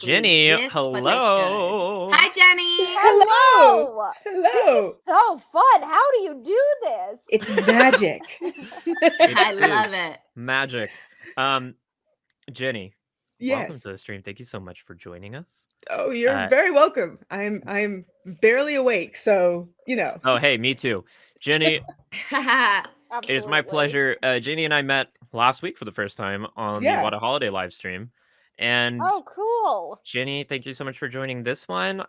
Jenny, exist, but they should. hello. Hi, Jenny. Hello. This Hello. is so fun. How do you do this? It's magic. I It love is it. magic. Jenny, welcome Yes. to the stream. Thank you so much for joining us. Oh, you're very welcome. I'm barely awake, so Oh, hey, me too. Jenny, it is my Absolutely. pleasure. Jenny and I met last week for the first time on the Yeah. What a Holiday live stream. And Oh, cool. Jenny, thank you so much for joining this one.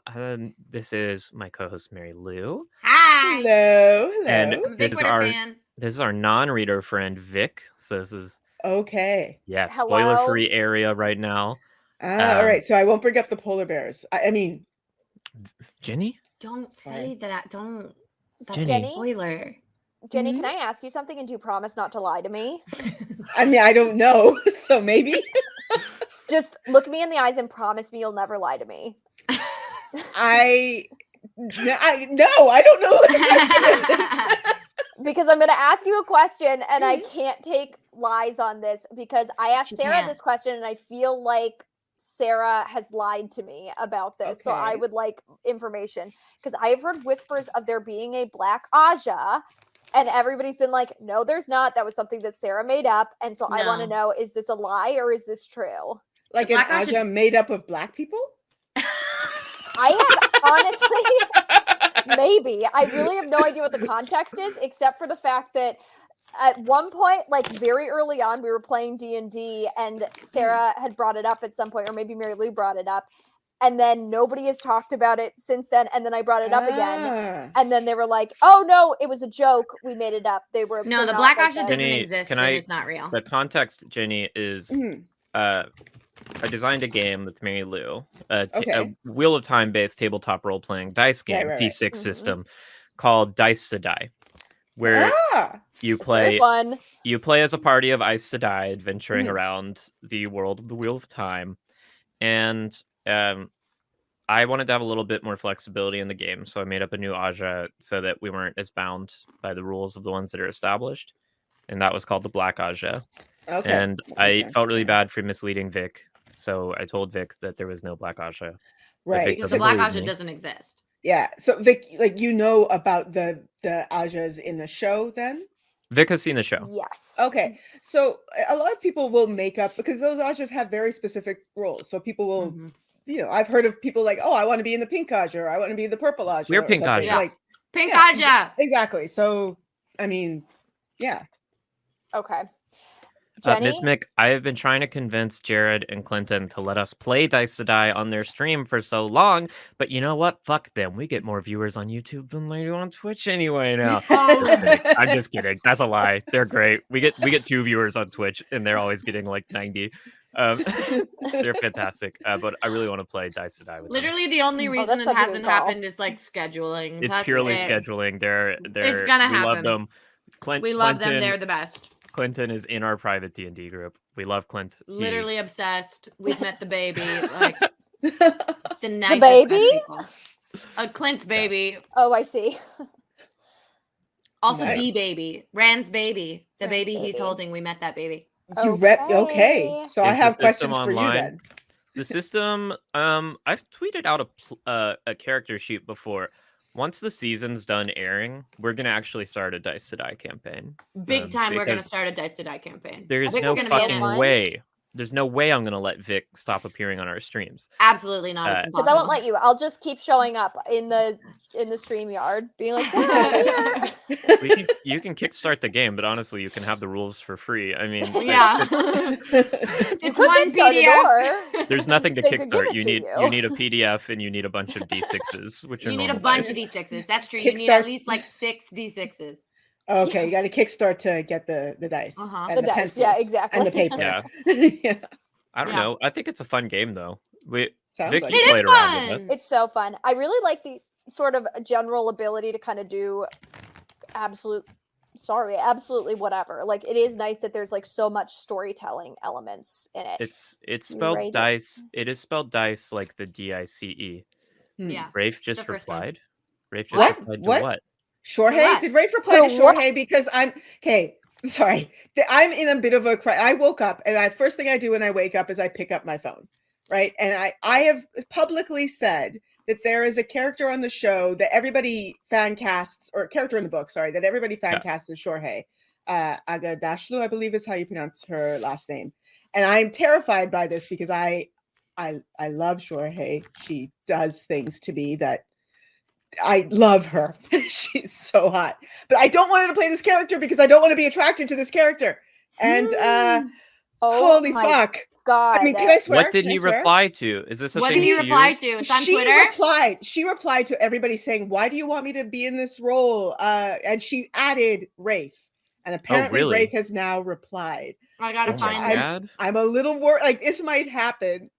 This is my co-host Mary Lou. Hi. Hello. And I'm a this big is Twitter our fan. this is our non-reader friend Vic. So this is Okay. spoiler-free area right now. All right. So I won't bring up the polar bears. I mean, Jenny? Don't Sorry. say that. Don't. That's Jenny. a spoiler. Jenny, Mhm. can I ask you something and do you promise not to lie to me? I mean, I don't know. So maybe. Just look me in the eyes and promise me you'll never lie to me. I don't know what the question is. Because I'm going to ask you a question and I can't take lies on this because I asked You Sarah can't. this question and I feel like Sarah has lied to me about this. So I Okay. would like information because I've heard whispers of there being a black Aja and everybody's been like, no, there's not. That was something that Sarah made up. And so I want to No. know, is this a lie or is this true? Like The an Black Aja Aja made up of black people? I have honestly, maybe. I really have no idea what the context is, except for the fact that at one point, like very early on, we were playing D&D and Sarah had brought it up at some point, or maybe Mary Lou brought it up. And then nobody has talked about it since then. And then I brought it up again. And then they were like, oh no, it was a joke. We made it up. No, they're the not Black like Aja that. doesn't Jenny, exist can and I- it's not real. The context, Jenny, is Mhm. I designed a game with Mary Lou, a Okay. Wheel of Time based tabletop role playing dice game, right. D6 Mhm. system, called Dice Sedai, where you It's very play fun. you play as a party of Aes Sedai adventuring Mhm. around the world of the Wheel of Time, and I wanted to have a little bit more flexibility in the game, so I made up a new Aja so that we weren't as bound by the rules of the ones that are established, and that was called the Black Aja. Okay. And That makes I sense. felt really Yeah. bad for misleading Vic, so I told Vic that there was no Black Aja. Right. Vic Because doesn't the Black believe Aja me. doesn't exist. Yeah. So Vic, like about the Ajas in the show then? Vic has seen the show. Yes. Okay. So a lot of people will make up because those Ajas have very specific roles. So people will, Mhm. I've heard of people like, oh, I want to be in the pink Aja or I want to be the purple Aja. We're or pink something. Aja. Like, Pink yeah, Aja. exactly. So, I mean, yeah. Okay. Jenny? Ms. Mick, I have been trying to convince Jared and Clinton to let us play Dice to Die on their stream for so long, but you know what? Fuck them. We get more viewers on YouTube than they do on Twitch anyway now. Oh. Just kidding. I'm just kidding. That's a lie. They're great. We get 2 viewers on Twitch, and they're always getting like 90. They're fantastic. But I really want to play Dice to Die with them. Literally, the only reason that's it such a good hasn't call. happened is like scheduling. It's That's purely it. scheduling. They're It's gonna we love happen. them. We love them. Clinton- They're the best. Clinton is in our private D&D group. We love Clint. Literally obsessed. We've met the baby. Like the nicest best baby? people. Clint's baby. Oh, I see. Also Nice. the baby. Rand's baby. The Rand's baby he's baby. holding. We met that baby. Okay. So I Is the have system questions for you online? then. The system, I've tweeted out a character sheet before. Once the season's done airing, we're gonna actually start a Dice to Die campaign. Big time. We're gonna because start a Dice to Die campaign. There's I think no it's gonna be in fucking it. fun. way. There's no way I'm gonna let Vic stop appearing on our streams. Absolutely not. It's Because impossible. I won't let you. I'll just keep showing up in the StreamYard, being like, "Sarah, I'm here." You can kickstart the game, but honestly, you can have the rules for free. I mean, Yeah. You It's could one kickstart it, PDF. or there's nothing to They could give kickstart. it You to need you. you need a PDF and you need a bunch of D6s, which are You need a normal bunch dice. of D6s. That's true. You need at Kickstart- least like 6 D6s. Okay, you got to kickstart to get the dice Uh-huh. and The the, dice, pencils yeah, exactly. and the paper. Yeah. Yeah. I don't Yeah. know. I think it's a fun game though. Sounds Vic, like you It is played around with us. fun. it's so fun. I really like the sort of general ability to kind of do absolutely whatever. Like it is nice that there's like so much storytelling elements in it. It's You spelled rate it? dice. It is spelled dice like the DICE. Hmm. Yeah. Rafe just The first name. replied. Rafe just What? replied to What? what? Shorehey? What? Did Rafe reply to For what? Shorehey? Because I'm okay. Sorry, I'm in a bit of a cry. I woke up, and first thing I do when I wake up is I pick up my phone. right? And I have publicly said that there is a character on the show that everybody fan casts, or a character in the book, sorry, that everybody fan casts as Shorhei. Agadashlu, I believe is how you pronounce her last name. And I'm terrified by this because I love Shorhei. She does things to me that I love her. She's so hot. But I don't want her to play this character because I don't want to be attracted to this character. And holy fuck. God. I mean, can I swear? What did Can he I swear? reply to? Is this a What thing did he to reply you? to? It's on Twitter. She replied to everybody saying, "Why do you want me to be in this role?" And she added Rafe. And apparently really? Rafe has now replied. I gotta Oh my find this. God. I'm a little worried, like this might happen,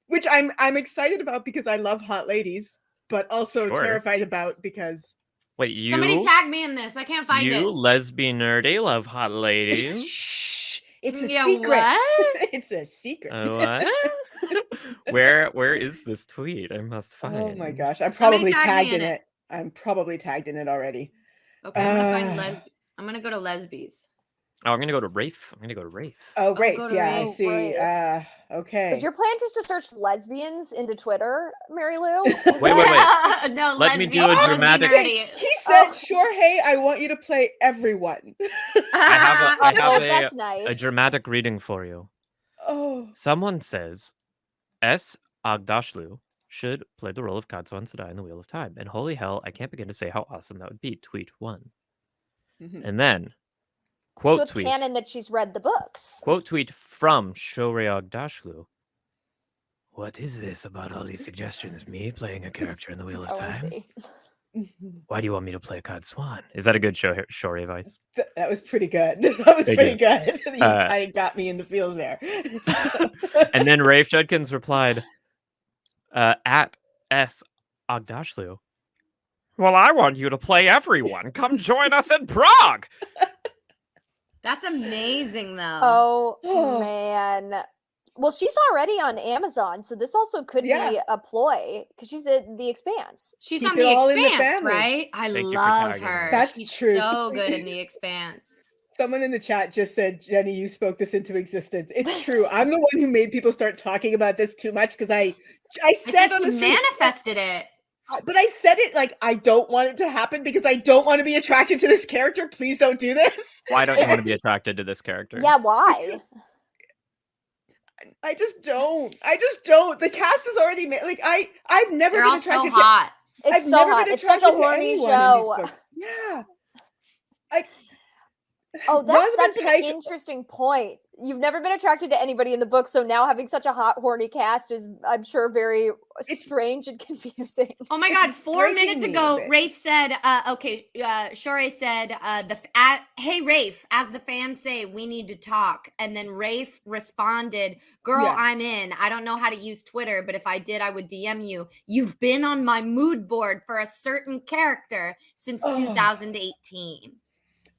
which I'm excited about because I love hot ladies, but also Sure. terrified about because Wait, you? Somebody tag me in this. I can't find you it. lesbian nerdy love hot ladies. shh, it's a Yeah, secret. what? It's a secret. What? Where is this tweet? I must find. Oh my gosh, I'm Somebody probably tag me tagged in in it. it. I'm probably tagged in it already. Okay, I'm gonna find Uh, I'm gonna go to lesbies. Oh, I'm gonna go to Rafe. Oh, Rafe. go to Yeah, I Rafe. see. Rafe. Okay. Was your plan just to search lesbians into Twitter, Mary Lou? Wait. No, Let me do a lesbian dramatic- nerdy. He said, Oh. "Sure, hey, I want you to play everyone." I Oh, have that's nice. a dramatic reading for you. Oh, Someone says S. Agdashlu should play the role of Katsuan Sadai in the Wheel of Time. And holy hell, I can't begin to say how awesome that would be. Tweet 1. Mhm. And then, So quote it's tweet. canon that she's read the books. Quote tweet from Shorei Agdashlu. What is this about all these suggestions? Me playing a character in the Wheel of Oh, I Time? see. Mhm. Why do you want me to play Katsuan? Is that a good Shorei advice? That was pretty good. That was Thank pretty you. good. You Uh, kind of got me in the feels there. And then Rafe Judkins replied, at S. Agdashlu. Well, I want you to play everyone. Come join us in Prague. That's amazing, though. Oh, Oh. man. Well, she's already on Amazon, so this also could Yeah. be a ploy because she's in The Expanse. She's Keep on it The all in the Expanse, family. right? I Thank you for love tagging her. her. That's She's true. so good in The Expanse. Someone in the chat just said, "Jenny, you spoke this into existence." It's true. I'm the one who made people start talking about this too much because I I said think on you the stream, manifested it. but I said it like I don't want it to happen because I don't want to be attracted to this character. Please don't do this. Why don't you want to be attracted to this character? Yeah, why? I just don't. The cast is already made. Like I've never They're been all so attracted to. hot. It's I've so never hot. been It's such a attracted to horny anyone in these show. books. Yeah. Oh, that's Rosamund such an Pike- interesting point. You've never been attracted to anybody in the book, so now having such a hot, horny cast is, I'm sure, very strange and confusing. Oh my It's God! 4 breaking minutes me a ago, bit. Rafe said, Shorei said, hey, Rafe, as the fans say, we need to talk. And then Rafe responded, girl, Yeah. I'm in. I don't know how to use Twitter, but if I did, I would DM you. You've been on my mood board for a certain character since Oh. 2018.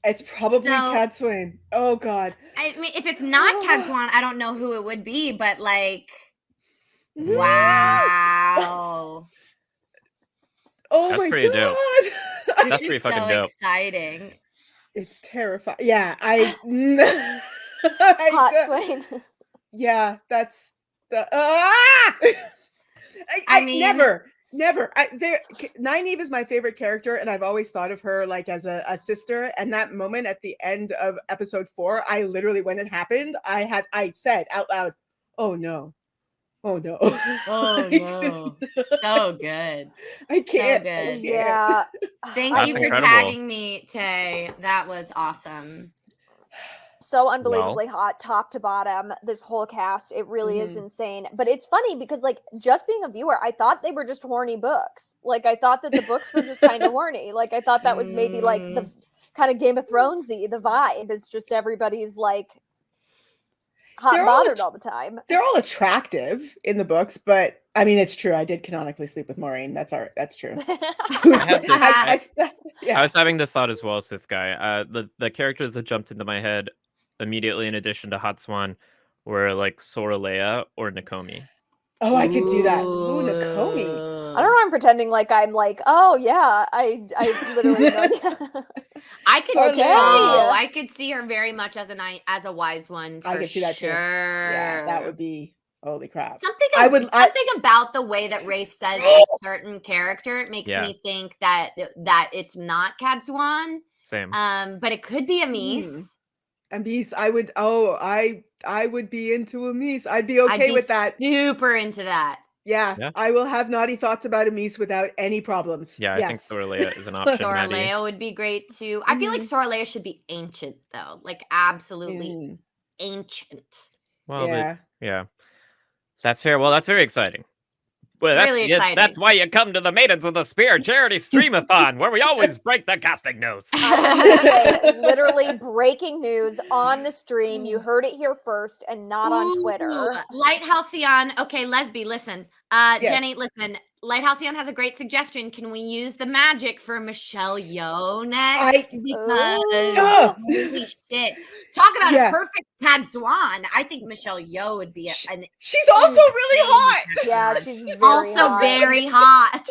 It's probably So- Cat Swain. Oh God. I mean, if it's not Oh. Katsuan, I don't know who it would be, but like, Mm. wow. Oh That's my pretty God. dope. This That's is pretty fucking so dope. exciting. It's terrifying. Yeah, I Hot Swain. yeah, that's the I mean- never. Nynaeve is my favorite character, and I've always thought of her like as a sister. And that moment at the end of episode 4, I literally, when it happened, I said out loud, "Oh no, oh no, Oh no. So good. I can't." good. I can't. Yeah. Thank That's you for incredible. tagging me, Tay. That was awesome. So unbelievably hot, top to bottom. This whole cast, it really is insane. But it's funny because, like, just being a viewer, I thought they were just horny books. Like, I thought that the books were just kind of horny. Like, I thought that was maybe like the kind of Game of Thronesy. The vibe is just everybody's like hot They're and all bothered all the time. They're all attractive in the books, but I mean, it's true. I did canonically sleep with Maureen. That's That's true. had this- Yeah. I was having this thought as well, Sith Guy. The characters that jumped into my head immediately, in addition to Hot Swan, were like Soralea or Nakomi. Oh, I could do that. Ooh, Nakomi. I don't know. I'm pretending like I'm like, oh yeah, I literally know. I could Okay. see. Oh, I could see her very much as a wise one. For I could see that too. sure. Yeah, that would be. Holy crap. Something something about the way that Rafe says a certain character makes Yeah. me think that it's not Katsuan. Same. But it could be Amis. Amis, I would be into Amis. I'd be okay with that. Super into that. Yeah, Yeah. I will have naughty thoughts about Amis without any problems. Yeah, I think Yes. Soralea is an option. Maddie. Soralea would be great too. I feel like Soralea should be ancient though, like absolutely Mm, ancient. Well, yeah. yeah, that's fair. Well, that's very exciting. Well, that's Really that's exciting. why you come to the Maidens of the Spear charity streamathon, where we always break the casting news. Literally breaking news on the stream. You heard it here first and not on Twitter. Lighthouse-ion. Okay, Lesby, listen. Yes. Jenny, listen. Lighthouse-ion has a great suggestion. Can we use the magic for Michelle Yeoh next? Because Oh. holy shit. Talk about Yeah. a perfect Pad Swan. I think Michelle Yeoh would be an She's also really hot. Yeah, she's very also hot. very hot.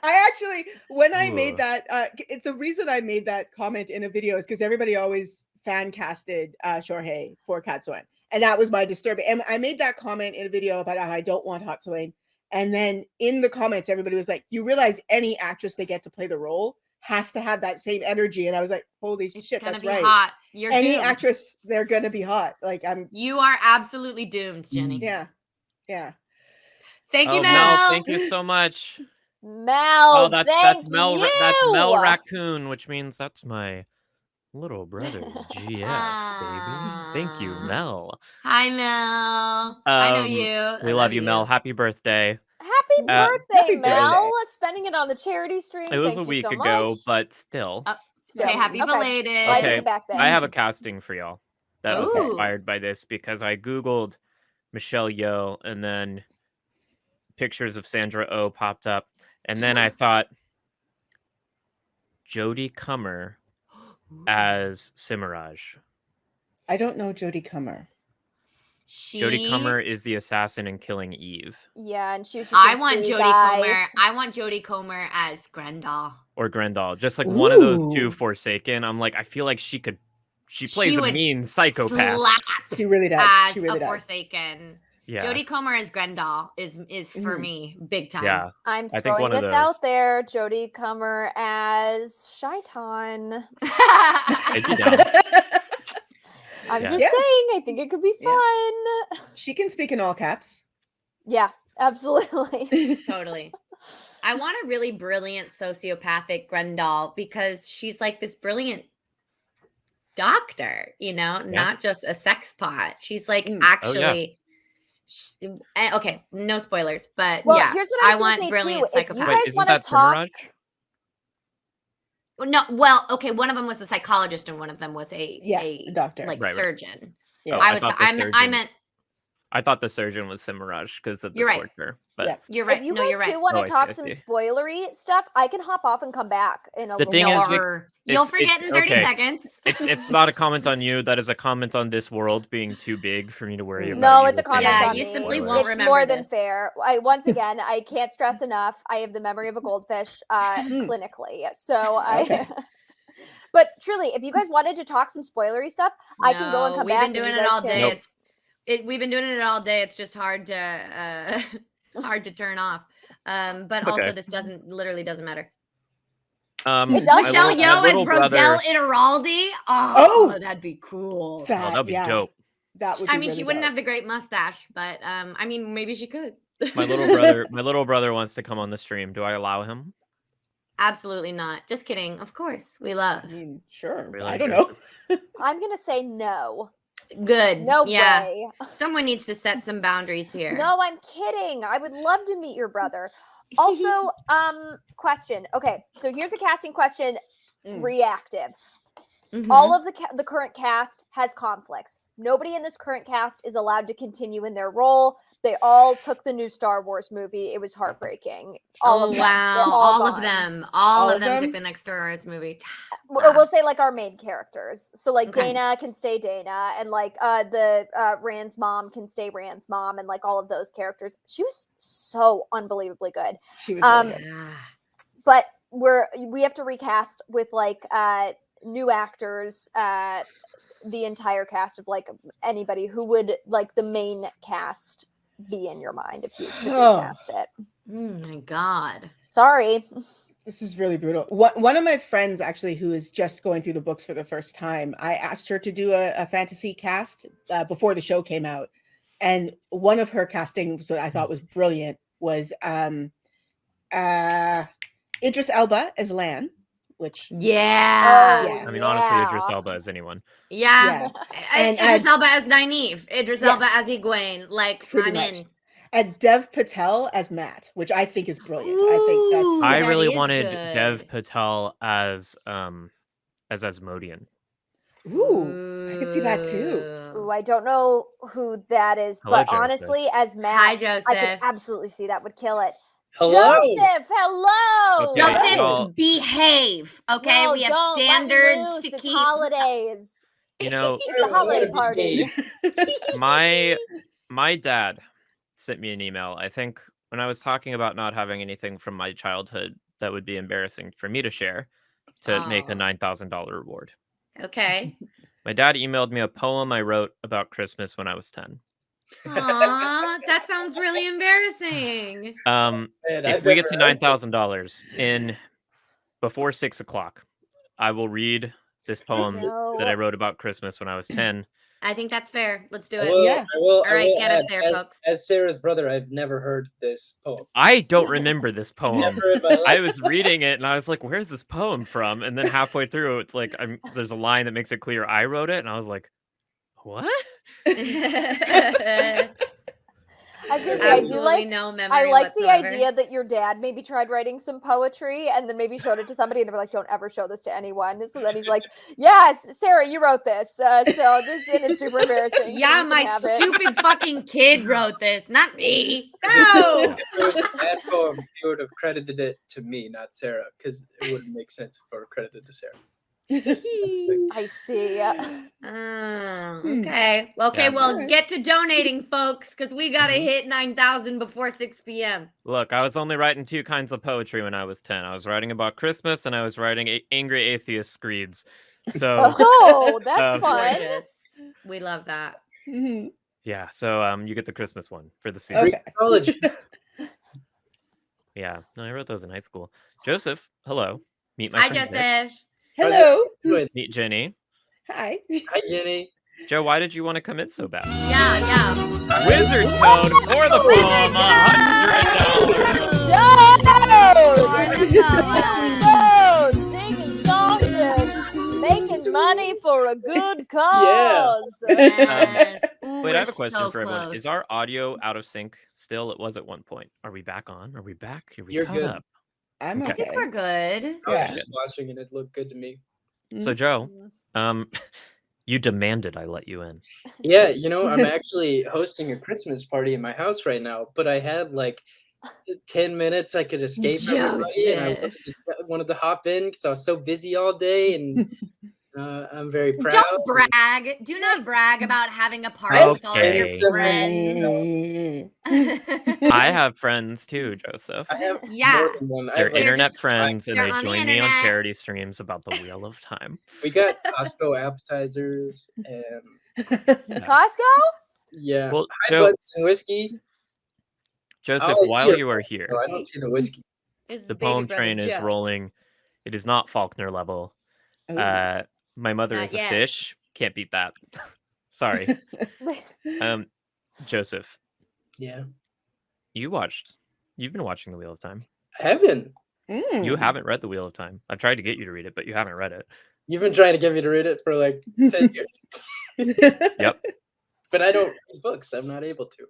I actually, when I made Ugh. that, the reason I made that comment in a video is because everybody always fan casted Shorhei for Katsuan. And that was my disturbing. And I made that comment in a video about how I don't want Hatsuin. And then in the comments, everybody was like, you realize any actress they get to play the role has to have that same energy. And I was like, holy shit, Gonna that's be right. hot. You're Any doomed. actress, they're going to be hot. Like, You are absolutely doomed, Jenny. yeah. Yeah. Thank you, Oh, Mel. Mel, thank you so much. Mel, Oh, that's thank Mel. you. That's Mel Raccoon, which means that's my little brother's GF, baby. Thank you, Ah. Mel. Hi, Mel. I know Um, you. We love you, Mel. Happy birthday. Happy birthday, happy Mel. birthday. Spending it on the charity stream. It was Thank a you week so ago, much. but still. Okay, happy belated. Glad to Okay, be back then. I have a casting for y'all that was Ooh. inspired by this because I Googled Michelle Yeoh and then pictures of Sandra Oh popped up. And then I thought Jodie Comer as Cimaraj. I don't know Jodie Comer. Jodie Comer is the assassin in Killing Eve. Yeah, and she was just I a want free Jodie guy. Comer. I want Jodie Comer as Grendel. Or Grendel. Just like one of those two Ooh. Forsaken. I'm like, I feel like she plays a would mean psychopath. Slap She really does. as She really a does. Forsaken. Yeah. Jodie Comer as Grendel is for Mhm. me big time. Yeah. I'm I think throwing one of this those. out there. Jodie Comer as Shaitan. I'd be down. I'm Yeah. just Yeah. saying, I think it could be Yeah. fun. She can speak in all caps. Yeah, absolutely. Totally. I want a really brilliant sociopathic Grendel because she's like this brilliant doctor, not just a sex pot. She's like Mm. actually. Okay, no spoilers, but Well, yeah, here's what I was gonna want say, brilliant too. If you psychopath. Wait, guys isn't wanna that talk- Cimaraj? No, well, okay, one of them was a psychologist and one of them was a doctor. like Right. surgeon. Yeah. Oh, I was thought the I surgeon- meant I thought the surgeon was Cimaraj because of the You're right. torture. But Yeah. you're right. If you No, guys you're right. do want Oh, to I see, talk I some see. spoilery stuff, I can hop off and come back in a The little thing is, bit. Vic, You'll it's- forget in 30 okay. seconds. it's not a comment on you. That is a comment on this world being too big for me to worry about. No, you it's a looking comment at Yeah, on you me. simply spoilers. won't It's remember more than this. fair. Once again, I can't stress enough. I have the memory of a goldfish clinically. So Okay. But truly, if you guys wanted to talk some spoilery stuff, I can go and come we've back. been doing and you it guys all can- day. Nope. We've been doing it all day. It's just hard to hard to turn off. But also Okay. this literally doesn't matter. It does. my Michelle little- my Yeoh as little brother- Brodel Inaraldi. Oh! That'd be cool. Oh, that'd be dope. That would be I mean, really she wouldn't dope. have the great mustache, but I mean, maybe she could. My little brother wants to come on the stream. Do I allow him? Absolutely not. Just kidding. Of course, we love. I mean, sure. Really I don't know. I'm gonna say no. Good. No yeah. way. Someone needs to set some boundaries here. No, I'm kidding. I would love to meet your brother. Also, question. Okay, so here's a casting question. Mm. Reactive. Mhm. All of the current cast has conflicts. Nobody in this current cast is allowed to continue in their role. They all took the new Star Wars movie. It was heartbreaking. All of them. They're wow, all of gone. them. All All of of them took them? the next Star Wars movie. Or we'll say like our main characters. So like Okay. Dana can stay Dana, and like Rand's mom can stay Rand's mom, and like all of those characters. She was so unbelievably good. She was really good. Yeah. But we have to recast with like new actors, the entire cast of like anybody who would like the main cast be in your mind if you could recast it? Oh my God. Sorry. This is really brutal. One of my friends, actually, who is just going through the books for the first time, I asked her to do a fantasy cast before the show came out. And one of her castings that I thought was brilliant was Idris Elba as Lan, which Yeah. Oh, I mean, honestly, Idris yeah. Elba as anyone. Yeah. And Idris Elba as Nynaeve. Idris Yeah. Elba as Egwene. Like, Pretty I'm much. in. and Dev Patel as Matt, which I think is brilliant. I Ooh, think I that really is wanted good. Dev Patel as Asmodean. that's ooh, I can see that too. Ooh, I don't know who that is, Hello, but Joseph. honestly, as Hi, Matt, I Joseph. could absolutely see that would kill it. Hello. Joseph, hello. Okay, Joseph, y'all- behave. Okay, No, we have don't. Let me standards loose. to It's keep. holidays. You know, It's the holiday party. my dad sent me an email. I think when I was talking about not having anything from my childhood that would be embarrassing for me to share, to make a Oh. $9,000 reward. Okay. My dad emailed me a poem I wrote about Christmas when I was 10. Aw, that sounds really embarrassing. Man, If we get to $9,000 in before 6:00, I will read this poem that I No. wrote about Christmas when I was 10. I think that's fair. Let's do I it. will, Yeah. I will, All right, I will get us add, there, as, folks. as Sarah's brother, I've never heard this poem. I don't remember this poem. Never in my life. I was reading it and I was like, "Where's this poem from?" And then halfway through, it's like there's a line that makes it clear I wrote it, and I was like, "What?" I was gonna say, I do Absolutely like. no I memory like the whatsoever. idea that your dad maybe tried writing some poetry and then maybe showed it to somebody and they were like, "Don't ever show this to anyone." So then he's like, "Yes, Sarah, you wrote this. So this and it's super embarrassing. so Yeah, you can my have it." stupid fucking kid wrote this, not me. No. If it was a bad poem, he would have credited it to me, not Sarah, because it wouldn't make sense if I were credited to Sarah. I see. Okay. Well, okay, Yeah. well, Alright. get to donating, folks, because we got to Mhm. hit 9,000 before 6 p.m. Look, I was only writing two kinds of poetry when I was 10. I was writing about Christmas and I was writing angry atheist screeds. So Oh, that's fun. Gorgeous. We love that. Mhm. yeah, so you get the Christmas one for the season. Okay. College. Yeah, no, I wrote those in high school. Joseph, hello. Meet my Hi, friend Nick. Joseph. Hello. Meet Jenny. Hi. Hi, Jenny. Joe, why did you want to commit so bad? Yeah. Wizard Toad for the Wizard $100. Oh, singing songs and making money for a good cause. Yes. Ooh, Wait, I have a we're question so for everyone. Is close. our audio out of sync still? It was at one point. Are we back on? Are we back? Are we You're caught good. up? I'm Okay. I think okay. we're good. I was Yeah. just watching and it looked good to me. So Joe, you demanded I let you in. Yeah, I'm actually hosting a Christmas party in my house right now, but I had like 10 minutes I could escape everybody, and I wanted to hop in because I was so busy all day, and I'm very proud. Don't brag. Do not brag about having a party with all of your Okay. friends. I have friends too, Joseph. I have Yeah. more than one. I They're have, like, internet just- friends and they're they on the join me on internet. charity streams about the Wheel of Time. we got Costco appetizers and Costco? yeah, Well, high Joe, buns and whiskey. Joseph, always see while a you are Costco, here, I don't see the whiskey. This is the baby poem brother train is Joe. rolling. It is not Faulkner level. Ooh. My mother Not is a yet. fish. Can't beat that. Sorry. Joseph, Yeah, you've been watching the Wheel of Time. I have been. You haven't read the Wheel of Time. I've tried to get you to read it, but you haven't read it. You've been trying to get me to read it for like 10 years. Yep. But I don't read books. I'm not able to.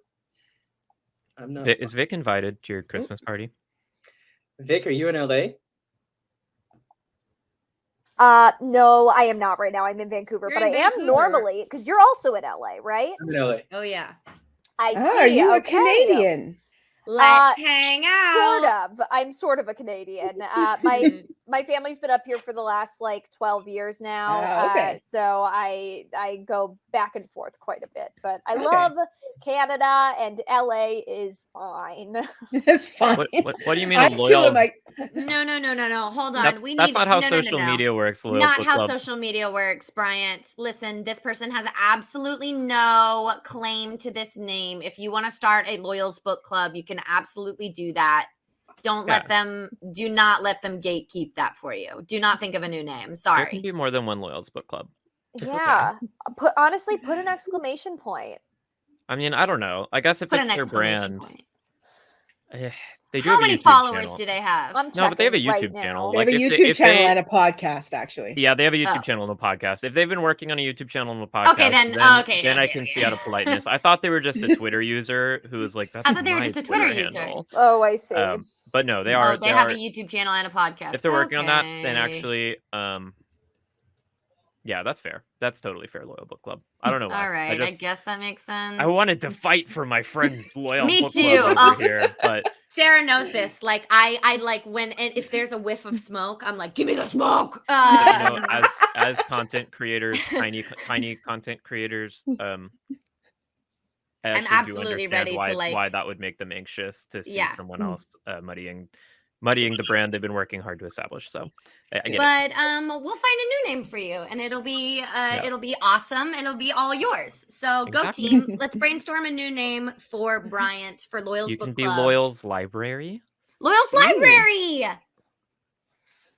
I'm not. Is Vic invited to your Christmas party? Vic, are you in LA? No, I am not right now. I'm in Vancouver, You're but in I am Vancouver. normally because you're also in LA, right? I'm in LA. Oh, yeah. I see. Oh, are you a okay. Canadian? Let's hang Sort out. of. I'm sort of a Canadian. My family's been up here for the last like 12 years now. Okay. So I go back and forth quite a bit. But I Okay. love Canada, and LA is fine. It's fine. What do you mean I a too loyal? am like, No. Hold on. That's We that's need not how no, social media works. Loyal Not Book how Club. social media works, Bryant. Listen, this person has absolutely no claim to this name. If you want to start a Loyals book club, you can absolutely do that. Do not let them gatekeep that for you. Do not think of a new name. There can Sorry. be more than one Loyals Book Club. It's okay. Yeah. Put an exclamation point. I mean, I don't know. I guess if Put it's an their exclamation brand, point. they do How have a many YouTube followers channel. do they have? I'm No, but they have a checking right YouTube channel. now. they have a Like, YouTube if channel they- and a podcast, actually. Yeah, they have a YouTube Oh. channel and a podcast. If they've been working on a YouTube channel and a podcast, then- then I okay. can see out of politeness. I thought they were just a Twitter user who was like, "That's I thought they were my just a Twitter user. handle." Oh, I see. But no, they are. They have a YouTube channel and a podcast. If they're working on that, then Okay. actually, yeah, that's fair. That's totally fair. Loyal Book Club. I don't know why. All right, I just- guess that makes sense. I wanted to fight for my friend Loyal Me Book too. Club Oh. over here, but Sarah knows this. Like I like when if there's a whiff of smoke, I'm like, give me the smoke. you know, as content creators, tiny content creators, I I'm actually do absolutely understand ready to, why like- that would make them anxious to see Yeah. someone else muddying the brand they've been working hard to establish. So I get it. But we'll find a new name for you, and it'll be awesome, and it'll be all yours. So go Exactly. team. Let's brainstorm a new name for Bryant for Loyals You Book can be Club. Loyal's Library. Loyals Ooh. Library.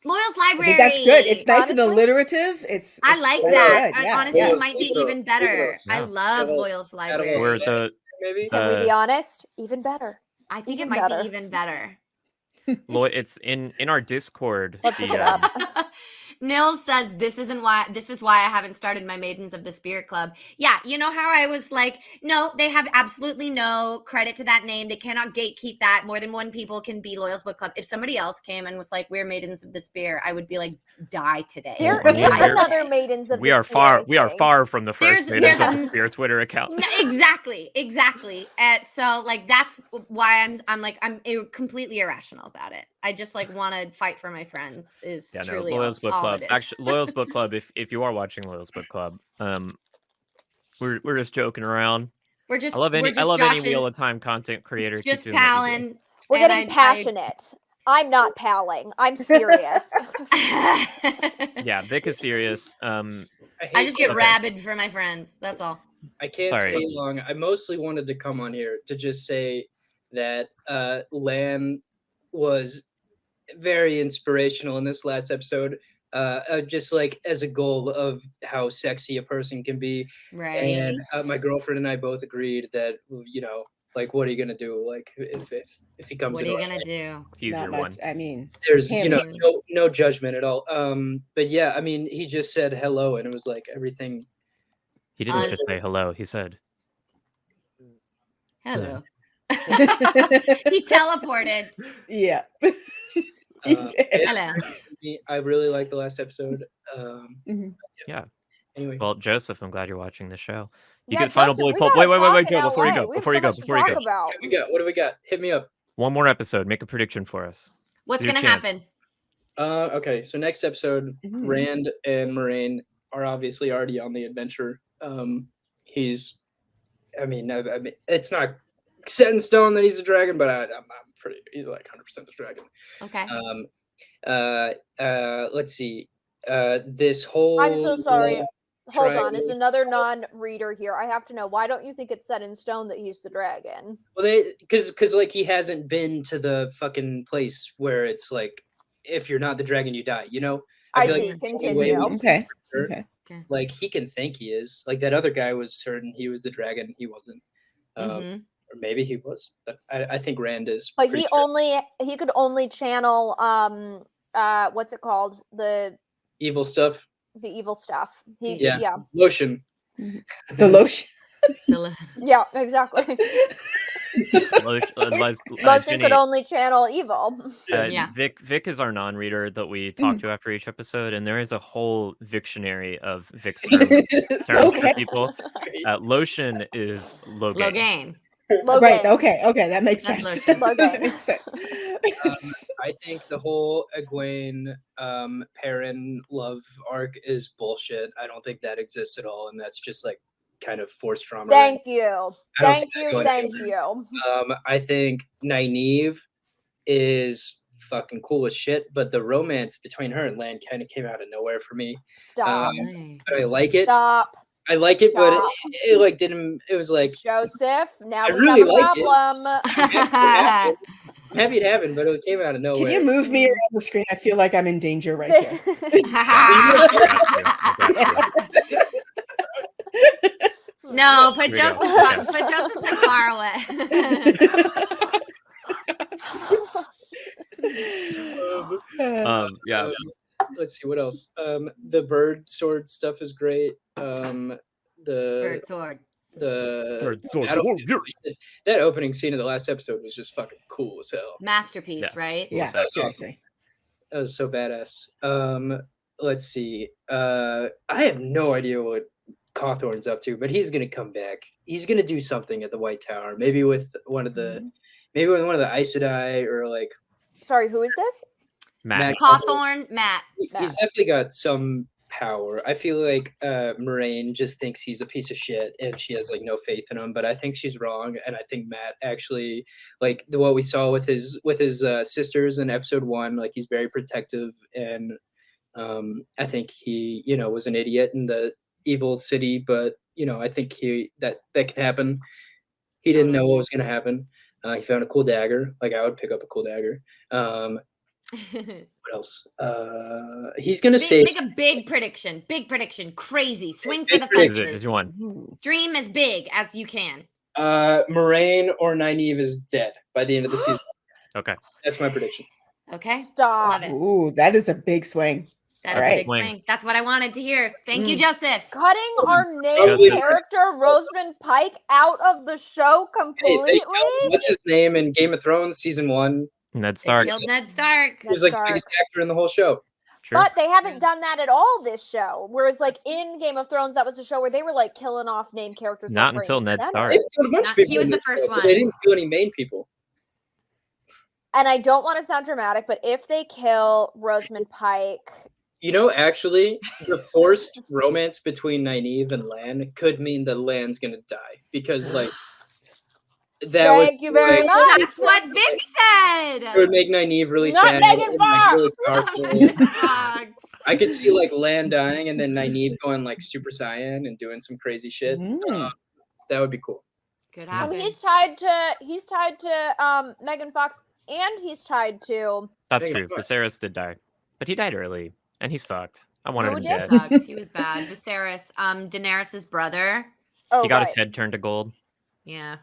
Loyals I Library. think that's good. It's nice and Honestly, alliterative. I it's like so that. good, I, yeah, honestly, yeah. it might be even better. I Yeah. love Add a- Loyals add a Library. little Where the maybe. can we be the honest? Even better. I think it even might better. be even better. it's in our Discord. Let's the, look it up. Nils says this is why I haven't started my Maidens of the Spirit Club. Yeah, you know how I was like, no, they have absolutely no credit to that name. They cannot gatekeep that. More than one people can be Loyals Book Club. If somebody else came and was like, we're Maidens of the Spear, I would be like, die today. Here, I mean, here's we're- another Maidens of we the are Spear, far I we are think. far from the first There's Maidens of the a- Spear Twitter account. No, exactly. So like that's why I'm completely irrational about it. I just like want to fight for my friends. Is Yeah, no, truly Loyal's Book all Club. it is. Actually, Loyal's Book Club. If you are watching Loyal's Book Club, we're just joking around. we're just I love any joshing, Wheel of Time content creator. Keep just doing what you do. palling. We're and getting passionate. I'm not palling. I'm serious. Yeah, Vic is serious. I hate just get to- rabid for my friends. That's all. I can't Sorry. stay long. I mostly wanted to come on here to just say that Lan was very inspirational in this last episode. Just like as a goal of how sexy a person can be. Right. And my girlfriend and I both agreed that, like, what are you gonna do? Like, if he comes What are in you our gonna life, do? He's Not your much. one. I mean, there's him. no judgment at all. But yeah, I mean, he just said hello, and it was like everything. He didn't Uh, just say hello. He said, Hello. He teleported. yeah. He Um, did. Hello. I really liked the last episode. Mhm. Anyway, "Well, Joseph, I'm glad you're watching the show. You Yeah, get final Joseph, bully we poll. gotta Wait, talk Joe. in Before you LA. go, We have before so you go, much to before you talk go. about. what do we got? Hit me up. One more episode. Make a prediction for us. What's Your gonna chance. happen? Okay, so next episode, Mhm. Rand and Moraine are obviously already on the adventure. I mean, it's not set in stone that he's a dragon, but I'm pretty. He's like 100% the dragon. Okay. Let's see. This whole. I'm so sorry. Hold on, triangle- as another non-reader here, I have to know, why don't you think it's set in stone that he's the dragon? Well, because like he hasn't been to the fucking place where it's like, if you're not the dragon, you die. I feel see. like the only Continue. way we Okay. sure. Okay. Like he can think he is. Like that other guy was certain he was the dragon. He wasn't. Mhm. Or maybe he was. But I think Rand is. But pretty he could only channel what's it called? The evil stuff. evil stuff. Yeah. Yeah. Lotion. The lotion. Yeah, exactly. Lotion could only channel evil. Yeah. Vic is our non-reader that we talk to after each episode, and there is a whole Victionary of Vic's terms for Okay. people. Lotion is Logan. Logain. Logan. Right. Okay. That makes That's sense. lotion. Logan. That makes sense. I think the whole Egwene Perrin love arc is bullshit. I don't think that exists at all, and that's just like kind of forced drama. Thank you. I don't see Thank that you. going Thank anywhere. you. I think Nynaeve is fucking cool as shit, but the romance between her and Lan kind of came out of nowhere for me. Stop. But I like it. Stop. I like it, but Stop. it like didn't. It was like Joseph, now I we really have a like it. problem. I'm happy it happened, but it came out of nowhere. Can you move me around the screen? I feel like I'm in danger right here. No, put Here we Joseph, go. put Joseph too far away. Yeah. Let's see what else. The bird sword stuff is great. The Bird sword. the Bird sword battlefield warrior. shit. That opening scene of the last episode was just fucking cool as hell. Masterpiece, Yeah. right? Yeah, That was seriously. That was so badass. Let's see. I have no idea what Cawthorn's up to, but he's gonna come back. He's gonna do something at the White Tower, maybe with one of the Aes Sedai, or like Sorry, who is this? Matt. Cawthorn, Matt. he's definitely got some power. I feel like Moraine just thinks he's a piece of shit and she has like no faith in him, but I think she's wrong. And I think Matt actually, like what we saw with his sisters in episode 1, like he's very protective, and I think he, was an idiot in the evil city, but I think that can happen. He didn't know what was going to happen. He found a cool dagger. Like I would pick up a cool dagger. What else? He's gonna save. Make a big prediction. Big prediction. Crazy. Swing for Big the prediction. fences. Is one. Ooh. Dream as big as you can. Moraine or Nynaeve is dead by the end of the season. Okay. That's my prediction. Okay. Stop. Love it. Ooh, that is a big swing. That is Alright. a big swing. That's what I wanted to hear. Thank you, Mm. Joseph. Cutting our main Totally. character, Rosamund Pike, out of the show Hey, completely. they killed, what's his name in Game of Thrones season 1? Ned They Stark. killed Ned Stark. He was like the Stark. biggest actor in the whole show. Sure. But they haven't done that at all this show. Whereas, like in Game of Thrones, that was a show where they were like killing off named characters. Not left, until right, Ned and Stark. They center. killed a bunch Not- of people. he was in the this first show, but one. They didn't kill any main people. And I don't want to sound dramatic, but if they kill Rosamund Pike, Actually, the forced romance between Nynaeve and Lan could mean that Lan's gonna die, because like that would thank you very like, much. That's what Vic said. it would make Nynaeve really Not sad. Megan and, like, really Fox. powerful. Fox. I could see like Lan dying and then Nynaeve going like Super Saiyan and doing some crazy shit. Mm. That would be cool. Could Well, happen. he's tied to Megan Fox, and he's tied to That's Hang on, true. sorry. Viserys did die, but he died early, and he sucked. I wanted Who him did? dead. Sucked. He was bad. Viserys, Daenerys' brother. oh He got right. his head turned to gold. Yeah.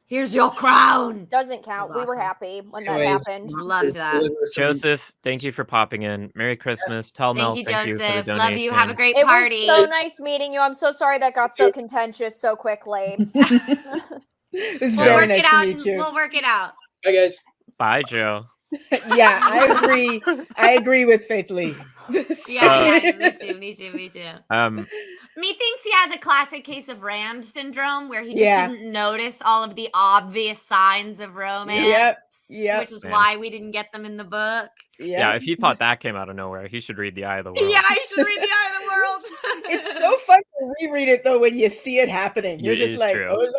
Here's your crown. Doesn't count. was We were awesome. happy when that Anyways, happened. Loved that. deliver some- Joseph, thank you for popping in. Merry Christmas. Tell Mel Thank you, thank you for the Joseph. donation. Love you. Have a great It party. was so nice meeting you. I'm so sorry that got so contentious so quickly. It was We'll very work nice it out. to meet you. We'll work it out. Bye guys. Bye, Joe. Yeah, I agree. I agree with Faith Lee. Yeah, me too. Me too. Me too. Me thinks he has a classic case of Rand syndrome where he just Yeah. didn't notice all of the obvious signs of romance. Yep, Which is man. why we didn't get them in the book. Yeah, if he thought that came out of nowhere, he should read The Eye of the World. Yeah, I should read The Eye of the World. It's so fun to reread it though when you see it happening. You're It just is like, true. oh look.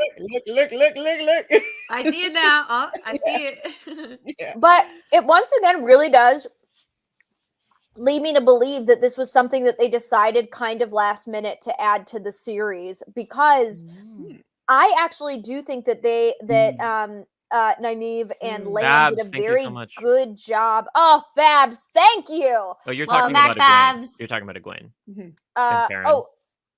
I see it now. Oh, I see it. Yeah. But it once again really does lead me to believe that this was something that they decided kind of last minute to add to the series, because I actually do think that Nynaeve and Lan Babs, did a thank you very so much. good job. Oh, Babs, thank you. Oh, you're Welcome talking back, about Egwene. Babs. You're talking about Egwene. Yeah, Perrin. no,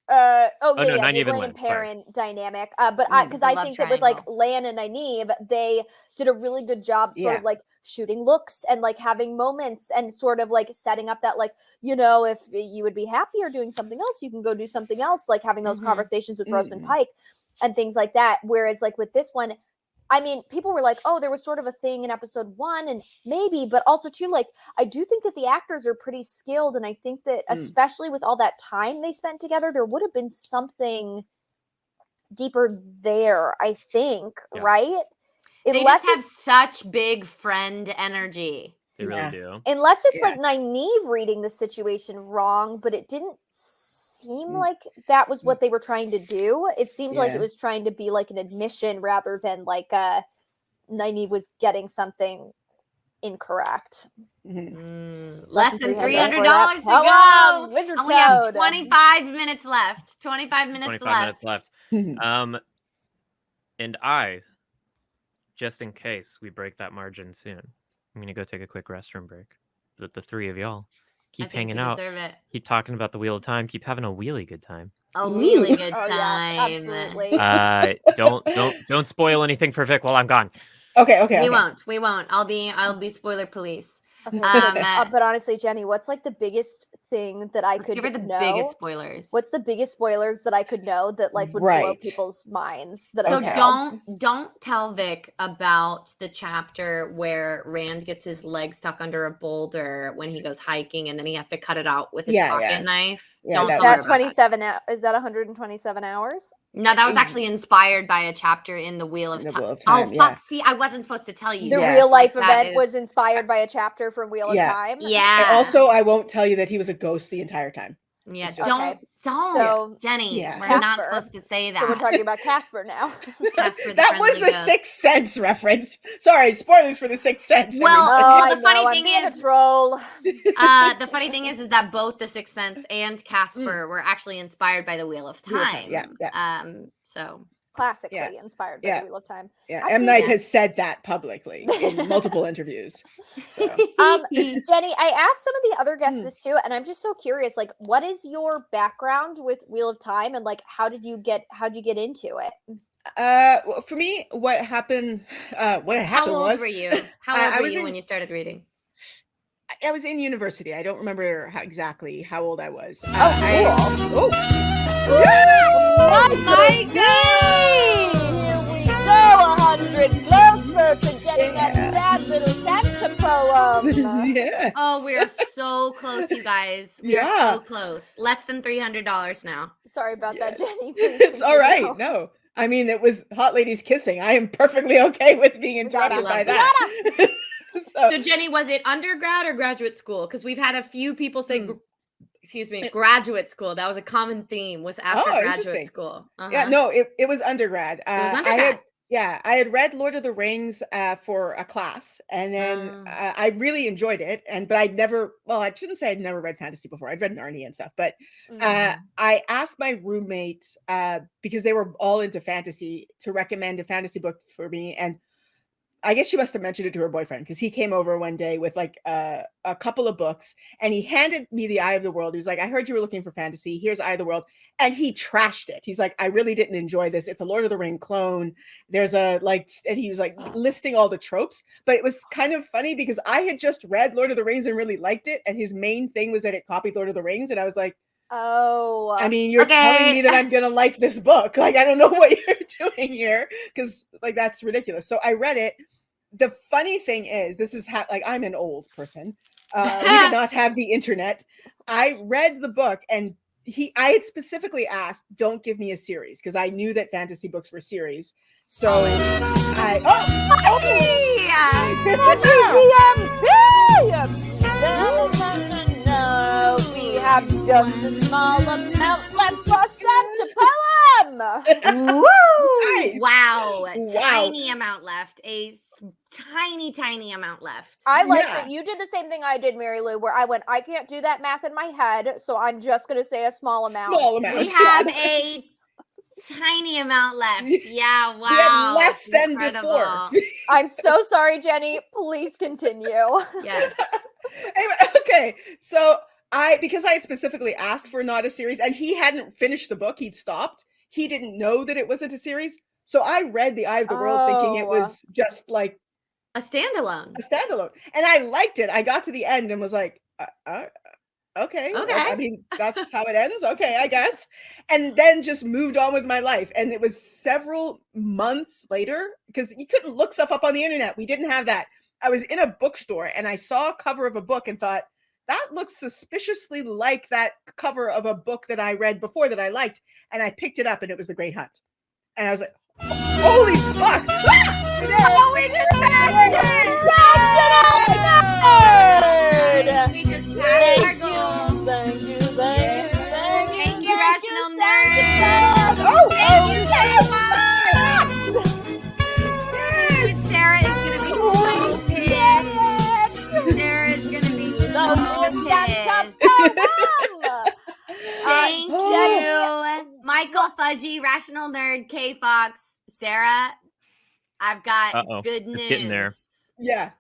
Nynaeve and Egwene Lan, and sorry. Perrin dynamic. But because I love think that with like triangle. Lan and Nynaeve, they did a really good job sort of Yeah. like shooting looks and like having moments and sort of like setting up that like, if you would be happier doing something else, you can go do something else, like having those Mhm. conversations with Rosamund Mhm. Pike and things like that. Whereas like with this one, I mean, people were like, oh, there was sort of a thing in episode 1 and maybe, but also too, like, I do think that the actors are pretty skilled. And I think that especially with all that time they spent together, there would have been something deeper there, I think, Yeah. right? They Unless just have such big friend energy. They Yeah. really do. unless it's Yeah. like Nynaeve reading the situation wrong, but it didn't seem like that was what they were trying to do. It seemed like Yeah. it was trying to be like an admission rather than like Nynaeve was getting something incorrect. Mhm. Less than $300 to Come go. on, Wizard And we have Toad. 25 minutes left. 25 minutes 25 left. minutes left. And just in case we break that margin soon, I'm gonna go take a quick restroom break. But the three of y'all I keep think hanging you out, deserve it. keep talking about the Wheel of Time, keep having a really good time. A really Ooh. good Oh, time. yeah, absolutely. Don't spoil anything for Vic while I'm gone. Okay. We won't. I'll be spoiler police. Okay, Um, but honestly, Jenny, what's like the biggest thing that I could Give her the know? biggest spoilers. What's the biggest spoilers that I could know that like would blow Right. people's minds? That So I could know? don't tell Vic about the chapter where Rand gets his leg stuck under a boulder when he goes hiking, and then he has to cut it out with his pocket knife. Yeah, Don't that tell her That's about that. 27. Is that 127 hours? No, that was actually inspired by a chapter in the Wheel of The Time. Wheel of Oh Time, fuck! yeah. See, I wasn't supposed to tell you. The Yeah. real life Like, that event was is- inspired by a chapter from Wheel Yeah. of Time. Yeah. And also, I won't tell you that he was a ghost the entire time. Yeah, It's just- don't, So, Jenny. Yeah. We're not Casper. supposed to say So we're that. talking about Casper now. Casper the That was friendly the ghost. Sixth Sense reference. Sorry, spoilers for the Sixth Sense. Well, everybody. well, I the funny know, I'm thing being is- a troll. The funny thing is that both the Sixth Sense and Casper were actually inspired by the Wheel of Wheel of Time. Time, yeah. So Classically Yeah. inspired by Yeah. the Wheel of Time. Yeah, Actually, M. Night yeah. has said that publicly in multiple interviews. So. Jenny, I asked some of the other guests Mm. this too, and I'm just so curious. Like, what is your background with Wheel of Time, and like, how'd you get into it? Well, for me, what happened? how old was were you? How I- old I were was you in- when you started reading? I was in university. I don't remember exactly how old I was. Oh, My Here we go, 100 closer to getting that Yeah. sad little Santa poem. Yeah. Oh, we are so close, you guys. We are Yeah. so close. Less than $300 now. Sorry about that, Yeah. Jenny. Please It's all right. continue. No, I mean it was hot ladies kissing. I am perfectly okay with being gotta interrupted by love that. So, Jenny, was it undergrad or graduate school? Because we've had a few people say, Hmm. graduate school. That was a common theme. Was after Oh, graduate interesting. school. Yeah, no, it was undergrad. Uh-huh. It was I undergrad. I had read Lord of the Rings for a class, and then I really enjoyed it. But I'd never, well, I shouldn't say I'd never read fantasy before. I'd read Narnia and stuff, but Mm-hmm. I asked my roommate because they were all into fantasy to recommend a fantasy book for me, and I guess she must have mentioned it to her boyfriend because he came over one day with like a couple of books, and he handed me The Eye of the World. He was like, "I heard you were looking for fantasy. Here's Eye of the World," and he trashed it. He's like, "I really didn't enjoy this. It's a Lord of the Ring clone. There's a like," and he was like listing all the tropes. But it was kind of funny because I had just read Lord of the Rings and really liked it, and his main thing was that it copied Lord of the Rings, and I was like, Oh, I mean, you're telling me that I'm gonna like this book. Like, I don't know what you're doing here because like that's ridiculous. So I read it. The funny thing is, this is how like I'm an old person. We did not have the internet. I read the book, and I had specifically asked, "Don't give me a series," because I knew that fantasy books were series. So no, we have just a small amount left for Santa poem. Woo! Nice. Wow. Wow. Tiny amount left. Tiny amount left. I like Yeah. that you did the same thing I did, Mary Lou, where I went, I can't do that math in my head, so I'm just going to say a small amount. Small amount. We have a tiny amount left. Yeah, wow. We had less than Incredible. before. I'm so sorry, Jenny. Please continue. Yes. Anyway, okay, so because I had specifically asked for not a series, and he hadn't finished the book, he'd stopped. He didn't know that it wasn't a series, so I read The Eye of the World thinking it Oh. was just like A standalone. a standalone, and I liked it. I got to the end and was like, okay, Okay. I mean that's how it ends. Okay, I guess, and then just moved on with my life. And it was several months later because you couldn't look stuff up on the internet. We didn't have that. I was in a bookstore and I saw a cover of a book and thought, that looks suspiciously like that cover of a book that I read before that I liked. And I picked it up and it was The Great Hunt. And I was like, holy fuck! Oh, we just Nerd! We just passed our goal. Thank you. Thank you. Michael Fudgy, Rational Nerd, K Fox, Sarah. I've got Uh-oh, good news. it's getting there. Yeah.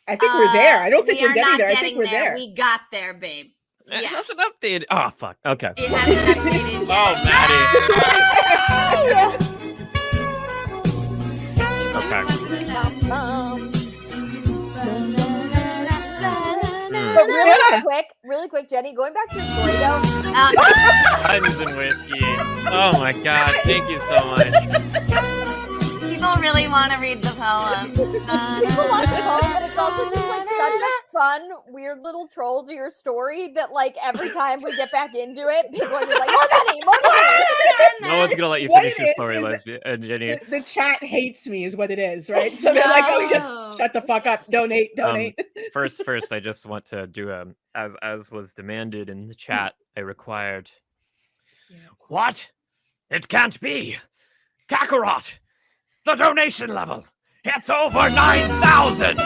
I think we're there. I don't think we we're are getting not there. I getting think we're there. We got there, babe. It Yeah. hasn't updated. Oh fuck. Okay. It hasn't updated yet. Oh, Maddie. But Yeah. really quick, Jenny, going back to your story though. Puns and whiskey. Oh my god. Thank you so much. People really want to read the poem. People want the poem, but it's also just like such a fun, weird little troll to your story that like every time we get back into it, people are just like, more money. No one's gonna let you What finish it your is story, is- lesbian Jenny. The chat hates me is what it is, right? So they're like, oh, No. just shut the fuck up. Donate. First, I just want to do as was demanded in the chat. I required. What? It can't be, Kakarot. The donation level. It's over 9,000.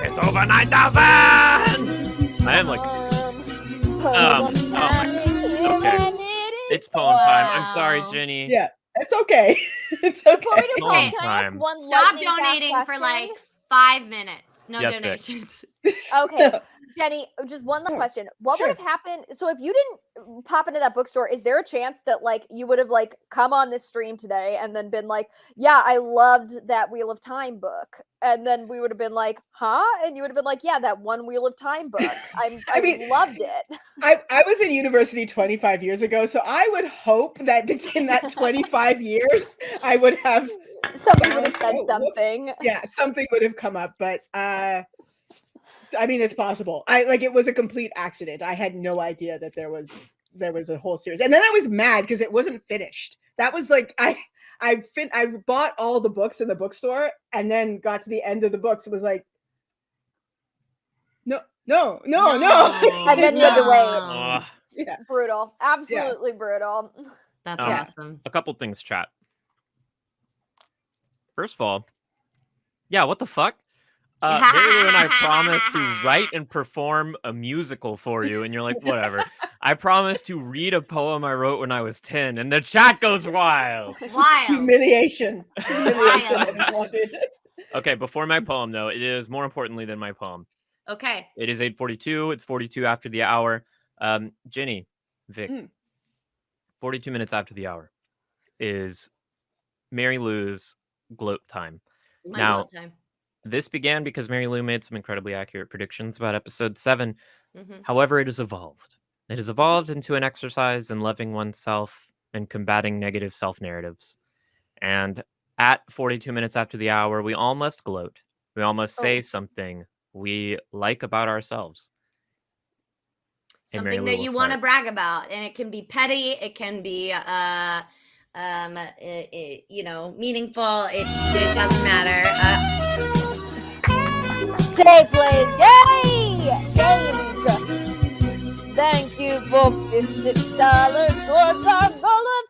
It's over 9,000. I am like, okay. It's poem time. I'm sorry, Jenny. Yeah, it's okay. It's okay. Before we do poem, Long can I ask time. one Stop lightning fast donating for question? like 5 minutes. No Yes, Vic. donations. Okay, Jenny, just one last Sure. question. What Sure. would have happened? So if you didn't pop into that bookstore, is there a chance that like you would have like come on this stream today and then been like, yeah, I loved that Wheel of Time book. And then we would have been like, huh? And you would have been like, yeah, that one Wheel of Time book. I mean, loved it. I was in university 25 years ago, so I would hope that in that 25 years, I would have, Somebody would have said Oh, whoops. something. yeah, something would have come up. But I mean, it's possible. It was a complete accident. I had no idea that there was a whole series, and then I was mad because it wasn't finished. That was like I bought all the books in the bookstore, and then got to the end of the books. It was like, no. And then you had to wait. Ugh. Yeah. Brutal. Absolutely brutal. That's Um, awesome. A couple things, chat. First of all, yeah, what the fuck? Mary Lou and I promised to write and perform a musical for you, and you're like, whatever. I promised to read a poem I wrote when I was 10, and the chat goes wild. Wild. Humiliation. Wild. that is wanted. Okay, before my poem, though, it is more importantly than my poem. Okay. It is 8:42. It's 42 after the hour. Jenny, Vic, 42 minutes after the hour is Mary Lou's gloat time. It's my Now, blood time. This began because Mary Lou made some incredibly accurate predictions about episode 7. Mhm. However, it has evolved. It has evolved into an exercise in loving oneself and combating negative self-narratives. And at 42 minutes after the hour, we all must gloat. We all must say something we like about ourselves. And Mary Something Lou that will you want to start. brag about, and it can be petty. It can be, meaningful. It doesn't matter. Today plays games. Thank you for $50 towards our goal of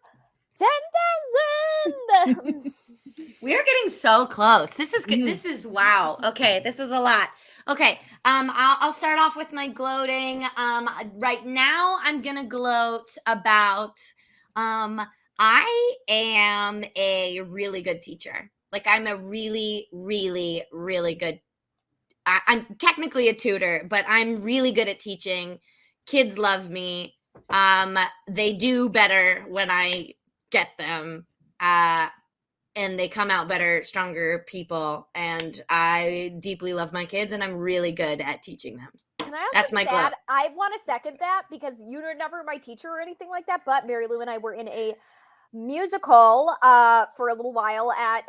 10,000. We are getting so close. This is good. Mhm. This is wow. Okay, this is a lot. Okay, I'll start off with my gloating. Right now I'm gonna gloat about. I am a really good teacher. Like I'm a really, really, really good. I'm technically a tutor, but I'm really good at teaching. Kids love me. They do better when I get them. And they come out better, stronger people. And I deeply love my kids, and I'm really good at teaching them. Can I ask That's you my that? gloat. I want to second that because you were never my teacher or anything like that, but Mary Lou and I were in a musical for a little while at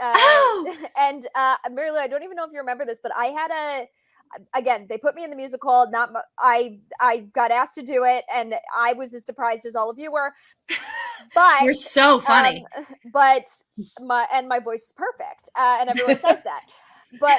and Mary Lou, I don't even know if you remember this, but I had again, they put me in the musical. I got asked to do it, and I was as surprised as all of you were. But You're so funny. But my voice is perfect, and everyone says that. But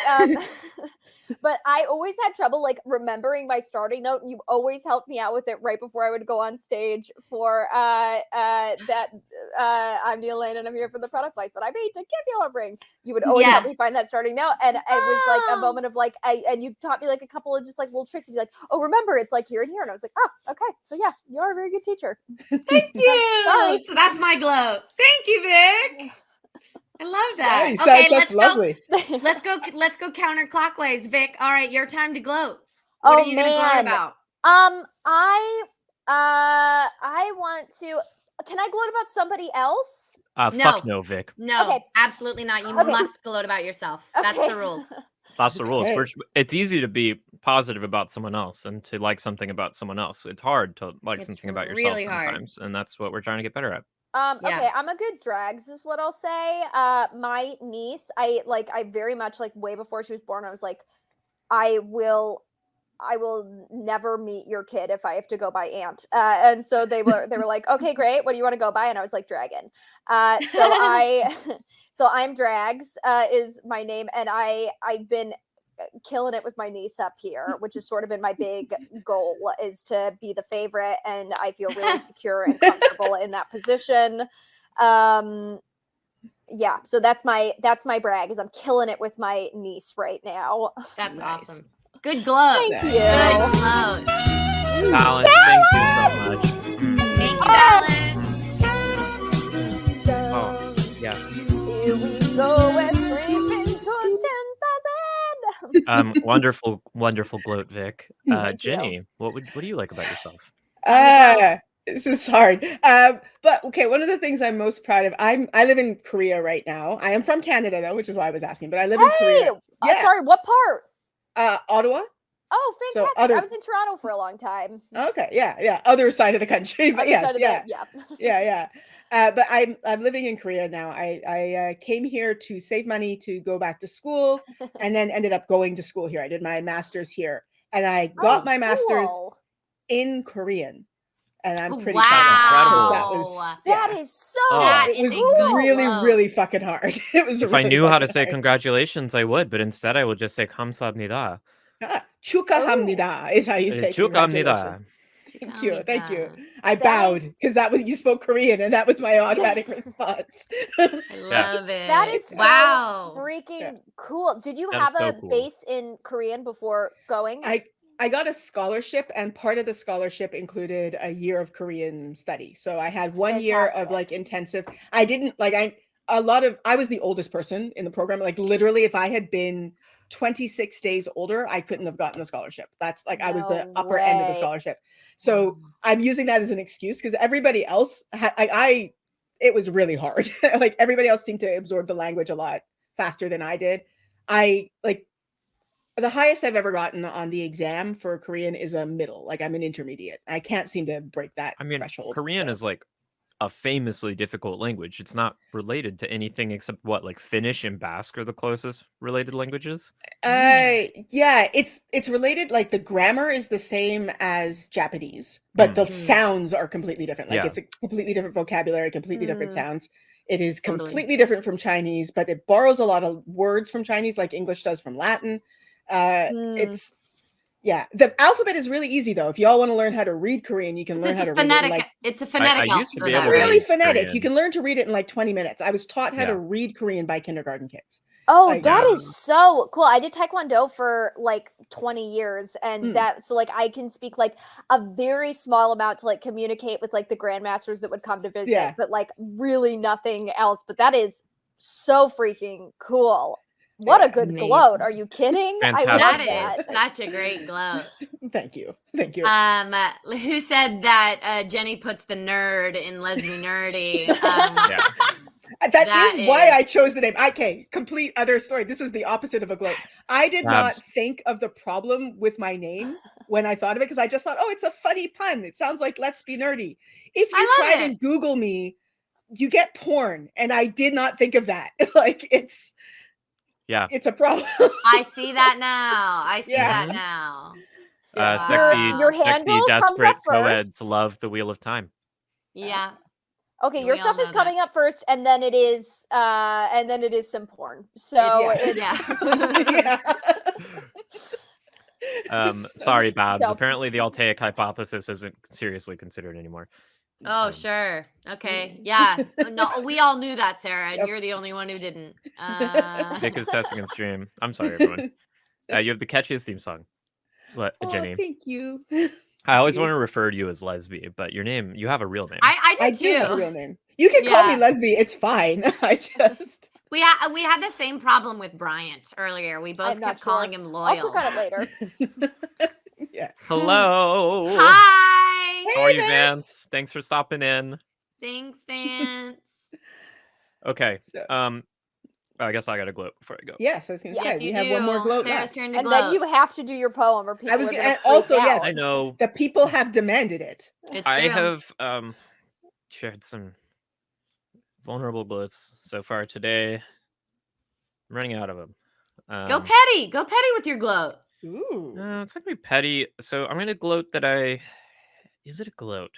but I always had trouble like remembering my starting note, and you've always helped me out with it right before I would go on stage for that I'm Neil Lane and I'm here for the product placement. I made to give you a ring. You would always help me find that starting now. And it was like a moment of like, and you taught me like a couple of just like little tricks to be like, oh, remember, it's like here and here. And I was like, oh, okay. So yeah, you are a very good teacher. Thank you. Sorry. So that's my glow. Thank you, Vic. I love that. Nice. Okay, That's lovely. Let's go counterclockwise, Vic. All right, your time to gloat. What Oh, are you gonna gloat man. about? I want to. Can I gloat about somebody else? Fuck no, Vic. No, Okay. absolutely not. You Okay. must gloat about yourself. That's Okay. the rules. That's the rules. Okay. It's easy to be positive about someone else and to like something about someone else. It's hard to like It's something about yourself really hard. sometimes, and that's what we're trying to get better at. Yeah. Okay, I'm a good drags is what I'll say. My niece, I very much like way before she was born, I was like, I will never meet your kid if I have to go by aunt. And so they were like, okay, great. What do you want to go by? And I was like, dragon. So I'm Drags is my name. And I've been killing it with my niece up here, which has sort of been my big goal, is to be the favorite. And I feel really secure and comfortable in that position. Yeah, so that's my brag, is I'm killing it with my niece right now. That's Nice. awesome. Good gloat. Thank Nice. you. Good gloat. Balance, thank you so much. Thank you, Balance. Oh, yes. Here we go, we're screaming towards 10,000. Wonderful, wonderful gloat, Vic. Thank you. Jenny, what do you like about yourself? This is hard. But okay, one of the things I'm most proud of, I live in Korea right now. I am from Canada though, which is why I was asking, but I live in Hey, Korea. Yeah. sorry, what part? Ottawa. Oh, So fantastic. other- I was in Toronto for a long time. Okay, yeah. Other side of the country, but Other yes, side of yeah. the- Yeah. But I'm living in Korea now. I came here to save money to go back to school, and then ended up going to school here. I did my master's here, and I got Oh, my master's cool. in Korean, and I'm pretty Wow. proud of that. That was That yeah. is so Oh. That It is was a good really, gloat. really fucking hard. It was. If I really knew how to fucking say hard. congratulations, I would, but instead I would just say 감사합니다. Chukahamnida is how you say congratulations. 축하합니다. Thank you. Kamsahamnida. I That bowed is- because that was you spoke Korean, and that was my automatic response. I love it. That is so wow. freaking cool. Did you That have is so a cool. base in Korean before going? I got a scholarship, and part of the scholarship included a year of Korean study. So I had 1 year of Fantastic. like intensive. I didn't like I was the oldest person in the program. Like literally, if I had been 26 days older, I couldn't have gotten the scholarship. That's like I was the No upper end of the way. scholarship. So I'm using that as an excuse because everybody else it was really hard. Like everybody else seemed to absorb the language a lot faster than I did. I like the highest I've ever gotten on the exam for Korean is a middle. Like I'm an intermediate. I can't seem to break that I mean, threshold. Korean so. is like a famously difficult language. It's not related to anything except what, like Finnish and Basque are the closest related languages. Yeah, it's related. Like the grammar is the same as Japanese, but the sounds are completely different. Like Yeah. it's a completely different vocabulary, completely different Mm. sounds. It is Totally. completely different from Chinese, but it borrows a lot of words from Chinese, like English does from Latin. It's the alphabet is really easy though. If y'all want to learn how to read Korean, you can learn It's how a to read it in phonetic. like It's a phonetic I used to be alphabet. able to really read phonetic. You Korean. can learn to read it in like 20 minutes. I was taught how to Yeah. read Korean by kindergarten kids. Oh, Like, that is so cool. I did Taekwondo for like 20 years and Mm. that so like I can speak like a very small amount to like communicate with like the grandmasters that would come to visit, Yeah. but like really nothing else. But that is so freaking cool. What a Yeah. good Amazing. gloat. Are you kidding? I Fantastic. love That is that. such a great gloat. Thank you. Who said that Jenny puts the nerd in lesbian nerdy? Yeah. That That is why is- I chose the name. Okay, complete other story. This is the opposite of a gloat. I did not Babs. think of the problem with my name when I thought of it because I just thought, oh, it's a funny pun. It sounds like let's be nerdy. If I you love try it. to Google me, you get porn, and I did not think of that. Like it's Yeah. a problem. I see that now. I see Yeah. that now. Yeah. Sexy, Your sexy, handle comes desperate up co-eds first. love the Wheel of Time. Yeah. Okay, We your all stuff is know that. coming up first and then it is some porn. So Yeah. it's Yeah. Yeah. Sorry, Babs. So- Apparently, the Altaic hypothesis isn't seriously considered anymore. Oh, sure. Okay. Yeah. No, we all knew that, Sarah, and Yep. you're the only one who didn't. Nick is testing in stream. I'm sorry, everyone. You have the catchiest theme song, Oh, Jenny. thank you. I always you. want to refer to you as Lesby, but your name, you have a real name. I I did do have a too. real name. You can call me Yeah. Lesby. It's fine. I just. We had the same problem with Bryant earlier. We both I'm not kept calling sure. him I'll loyal. click on it later. Yeah. Hello. Hi. How are you, Hey, Vance? Vance. Thanks for stopping in. Thanks, Vance. Okay. So, I guess I gotta gloat before I go. yes, I was going to Yes, say you we have do. one more gloat Sarah's left. turn to And gloat. then you have to do your poem, or people was are gonna- going to and freak also, out. yes, I know. The people have demanded it. It's I true. have shared some vulnerable gloats so far today. I'm running out of them. Go petty. Go petty with your gloat. Ooh. It's not gonna be petty. So I'm gonna gloat that is it a gloat?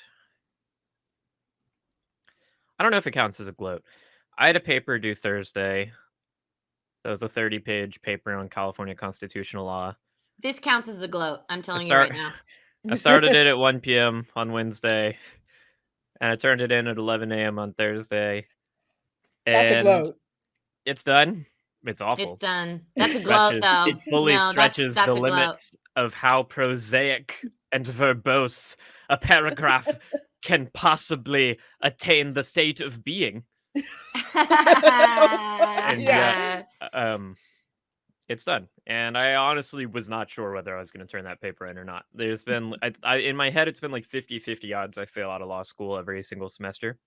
I don't know if it counts as a gloat. I had a paper due Thursday. That was a 30-page paper on California constitutional law. This counts as a gloat. I'm telling you start- right now. I started it at 1 p.m. on Wednesday, and I turned it in at 11 a.m. on Thursday. That's a And gloat. it's done. It's awful. It's done. That's a gloat, Stretches- though. It fully No, stretches that's the a gloat. limits of how prosaic and verbose a paragraph can possibly attain the state of being. And yeah. It's done. And I honestly was not sure whether I was going to turn that paper in or not. There's been, I in my head, it's been like 50-50 odds I fail out of law school every single semester.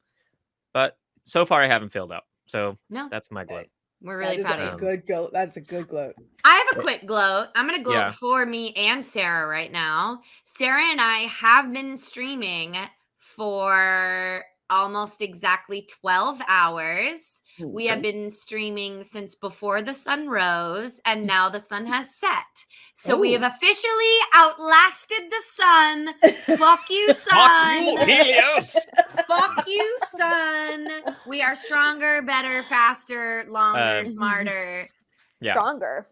But so far, I haven't failed out. So No, that's my gloat. we're really That is proud a of you. good gloat. That's a good gloat. I have a quick gloat. I'm going to gloat Yeah. for me and Sarah right now. Sarah and I have been streaming for almost exactly 12 hours. We have been streaming since before the sun rose, and now the sun has set. So we have officially outlasted the sun. Fuck you, sun. Fuck you, Helios! Fuck you, sun. We are stronger, better, faster, longer, smarter. Yeah. Stronger.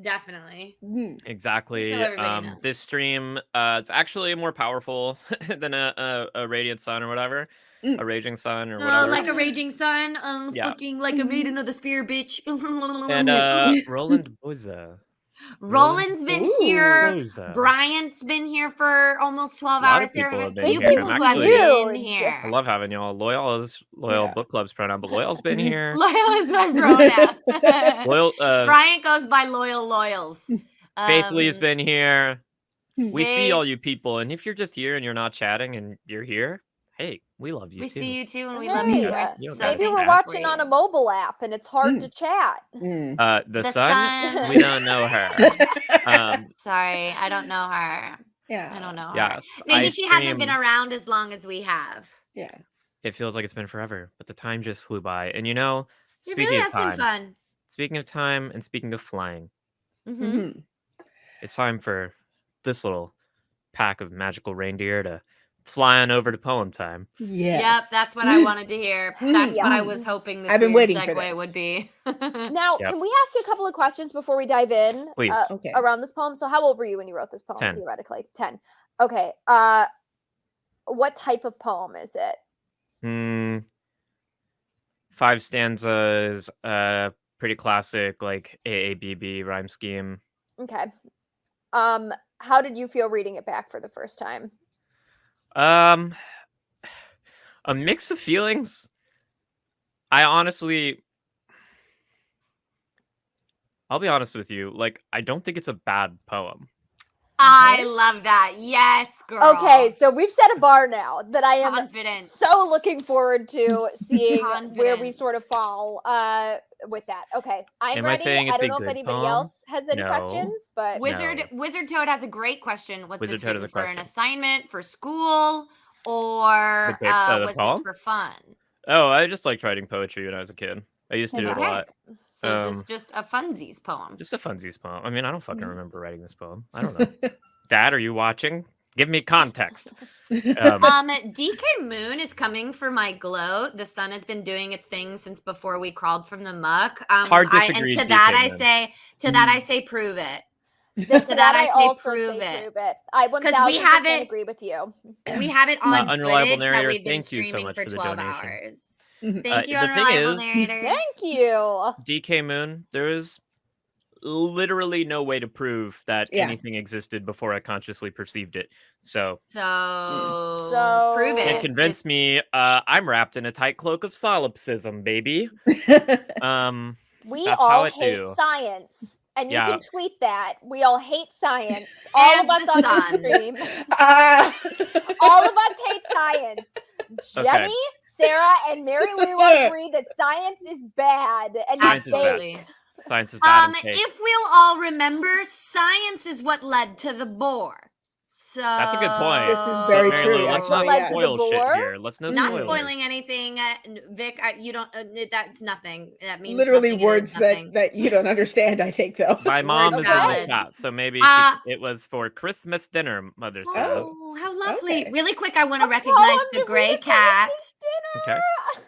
Definitely. Mhm. Exactly. So everybody knows. This stream, it's actually more powerful than a radiant sun or whatever, a raging sun or whatever. Like a raging sun. Yeah. Fucking like a maiden of the spear, bitch. And Roland Boza. Roland's been Ooh. here. Boza. Bryant's been here for almost 12 A lot hours. of There people have have been been few here. people I'm who have actually- been Huge. here. I love having y'all. Loyal is Loyal Yeah. Book Club's pronoun, but Loyal's been here. Loyal is my pronoun. Loyal, Bryant goes by Loyals. Faithfully has been here. Hmm. We see Faith- all you people, and if you're just here and you're not chatting and you're here, hey, we love you We too. see you too, and we Hey, love you. You don't So gotta Maybe do we're that. watching on a mobile app and it's hard to chat. Mm. The The sun, sun. we don't know her. Sorry, I don't know her. Yeah. I don't know her. Yeah, Maybe I she hasn't been stream- around as long as we have. Yeah. It feels like it's been forever, but the time just flew by. And you know, It speaking really of has time, been fun. speaking of time, and speaking of flying, Mhm. Mhm. it's time for this little pack of magical reindeer to fly on over to poem time. Yes. Yep, that's what I wanted to hear. That's what I Yeah. was hoping this I've been weird waiting for segue this. would be. Now, Yep. can we ask you a couple of questions before we dive in? Please. Okay. Around this poem. So, how old were you when you wrote this poem? 10. Theoretically, 10. Okay. What type of poem is it? 5 stanzas, pretty classic, like AABB rhyme scheme. Okay. How did you feel reading it back for the first time? A mix of feelings. I'll be honest with you, like, I don't think it's a bad poem. I love that. Yes, girl. Okay, so we've set a bar now that I am Confident. so looking forward to seeing where we Confidence. sort of fall with that. Okay, I'm Am I ready. saying I it's don't a know if good anybody poem? else has any No. questions, but Wizard No. Wizard Toad has a great question. Was Wizard this Toad has written a for an question. assignment, for school, or The was poem? this for fun? Oh, I just liked writing poetry when I was a kid. I used to do it a Okay. lot. So is this Um, just a funsies poem? Just a funsies poem. I mean, I don't fucking Mhm. remember writing this poem. I don't know. Dad, are you watching? Give me context. DK Moon is coming for my gloat. The sun has been doing its thing since before we crawled from the muck. Hard and disagree, to that DK I Moon. say, I say, prove it. Then To to that that I I say also prove say it. prove it. I 'Cause we have 1000% it- agree with you. We have it on Unreliable footage that narrator, we've been thank you so streaming much for for the 12 donation. hours. Mhm. Thank you, The thing unreliable is- narrator. Thank you. DK Moon, there is literally no way to prove that Yeah. anything existed before I consciously perceived it. So So prove So- it. can't convince It's- me. I'm wrapped in a tight cloak of solipsism, baby. We That's all how it hate do. science. And you Yeah. can tweet that. We all hate science. All And of us the on sun. this stream. Ah. All of us hate science. Okay. Jenny, Sarah, and Mary Lou will agree that science is bad. And Science is bad. Absolutely. Science is bad and fake. If we'll all remember, science is what led to the boar. So That's a good point. This is very Mary true, Lou, let's actually, not led to the spoil shit boar? here. Let's no Not spoilers. spoiling anything, Vic. You don't. That's nothing. That means Literally nothing, it is words nothing. that you don't understand, I think, though. My mom Words is in the valid. chat, so maybe it was for Christmas dinner. Mother says. Oh, how lovely! Okay. Really quick, I want to A recognize poem the to gray read for cat. Christmas dinner. Okay.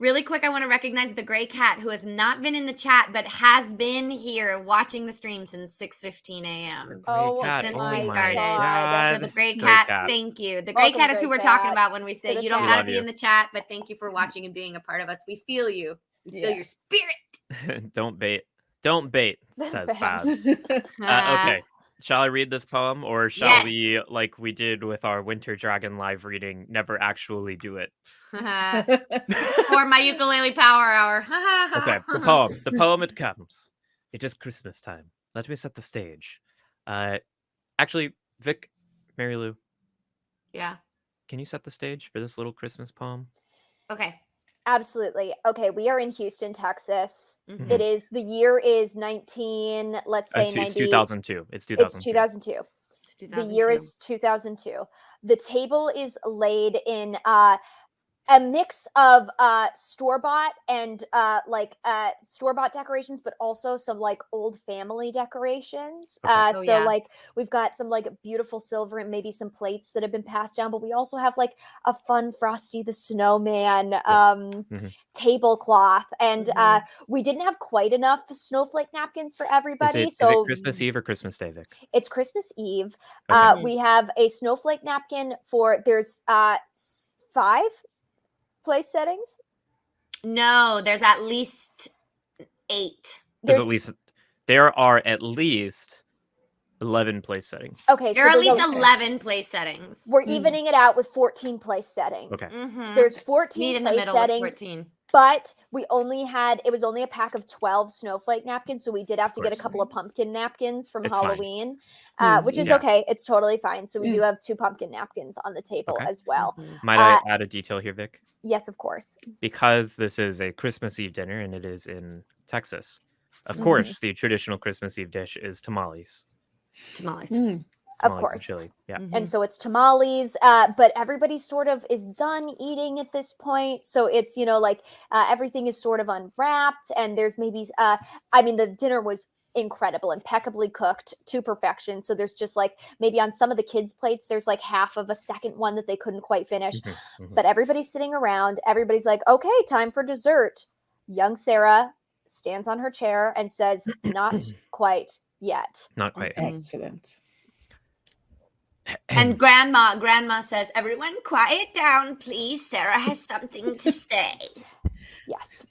Really quick, I want to recognize the gray cat who has not been in the chat but has been here watching the stream since 6:15 a.m. Oh, cat. since Oh we my started. God. So the gray Great cat, cat. thank you. The gray Welcome, cat is who gray we're talking cat, about when we to say the you don't chat. got to Love be you. in the chat, but thank you for watching and being a part of us. We feel you. We feel Yeah. your spirit. Don't bait. Don't bait, says Babs. Babs. Okay. Shall I read this poem, or shall Yes. we, like we did with our Winter Dragon live reading, never actually do it? Or my ukulele power hour. Okay, the poem. The poem it comes. It is Christmas time. Let me set the stage. Actually, Vic, Mary Lou, Yeah. can you set the stage for this little Christmas poem? Okay. Absolutely. Okay, we are in Houston, Texas. Mhm. It is the year is 19, let's say It's 90. 2002. It's It's 2002. 2002. It's The 2002. year is 2002. The table is laid in a mix of store-bought and store-bought decorations, but also some like old family decorations. Okay. Oh, So yeah. like we've got some like beautiful silver and maybe some plates that have been passed down, but we also have like a fun Frosty the Snowman Mhm. tablecloth, and Mhm. we didn't have quite enough snowflake napkins for Is everybody. it So Christmas Eve or Christmas Day, Vic? it's Christmas Eve. Okay. We have a snowflake napkin for there's 5 place settings. No, there's at least 8. There are at least 11 place settings. Okay, There are at there's least 11 place settings. We're Mm. evening it out with 14 place settings. Okay. Mhm. There's Meet 14 in the place middle with settings, 14. but it was only a pack of 12 snowflake napkins, so we did have to get a course. couple of pumpkin napkins from It's fine. Halloween, Mm, which is yeah. okay. It's totally fine. So we do have 2 pumpkin napkins on the table Okay. as well. Mhm. Might I add a detail here, Vic? Yes, of course. Because this is a Christmas Eve dinner and it is in Texas. Of Mhm. course, the traditional Christmas Eve dish is tamales. Tamales. Mm. Of Tamales and course. chili. Yeah. Mhm. And so it's tamales, but everybody sort of is done eating at this point. So it's, everything is sort of unwrapped, and there's maybe, the dinner was incredible, impeccably cooked to perfection. So there's just like maybe on some of the kids' plates, there's like half of a second one that they couldn't quite finish. Mhm, mhm. But everybody's sitting around. Everybody's like, okay, time for dessert. Young Sarah stands on her chair and says, not quite yet. Not quite. Excellent. And grandma says, everyone quiet down, please. Sarah has something to say. Yes.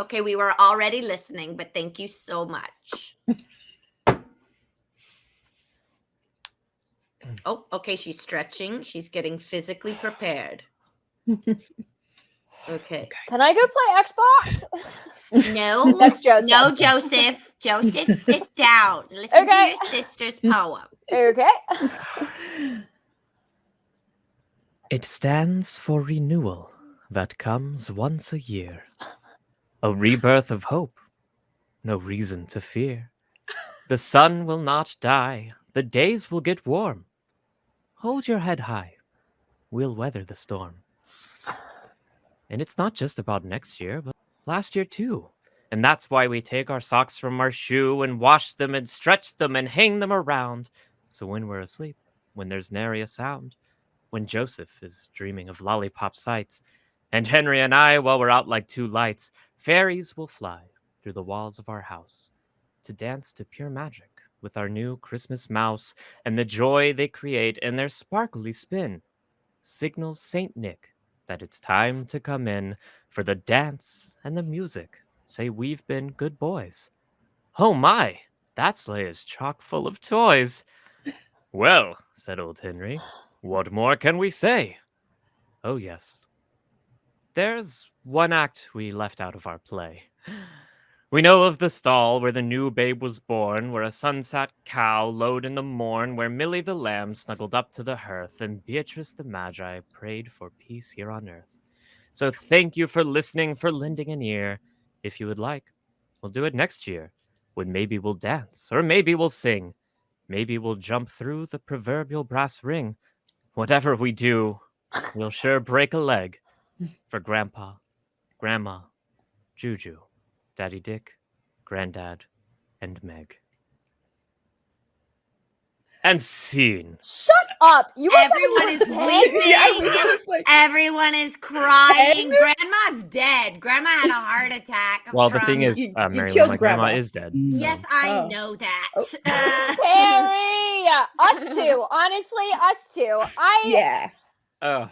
Okay, we were already listening, but thank you so much. Oh, okay, she's stretching. She's getting physically prepared. Okay. Can I go play Xbox? No, That's Joseph. no, Joseph. Joseph, sit down. Listen to Okay. your sister's poem. Okay. It stands for renewal that comes once a year. A rebirth of hope, no reason to fear. The sun will not die, the days will get warm. Hold your head high, we'll weather the storm. And it's not just about next year, but last year too. And that's why we take our socks from our shoe and wash them and stretch them and hang them around. So when we're asleep, when there's nary a sound, when Joseph is dreaming of lollipop sights, and Henry and I, while we're out like 2 lights, Fairies will fly through the walls of our house to dance to pure magic with our new Christmas mouse, and the joy they create in their sparkly spin signals Saint Nick that it's time to come in, for the dance and the music say we've been good boys. Oh my, that sleigh is chock full of toys. Well, said old Henry, what more can we say? Oh yes, there's one act we left out of our play. We know of the stall where the new babe was born, where a sunset cow lowed in the morn, where Millie the lamb snuggled up to the hearth, and Beatrice the Magi prayed for peace here on earth. So thank you for listening, for lending an ear. If you would like, we'll do it next year, when maybe we'll dance, or maybe we'll sing. Maybe we'll jump through the proverbial brass ring. Whatever we do, we'll sure break a leg for Grandpa, Grandma, Juju, Daddy Dick, Granddad, and Meg. And scene. Shut up! You were Everyone is Yeah, I weeping. was just like, Everyone is crying. Every- Grandma's dead. Grandma had a heart attack. Well, the from- thing is, You Mary Lou, killed my grandma Grandma. is dead. Yes, so- I Oh. know that. Oh. Carrie! Us two. Honestly, us two. yeah. Ugh.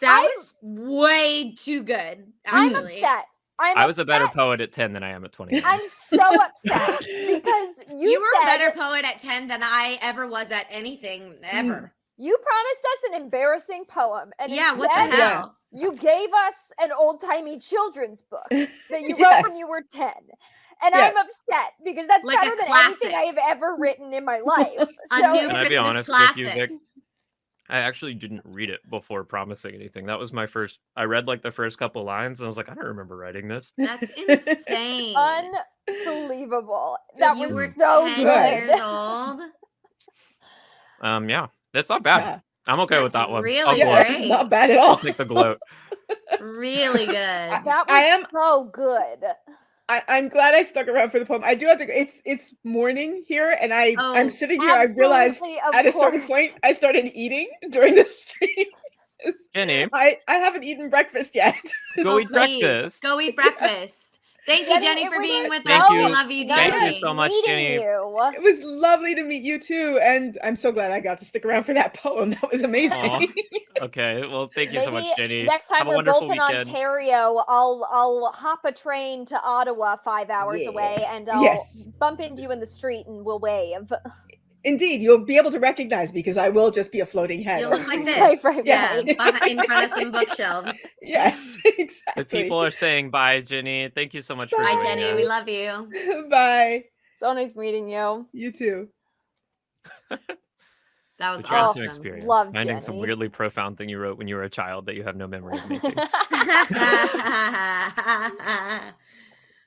that I'm- was way too good. I'm Actually. upset. I was a better upset. poet at 10 than I am at 20. I'm so upset because You were a said better poet at 10 than I ever was at anything ever. you promised us an embarrassing poem, and Yeah, what the instead, hell? you gave us an old-timey children's book that you wrote Yes. when you were 10. And Yeah. I'm upset because that's Like a better than classic. anything I have ever written in my life. A So new Can I be Christmas honest classic. with you, Vic? I actually didn't read it before promising anything. That was my first. I read like the first couple lines and I was like, I don't remember writing this. That's insane. unbelievable. That you was were so 10 good. years old. Yeah, it's not bad. Yeah. I'm okay with That's that one. really I'll Yeah, gloat. great. it's not bad at all. I'll take the gloat. Really good. That was I am- so good. I'm glad I stuck around for the poem. I do have to. It's morning here, and I'm Oh, sitting here. I realized Absolutely, of at a certain course. point I started eating during the stream. Jenny, I haven't eaten breakfast yet. go Oh, eat please, breakfast. Go eat breakfast. Thank you, Jenny, Jenny, it for was being with Thank us. you. We love you, Thank you Jenny. so much, Meeting Jenny. you. It was lovely to meet you too, and I'm so glad I got to stick around for that poem. That was amazing. Aw. Okay, well, thank you so much, Maybe Jenny. next time Have a we're wonderful both in weekend. Ontario, I'll hop a train to Ottawa 5 hours Yeah. away, and I'll Yes. bump into you in the street and we'll wave. Indeed, you'll be able to recognize me because I will just be a floating head. You'll look like this. Right, Yeah, Yes. in front of some bookshelves. Yes, exactly. The people are saying bye, Jenny. Thank you so much for Bye, Hi, joining Jenny. us. We love you. Bye. So nice meeting you. You too. That was The chance awesome. to experience. Love Finding some Jenny. weirdly profound thing you wrote when you were a child that you have no memory of making.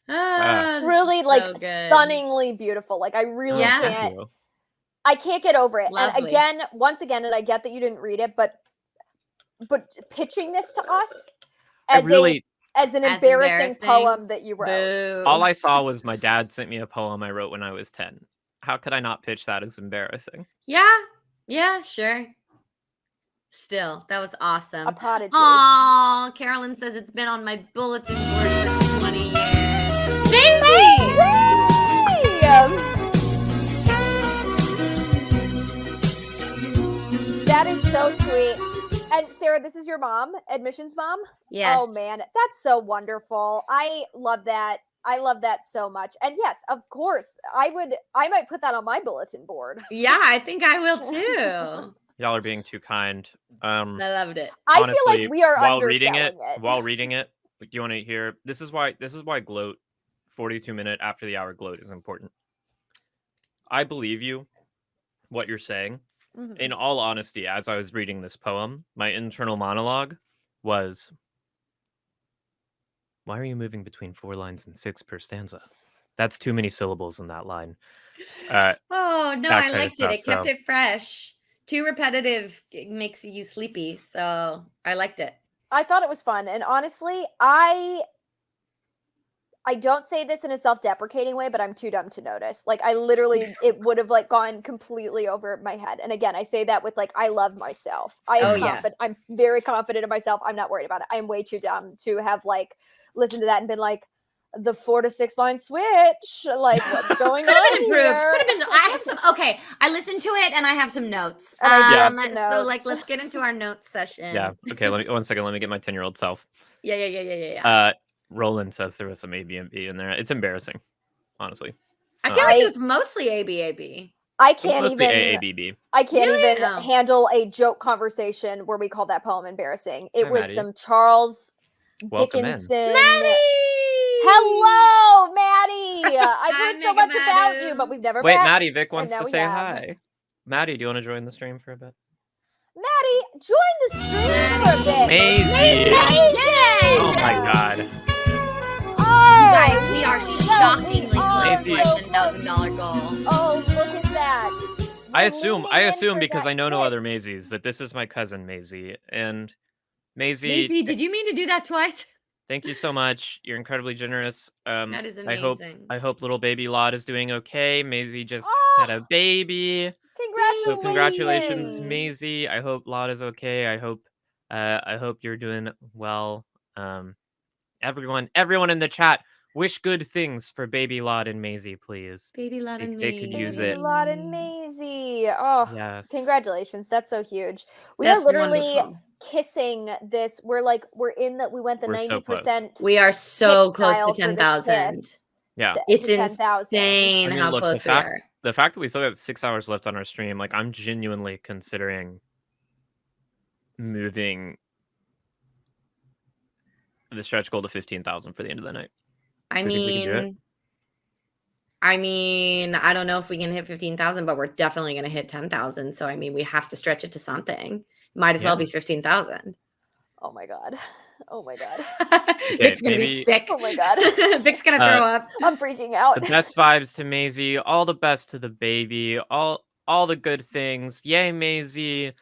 Ah, this Really is like so good. stunningly beautiful. Like I really Yeah. Thank can't you. I can't get over it. And Lovely. again, once again, and I get that you didn't read it, but pitching this to us I as really, as an As embarrassing embarrassing. poem that you wrote. Boo. all I saw was my dad sent me a poem I wrote when I was 10. How could I not pitch that as embarrassing? Yeah, sure. Still, that was awesome. A prodigy. Aw, Carolyn says it's been on my bulletin board for 20 years. Daisy! That is so sweet. And Sarah, this is your mom, admissions mom? Yes. Oh man, that's so wonderful. I love that. I love that so much. And yes, of course, I might put that on my bulletin board. Yeah, I think I will too. Y'all are being too kind. I loved it. I feel Honestly, like we are while underselling reading it. while reading it, do you want to hear? This is why gloat 42-minute after the hour gloat is important. I believe you, what you're saying. Mhm. In all honesty, as I was reading this poem, my internal monologue was, why are you moving between 4 lines and 6 per stanza? That's too many syllables in that line. Oh, no, that I kind of liked it. stuff, It kept so- it fresh. Too repetitive makes you sleepy, so I liked it. I thought it was fun. And honestly, I don't say this in a self-deprecating way, but I'm too dumb to notice. Like I literally it would have like gone completely over my head. And again, I say that with like I love myself. Oh, yeah. I'm very confident in myself. I'm not worried about it. I'm way too dumb to have like listened to that and been like, the 4 to 6 line switch. Like, what's going Could have on been improved. here? Could have been. I have some. Okay, I listened to it and I have some notes. And I do have some So like, notes. let's get into our notes session. Yeah. Okay. Let me 1 second. Let me get my 10-year-old self. Yeah. Roland says there was some A, B, and B in there. It's embarrassing, honestly. I feel like it was mostly ABAB. I It's can't mostly even. AABB. I can't Really? even Oh. handle a joke conversation where we call that poem embarrassing. It Hi, was Maddie. some Charles Welcome in. Dickinson. Maddie! Hello, Maddie. I've Hi, heard so much Mega about Maddu. you, but we've never Wait, met. Maddie, Vic and wants now to we say have. hi. Maddie, do you want to join the stream for a bit? Maddie, join the stream for a bit. Maisie! Yay! Oh my god. Oh, Guys, we are shockingly are close to Maisie. our $10,000 goal. Oh, look at that. I We're assume leaning in for because that I know no other twist. Maisies that this is my cousin Maisie. And Maisie, Maisie, did you mean to do that twice? thank you so much. You're incredibly generous. That is I hope amazing. little baby Laud is doing okay. Maisie just had a Oh, baby. So congratulations. congratulations, Maisie. I hope Laud is okay. I hope you're doing well. Everyone in the chat, wish good things for baby Laud and Maisie, please. Baby Lot and They could use Baby it. Lot and Maisie. Oh, Yes. congratulations. That's so huge. We That's are literally wonderful. kissing this. We went the We're so close. 90%. We are so pitch close dial to for this 10,000. kiss Yeah. to It's 10,000. insane I mean, how look, close we are. the fact that we still got 6 hours left on our stream, like I'm genuinely considering moving the stretch goal to 15,000 for the end of the night. I Do you think we can do it? mean, I don't know if we can hit 15,000, but we're definitely going to hit 10,000. So, I mean, we have to stretch it to something. Might as well Yeah. be 15,000. Oh my god. Oh my god. Vic's going to be maybe- sick. Oh my god. Vic's going to throw up. I'm freaking out. The best vibes to Maisie, all the best to the baby, all the good things. Yay, Maisie.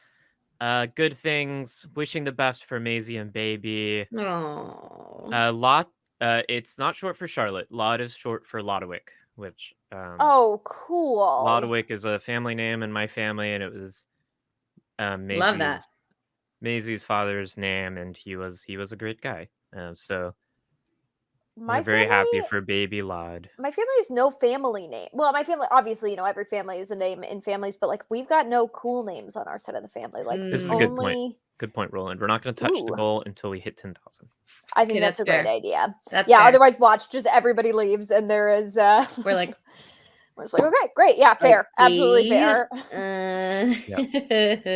Good things. Wishing the best for Maisie and baby. Oh. Lot. It's not short for Charlotte. Lot is short for Lodowick, which Oh, cool. Lodowick is a family name in my family, and it was Love that. Maisie's father's name, and he was a great guy. So My we're very family, happy for baby Lod. my family has no family name. Well, my family, obviously, every family is a name in families, but like we've got no cool names on our side of the family. Like This is the a good point. only, Good point, Roland. We're not going to touch the Ooh. goal until we hit 10,000. I think Okay, that's a that's great fair. idea. That's Yeah. fair. Otherwise, watch just everybody leaves, and there is. We're like, we're just like, okay, great, yeah, fair, absolutely Okay. fair. but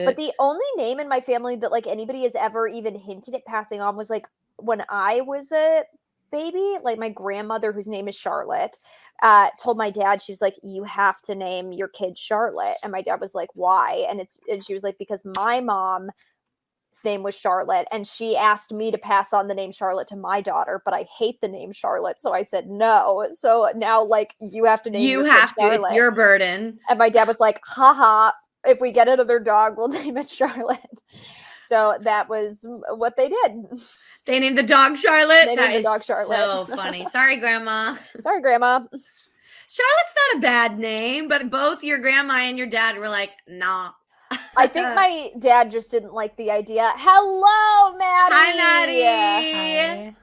But the only name in my family that like anybody has ever even hinted at passing on was like when I was a baby, like my grandmother, whose name is Charlotte, told my dad, she was like, you have to name your kid Charlotte. And my dad was like, why? And she was like, because my mom's name was Charlotte, and she asked me to pass on the name Charlotte to my daughter, but I hate the name Charlotte, so I said no. So now like you have to name you your kid have to. Charlotte. It's your burden. And my dad was like, haha, if we get another dog, we'll name it Charlotte. So that was what they did. They named the dog Charlotte. They That named the is dog Charlotte. so funny. Sorry, Grandma. Sorry, Grandma. Charlotte's not a bad name, but both your grandma and your dad were like, nah. I think my dad just didn't like the idea. Hello, Maddie. Hi, Maddie. Hi.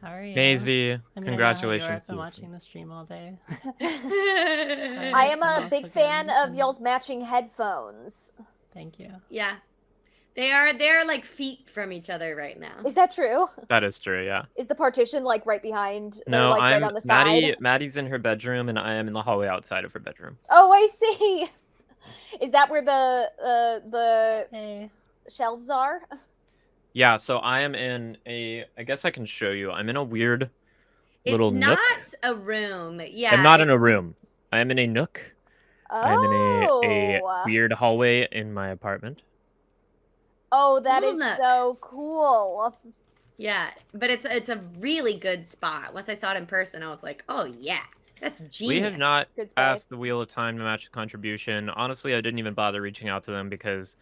How are you? Maisie, I mean, I know how you are. congratulations. I've to been you. watching the stream all day. I am a Also big good. fan of y'all's matching headphones. Thank you. Yeah. They're like feet from each other right now. Is that true? That is true, yeah. Is the partition like right behind? or, No, like right I'm on the side. Maddie's in her bedroom, and I am in the hallway outside of her bedroom. Oh, I see. Is that where the Hey. shelves are? Yeah, so I am in I guess I can show you. I'm in a weird It's little not nook. a room. Yeah. I'm not in a it's- room. I am in a nook. I'm in a weird hallway in my apartment. Oh, that Little is nook. so cool. Yeah, but it's a really good spot. Once I saw it in person, I was like, oh yeah, that's genius. We have not Good space. asked the Wheel of Time to match the contribution. Honestly, I didn't even bother reaching out to them because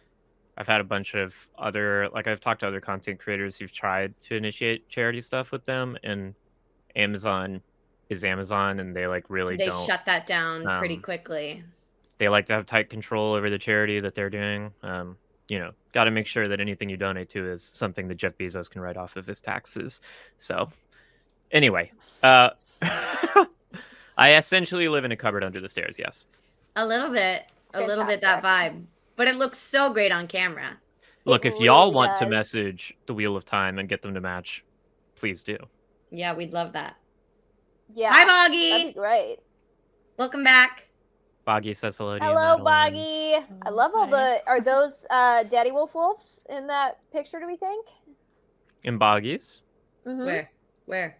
I've had a bunch of I've talked to other content creators who've tried to initiate charity stuff with them, and Amazon is Amazon, and they really They don't. shut that down pretty um, quickly. They like to have tight control over the charity that they're doing. Got to make sure that anything you donate to is something that Jeff Bezos can write off of his taxes. So, Anyway, I essentially live in a cupboard under the stairs. Yes. A little bit that vibe, but it looks so great on camera. Look, It if y'all really want to does. message the Wheel of Time and get them to match, please do. Yeah, we'd love that. Yeah. Hi, That'd Boggy. be great. Welcome back. Boggy says hello to you. Hello, Madeline. Boggy. I love all Hi. the. Are those Daddy Wolves in that picture? Do we think? In Boggy's. Mm-hmm. Where?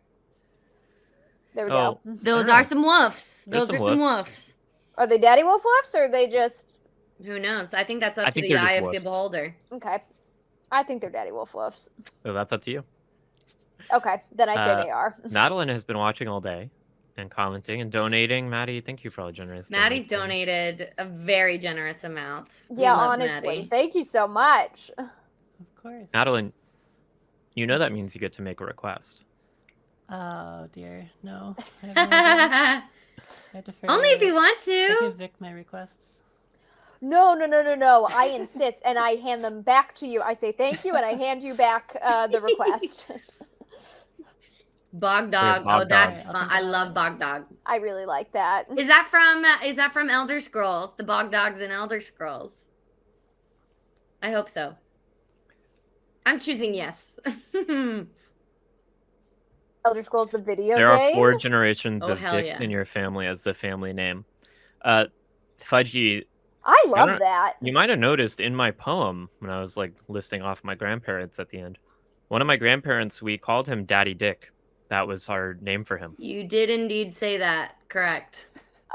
There we Oh. go. Those Oh. are some woofs. There's Those are some some woofs. Are they Daddy Wolves, or are they just Who knows? I think that's up I to think the they're just eye of the woofs. beholder. okay? I think they're Daddy Wolves. So that's up to you. Okay, then I say they are. Madeline has been watching all day and commenting and donating. Maddie, thank you for all the generous. Maddie's donations. donated a very generous amount. We Yeah, love honestly, Maddie. thank you so much. Of course. Madeline, you know that means you get to make a request. Oh dear, no. I have no idea. I defer Only if to- you want I to. give Vic my requests. No. I insist, and I hand them back to you. I say thank you, and I hand you back the request. Bog Dog. Bog Oh, that's Dog. fun. I love Bog Dog. I really like that. Is that from Elder Scrolls? The Bog Dogs in Elder Scrolls. I hope so. I'm choosing yes. Elder Scrolls, the video There game. are 4 generations Oh, of hell Dick yeah. in your family as the family name. Fudgy, I love don't- that. you might have noticed in my poem when I was like listing off my grandparents at the end. One of my grandparents, we called him Daddy Dick. That was our name for him. You did indeed say that. Correct.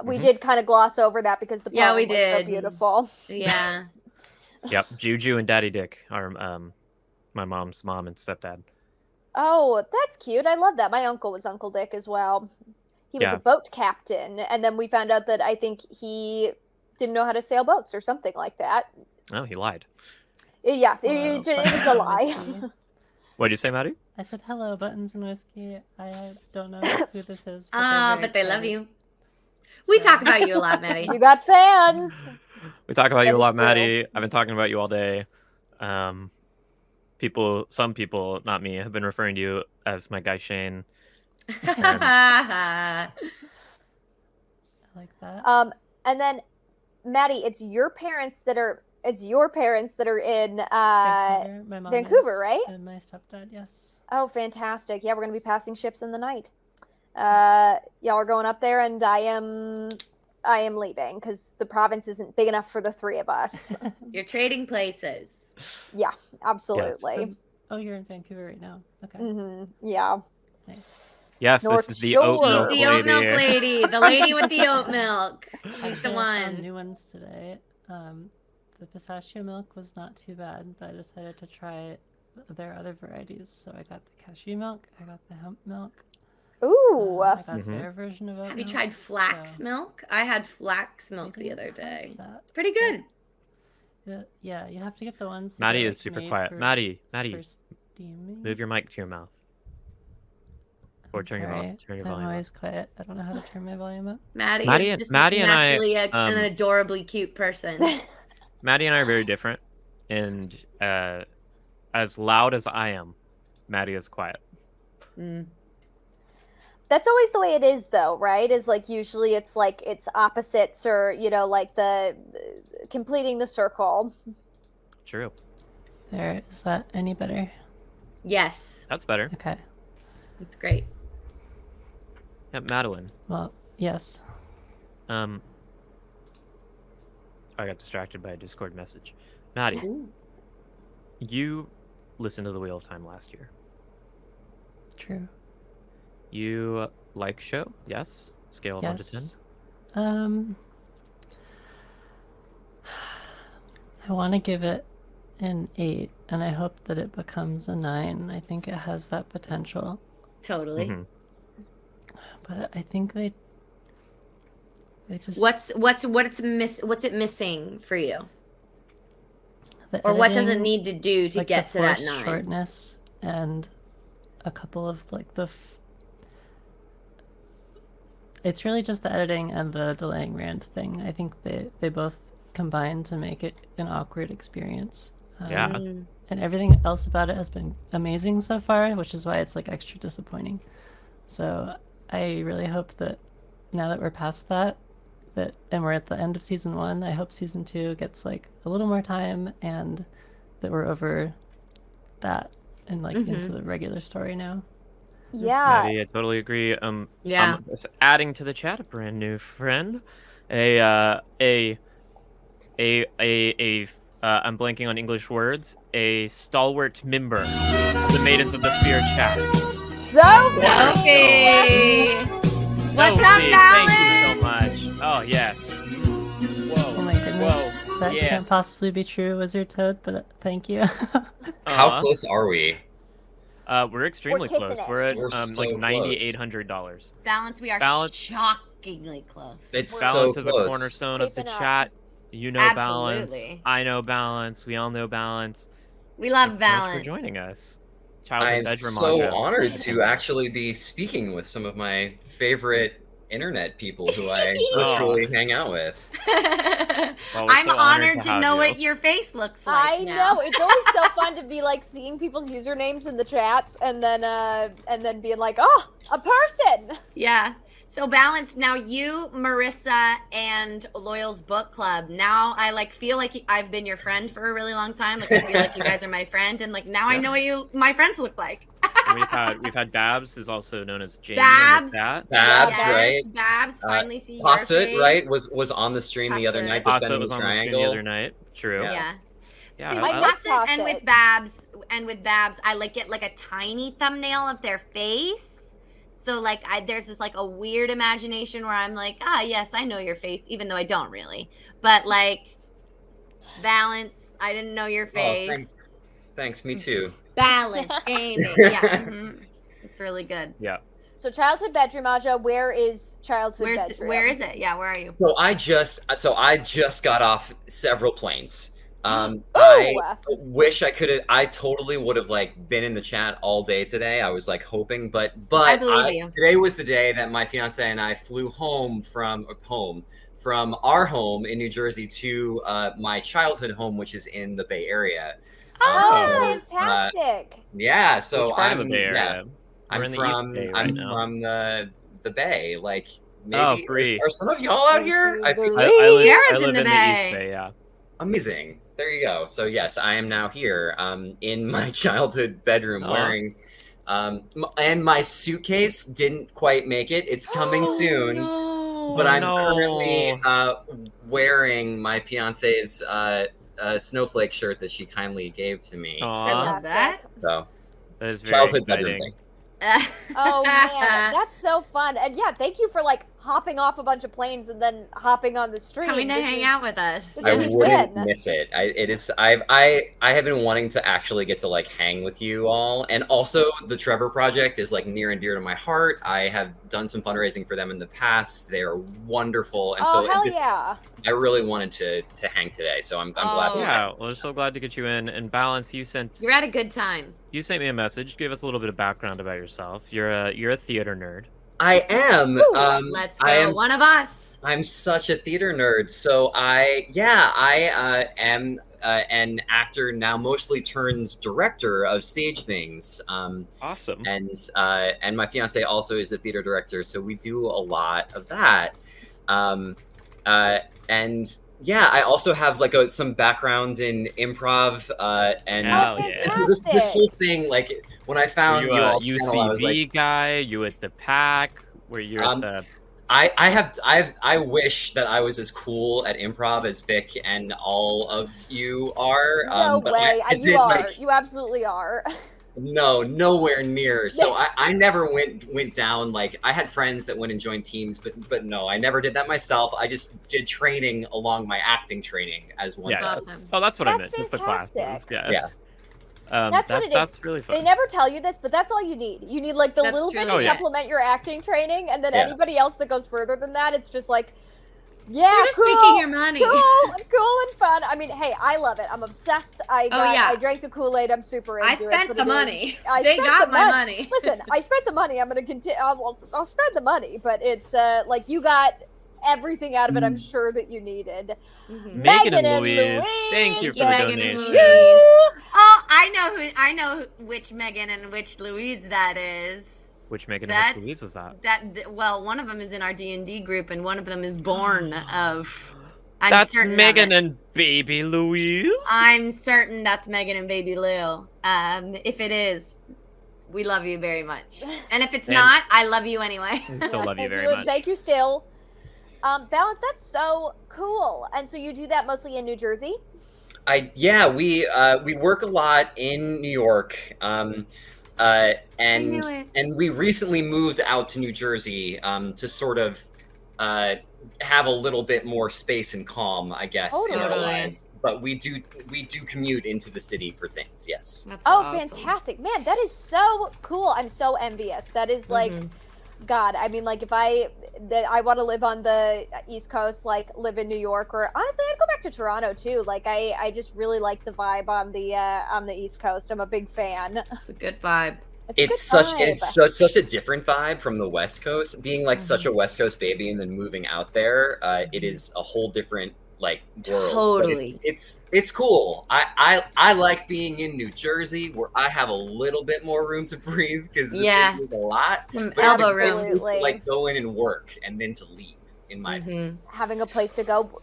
We Mhm. did kind of gloss over that because the Yeah, poem we was so did. beautiful. Yeah. Yep, Juju and Daddy Dick are my mom's mom and stepdad. Oh, that's cute. I love that. My uncle was Uncle Dick as well. He was Yeah. a boat captain, and then we found out that I think he didn't know how to sail boats or something like that. Oh, he lied. Yeah, Hello, it was a Buttons and lie. Whiskey. What did you say, Maddie? I said hello, Buttons and Whiskey. I don't know who this is. But they love you. We talk about you a lot, Maddie. You got fans. We talk about That you a is lot, true. Maddie. I've been talking about you all day. Some people, not me, have been referring to you as my guy Shane. I like that. And then Maddie, it's your parents that are in Vancouver. My mom Vancouver, is, right? And my stepdad, yes. Oh, fantastic. Yeah, we're going to be passing ships in the night. Y'all are going up there, and I am leaving because the province isn't big enough for the 3 of us. You're trading places. Yeah, absolutely. Oh, you're in Vancouver right now. Okay. Yeah. Nice. Yes, North this is the Shore. oat She's milk the lady. oat milk lady. The lady with the oat milk. I She's the tried some one. new ones today. The pistachio milk was not too bad, but I decided to try their other varieties. So I got the cashew milk, I got the hemp milk, Ooh. I got Mhm. their version of oat Have you milk, tried flax so milk? I had flax milk I the didn't other have day. that. It's pretty good. Yeah, you have to get the ones. that Maddie are, is like, super made quiet. for- Maddie, for steaming. move your mic to your mouth. Or I'm turn sorry, your I'm volume up. always quiet. I don't know how to turn my volume up. Maddie Maddie is and- just Maddie and I, naturally an um, adorably cute person. Maddie and I are very different, and as loud as I am, Maddie is quiet. Mm. That's always the way it is, though, right? Is like usually it's like it's opposites, or like the completing the circle. True. There, is that any better? Yes, That's better. Okay. it's great. Yeah, Madeline. Well, yes. I got distracted by a Discord message. Maddie, Ooh. you listened to the Wheel of Time last year. True. You like show? Yes. Scale of 1 to 10. Yes. I want to give it an 8, and I hope that it becomes a 9. I think it has that potential, Totally. Mhm. but I think they just What's it missing for you, the or what does it editing, need to do to like, get the to that forced 9? shortness and a couple of like it's really just the editing and the delaying rand thing. I think they both combine to make it an awkward experience. Yeah. Mm. And everything else about it has been amazing so far, which is why it's like extra disappointing. So I really hope that now that we're past that, and we're at the end of season 1, I hope season 2 gets like a little more time and that we're over that and like into the regular story now. Yeah. Maddie, I totally agree. Yeah. Just adding to the chat, a brand new friend, I'm blanking on English words. A stalwart member of the Maidens of the Spear chat. Sophie! What's up, Sophie, Balance? thank you so much. Oh yes. Whoa. Oh my goodness. Whoa. That Yeah. can't possibly be true, Wizard Toad, but thank you. How close are we? We're extremely kissing close. it. We're at We're so like close. $9,800. Balance, we are Balance. shockingly close. It's Balance so is a close. cornerstone of the Keeping up. chat. You know Balance. Absolutely. I know Balance. We all know Balance. We love Thanks so much Balance. for joining us. I'm Childhood bedroom so Aja. honored to actually be speaking with some of my favorite internet people who I Oh. virtually hang out with. Well, we're I'm so honored to have know you. what your face looks like. I now. know it's always so fun to be like seeing people's usernames in the chats and then being like, oh, a person. Yeah. So Balance, now you, Marissa, and Loyal's book club. Now I like feel like I've been your friend for a really long time. Like I feel like you guys are my friend, and like now I Yeah. know what my friends look like. And we've had Babs, is also known as Jamie. Babs. In the chat. Babs, Yes, right? Babs, finally see your Pasta, face. right? Was on the stream the other Pasta. night. Pasta defending was the on the screen triangle. the other night. True. Yeah. Yeah. Yeah, See, I- with I- like Pasta and Pasta. with Babs, I like get like a tiny thumbnail of their face. So like there's this like a weird imagination where I'm like, ah, yes, I know your face, even though I don't really. But like Balance, I didn't know your face. thanks. Thanks, me too. Balance, Amy. Yeah. It's really good. Yeah. So childhood bedroom, Aja. Where is childhood bedroom? Where is it? Yeah, where are you? So I just got off several planes. I Ooh. wish I could have. I totally would have like been in the chat all day today. I was like hoping, but I believe you. today was the day that my fiance and I flew home from our home in New Jersey to my childhood home, which is in the Bay Area. Oh, fantastic. Yeah, so Which part I'm of the Bay Area? yeah, We're I'm in the from East Bay right I'm now. from the Bay. Like maybe Oh, Bree. are some of y'all out here? I feel I Sierra's live in in the the Bay. East Bay. Yeah. amazing. There you go. So yes, I am now here in my childhood bedroom Aw. wearing and my suitcase didn't quite make it. It's coming soon. No. But I'm no. currently wearing my fiance's snowflake shirt that she kindly gave to me. I Aw, love that. So that is very childhood bedroom exciting. thing. Oh man, that's so fun. And yeah, thank you for like hopping off a bunch of planes and then hopping on the stream. Coming to which hang is- out with us. It's I a huge wouldn't win. miss it. I have been wanting to actually get to like hang with you all, and also the Trevor Project is like near and dear to my heart. I have done some fundraising for them in the past. They are wonderful, and Oh so hell this- yeah. I really wanted to hang today. So I'm glad. Oh. that Yeah, well, we're so glad to get you in. And Balance, you sent You're at a good time. me a message. Give us a little bit of background about yourself. You're a theater nerd. I am. Woo. Let's I go. am One of us. I'm such a theater nerd. So I am an actor now, mostly turns director of stage things. Awesome. And my fiance also is a theater director, so we do a lot of that. And yeah, I also have like some background in improv. And Hell Oh, yeah. so this whole thing, like when I Were found you you a all's channel, I was UCB like, guy? You at the pack? Were you at the? I wish that I was as cool at improv as Vic and all of you are. No but way. I You did, are. like, You absolutely are. no, nowhere near. So I never went down. Like I had friends that went and joined teams, but no, I never did that myself. I just did training along my acting training as one. Yeah. does. Awesome. Oh, that's what I That's meant. Just the classes. fantastic. Yeah. Yeah. That's what it is. That's really fun. They never tell you this, but that's all you need. You need like the That's little bit truly to Oh, yeah. supplement your acting training, and then Yeah. anybody else that goes further than that, it's just like, yeah, You're just cool, making your money. cool and fun. I mean, hey, I love it. I'm obsessed. yeah. I drank the Kool-Aid. I'm super into I it. spent but the it is- money. I They spent got the my money. money. Listen, I spent the money. I'm gonna continue. I'll spread the money, but it's like you got everything out of it. I'm sure that you needed. Mhm. Megan and and Louise, thank you Thank for you, the Megan and donation. Louise. Oh, I know which Megan and which Louise that is. Which Megan That's- and Louise is that? Well, one of them is in our D&D group, and one of them is born of. I'm That's certain of Megan it. and Baby Louise. I'm certain that's Megan and Baby Lou. If it is, we love you very much. And if it's And- not, I love you anyway. We still love you Thank very you, much. Thank you still. Balance, that's so cool. And so you do that mostly in New Jersey? We work a lot in New York, and knew it. we recently moved out to New Jersey to sort of have a little bit more space and calm, I guess, in our Totally. lives. But we do commute into the city for things. Yes. That's Oh, awesome. fantastic. Man, that is so cool. I'm so envious. That is like, God, I mean, like if I want to live on the East Coast, like live in New York, or honestly, I'd go back to Toronto too. Like I just really like the vibe on the East Coast. I'm a big fan. It's a good vibe. It's a good such vibe. such a different vibe from the West Coast. Being like such a West Coast baby and then moving out there, it is a whole different like world. But Totally. it's cool. I like being in New Jersey where I have a little bit more room to breathe because the Yeah. city is a lot. Some But it's elbow exciting room. to, like go in and work and then to leave. In my opinion. Having a place to go.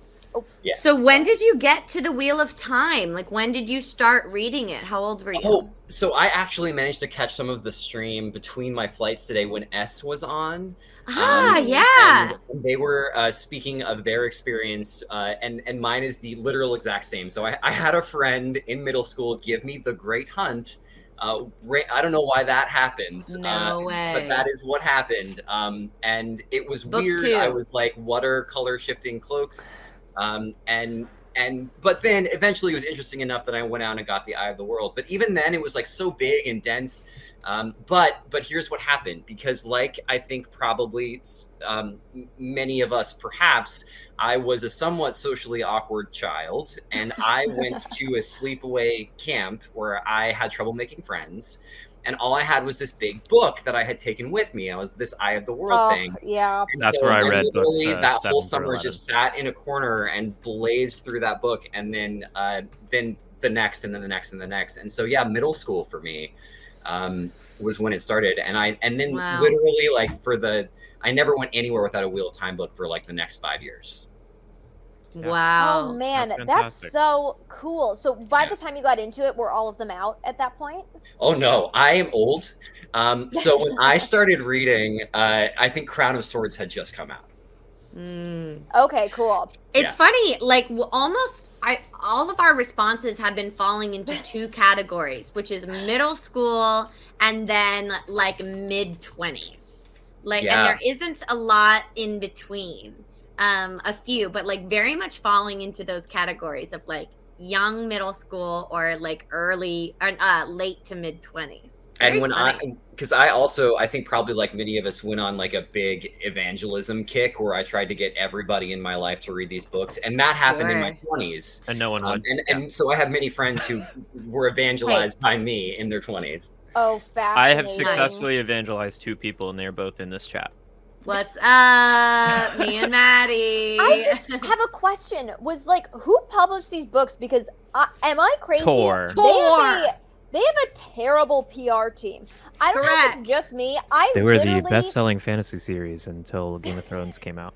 Yeah. So when did you get to the Wheel of Time? Like when did you start reading it? How old were you? Oh, so I actually managed to catch some of the stream between my flights today when S was on. Yeah. And they were speaking of their experience, and mine is the literal exact same. So I had a friend in middle school give me The Great Hunt. I don't know why that happens. No way. But that is what happened. And it was Book weird. 2. I was like, what are color shifting cloaks? But then eventually it was interesting enough that I went out and got the Eye of the World. But even then it was like so big and dense. But here's what happened, because like I think probably many of us perhaps, I was a somewhat socially awkward child, and I went to a sleepaway camp where I had trouble making friends. And all I had was this big book that I had taken with me. I was this Eye of the World thing. Yeah. And That's where I read books, literally that 7 whole through summer 11. just sat in a corner and blazed through that book, and then the next, and then the next, and the next. And so yeah, middle school for me was when it started. And then Wow. literally like I never went anywhere without a Wheel of Time book for like the next 5 years. Wow. Oh man, That's that's fantastic. so cool. So by the time you got into it, were all of them out at that point? Oh no, I am old. So when I started reading, I think Crown of Swords had just come out. Okay, cool. It's Yeah. funny, like all of our responses have been falling into 2 categories, which is middle school and then like mid-20s. Like, Yeah. and there isn't a lot in between. A few, but like very much falling into those categories of like young middle school or like early or late to mid-20s. And Very when funny. because I think probably like many of us went on like a big evangelism kick where I tried to get everybody in my life to read these books, and that happened in my 20s. And no one would. And so I have many friends who were evangelized by me in their 20s. Oh, I fascinating. have successfully evangelized 2 people, and they're both in this chat. What's up, me and Maddie? I just have a question. Was like, who published these books? Because am I crazy? Tor. They have a terrible PR team. I don't know if Correct. it's just me. They were the literally- best-selling fantasy series until Game of Thrones came out.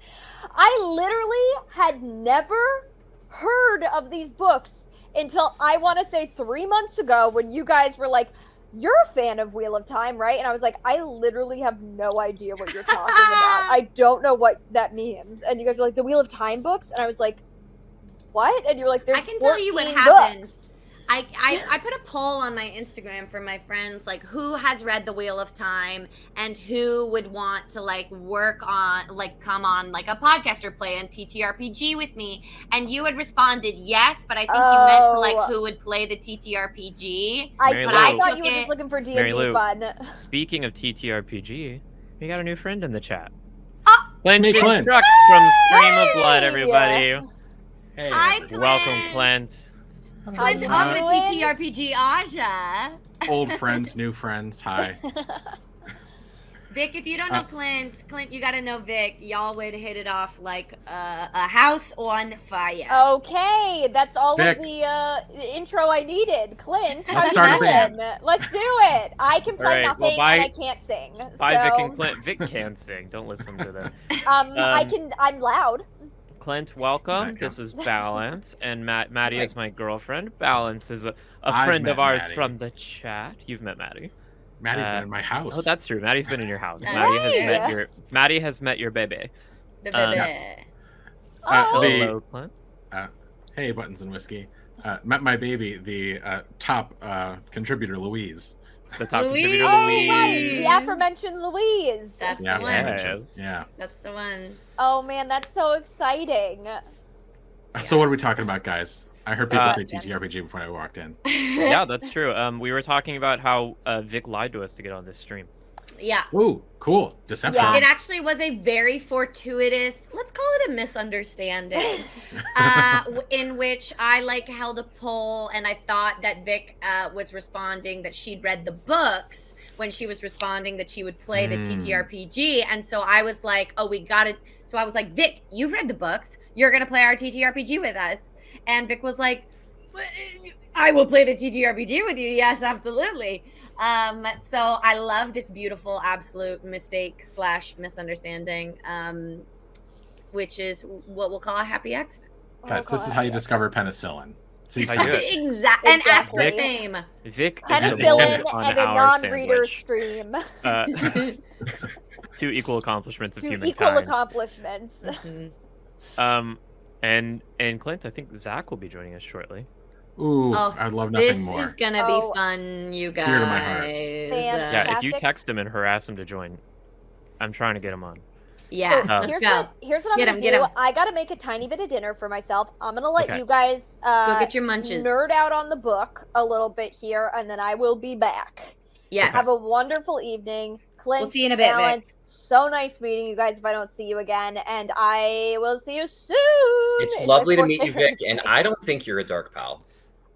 I literally had never heard of these books until I want to say 3 months ago when you guys were like, "You're a fan of Wheel of Time, right?" And I was like, "I literally have no idea what you're talking about. I don't know what that means." And you guys were like, "The Wheel of Time books?" And I was like, "What?" And you were like, "There's I can tell you what 14 happened. books." I put a poll on my Instagram for my friends, like who has read The Wheel of Time and who would want to like work on, like come on like a podcast or play on TTRPG with me. And you had responded yes, but I think you meant to like Oh. who would play the TTRPG. Mary I Lou. thought you were Took just it- looking for Mary D&D Lou. fun. Speaking of TTRPG, we got a new friend in the chat. Oh! Clint Hey, Clint. Instructs from Stream of Blood, Hey! everybody. Hey, Hi, everybody. Welcome, Clint. Clint of Hi. the TTRPG Aja. Old friends, new friends. Hi. Vic, if you don't know Clint, you gotta know Vic. Y'all would hit it off like a house on fire. Okay, that's all Vic. of the intro I needed. Clint, how Let's you start a doing? band. Let's do it. I can play Alright, well, nothing bye- and I can't sing. Bye, so, Vic and Clint. Vic can sing. Don't listen to them. I'm loud. Clint, welcome. That This counts. is Balance, and Maddie is my girlfriend. Balance is a I've friend met of ours Maddie. from the chat. You've met Maddie. Maddie's been in my house. Oh, that's true. Maddie's been in your house. Hey! Maddie has met your baby. The Um, baby. yes. Oh, Hello, Clint. Hey, Buttons and Whiskey. Met my baby, the top contributor, Louise. The top Louise! contributor, oh Louise. right, the aforementioned Louise. That's Yeah, the one. yeah. Yeah. That's the one. Oh man, that's so exciting. So what are we talking about, guys? I heard people say Question. TTRPG before I walked in. Yeah, that's true. We were talking about how Vic lied to us to get on this stream. Yeah. Ooh, cool. Deception. Yeah. It actually was a very fortuitous, let's call it a misunderstanding, in which I held a poll and I thought that Vic was responding that she'd read the books when she was responding that she would play the TTRPG. And so I was like, oh, we got it. So I was like, Vic, you've read the books. You're going to play our TTRPG with us. And Vic was like, I will play the TTRPG with you. Yes, absolutely. So I love this beautiful absolute mistake / misunderstanding, which is what we'll call a happy accident. Guys, this is how you discover penicillin. See, How you do it. Exactly. And Exactly. aspartame. Vic is the Penicillin one on and a our non-reader sandwich. stream. Two equal accomplishments of Two humankind. equal accomplishments. And Clint, I think Zach will be joining us shortly. Ooh, Oh, I'd love nothing This more. is gonna Oh. be fun, you guys. Dear to my heart. Yeah, if you Fantastic. text him and harass him to join, I'm trying to get him on. Yeah. So Let's here's go. what I'm Get gonna 'em, do. get 'em. I gotta make a tiny bit of dinner for myself. I'm gonna let Okay. you guys Go get your munches. nerd out on the book a little bit here, and then I will be back. Yes. Have a wonderful evening. Clint, We'll see you in a bit, Vic. Balance, so nice meeting you guys if I don't see you again, and I will see you soon. It's in my lovely to meet you, fortnight. Vic, and I don't think you're a dark pal.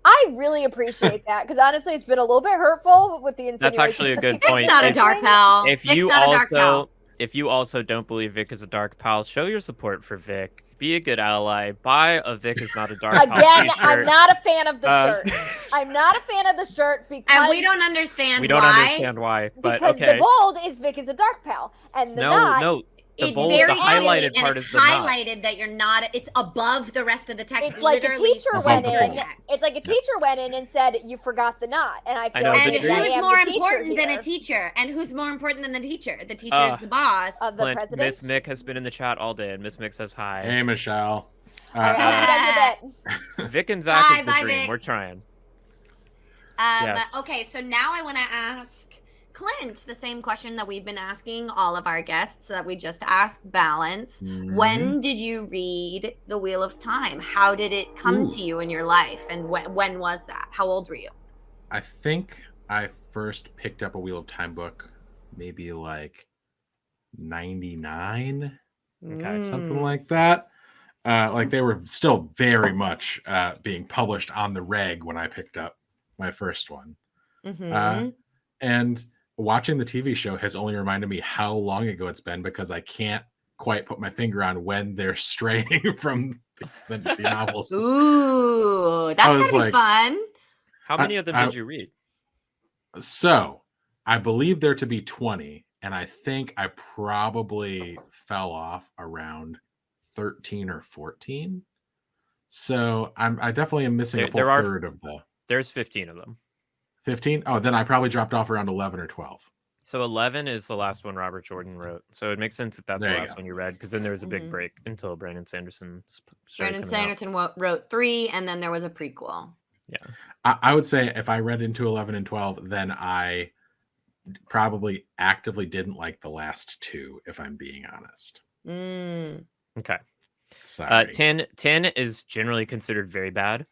I really appreciate that because honestly, it's been a little bit hurtful with the insinuation. That's actually a good Vic's point. not a If- dark pal. If Vic's you not a dark pal. also if you also don't believe Vic is a dark pal, show your support for Vic. Be a good ally. Buy a Vic is not a dark pal Again, t-shirt. I'm not a fan of the Uh, shirt. I'm not a fan of the shirt because And we don't understand We don't why. understand why, but because okay. the bold is Vic is a dark pal, and the not No, the It bold, very the highlighted clearly, part and is it's the not. highlighted that you're not. It's above the rest of the text. it's like a literally teacher above went the in. fold. It's like a teacher went in and said, "You forgot the knot," and I feel know, like And the maybe I who's am more the teacher important than here. a teacher? And who's more important than the teacher? The teacher is the boss. Of the Clint, president? Miss Mick has been in the chat all day, and Miss Mick says hi. Hey, Michelle. All right, I'll see you guys in a bit. Vic and Zach Bye, is the bye, dream. Vic. We're trying. Yes. Okay, so now I want to ask Clint the same question that we've been asking all of our guests that we just asked Balance. Mhm. When did you read The Wheel of Time? How did it come Ooh. to you in your life? And when was that? How old were you? I think I first picked up a Wheel of Time book maybe like 99, Okay. something like that. Like they were still very much being published on the reg when I picked up my first one. Mhm. And watching the TV show has only reminded me how long ago it's been because I can't quite put my finger on when they're straying from the novels. Ooh, that's I was gonna be like- fun. How many of them I- did you read? So I believe there to be 20, and I think I probably fell off around 13 or 14. So I definitely am missing a full There are- third of the There's 15 of them. 15. Oh, then I probably dropped off around 11 or 12. So 11 is the last one Robert Jordan wrote. So it makes sense that that's There the you last go. one you read because then there was a big Mhm. break until Brandon Sanderson started Brandon coming out. Sanderson wrote 3, and then there was a prequel. I would say if I read into 11 and 12, then I probably actively didn't like the last 2, if I'm being honest. Mm. Okay. Sorry. 10 is generally considered very bad.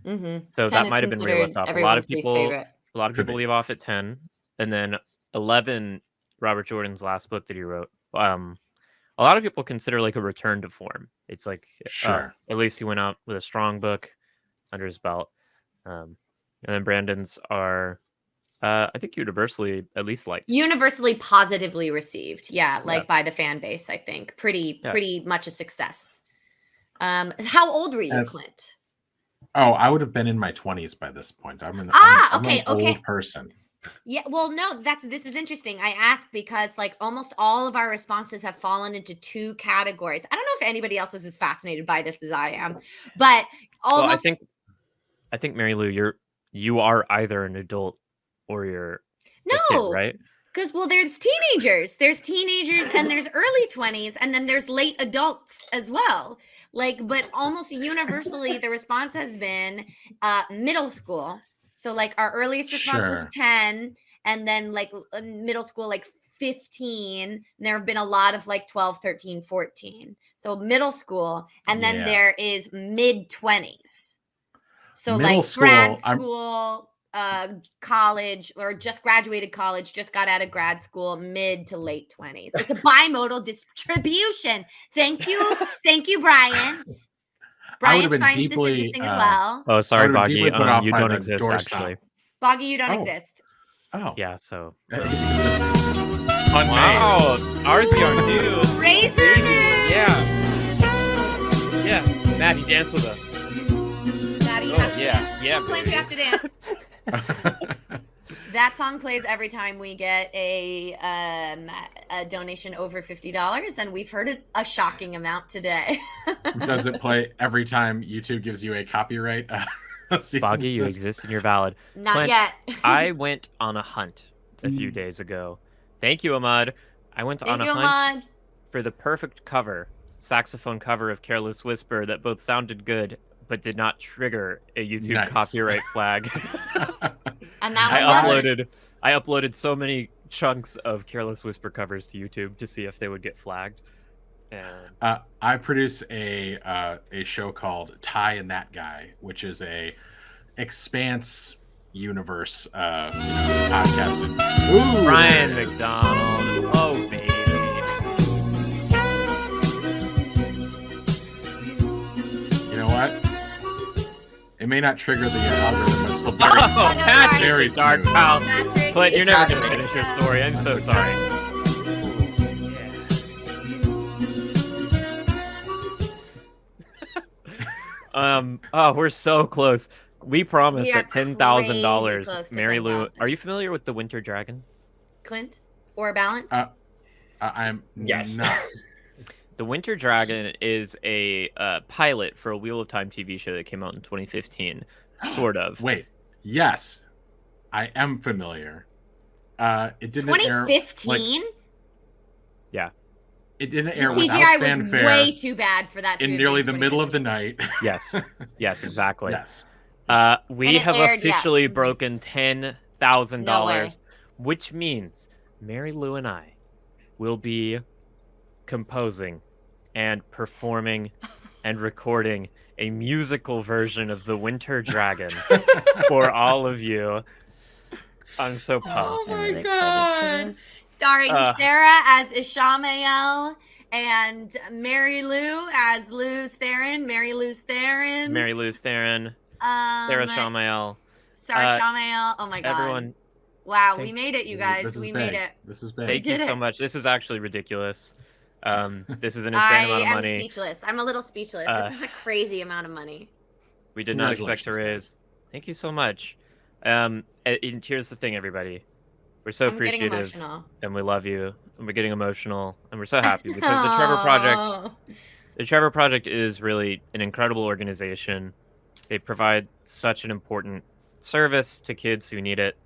Mm-hmm. So that might have been where you left off. A lot of people Favorite. be. leave off at 10, and then 11, Robert Jordan's last book that he wrote. A lot of people consider like a return to form. It's like Sure. at least he went out with a strong book under his belt. And then Brandon's are I think universally at least liked. Universally positively received. Yeah, like by the fan base, I think. Pretty much a success. How old were you, Clint? Oh, I would have been in my 20s by this point. I'm an old person. Yeah, well, no, this is interesting. I asked because like almost all of our responses have fallen into two categories. I don't know if anybody else is as fascinated by this as I am, but almost. Well, I think Mary Lou, you are either an adult or you're a kid, right? Because there's teenagers and there's early 20s and then there's late adults as well. Like, but almost universally the response has been middle school. So like our earliest response was 10, and then like middle school like 15. And there have been a lot of like 12, 13, 14. So middle school, and then there is mid 20s. So middle like grad school, college, or just graduated college, just got out of grad school, mid to late 20s. It's a bimodal distribution. Thank you, Brian. Brian finds this interesting as well. Oh, sorry, Boggy. You don't exist, actually. Boggy, you don't exist. Oh. Yeah, so. Wow. Arzy are new. Razor new. Yeah. Yeah. Maddie, dance with us. Maddie, you have to dance. Yeah. Clint, you have to dance. That song plays every time we get a donation over $50, and we've heard it a shocking amount today. Does it play every time YouTube gives you a copyright? Boggy, you exist and you're valid. Not Clint, yet. I went on a hunt a few days ago. Thank you, Ahmad. I went on a hunt for the perfect saxophone cover of Careless Whisper that both sounded good but did not trigger a YouTube copyright flag. And that I uploaded so many chunks of Careless Whisper covers to YouTube to see if they would get flagged. And I produce a show called Ty and That Guy, which is a Expanse universe podcast. Ooh, Brian McDonald. Oh, baby. You know what? It may not trigger the algorithm, but it's still very dark, smooth. pal. Clint, you're never going to finish your story. I'm so sorry. We're so close. We promised that $10,000. Mary Lou, are you familiar with the Winter Dragon? Clint or Balance? I'm not. The Winter Dragon is a pilot for a Wheel of Time TV show that came out in 2015. Sort of. Wait. Yes. I am familiar. It didn't 2015? Yeah. It didn't air the without CGI fanfare. Was way too bad for that. In nearly the middle of the night. Yes. Yes, exactly. Yes. We have officially broken $10,000, which means Mary Lou and I will be composing and performing and recording a musical version of the Winter Dragon for all of you. I'm so pumped. Oh my god! Starring Sarah as Ishamael and Mary Lou as Luz Theron. Mary Luz Theron. Sarah Shamael. Sarah Shamael. Oh my god. Everyone. Wow, we made it, you guys. We made it. This is big. Thank you so much. This is actually ridiculous. This is an insane amount of money. I am speechless. I'm a little speechless. This is a crazy amount of money. We did not expect to raise. Thank you so much. And here's the thing, everybody. We're so appreciative, and we love you, and we're getting emotional, and we're so happy because the Trevor Project is really an incredible organization. They provide such an important service to kids who need it.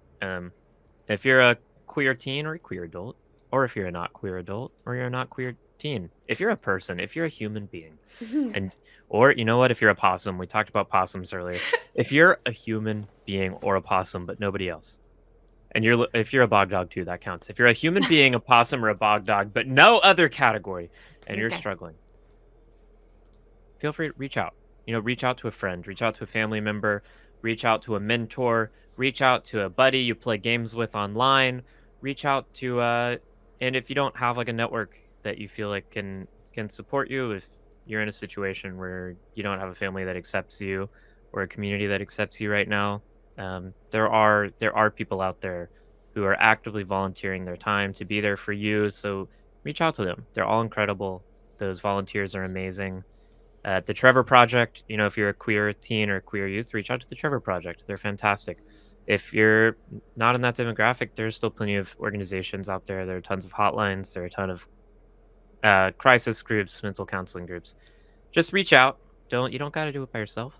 If you're a queer teen or a queer adult, or if you're a not queer adult or you're a not queer teen, if you're a person, if you're a human being, or you know what, if you're a possum, we talked about possums earlier. If you're a human being or a possum, but nobody else, and if you're a bog dog too, that counts. If you're a human being, a possum, or a bog dog, but no other category, and you're struggling, feel free to reach out. Reach out to a friend, reach out to a family member, reach out to a mentor, reach out to a buddy you play games with online, reach out to and if you don't have like a network that you feel like can support you, if you're in a situation where you don't have a family that accepts you or a community that accepts you right now, There are people out there who are actively volunteering their time to be there for you. So reach out to them. They're all incredible. Those volunteers are amazing. The Trevor Project, if you're a queer teen or queer youth, reach out to the Trevor Project. They're fantastic. If you're not in that demographic, there's still plenty of organizations out there. There are tons of hotlines. There are a ton of crisis groups, mental counseling groups. Just reach out. You don't got to do it by yourself.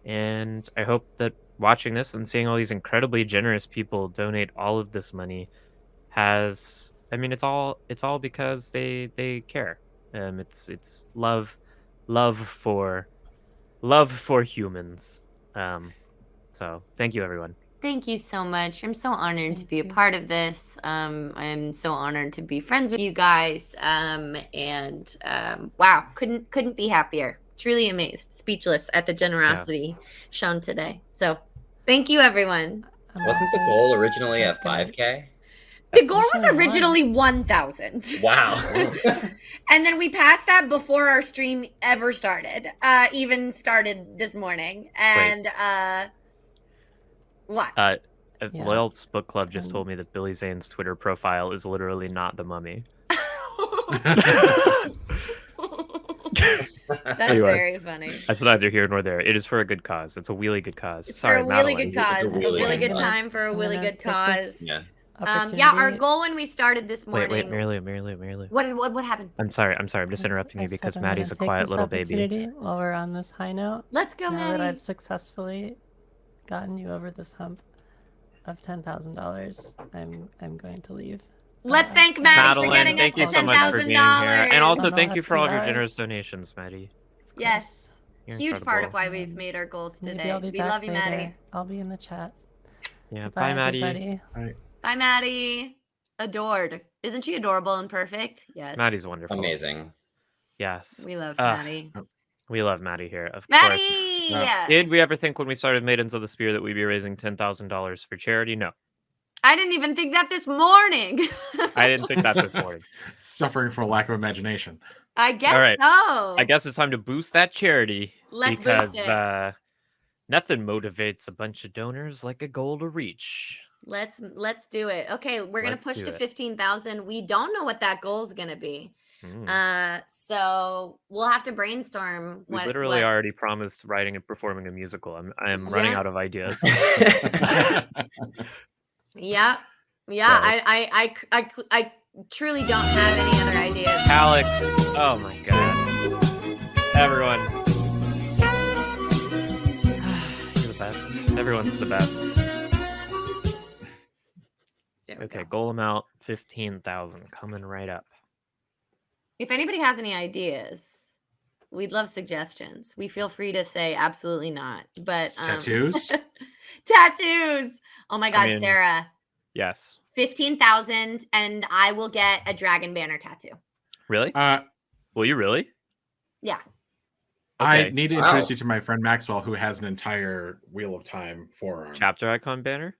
And I hope that watching this and seeing all these incredibly generous people donate all of this money it's all because they care. It's love for humans. So thank you, everyone. Thank you so much. I'm so honored to be a Thank you. part of this. I'm so honored to be friends with you guys. Wow, couldn't be happier. Truly amazed, speechless at the generosity shown today. So, thank you, everyone. Wasn't the goal originally at 5K? The goal was originally 1,000. Wow. And then we passed that before our stream ever started, even started this morning. And what? Loyal's Book Club just told me that Billy Zane's Twitter profile is literally not the Mummy. That's Anyway, very funny. That's neither here nor there. It is for a good cause. It's a really good cause. It's Sorry, for a really Madeline. good cause. It's A really good cause. time for a I'm really gonna good take cause. this Yeah. Yeah, our opportunity- goal when we started this morning. Wait, Mary Lou. What happened? I'm sorry. I'm just Yes, interrupting you I said because I'm Maddie's gonna a take quiet this little baby. opportunity While we're on this high note, Let's go, now that Maddie. I've successfully gotten you over this hump of $10,000, I'm going to leave. Let's thank Maddie for Madeline, getting us thank to you so much for being here. $10,000. And also $10,000. thank you for all of your $10,000. generous donations, Maddie. Yes. You're Huge part of incredible. why we've made our goals Maybe today. I'll be We back love you, later. Maddie. I'll be in the chat. Yeah, Goodbye, bye, Maddie. everybody. Bye, Maddie. Adored. Isn't she adorable and perfect? Yes. Maddie's wonderful. Amazing. Yes. We love Ah, Maddie. We love Maddie here, of course. Maddie! Did we ever think when we started Maidens of the Spear that we'd be raising $10,000 for charity? No. I didn't even think that this morning. I didn't think that this morning. Suffering from a lack of imagination. I guess All right. so. I guess it's time to boost that charity. Let's because boost it. Nothing motivates a bunch of donors like a goal to reach. Let's do it. Okay, we're gonna Let's push do to it. 15,000. We don't know what that goal is gonna be. Hmm. So we'll have to brainstorm. We What, literally what- already promised writing and performing a musical. I am running Yeah. out of ideas. Yeah, yeah. Sorry. I truly don't have any other ideas. Alex, oh my god. Everyone. You're the best. Everyone's the best. There we Okay, go. goal amount 15,000 coming right up. If anybody has any ideas, we'd love suggestions. We feel free to say absolutely not. But Tattoos? tattoos. Oh my God, mean- Sarah. Yes. 15,000 and I will get a dragon banner tattoo. Really? Will you really? Yeah. I Okay. need to Wow. introduce you to my friend Maxwell, who has an entire Wheel of Time forearm. Chapter icon banner?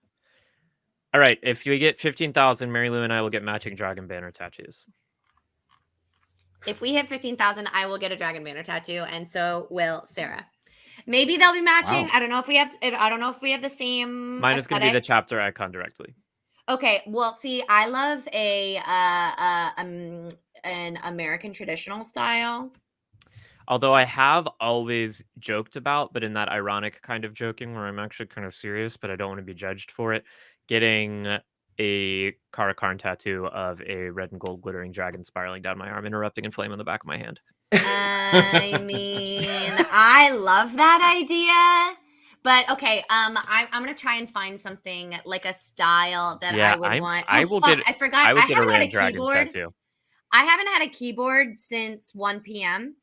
All right, if you get 15,000, Mary Lou and I will get matching dragon banner tattoos. If we hit 15,000, I will get a dragon banner tattoo, and so will Sarah. Maybe they'll be matching. Wow. I don't know if we have. I don't know if we have the same. Mine is going to be the aesthetic. chapter icon directly. Okay. Well, see, I love an American traditional style. Although I have always joked about, but in that ironic kind of joking where I'm actually kind of serious, but I don't want to be judged for it, getting a Karakarn tattoo of a red and gold glittering dragon spiraling down my arm and erupting in flame on the back of my hand. I mean, I love that idea. But okay, I'm gonna try and find something like a style that Yeah, I would want. I Oh, will fuck, get. I forgot. I would get a haven't had red dragon keyboard. tattoo. I haven't had a keyboard since 1 p.m.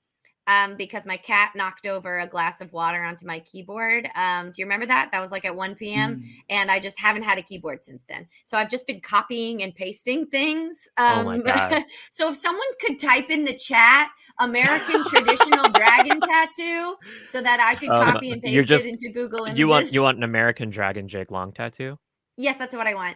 Because my cat knocked over a glass of water onto my keyboard. Do you remember that? That was like at 1 p.m. And I just haven't had a keyboard since then. So I've just been copying and pasting things. Oh my God. So if someone could type in the chat American traditional dragon tattoo so that I could copy and you're paste just- it into Google Images. You want an American dragon Jake Long tattoo? Yes, that's what I want.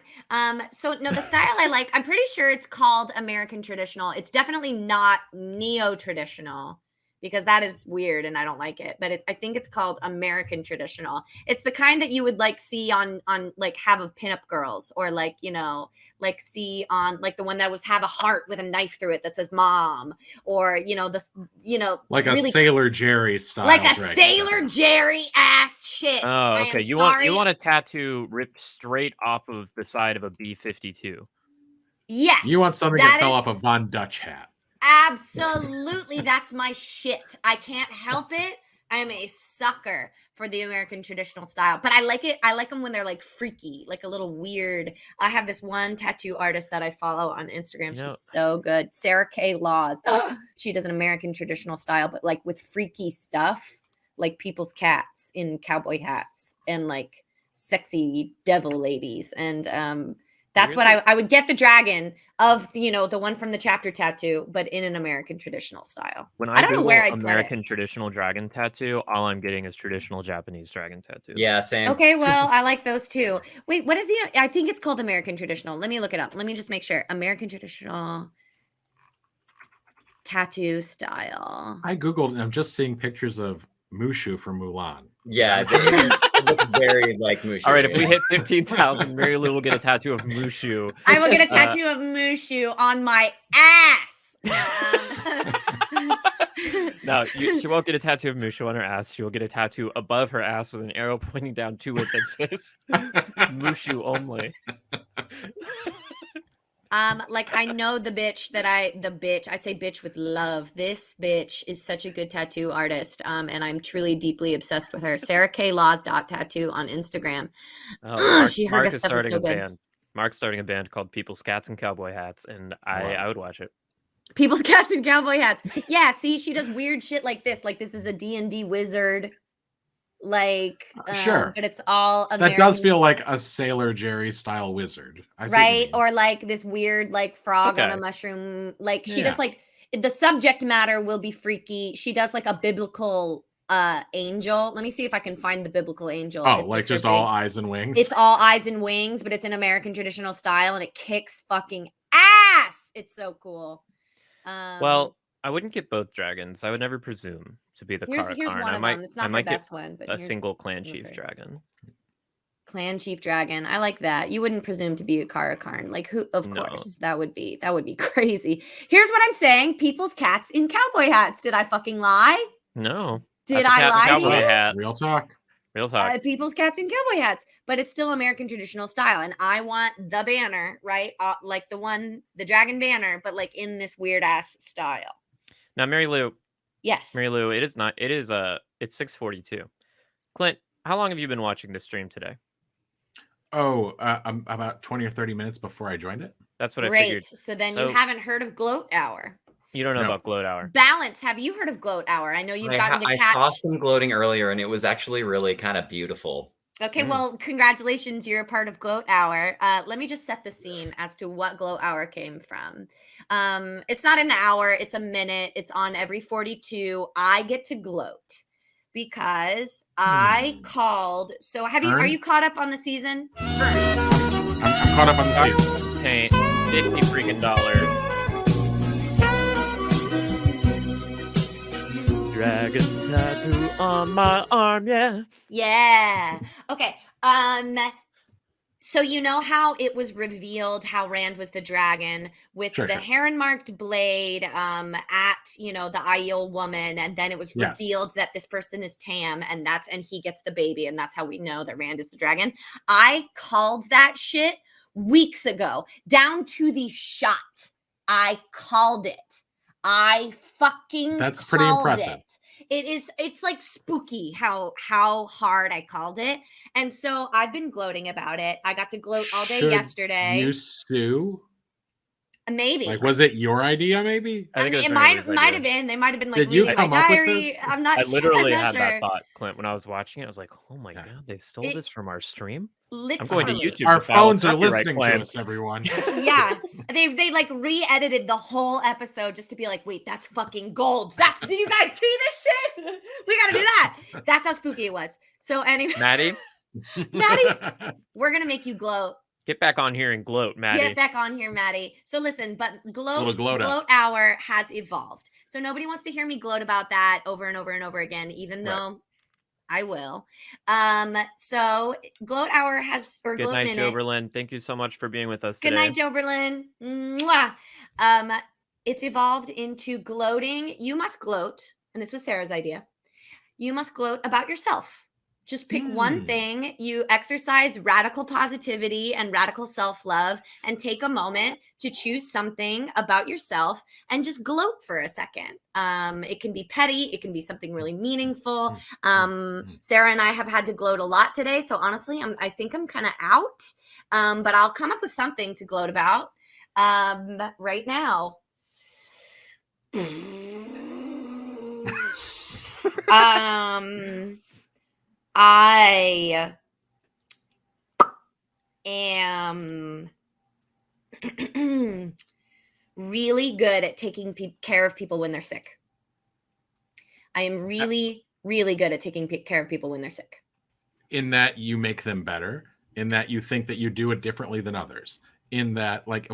So no, the style I like, I'm pretty sure it's called American traditional. It's definitely not neo-traditional. because that is weird and I don't like it. But I think it's called American traditional. It's the kind that you would like see on like have of pinup girls, or like, you know, like see on like the one that was have a heart with a knife through it that says mom, or you know, this, you know, Like a really Sailor Jerry style. like a dragon Sailor tattoo. Jerry ass shit. Oh, I okay. am You sorry. want a tattoo ripped straight off of the side of a B-52. Yes. You want something that fell is- off a Von Dutch hat. Absolutely, that's my shit. I can't help it. I am a sucker for the American traditional style, but I like it. I like them when they're like freaky, like a little weird. I have this one tattoo artist that I follow on Instagram. You know- She's so good. Sarah K. Laws. She does an American traditional style, but like with freaky stuff, like people's cats in cowboy hats and like sexy devil ladies. And that's what I would get the dragon of, you know, the one from the chapter tattoo, but in an American traditional style. When I don't know where Google I'd put it. American traditional dragon tattoo, all I'm getting is traditional Japanese dragon tattoo. Yeah, same. Okay, well, I like those too. Wait, what is the? I think it's called American traditional. Let me look it up. Let me just make sure. American traditional tattoo style. I googled and I'm just seeing pictures of Mushu from Mulan. Yeah, it looks very like Mushu. All right, if we hit 15,000, Mary Lou will get a tattoo of Mushu. I will get a tattoo of Mushu on my ass. No, she won't get a tattoo of Mushu on her ass. She will get a tattoo above her ass with an arrow pointing down to it that says Mushu only. Like I know the bitch I say bitch with love. This bitch is such a good tattoo artist. And I'm truly deeply obsessed with her. Sarah K. Laws tattoo on Instagram. Oh, Her Mark is stuff is starting so a good. band. Mark's starting a band called People's Cats and Cowboy Hats, and I would watch it. People's cats and cowboy hats. Yeah, see, she does weird shit like this. Like this is a D&D wizard. Like Sure. but it's all American, That does feel like a Sailor Jerry style wizard. I see what you right? mean. Or like this weird like frog on a Okay. mushroom. Like she Yeah. does like the subject matter will be freaky. She does like a biblical angel. Let me see if I can find the biblical angel. Oh, It's like her just thing. all eyes and wings. It's all eyes and wings, but it's an American traditional style and it kicks fucking ass. It's so cool. Well, I wouldn't get both dragons. I would never presume to be the here's Karakarn. one I of might, them. It's I not her might get best one, but a here's single clan one of chief her. dragon. Clan chief dragon. I like that. You wouldn't presume to be a Karakarn. Like who? Of No. course, that would be crazy. Here's what I'm saying: people's cats in cowboy hats. Did I fucking lie? No. Did That's a I cat in a lie to cowboy you? hat. Real talk. Real talk. People's cats in cowboy hats, but it's still American traditional style, and I want the banner, right? Like the dragon banner, but like in this weird ass style. Now, Mary Lou, Yes. it's 6:42. Clint, how long have you been watching this stream today? Oh, about 20 or 30 minutes before I joined it. That's what I Great. figured. So then So- you haven't heard of Gloat Hour. You don't know No. about Gloat Hour. Balance. Have you heard of Gloat Hour? I know you've gotten to I catch. saw some gloating earlier, and it was actually really kind of beautiful. Okay, well, congratulations. You're a part of Gloat Hour. Let me just set the scene as to what Gloat Hour came from. It's not an hour, it's a minute. It's on every 42. I get to gloat because I called. So are Ern? you caught up on the season? I'm caught up on the season. Saint, $50 freaking dollars. Dragon tattoo on my arm, yeah. Yeah. Okay. So you know how it was revealed how Rand was the dragon with Sure, the sure. heron-marked blade at the Aiel woman, and then it was Yes. revealed that this person is Tam, and he gets the baby, and that's how we know that Rand is the dragon. I called that shit weeks ago, down to the shot. I called it. I fucking That's pretty called impressive. it's like spooky how hard I called it. And so I've been gloating about it. I got to gloat all day Should yesterday. You sue? Maybe. Like, was it your idea? Maybe. I think it was it Mary might Lou's have idea. been. They might have been like Did you reading my come up with diary. this? I'm not I literally I'm not had sure. that thought, Clint, when I was watching it. I was like, oh my Yeah. god, they stole It- this from our stream? I'm Literally. going to YouTube. Our to file a phones are copyright listening claim. to us, everyone. Yeah, they like re-edited the whole episode just to be like, wait, that's fucking gold. Did you guys see this shit? We gotta do that. That's how spooky it was. So anyway, Maddie, Maddie, we're gonna make you gloat. get back on here and gloat, Maddie. Get back on here, Maddie. So listen, but Little gloat up. Gloat Hour has evolved. So nobody wants to hear me gloat about that over and over and over again, even Right. though I will. So gloat hour has or Good gloat night, minute. Joe Berlin. Thank you so much for being with us Good today. night, Joe Berlin. Mwah. It's evolved into gloating. You must gloat, and this was Sarah's idea. You must gloat about yourself. Just pick one thing. You exercise radical positivity and radical self-love and take a moment to choose something about yourself and just gloat for a second. It can be petty. It can be something really meaningful. Sarah and I have had to gloat a lot today. So honestly, I think I'm kind of out, but I'll come up with something to gloat about right now. I am really good at taking care of people when they're sick. I am really, really good at taking care of people when they're sick. In that you make them better, in that you think that you do it differently than others, in that like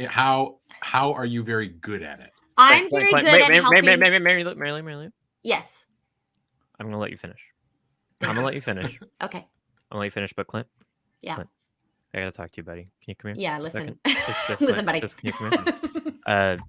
how are you very good at it? I'm very good at helping. Mary. Yes. I'm gonna let you finish. I'm gonna let you finish. Okay. I'm gonna let you finish, but Clint. Yeah. Clint, I gotta talk to you, buddy. Can you come here? Yeah, for a listen. second? Just Listen, Clint, buddy. just can you come here?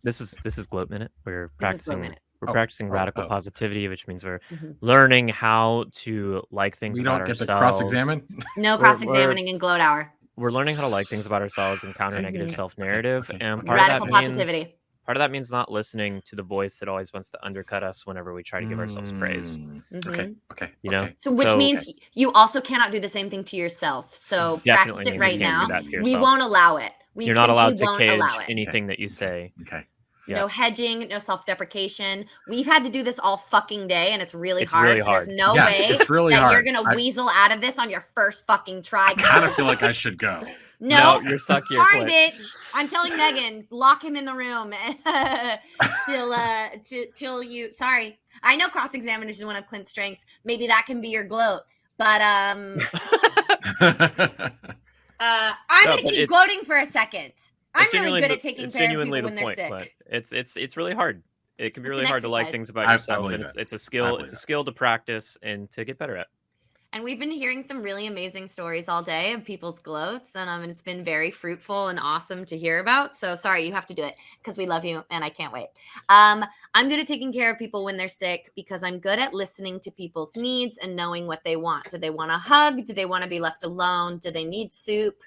This is Gloat Minute. We're This is Gloat practicing. Minute. We're practicing radical oh. positivity, which means we're Mhm. learning how to like things We about don't get ourselves. to cross-examine. No We're- cross-examining in gloat hour. We're learning how to like things about ourselves and counter negative Mhm. self-narrative, Okay. and part Radical of that means positivity. part of that means not listening to the voice that always wants to undercut us whenever we try to give ourselves praise. Okay. Okay. You know, okay. So which means you also cannot do the same thing to yourself. So practice Definitely it means right you can't now. do that to We yourself. won't allow it. We You're not allowed simply to won't cage allow it. anything that you say. Okay. Yeah. No hedging, no self-deprecation. We've had to do this all fucking day, and it's really It's hard. really so there's hard. no Yeah, way it's really that you're hard. gonna weasel out of this on your first fucking try. I kind of feel like I should go. No, you're stuck here. sorry, Clint. bitch. I'm telling Megan, lock him in the room till you. Sorry, I know cross-examination is one of Clint's strengths. Maybe that can be your gloat, but I'm No, gonna but keep gloating for a second. I'm It's really genuinely good at the- taking it's care of genuinely people the when they're point, sick. Clint. It's really hard. It can be It's really an hard to like exercise. things about I yourself, believe and it. it's a I skill. believe It's a it. skill to practice and to get better at. And we've been hearing some really amazing stories all day of people's gloats, and it's been very fruitful and awesome to hear about. So sorry, you have to do it because we love you, and I can't wait. I'm good at taking care of people when they're sick because I'm good at listening to people's needs and knowing what they want. Do they want a hug? Do they want to be left alone? Do they need soup?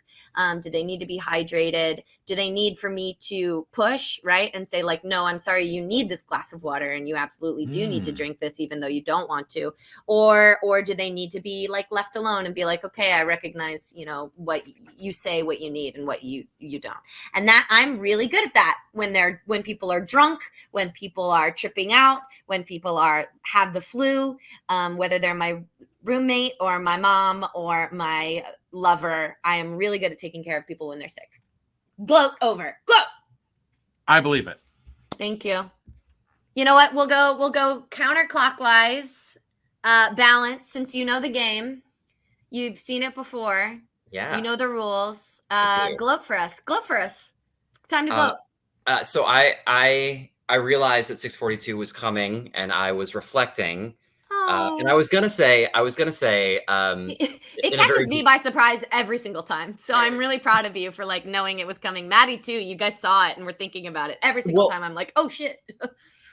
Do they need to be hydrated? Do they need for me to push, right? And say like, no, I'm sorry, you need this glass of water and you absolutely do need to drink this even though you don't want to. Or do they need to be like left alone and be like, okay, I recognize, what you say, what you need and what you don't. And that I'm really good at that when people are drunk, when people are tripping out, when people have the flu, whether they're my roommate or my mom or my lover, I am really good at taking care of people when they're sick. Gloat over. Gloat. I believe it. Thank you. You know what? We'll go counterclockwise. Balance, since you know the game. You've seen it before. Yeah. You know the rules. I do. Gloat for us. Gloat for us. It's time to gloat. So I realized that 642 was coming, and I was reflecting, and I was gonna say, it in a catches very me by surprise every single time. So I'm really proud of you for like knowing it was coming. Maddie too. You guys saw it and were thinking about it every single time. I'm like, oh shit.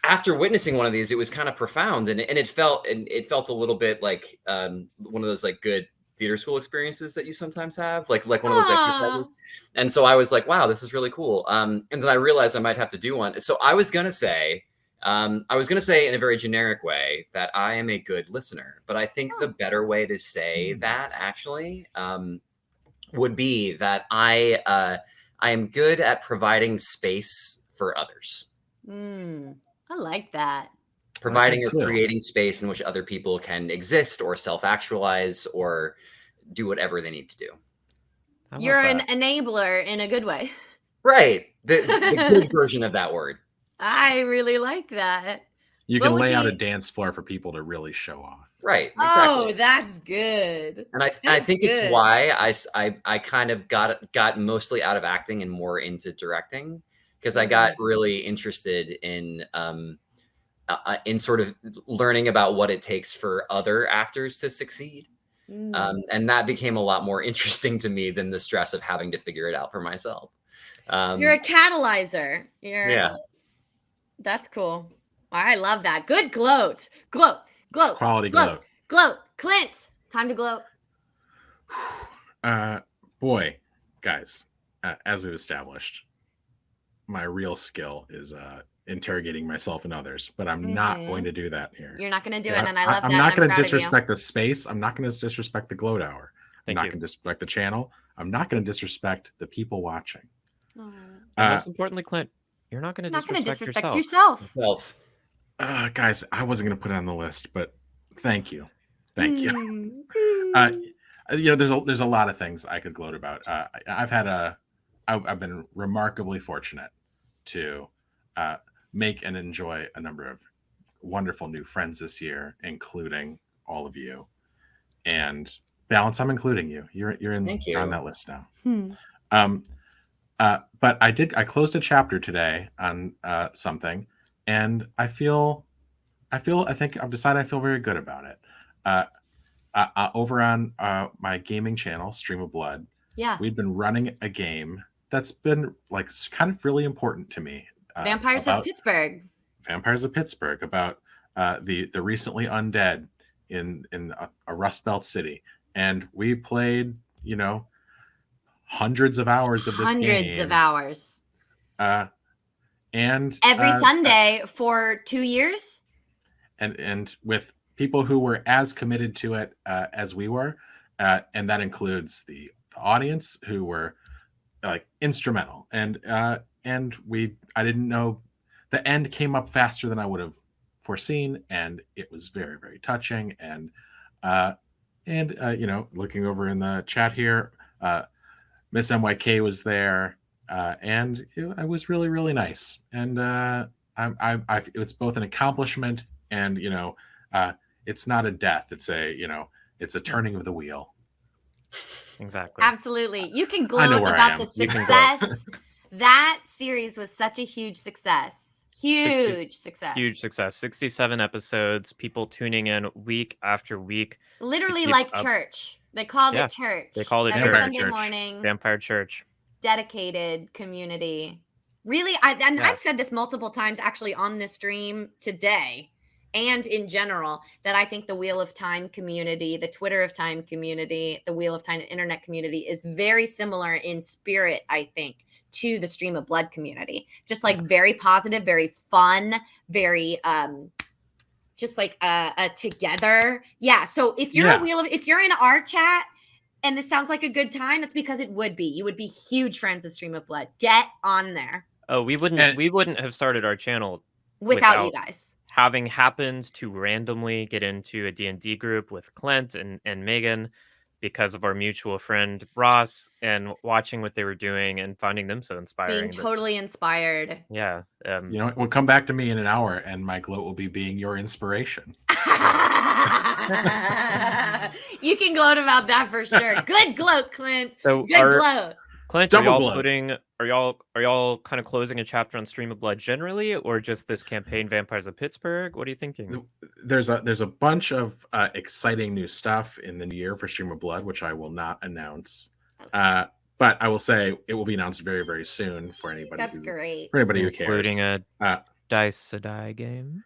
After witnessing one of these, it was kind of profound, and it felt a little bit like one of those like good theater school experiences that you sometimes have, like one of those exercises. And so I was like, wow, this is really cool. And then I realized I might have to do one. So I was gonna say in a very generic way that I am a good listener, but I think the better way to say that actually would be that I am good at providing space for others. I like that. Providing or creating space in which other people can exist or self-actualize or do whatever they need to do. You're an enabler in a good way. Right. The good version of that word. I really like that. You What can would lay out a be- dance floor for people to really show off. Right. Exactly. Oh, that's good. And I That's think good. it's why I kind of got mostly out of acting and more into directing, because I got really interested in sort of learning about what it takes for other actors to succeed. And that became a lot more interesting to me than the stress of having to figure it out for myself. You're a catalyzer. Yeah. That's cool. I love that. Good gloat. Gloat. Quality gloat. Gloat. Clint, time to gloat. Boy, guys, as we've established, my real skill is interrogating myself and others, but I'm not going to do that here. You're not going to do it, and I love that. I'm not going to disrespect the space. I'm not going to disrespect the gloat hour. I'm not going to disrespect the channel. I'm not going to disrespect the people watching. Most importantly, Clint, you're not going to disrespect yourself. Guys, I wasn't going to put it on the list, but thank you. There's a lot of things I could gloat about. I've been remarkably fortunate to make and enjoy a number of wonderful new friends this year, including all of you. And Balance, I'm including you. You're on that list now. But I closed a chapter today on something, and I think I've decided I feel very good about it. Over on my gaming channel, Stream of Blood, we've been running a game that's been like kind of really important to me. Vampires of Pittsburgh. Vampires of Pittsburgh, about the recently undead in a Rust Belt city, and we played, hundreds of hours of this game. Hundreds of hours. And every Sunday for 2 years. And with people who were as committed to it as we were, and that includes the audience who were like instrumental. And I didn't know, the end came up faster than I would have foreseen, and it was very, very touching. And looking over in the chat here, Miss MYK was there, and it was really, really nice. And it's both an accomplishment and it's not a death. It's a turning of the wheel. Exactly. Absolutely. You can gloat about the success. That series was such a huge success. Huge success. 67 episodes, people tuning in week after week. Literally like church. They called it church. They called it every church. Sunday morning. Vampire Church. Dedicated community. Really, I've said this multiple times actually on this stream today and in general, that I think the Wheel of Time community, the Twitter of Time community, the Wheel of Time internet community is very similar in spirit, I think, to the Stream of Blood community. Just like very positive, very fun, very just like together. Yeah. So if you're if you're in our chat and this sounds like a good time, it's because it would be. You would be huge friends of Stream of Blood. Get on there. Oh, we wouldn't have started our channel without you guys. Having happened to randomly get into a D&D group with Clint and Megan because of our mutual friend Ross, and watching what they were doing and finding them so inspiring. Being totally inspired. Yeah. Well, come back to me in an hour and my gloat will be being your inspiration. You can gloat about that for sure. Good gloat, Clint. So good gloat. Clint, are y'all kind of closing a chapter on Stream of Blood generally, or just this campaign, Vampires of Pittsburgh? What are you thinking? There's a bunch of exciting new stuff in the new year for Stream of Blood, which I will not announce. But I will say it will be announced very, very soon for anybody. That's great. For anybody who cares. Including a Dice to Die game.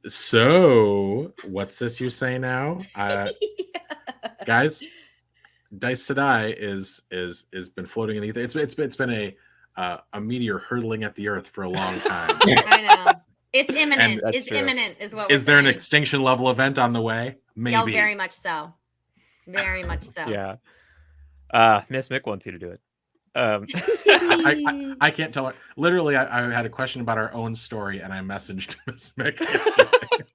So, what's this you say now, guys? Dice to Die is been floating in the ether. It's been a meteor hurtling at the earth for a long time. I know. It's imminent. It's imminent is what we're Is there saying. an extinction level event on the way? Maybe. No, very much so. Very much so. Yeah. Miss Mick wants you to do it. I can't tell her. Literally, I had a question about our own story, and I messaged Miss Mick yesterday.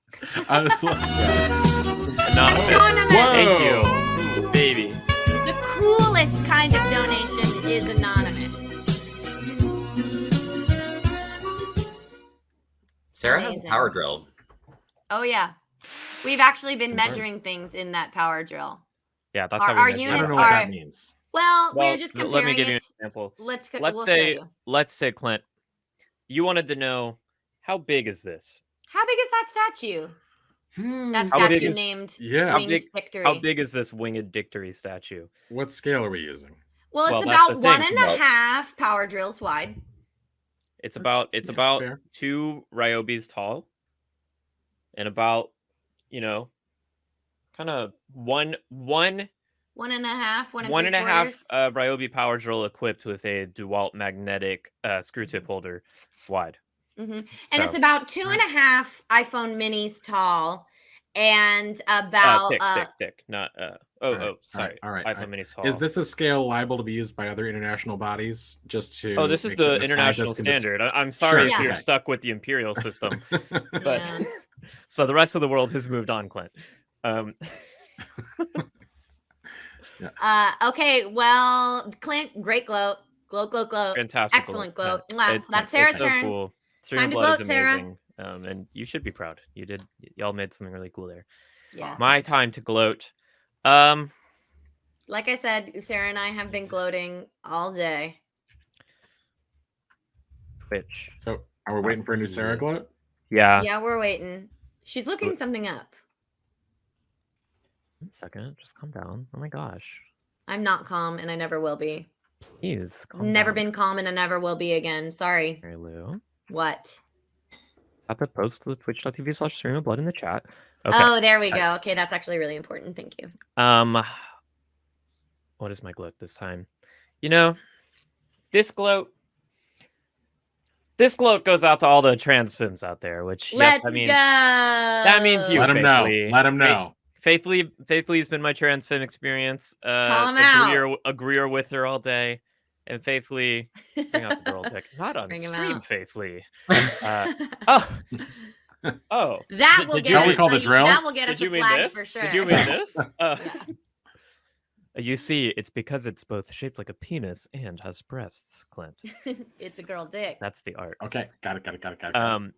I was like, Anonymous. Thank you, baby. The coolest kind of donation is anonymous. Sarah has a power drill. Oh yeah, we've actually been measuring things in that power drill. Yeah, that's our how we measure. units I don't know what that means. Well, we're just comparing. Let me give you an it. example. Let's say, Clint, you wanted to know, how big is this? How big is that statue? That How big statue is- named Yeah. How Winged big- Victory. How big is this winged Dictory statue? What scale are we using? Well, it's Well, that's about the one thing. and a Well- half power drills wide. It's That's- about yeah, fair. 2 Ryobis tall, and about, kind of one One and a half, one and one and a half 3/4. Ryobi power drill equipped with a DeWalt magnetic screw tip holder wide. And it's So- about 2.5 iPhone minis tall, and about thick, not sorry. all right. iPhone minis tall. Is this a scale liable to be used by other international bodies? Just to Oh, this is make certain the that international scientists can dis- standard. I'm sorry Sure, if you're okay. stuck with the imperial system. But Yeah. so the rest of the world has moved on, Clint. Okay, well, Clint, great gloat. Gloat. Fantastic. Excellent gloat. gloat. Mwah. So that's Sarah's so turn. Cool. Stream Time of to Blood gloat, is Sarah. amazing. And you should be proud. Y'all made something really cool there. Yeah. My time to gloat. Like I said, Sarah and I have been gloating all day. Twitch. So, are we waiting for a new Sarah gloat? Yeah. Yeah, we're waiting. She's looking something up. 1 second. Just calm down. Oh my gosh. I'm not calm, and I never will be. Please. Calm Never down. been calm, and I never will be again. Sorry. Mary Lou. What? Tap to post the twitch.tv/stream of blood in the chat. Okay. Oh, there we go. Okay, that's actually really important. Thank you. What is my gloat this time? This gloat goes out to all the trans femmes out there, which Let's yes, go. that means you. Let him know. Faithfully. Let him know. Faithfully has been my trans femme experience. Call him out. Agree with her all day, and faithfully bring out the girl dick. Not on Bring him stream, out. faithfully. That Oh, will Did get you- us. we call the drill? That will get us did you a mean flag this? for sure. Did you mean this? Yeah. You see, it's because it's both shaped like a penis and has breasts, Clint. It's a girl dick. That's the art. Okay, got it.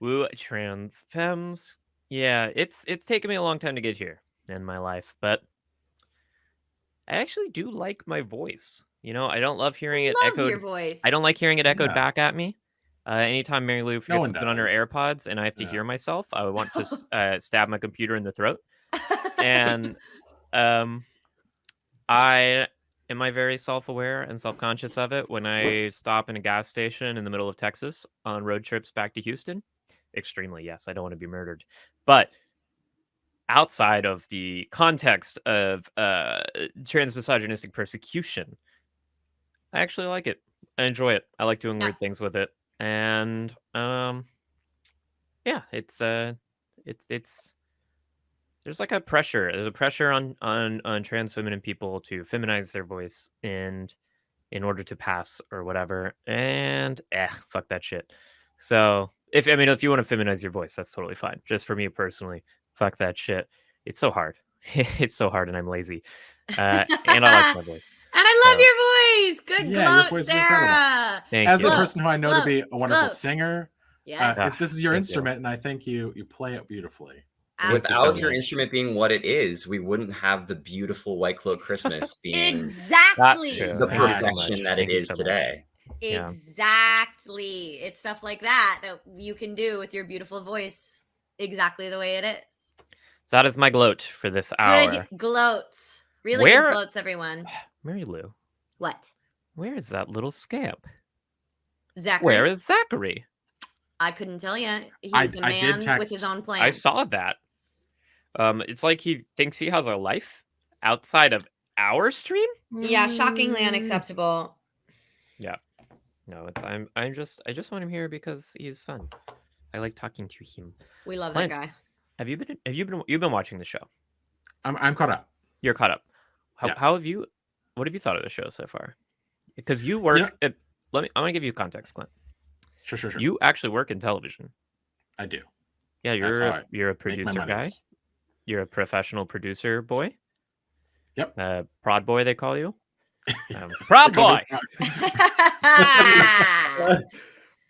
Woo trans femmes. Yeah, it's taken me a long time to get here in my life, but I actually do like my voice. I don't love hearing it Love echoed. your voice. I don't like hearing it echoed Yeah. back at me. Anytime Mary Lou forgets one to put on her does. AirPods and I have to Yeah. hear myself, I would want to stab my computer in the throat. And I am very self-aware and self-conscious of it when I stop in a gas station in the middle of Texas on road trips back to Houston. Extremely, yes. I don't want to be murdered. But outside of the context of trans misogynistic persecution, I actually like it. I enjoy it. I like doing Yeah. weird things with it. And yeah, it's there's like a pressure. There's a pressure on trans feminine people to feminize their voice and in order to pass or whatever. And fuck that shit. So if you want to feminize your voice, that's totally fine. Just for me personally, fuck that shit. It's so hard. It's so hard, and I'm lazy. And I like my voice. And I love So- your voice. Good Yeah, your gloat, voice is incredible. Sarah. Thank As you. a person who I know to be a wonderful Gloat. singer, Yes. if this is your Thank you. instrument, and I think you play it beautifully. Without Absolutely. your instrument being what it is, we wouldn't have the beautiful White Cloak Christmas being Exactly. That's the true. Thank you so perfection much. that Thank it you is so much. today. Yeah. Exactly. It's stuff like that you can do with your beautiful voice exactly the way it is. So that is my gloat for this hour. Good gloats. Really Where- good gloats, everyone. Mary Lou, What? where is that little scamp? Zachary? Where is Zachary? I couldn't tell you. He's I a did man with text- his own plan. I saw that. It's like he thinks he has a life outside of our stream. Yeah, shockingly Mm. unacceptable. No, I just want him here because he's fun. I like talking to him. We love Clint. that guy. You've been watching the show? I'm caught up. You're caught up. Yeah. What have you thought of the show so far? Because you work at, I'm gonna give you context, Clint. Sure. You actually work in television. I do. Yeah, That's how I you're a Make my producer guy. monies. You're a professional producer boy. Yep. Prod boy, they call you. Prod boy.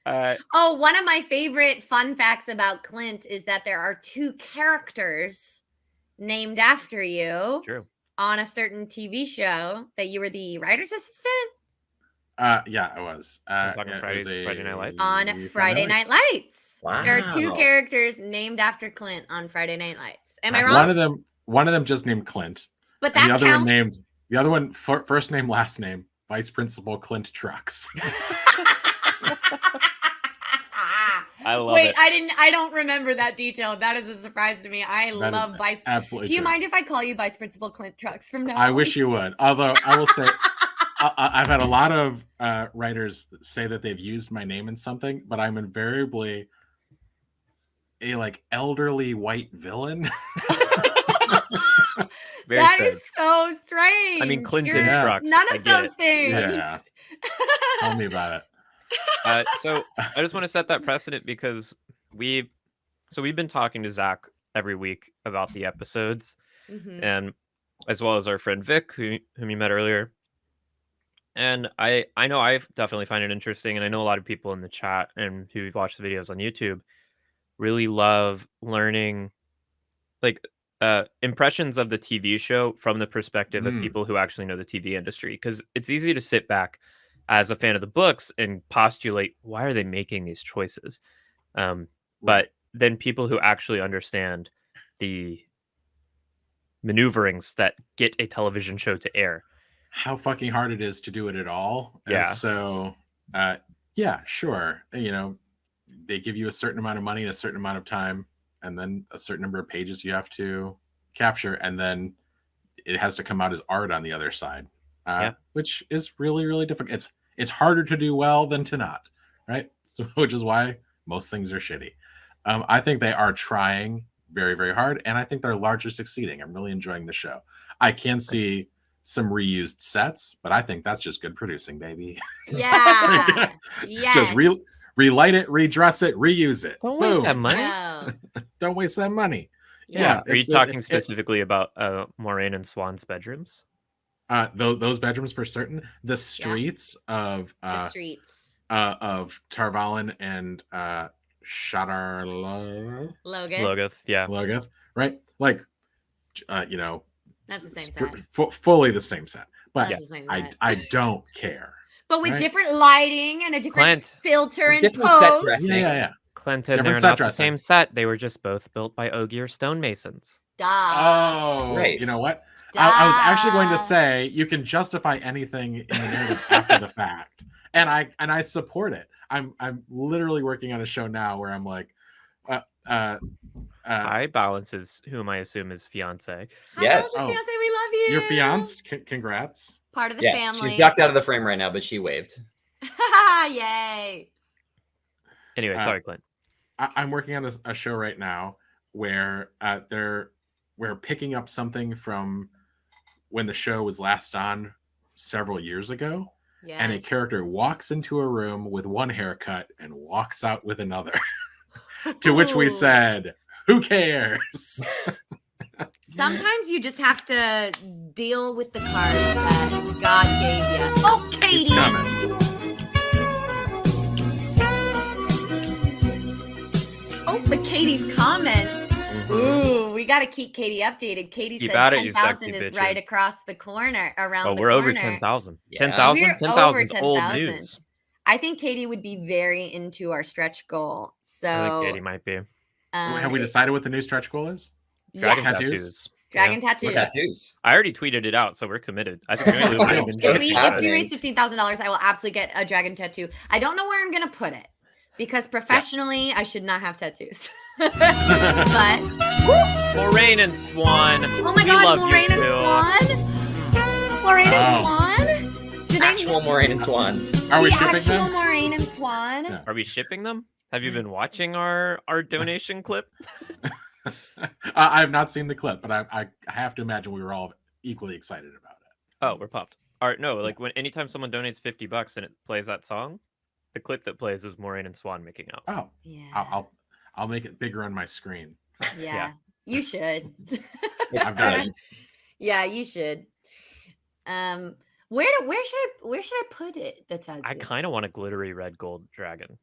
One of my favorite fun facts about Clint is that there are 2 characters named after you True. on a certain TV show that you were the writer's assistant. Yeah, I was. I'm talking it Friday- was Friday Night Lights? On Friday Night Lights. There are 2 Wow. characters named after Clint on Friday Night Lights. Am I That's wrong? One of them just named Clint. But And that counts. the other one first name, last name, Vice Principal Clint Trucks. I love Wait, it. I don't remember that detail. That is a surprise to me. I That is love Vice. Absolutely. Do you true. mind if I call you Vice Principal Clint Trucks from now I on? wish you would. Although I will say, I've had a lot of writers say that they've used my name in something, but I'm invariably a like elderly white villain. Very That strange. is so strange. I mean, Clinton You're Yeah. trucks. none I of get those it. things. Yeah. Tell me about it. So I just want to set that precedent because we've been talking to Zach every week about the episodes, Mhm. and as well as our friend Vic, whom you met earlier. And I know I definitely find it interesting, and I know a lot of people in the chat and who watch the videos on YouTube really love learning, like, impressions of the TV show from the perspective of Mm. people who actually know the TV industry. Because it's easy to sit back as a fan of the books and postulate, why are they making these choices? But then people who actually understand the maneuverings that get a television show to air. How fucking hard it is to do it at all. And Yeah. so, yeah, sure. You know, they give you a certain amount of money and a certain amount of time, and then a certain number of pages you have to capture, and then it has to come out as art on the other side, Yeah. which is really, really difficult. It's harder to do well than to not, right? So, which is why most things are shitty. I think they are trying very, very hard, and I think they're largely succeeding. I'm really enjoying the show. I can see some reused sets, but I think that's just good producing, baby. Yeah. Yes. Just relight it, redress it, reuse it. Don't waste that Boom. money. No. Don't waste that money. Yeah. Are you it's talking specifically about Moraine and Swan's bedrooms? those bedrooms for certain. The streets of The streets. of Tarvalin and Shadar Logan. Logoth, yeah. Logoth, right? Like, you know, That's the same set. fully the same set. But That's the same set. I don't care. But with right? different lighting and a different Clint. filter and Different set pose. dressing. Yeah. Clinton, Different they're set not the dressing. same set. They were just both built by Ogier stonemasons. Duh. Oh, Right. You know what? Duh. I was actually going to say you can justify anything in the narrative after the fact, and I support it. I'm literally working on a show now where I'm like, High Balance is whom I assume is fiance. Hi, Yes. Beyonce, Oh. we love you. your fiancé. Congrats. Part of the Yes, family. she's ducked out of the frame right now, but she waved. Yay. Anyway, sorry, Clint. I'm working on a show right now where we're picking up something from when the show was last on several years ago, and a Yes. character walks into a room with one haircut and walks out with another. To which we Ooh. said, "Who cares?" Sometimes you just have to deal with the cards that God gave you. Oh, Katie. It's coming. Oh, but Katie's comment. Mhm. Ooh, we got to keep Katie updated. Katie Keep said at it, you 10,000 sexy is bitches. right across the corner, around Oh, the we're over corner. 10,000. Yeah. 10,000? We're 10,000 is over old 10,000. news. I think Katie would be very into our stretch goal. So, I think Katie might be. Have we decided what the new stretch goal is? Dragon yes. tattoos? Dragon Yeah. tattoos. Tattoos. I already tweeted it out, so we're committed. I think we're I going don't to care. If we It's if happening. we raise $15,000, I will absolutely get a dragon tattoo. I don't know where I'm gonna put it because professionally, I should not have tattoos. But Moraine and Swan. oh my we God, love Moraine you and too. Swan, Moraine Oh. and Swan. Did Actual Moraine and Swan. Are we the shipping actual them? Moraine and Swan? Yeah. Are we shipping them? Have you been watching our donation clip? I have not seen the clip, but I have to imagine we were all equally excited about it. Oh, we're pumped. All right, no, like when anytime someone donates $50 and it plays that song, the clip that plays is Moraine and Swan making out. Oh, Yeah, I'll make it bigger on my screen. yeah, you should. I've done it. Yeah, you should. Where should I put it? The tattoo. I kind of want a glittery red gold dragon,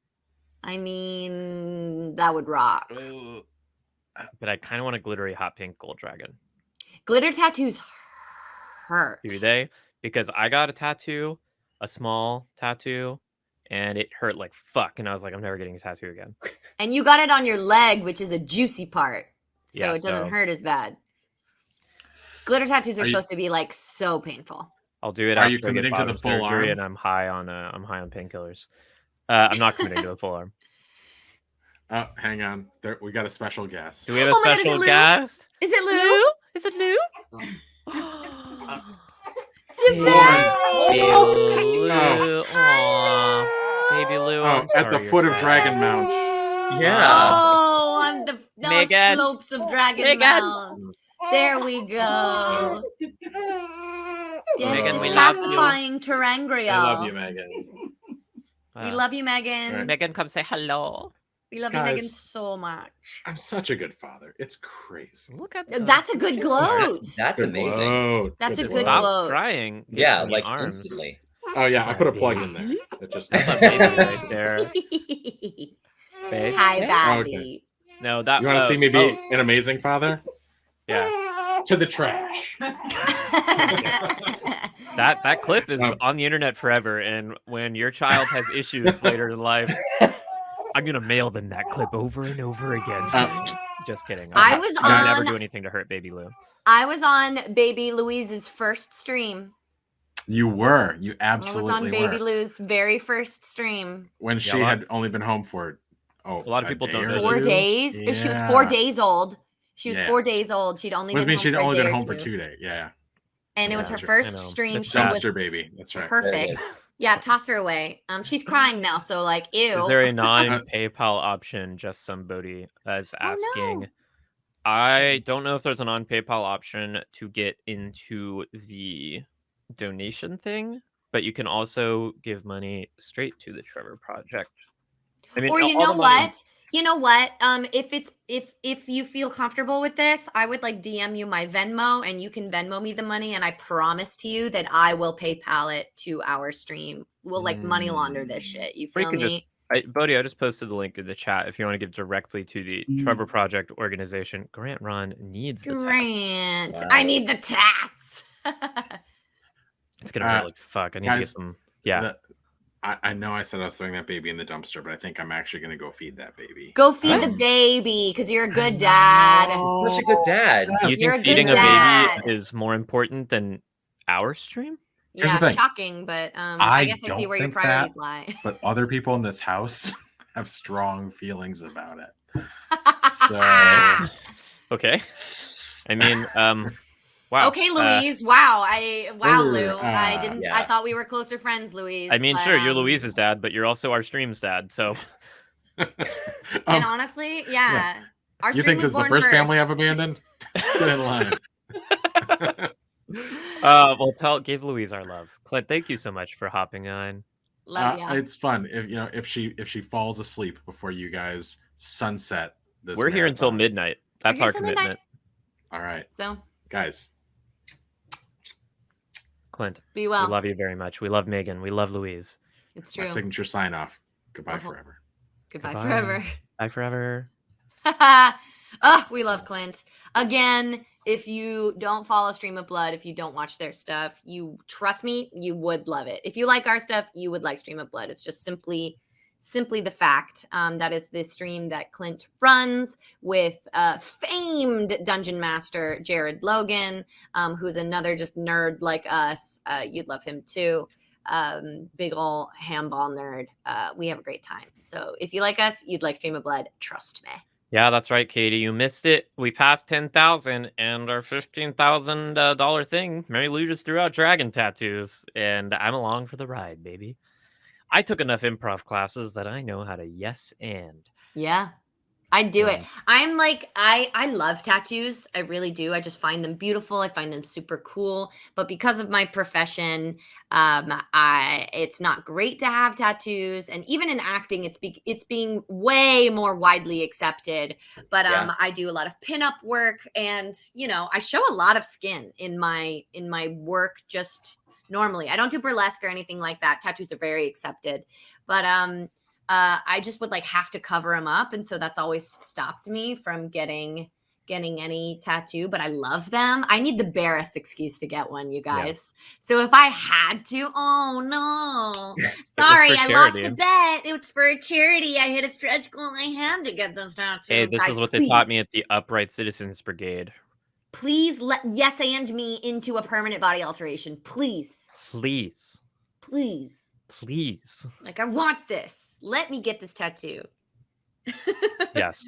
I mean, that would rock. but I kind of want a glittery hot pink gold dragon. Glitter tattoos hurt. Do they? Because I got a tattoo a small tattoo, and it hurt like fuck. And I was like, I'm never getting a tattoo again. And you got it on your leg, which is a juicy part, so Yeah, it doesn't so- hurt as bad. Glitter tattoos are Are you- supposed to be like so painful. I'll do it Are after you I get committing to the bottom full surgery, arm? and I'm high on painkillers. I'm not committing to the full arm. Oh, hang on. There, we got a special guest. Do we have a Oh my God, is it special Lou? guest? Is it Lou? Is it Lou? Lou. Lou. Aw. Baby Lou. Oh, I'm at sorry the you're foot of sad. Dragon Mount. Yeah. Oh, on the Megan. slopes of Dragon Megan. Mount. There we go. Yes, Megan, this we love you. pacifying Terangrial. I love you, Megan. We love you, Megan. Right. Megan, come say hello. We love you, Megan, Guys. so much. I'm such a good father. It's crazy. Look at That's a good gloat. That's Good amazing. gloat. That's a Good good gloat. Stop gloat. crying. Give Yeah, me like arms. instantly. Oh yeah, I put a plug in there. It just That's a baby right there. Babe. Hi, Oh, Babby. No, that. You want to see me be oh, an amazing father? yeah. To the trash. That clip is Um, on the internet forever, and when your child has issues later in life, I'm gonna mail them that clip over and over again. Just kidding. I was I would never on- do anything to hurt baby Lou. I was on Baby Louise's first stream. You were. You I was on absolutely Baby were. Lou's very first stream. When Yeah, she a lot- had only been home for A lot of people day don't or know Four that. two. days. She was 4 Yeah. days old. She was Yeah. 4 days old. She'd only Which been means home she'd for a only day been or home for two. 2 days. Yeah. And it was Yeah, her sure. first I know. stream. That's She sad. was Monster baby. That's right. There it perfect. is. Yeah, toss her away. She's crying now, so like, ew. Is there a non-PayPal option? Just somebody is Oh, asking. no. I don't know if there's a non-PayPal option to get into the donation thing, but you can also give money straight to the Trevor Project. I mean, Or all you the know money- what? You know what? If you feel comfortable with this, I would like DM you my Venmo, and you can Venmo me the money, and I promise to you that I will PayPal it to our stream. We'll like money launder this shit. You Or you feel can me? Bodhi, I just posted the link in the chat if you want to give directly to the Trevor Project organization. Grant Run needs the tab. Grant, Wow. I need the tats. It's gonna hurt like fuck. I need to get guys, some. Yeah, The- I know I said I was throwing that baby in the dumpster, but I think I'm actually going to go feed that baby. Go feed the Um, baby because you're a good dad. Such a good dad. do you You're a think good feeding a dad. baby is more important than our stream? Here's the Yeah, thing. shocking, but I I guess I see don't where your think that- priorities lie. But other people in this house have strong feelings about it. So Okay. I mean, wow. Okay, Louise. Wow, Lou. I uh, didn't. yeah. I thought we were closer friends, Louise. I mean, but, sure, you're Louise's dad, but you're also our stream's dad. So And um, honestly, yeah. Our you stream think was this is the born first first. family I've abandoned? Get in line. well, give Louise our love. Clint, thank you so much for hopping on. Love ya. It's fun if she falls asleep before you guys sunset this. We're here until marathon. midnight. That's here our till midnight. commitment. All right, So guys. Clint, be well. we love you very much. We love Megan. We love Louise. It's My true. signature sign off. Goodbye Uh-huh. forever. Goodbye Goodbye. forever. Bye forever. Oh, we love Clint. Again, if you don't follow Stream of Blood, if you don't watch their stuff, you trust me, you would love it. If you like our stuff, you would like Stream of Blood. It's just simply the fact that is the stream that Clint runs with famed dungeon master Jared Logan, who's another just nerd like us. You'd love him too. Big ol' handball nerd. We have a great time. So if you like us, you'd like Stream of Blood. Trust me. Yeah, that's right, Katie. You missed it. We passed 10,000 and our $15,000 thing. Mary Lou just threw out dragon tattoos, and I'm along for the ride, baby. I took enough improv classes that I know how to yes and. Yeah, I do it. Yeah. I'm like, I love tattoos. I really do. I just find them beautiful. I find them super cool. But because of my profession, it's not great to have tattoos. And even in acting, it's being way more widely accepted. But Yeah. I do a lot of pinup work, and I show a lot of skin in my work just normally. I don't do burlesque or anything like that. Tattoos are very accepted, but I just would have to cover them up, and so that's always stopped me from getting getting any tattoo, but I love them. I need the barest excuse to get one, you guys. So if I had to, oh no. Sorry, I lost a bet. It was for a charity. I hit a stretch goal and I had to get those tattoos. Hey, this Guys, is what they taught me at the Upright Citizens Brigade. Please let yes and me into a permanent body alteration. Please. Please. Please. Please. Like, I want this. Let me get this tattoo. Yes.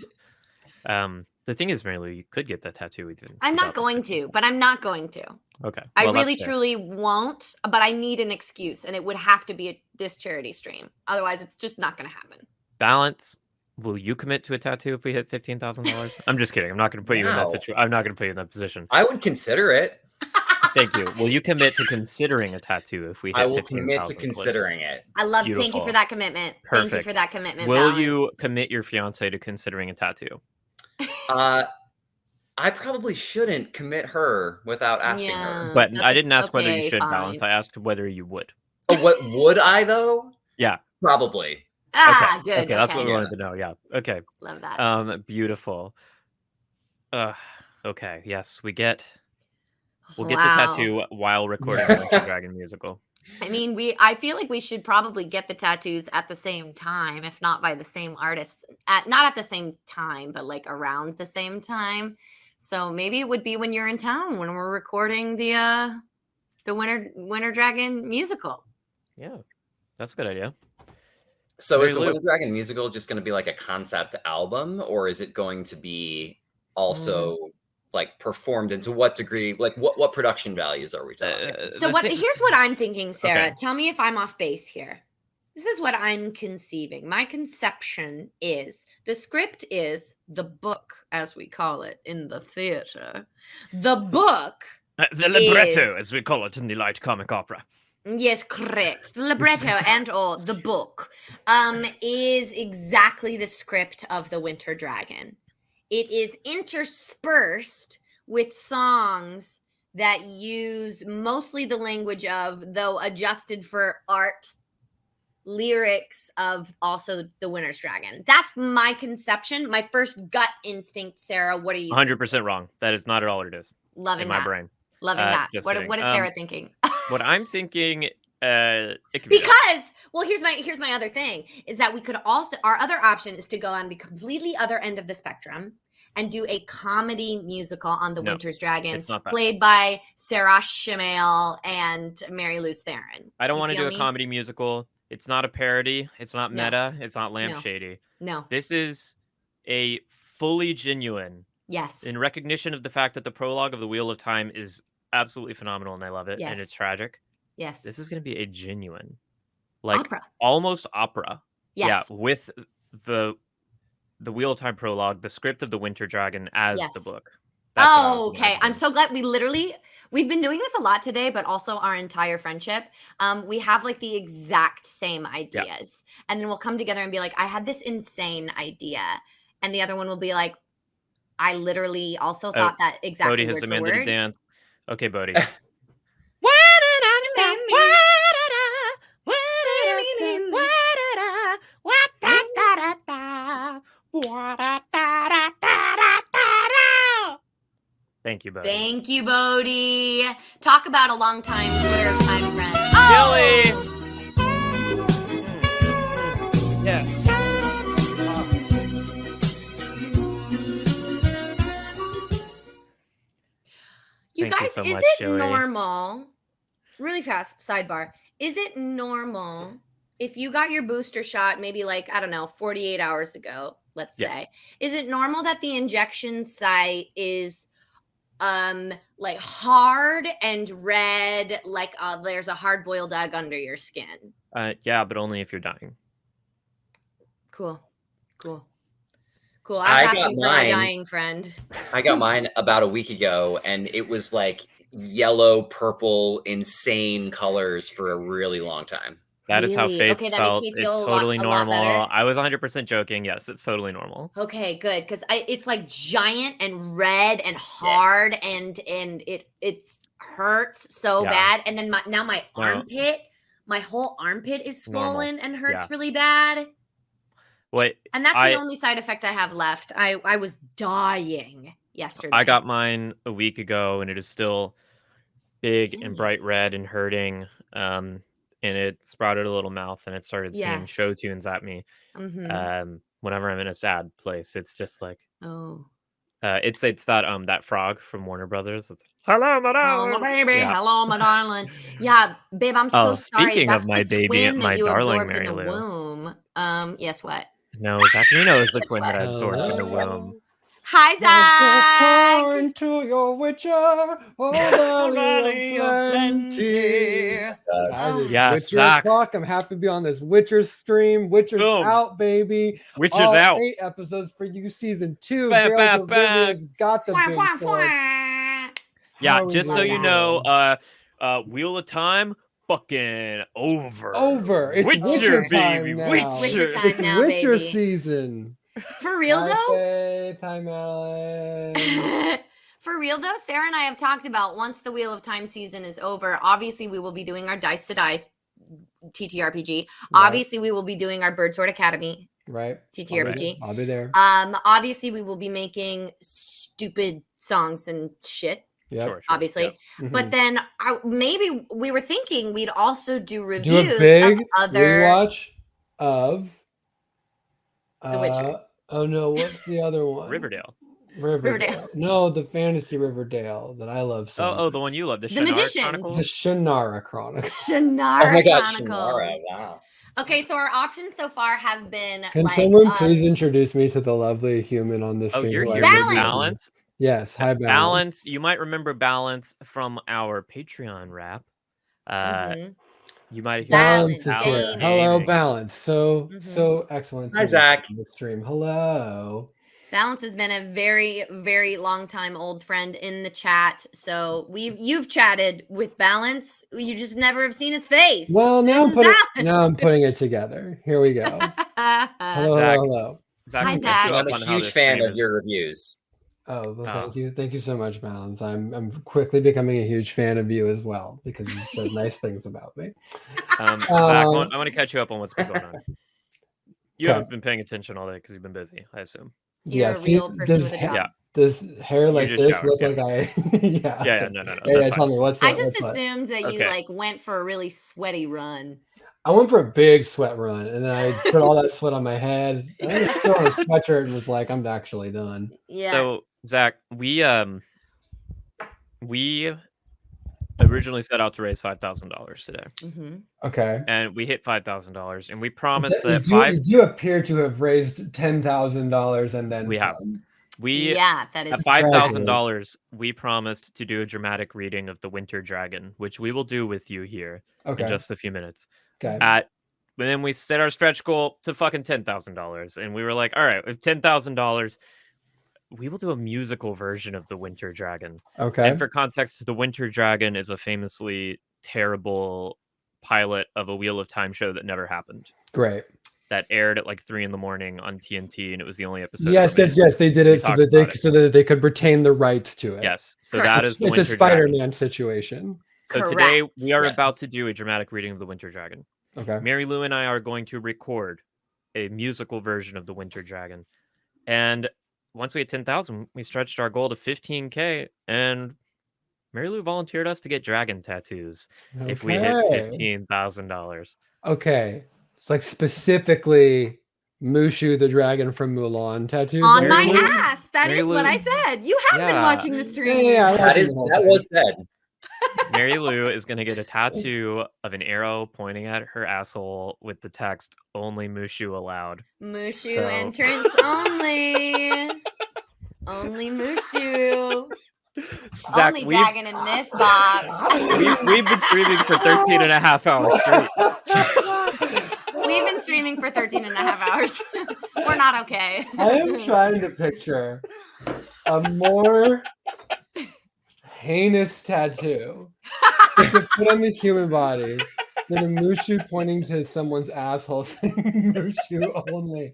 The thing is, Mary Lou, you could get that tattoo even. I'm not going to, but I'm not going to. Okay. I well, really, that's fair. truly won't, but I need an excuse, and it would have to be this charity stream. Otherwise, it's just not going to happen. Balance. Will you commit to a tattoo if we hit $15,000? I'm just kidding. I'm not going to put you in that Wow. situation. I'm not going to put you in that position. I would consider it. Thank you. Will you commit to considering a tattoo if we hit I will 15,000? commit to please? considering it. I love. Thank you Beautiful. for that commitment. Thank you Perfect. for that commitment. Will Balance. you commit your fiance to considering a tattoo? I probably shouldn't commit her without asking her. But That's I didn't ask whether you okay, should fine. balance. I asked whether you would. Oh, what would I though? Yeah. Probably. Ah, Okay. good. Okay, that's what we okay. wanted to know. Yeah. Okay. Love that. Beautiful. Okay. Yes, we'll get the Wow. tattoo while recording the Winter Dragon musical. I mean, I feel like we should probably get the tattoos at the same time, if not by the same artists. Not at the same time, but like around the same time. So maybe it would be when you're in town when we're recording the Winter Dragon musical. Yeah, that's a good idea. So Mary is the Lou. Winter Dragon musical just going to be like a concept album, or is it going to be also like performed? And to what degree? Like what production values are we talking? So here's what I'm thinking, Sarah. Okay. Tell me if I'm off base here. This is what I'm conceiving. My conception is the script is the book, as we call it in the theater. The book. The libretto, is- as we call it in the light comic opera. Yes, correct. The libretto and or the book is exactly the script of the Winter Dragon. It is interspersed with songs that use mostly the language of, though adjusted for art, lyrics of also the Winter's Dragon. That's my conception, my first gut instinct. Sarah, what are you 100% wrong. That is not at all what it is loving in my that? brain. Loving that. just What kidding. is Sarah thinking? What I'm thinking, it could be Because, well, here's my other thing is that we could also, our other option is to go on the completely other end of the spectrum and do a comedy musical on the No, Winter's Dragon, it's not that. played by Sarah Shimale and Mary Lou Theron. I don't You want to feel do a me? comedy musical. It's not a parody. It's not No. meta. It's not No. lampshady. No. This is a fully genuine, Yes. in recognition of the fact that the prologue of the Wheel of Time is absolutely phenomenal and I love it Yes. and it's tragic. Yes. This is going to be a genuine, like opera. almost opera. Yes. Yeah, with the Wheel of Time prologue, the script of the Winter Dragon as Yes. the book. That's what I was Oh, okay. I'm imagining. so glad we've been doing this a lot today, but also our entire friendship. We have like the exact same ideas. And then we'll come together and be like, I had this insane idea. And the other one will be like, I literally also thought that exactly Bodhi has word for demanded a word. dance. Okay, Bodhi. Thank you, Bodhi. Thank you, Bodhi. Talk about a long time Twitter time friend. Billy! Yeah. You Thank you guys, so is much, it Joey. normal? Really fast sidebar. Is it normal if you got your booster shot maybe like, I don't know, 48 hours ago, let's Yeah. say, is it normal that the injection site is like hard and red, like there's a hard boiled egg under your skin? Yeah, but only if you're dying. Cool. I I was got asking for my mine. dying friend. I got mine about a week ago, and it was like yellow, purple, insane colors for a really long time. That is how Really? Faith Okay, that makes felt. me It's feel totally a lot normal. better. I was 100% joking. Yes, it's totally normal. Okay, good, because it's like giant and red and hard and it hurts so Yeah. bad. And then my No. armpit, my whole armpit is Normal. swollen and hurts Yeah. really bad. What And that's I- the only side effect I have left. I was dying yesterday. I got mine a week ago, and it is still big and Dang. bright red and hurting. And it sprouted a little mouth, and it started Yeah. singing show tunes at me. Mhm. Whenever I'm in a sad place, it's just like Oh. it's that frog from Warner Brothers. It's, hello, my Oh, darling. baby. Yeah. Hello, my darling. Yeah, babe, I'm so Oh, sorry. speaking of That's my the baby, twin my that you darling absorbed in the Mary Lou. womb. Yes, what? No, Zacharino is the Guess twin that I what? absorbed in the Hello. womb. Hi, Zach. Born to your Witcher, oh valley of plenty. Guys, it's Yes, Witcher Zach. o'clock. I'm happy to be on this Witcher stream. Witcher's Boom. out, baby. Witcher's All out. 8 episodes for you, season 2. Bah, Geralt bah, of bah. Rivia's got the Fwah, big fwah, sword. fwah. Yeah, How are we just so doing? you know, Wheel of Time, fucking over. Over. It's Witcher, Witcher time baby. now. Witcher. Witcher time It's now, Witcher baby. season. For real, though? Hi, Time Ellen. For real though, Sarah and I have talked about once the Wheel of Time season is over, obviously we will be doing our Dice to Dice TTRPG. Obviously we will be doing our Bird Sword Academy Right. TTRPG. I'll be there. Obviously we will be making stupid songs and shit, Yep. Sure, obviously. Mhm. But then maybe we were thinking we'd also do Do reviews a big of other rewatch of The Witcher. Oh no, what's the other one? Riverdale. Riverdale. No, the fantasy Riverdale that I love so Oh, much. the one you love, the The Shannara Magicians. Chronicles. The Shannara Chronicles. Shannara Oh my god, Chronicles. Shannara, wow. Okay, so our options so far have been Can like someone please introduce me to the lovely human on this Oh, stream? you're who I here really with Balance. love? Balance. Yes, hi Balance. Balance. You might remember Balance from our Patreon rap. Mhm. You might hear Balance Balance is here. Gaming. Hello, Balance. So Mhm. excellent. Hi, to Zach. meet you on the stream. Hello. Balance has been a very, very long time old friend in the chat. So you've chatted with Balance. You just never have seen his face. Well, now This I'm is putting putting it together. Here we go. Hello, Zach. hello. Zach, Hi, we'll Zach. catch you up I'm a on how huge this fan stream of is- your reviews. Oh, well, Oh. thank you. Thank you so much, Balance. I'm quickly becoming a huge fan of you as well because you said nice things about me. Zach, I want to catch you up on what's been going on. You Okay. haven't been paying attention all day because you've been busy, I assume. You're a see, real person does with a ha- job. Yeah. Does hair like just this showered, look yeah. like I? Yeah. Yeah, okay. no. Yeah, That's tell fine. me what's I up, just what's up? assumed that you Okay. like went for a really sweaty run. I went for a big sweat run, and then I put all that sweat on my head. And I just put on a sweatshirt and was like, "I'm actually done." Yeah. So, Zach, we originally set out to raise $5,000 today, Mhm. Okay. and we hit $5,000, and we promised You that you do appear to have raised $10,000 and then We have. some. Yeah, that At is $5,000, we promised to do a dramatic reading of The Winter Dragon, which we will do with you here Okay. in just a few minutes. Okay. And then we set our stretch goal to fucking $10,000, and we were like, all right, with $10,000, we will do a musical version of The Winter Dragon. Okay. And for context, The Winter Dragon is a famously terrible pilot of a Wheel of Time show that never happened. Great. That aired at like 3 a.m. on TNT, and it was the only episode. Yes. They did We it so talked that they about it. so that they could retain the rights to it. Yes, so Correct. that is The It's a Winter Dragon. Spider-Man situation. So today Correct. we are Yes. about to do a dramatic reading of The Winter Dragon. Okay. Mary Lou and I are going to record a musical version of The Winter Dragon. And once we hit 10,000, we stretched our goal to 15K, and Mary Lou volunteered us to get dragon tattoos if we hit Okay. $15,000. Okay. It's like specifically Mushu the dragon from Mulan tattoos. on Mary my Lou- ass. That Mary is what Lou- I said. You have been Yeah. watching the Yeah, stream. yeah, That was said. Mary Lou is going to get a tattoo of an arrow pointing at her asshole with the text, only Mushu allowed. Mushu So- entrance only. Only Mushu. Zach, Only dragon in this box. we've been streaming for 13 and a half hours straight. We've been streaming for 13 and a half hours. We're not okay. I am trying to picture a more heinous tattoo to put on the human body than a Mushu pointing to someone's asshole saying Mushu only.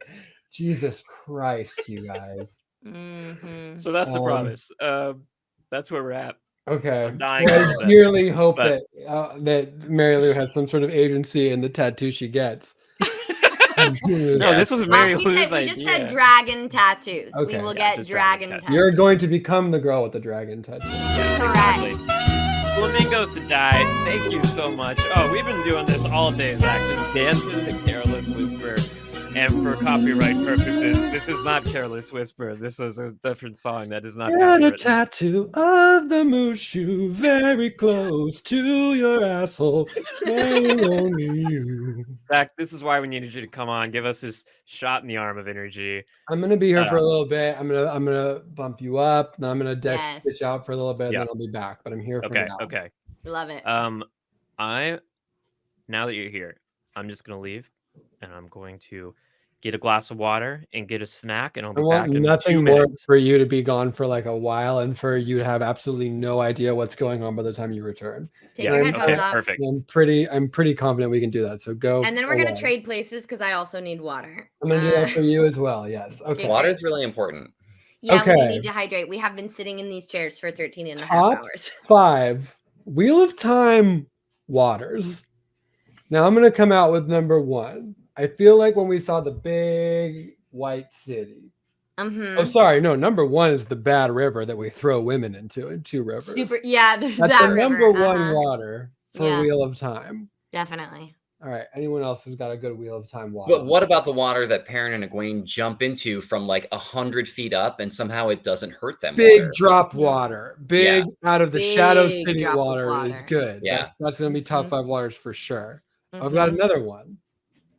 Jesus Christ, you guys. Mhm. So that's the Um, promise. That's where we're at. Okay. I'm dying Well, a I little bit, sincerely hope but- that Mary Lou has some sort of agency in the tattoo she gets. No, this was Mary we Lou's just said idea. dragon tattoos. We Okay. will Yeah, get just dragon dragon tattoos. tattoos. You're going to become the girl with the dragon tattoo. Exactly. Flamingos to die. Thank you so much. Oh, we've been doing this all day, Zach. Just dancing to Careless Whisper. And for copyright purposes, this is not Careless Whisper. This is a different song that is not Get a copyrighted. tattoo of the Mushu very close to your asshole. Saying only you. Zach, this is why we needed you to come on. Give us this shot in the arm of energy. I'm gonna be here for a little bit. I'm gonna bump you up. Then I'm gonna deck Yes. pitch out for a little bit. Yeah. Then I'll be back. But I'm here for Okay, now. okay. Love it. Now that you're here, I'm just gonna leave, and I'm going to get a glass of water and get a snack, and I'll I be back want in 2 nothing more minutes. for you to be gone for like a while and for you to have absolutely no idea what's going on by the time you return. Take Yeah, your okay, headphones off. perfect. I'm pretty confident we can do that. So go. And then we're gonna away. trade places because I also need water. I'm gonna do that for you as well. Yes. Okay. Water is really important. Yeah, we Okay. need to hydrate. We have been sitting in these chairs for 13 and a half Top hours. 5 Wheel of Time waters. Now I'm gonna come out with number 1. I feel like when we saw the big white city. Mm-hmm. Oh, sorry, no. Number 1 is the bad river that we throw women into in 2 Rivers. Super. Yeah, That's that the river. number 1 uh-huh. water for Yeah. Wheel of Time. Definitely. All right. Anyone else who's got a good Wheel of Time water? But what about the water that Perrin and Egwene jump into from like 100 feet up and somehow it doesn't hurt them? Big water? drop water. Big out of the Shadow Big City drop of water is water. good. Yeah. That's going to be top Mhm. 5 waters for sure. I've got Mhm. another one.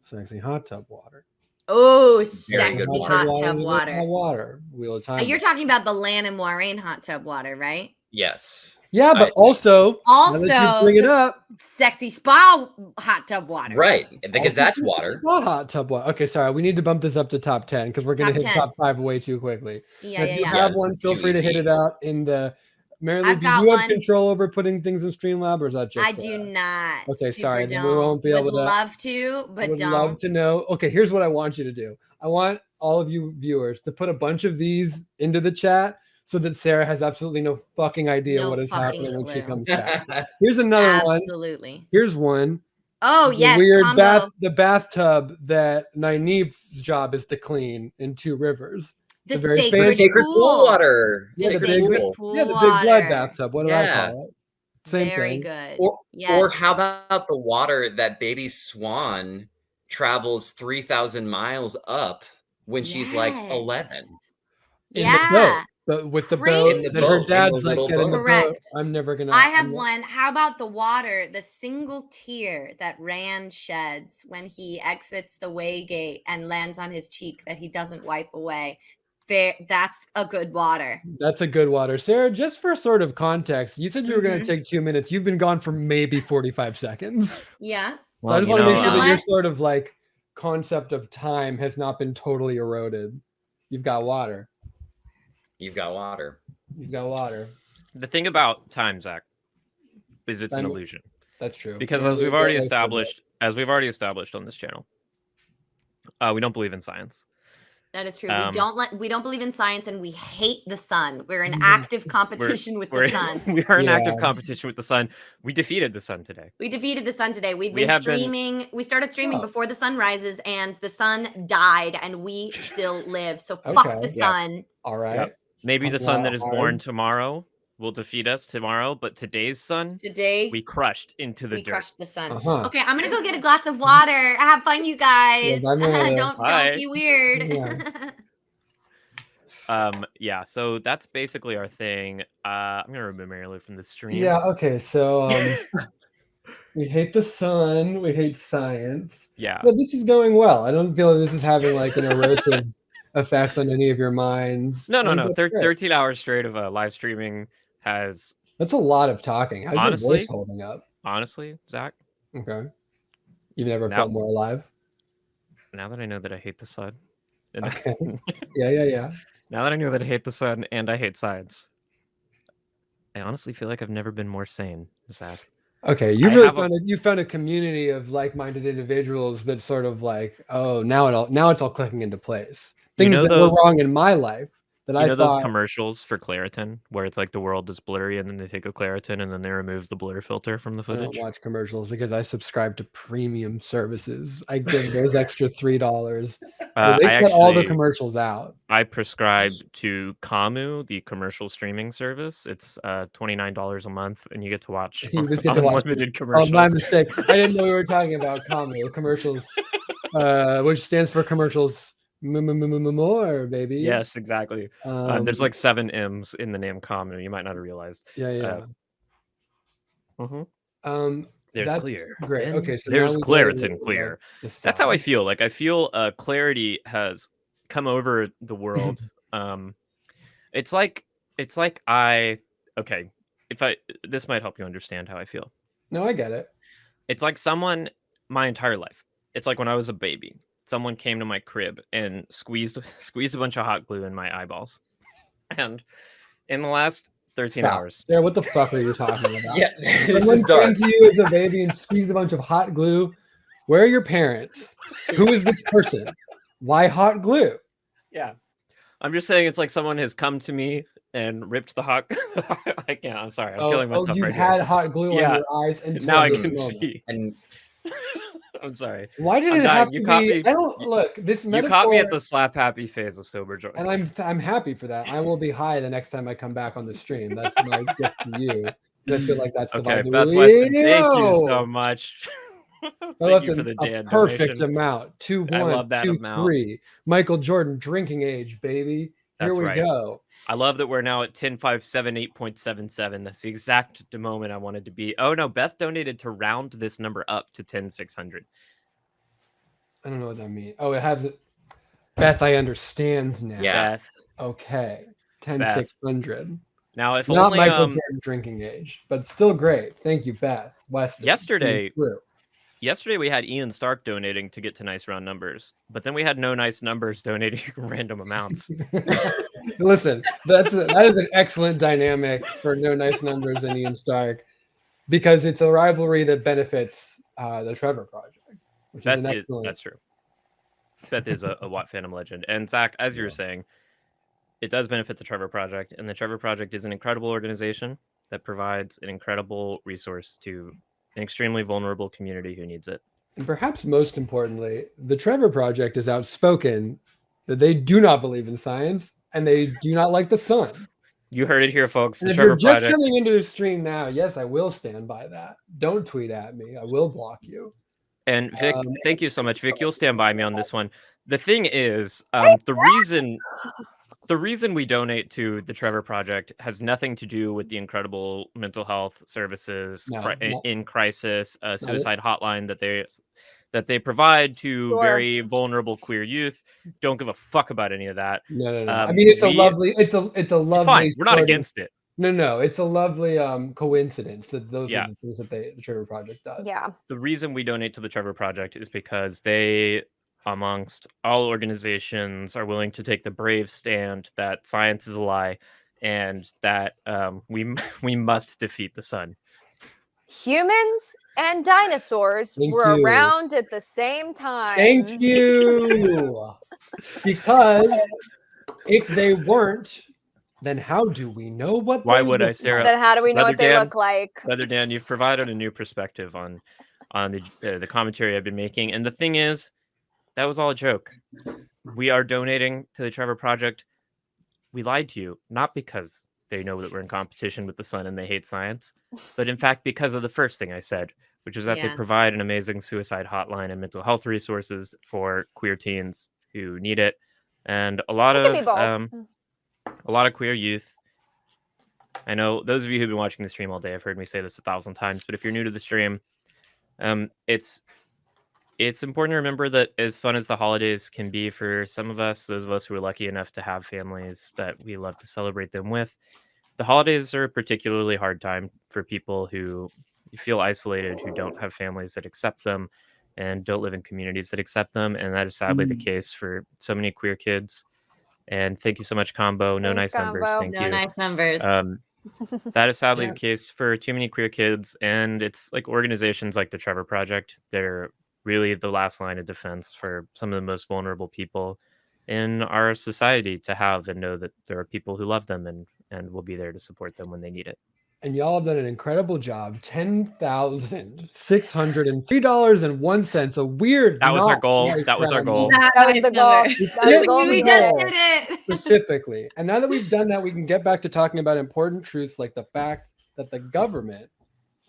Sexy hot tub water. Oh, Very sexy good hot water. tub Hot water. water. Wheel of Time. You're talking about the Lan and Moiraine hot tub water, right? Yes. yeah, I but see. also, now that you Also, bring it the up. sexy spa hot tub water. Right. Because also that's some water. spa hot tub water. Okay, sorry. We need to bump this up to top 10 because we're going to Top hit 10. top 5 way too quickly. Yeah, If yeah, you yeah. have Yes, one, feel too free to hit easy. it out in the. Mary Lou, I've do got you have one. control over putting things in Streamlab, or is that just I do not. Okay, Super sorry, then don't. we won't be able Would to- love to, but would don't. love to know. Okay, here's what I want you to do. I want all of you viewers to put a bunch of these into the chat so that Sarah has absolutely no fucking idea No what is fucking happening when she clue. comes back. Here's another one. Absolutely. Here's one. Oh The yes, weird combo. the bathtub that Nynaeve's job is to clean in 2 Rivers. The very sacred, fancy- Sacred pool water. Yeah, the Sacred big- pool. pool Yeah, the big water. blood bathtub. What did I Yeah. call it? Same Very thing. good. Or, yes. or how about the water that baby Swan travels 3,000 miles up when she's like 11? In Yeah. the boat. But with the boat Crazy. that her In the dad's boat, in the like, little get in the boat. boat. Correct. I'm never gonna. I have I'm not- one. How about the water, the single tear that Rand sheds when he exits the Waygate and lands on his cheek that he doesn't wipe away? That's a good water. That's a good water. Sarah, just for sort of context, you said you were going to Mhm. take 2 minutes. You've been gone for maybe 45 seconds. Yeah. So I just you want to make know, sure You know that your what? sort of like concept of time has not been totally eroded. You've got water. You've got water. You've got water. The thing about time, Zach, is it's an Time- illusion. That's true. Because Yeah, as we've yeah, already that's true. established on this channel, we don't believe in science. That is true. Um, We don't believe in science and we hate the sun. We're in Mhm. active competition with the We're, sun. we are in active Yeah. competition with the sun. We defeated the sun today. We defeated the sun today. We've We been have been- streaming. We started streaming Oh. before the sun rises and the sun died and we still live. So Okay. fuck the Yeah. sun. All right. Yep. Maybe the Wow, sun that is born hard. tomorrow will defeat us tomorrow, but today's sun Today we crushed into the we dirt. crushed the sun. Uh-huh. Okay, I'm gonna go get a glass of water. Have fun, you guys. bye, Maria. don't Bye. be weird. Yeah. Yeah, so that's basically our thing. I'm gonna remove Mary Lou from the stream. Yeah. Okay. So we hate the sun. We hate science. Yeah. But this is going well. I don't feel like this is having like an erosive effect on any of your minds. No. I think that's great. 13 hours straight of live streaming has That's a lot of talking. How's your Honestly- voice holding up? honestly, Zach, Okay. You've never Now- felt more alive? now that I know that I hate the sun, and Okay. Yeah. now that I know that I hate the sun and I hate science, I honestly feel like I've never been more sane, Zach. Okay. You I really have a- you found a community of like-minded individuals that sort of like, oh, now it's all clicking into place. You Things know that those- were wrong in my life that You I know those thought commercials for Claritin where it's like the world is blurry and then they take a Claritin and then they remove the blur filter from the I don't footage? watch commercials because I subscribe to premium services. I give those extra $3. So they I cut all the actually commercials out. I prescribe to Kamu, the commercial streaming service. It's $29 a month, and you get to watch You just get to watch unlimited Oh, commercials. my mistake. I didn't know we were talking about Kamu commercials, which stands for commercials more, baby. Yes, exactly. There's like 7 M's in the name Kamu. You might not have realized. yeah. Mhm. There's That's clear. great. Then Okay, so now there's we go Claritin to, clear. the That's how I side. feel. Like I feel clarity has come over the world. It's like okay. This might help you understand how I feel. No, I get it. It's like someone my entire life. It's like when I was a baby. Someone came to my crib and squeezed a bunch of hot glue in my eyeballs. And in the last 13 Stop. hours. Sarah, what the fuck are you talking about? Yeah, this Someone is came dark. to you as a baby and squeezed a bunch of hot glue. Where are your parents? Who is this person? Why hot glue? Yeah. I'm just saying it's like someone has come to me and ripped the hot I can't. I'm sorry. I'm killing myself you right had here. hot glue Yeah. on your eyes until Now I this can moment. see. And I'm sorry. Why did I'm it dying. have You to caught be? me- I don't look. This You metaphor, caught me at the slap happy phase of sober joy. and I'm happy for that. I will be high the next time I come back on the stream. That's my gift to you. I feel like that's the Okay, vibe. Beth Weston, thank you Yo! so much. Beth Thank you Weston, for the a Dan perfect donation. amount. 2 I 1, love that 2 amount. 3. Michael Jordan drinking age, baby. Here That's we right. go. I love that we're now at 10,578.77. That's the exact moment I wanted to be. Oh no, Beth donated to round this number up to 10,600. I don't know what that means. Oh, it has it. Beth, I understand now. Yeah. Beth. Okay. 10,600. Now if Not only Michael Jordan drinking age, but still great. Thank you, Beth. Weston. Yesterday- True. yesterday we had Ian Stark donating to get to nice round numbers, but then we had no nice numbers donating random amounts. Listen, that is an excellent dynamic for No Nice Numbers and Ian Stark, because it's a rivalry that benefits the Trevor Project, which is an excellent. That's true. Beth is a Watt Phantom legend. And Zach, as you were saying, it does benefit the Trevor Project, and the Trevor Project is an incredible organization that provides an incredible resource to an extremely vulnerable community who needs it. And perhaps most importantly, the Trevor Project is outspoken that they do not believe in science and they do not like the sun. You heard it here, folks. And The if you're Trevor just Project. coming into the stream now, yes, I will stand by that. Don't tweet at me. I will block you. And Vic, thank you so much, Vic. You'll stand by me on this one. The thing is, the reason we donate to the Trevor Project has nothing to do with the incredible mental health services in crisis, suicide hotline that they provide to very vulnerable queer youth. Don't give a fuck about any of that. No. I mean, it's a lovely. It's It's fine. We're not against it. No. It's a lovely coincidence that those Yeah. are the things that the Trevor Project does. Yeah. The reason we donate to the Trevor Project is because they, amongst all organizations, are willing to take the brave stand that science is a lie and that we must defeat the sun. Humans and dinosaurs Thank were you. around at the same time. Thank you. Because if they weren't, then how do we know what? Why they would I, look Sarah? like? Then how do we know Brother what they Dan- look like? Brother Dan, you've provided a new perspective on the commentary I've been making, and the thing is, that was all a joke. We are donating to the Trevor Project. We lied to you, not because they know that we're in competition with the sun and they hate science, but in fact because of the first thing I said, which is that they Yeah. provide an amazing suicide hotline and mental health resources for queer teens who need it, and a lot It could be of both. a lot of queer youth. I know those of you who've been watching the stream all day have heard me say this 1,000 times, but if you're new to the stream, it's important to remember that as fun as the holidays can be for some of us, those of us who are lucky enough to have families that we love to celebrate them with, the holidays are a particularly hard time for people who feel isolated, who don't have families that accept them and don't live in communities that accept them. And that is sadly the case for so many queer kids. And thank you so much, Combo. No Thanks, nice numbers. Combo. Thank No you. nice numbers. That is sadly Yeah. the case for too many queer kids, and it's like organizations like the Trevor Project, they're really the last line of defense for some of the most vulnerable people. in our society to have and know that there are people who love them and will be there to support them when they need it. And y'all have done an incredible job. $10,603.01. A weird. That was our not goal. nice That was our round goal. number. That was the goal. That was the goal. We We did did it. it. did it. Specifically. And now that we've done that, we can get back to talking about important truths like the fact that the government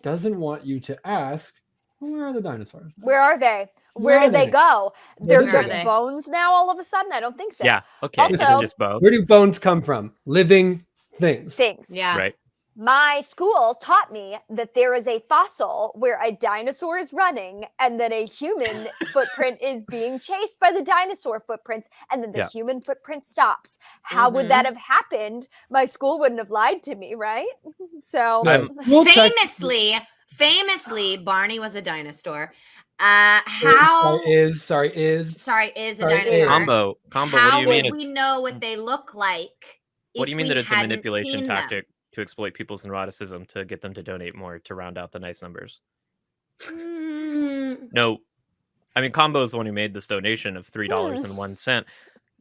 doesn't want you to ask, where are the dinosaurs? now?" Where are they? Where Where are did they they? go? Where They're did just they go? bones now all of a sudden? I don't think so. Yeah. Okay. It's Also- just bones. Where do bones come from? Living things. Things. Yeah. Right. My school taught me that there is a fossil where a dinosaur is running and then a human footprint is being chased by the dinosaur footprints and then the Yeah. human footprint stops. How would that have happened? My school wouldn't have lied to me, right? So No, I'm- school check- Famously, Barney was a dinosaur. How? Sorry, is Sorry, is a Sorry, dinosaur. is. Combo. What How do you mean? would we know what they look like? What do you if mean we that it's a hadn't manipulation seen them? tactic to exploit people's neuroticism to get them to donate more to round out the nice numbers? Mm, No, I mean Combo is the one who made this donation of $3.01.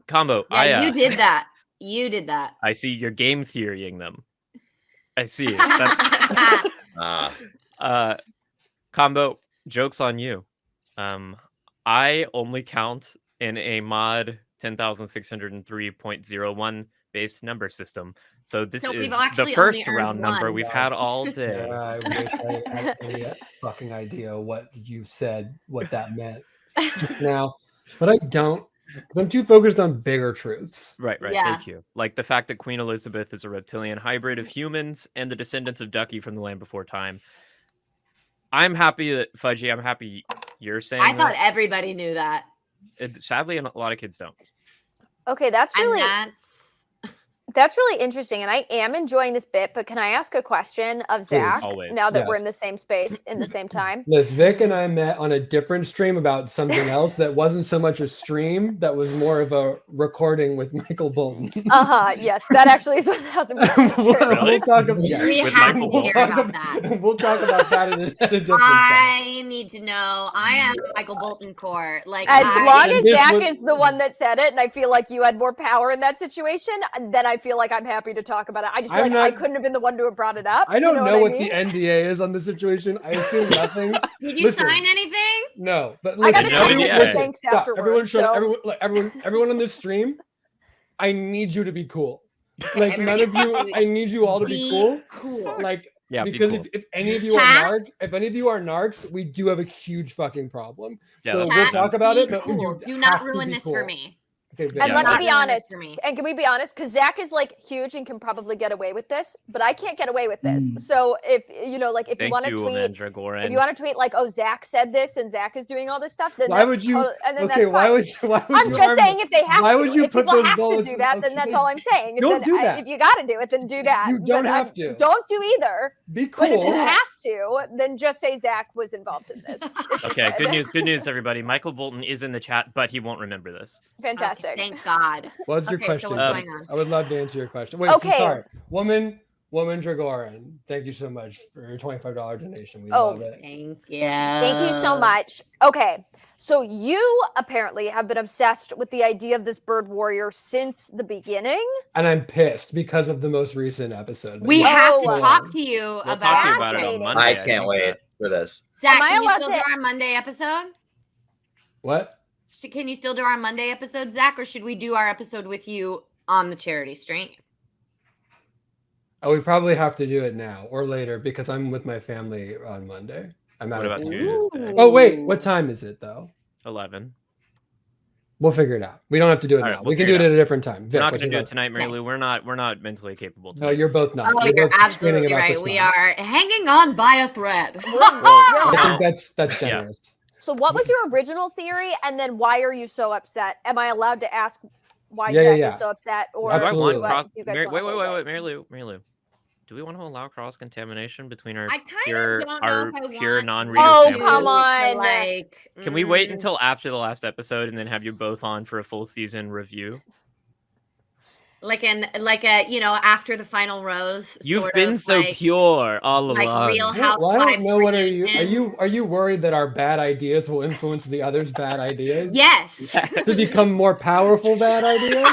Combo, yeah, you did that. You did that. I see you're game theorying them. I see. That's Combo. Jokes on you. I only count in a mod 10,603.01 based number system. So this So is we've the actually first only earned round number one. we've had Yes. all day. Yeah, I wish I had any fucking idea what you said, what that meant now, but I don't. I'm too focused on bigger truths. Right, Yeah. thank you. Like the fact that Queen Elizabeth is a reptilian hybrid of humans and the descendants of Ducky from the land before time. I'm happy that Fudgy, I'm happy you're saying I thought this. everybody knew that. Sadly, a lot of kids don't. okay, that's And really interesting, and I am enjoying this bit. But can I ask a question of Zach always. now that we're Yes. in the same space in the same time? Liz, Vic and I met on a different stream about something else that wasn't so much a stream, that was more of a recording with Michael Bolton. Yes, that actually is 1,000% true. Really? We'll talk about, yes. We With have Michael to Bolton. hear about that. We'll talk about that at a different time. I need to know. I am Michael Bolton core. Like As long And as this Zach was- is the one that said it, and I feel like you had more power in that situation, then I feel like I'm happy to talk about it. I just feel I'm like I not- couldn't have been the one to have brought it up. I don't you know what what I mean? the NDA is on the situation. I assume nothing. Did you Listen. sign anything? No, but I got to No tell you idea. what thanks Stop. afterwards. Everyone should. So Everyone on this stream. I need you to be cool. Okay, Like none of everybody you. I need you all to be cool. Cool. Like Yeah, be because cool. if any of you are Chat? narcs, if any of you are narcs, we do have a huge fucking problem. Yeah, so that's we'll Chat, talk about be it. But cool. you Do have not to ruin be this for cool. me. Okay, Vic. And Do let me not be ruin this honest. for me. And can we be honest? Because Zach is like huge and can probably get away with this, but I can't get away with this. Mm. So if you know, like if you Thank want to you, tweet, Amandra Goran. if you want to tweet like, "Oh, Zach said this," and Zach is doing all this stuff, then Why that's would you? and then Okay, that's why fine. would you? Why would I'm you just harm- saying if they have why to, would you if put people those have to bullets do in- that, then that's okay. all I'm saying. is Don't then do that. If you got to do it, then do that. You don't But have to. Don't do either. Be But if you cool. have to, then just say Zach was involved in this. Okay, good news, good news, everybody. Michael Bolton is in the chat, but he won't remember this. Fantastic. Okay, thank God. What's your Okay, question? so what's going on? I would love to answer your question. Wait, Okay. sorry. Woman Dragoran, thank you so much for your $25 donation. We Oh, love it. Thank you. Thank you so much. Okay. So you apparently have been obsessed with the idea of this bird warrior since the beginning. And I'm pissed because of the most recent episode. We Oh, have to wow. talk to you We'll about talk to you about it on Fascinating. Monday. I think, can't wait Zach. for this. Zach, Am I can you allowed still to- do our Monday episode? What? Can you still do our Monday episode, Zach, or should we do our episode with you on the charity stream? Oh, we probably have to do it now or later because I'm with my family on Monday. I'm out What of about town. Tuesday? Oh wait, what time is it though? 11. We'll figure it out. We don't have to do it All right, now. we'll We can figure do it it at a different time. We're Vic, not what's going to your do it vote? tonight, Mary Lou. We're not mentally capable No, tonight. you're both not. Oh, You're you're both screaming absolutely about the right. We sun. are hanging on by a thread. I No. think that's Yeah. generous. So what was your original theory, and then why are you so upset? Am I allowed to ask why Yeah, Zach yeah. is so upset, or Do I Absolutely. want do cross? do you guys Mary, wanna wait, hold it? Mary Lou. Do we want to allow cross contamination between our I kind pure, of don't know our if I pure want non-reader Oh, samples? come to, on. Like, Can we wait mm, until after the last episode and then have you both on for a full season review? like after the final rose. You've sort been of so like, pure all like along. Real Well, I don't Housewives know. What are you? reunion. Are you worried that our bad ideas will influence the others' bad ideas? Yes. To become more powerful bad ideas?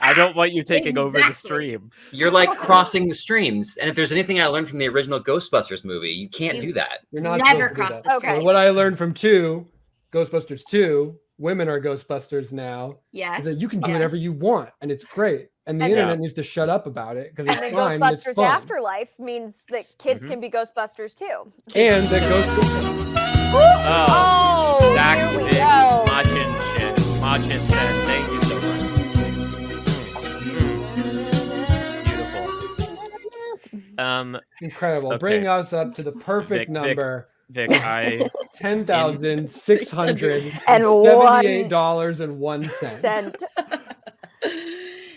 I don't want you taking over the Exactly. stream. You're like crossing the streams. And if there's anything I learned from the original Ghostbusters movie, you can't You- do that. You're not Never supposed to do cross that. the Okay. stream. And what I learned from Ghostbusters 2, women are Ghostbusters now. Yes. Is that you can do whatever yes. you want, and it's great. And the And then- internet needs to shut up about it because And it's then fine. and it's Ghostbusters fun. Afterlife means that kids Mhm. can be Ghostbusters too. And that Ghostbusters. Oh, Oh, Zach here we did go. Machin shit. Machin said, thank you so much. Beautiful. Incredible. Okay. Bring us up to the perfect Vic, number. Vic, I $10,678.01. Sent.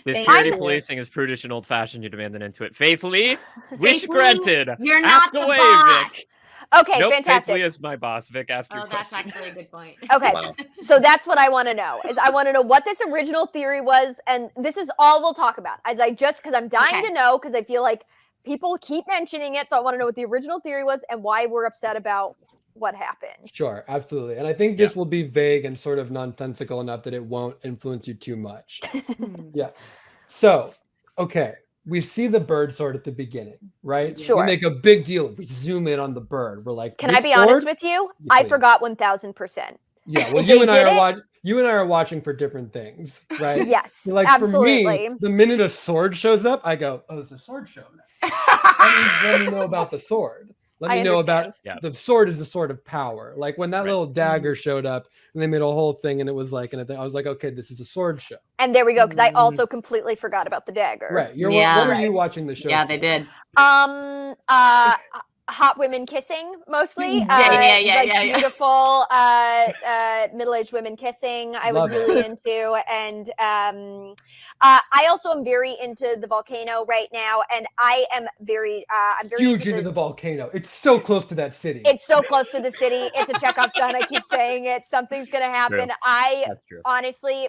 this Thank purity you. policing is prudish and old-fashioned. You demand an end to it. Faithfully, wish Faithfully, granted. You're Ask not the away, boss. Vic. Okay, Nope, fantastic. Faithfully is my boss. Vic, ask your Oh, that's question. actually a good point. Okay, Wow. so that's what I want to know. Is I want to know what this original theory was, and this is all we'll talk about. Because I'm dying Okay. to know, because I feel like people keep mentioning it, so I want to know what the original theory was and why we're upset about what happened. Sure, absolutely. And I think this will be vague and sort of nonsensical enough that it won't influence you too much. Yeah. So, okay. We see the bird sword at the beginning, right? Sure. We make a big deal. We zoom in on the bird. We're like, Can I "This be honest sword?" with you? Yeah, I please. forgot 1000%. Yeah, well, They you and I did are it? you and I are watching for different things, right? Yes, So, like absolutely. for me, the minute a sword shows up, I go, "Oh, it's a sword show now." Let me know about the sword. Let I me know about Yeah. the sword is the sword of power. Like when that Right. little dagger showed up and they made a whole thing and it was like, and I was like, okay, this is a sword show. And there we go, because I also completely forgot about the dagger. Right. Yeah. What are you watching the show? Yeah, for? they did. Hot women kissing mostly. Yeah. Beautiful middle-aged women kissing. I was Love it. really into, and I also am very into the volcano right now, and I'm very Huge into into the volcano. It's so close to that city. It's so close to the city. It's a Chekhov's gun. I keep saying it. Something's gonna happen. True. I That's true. honestly,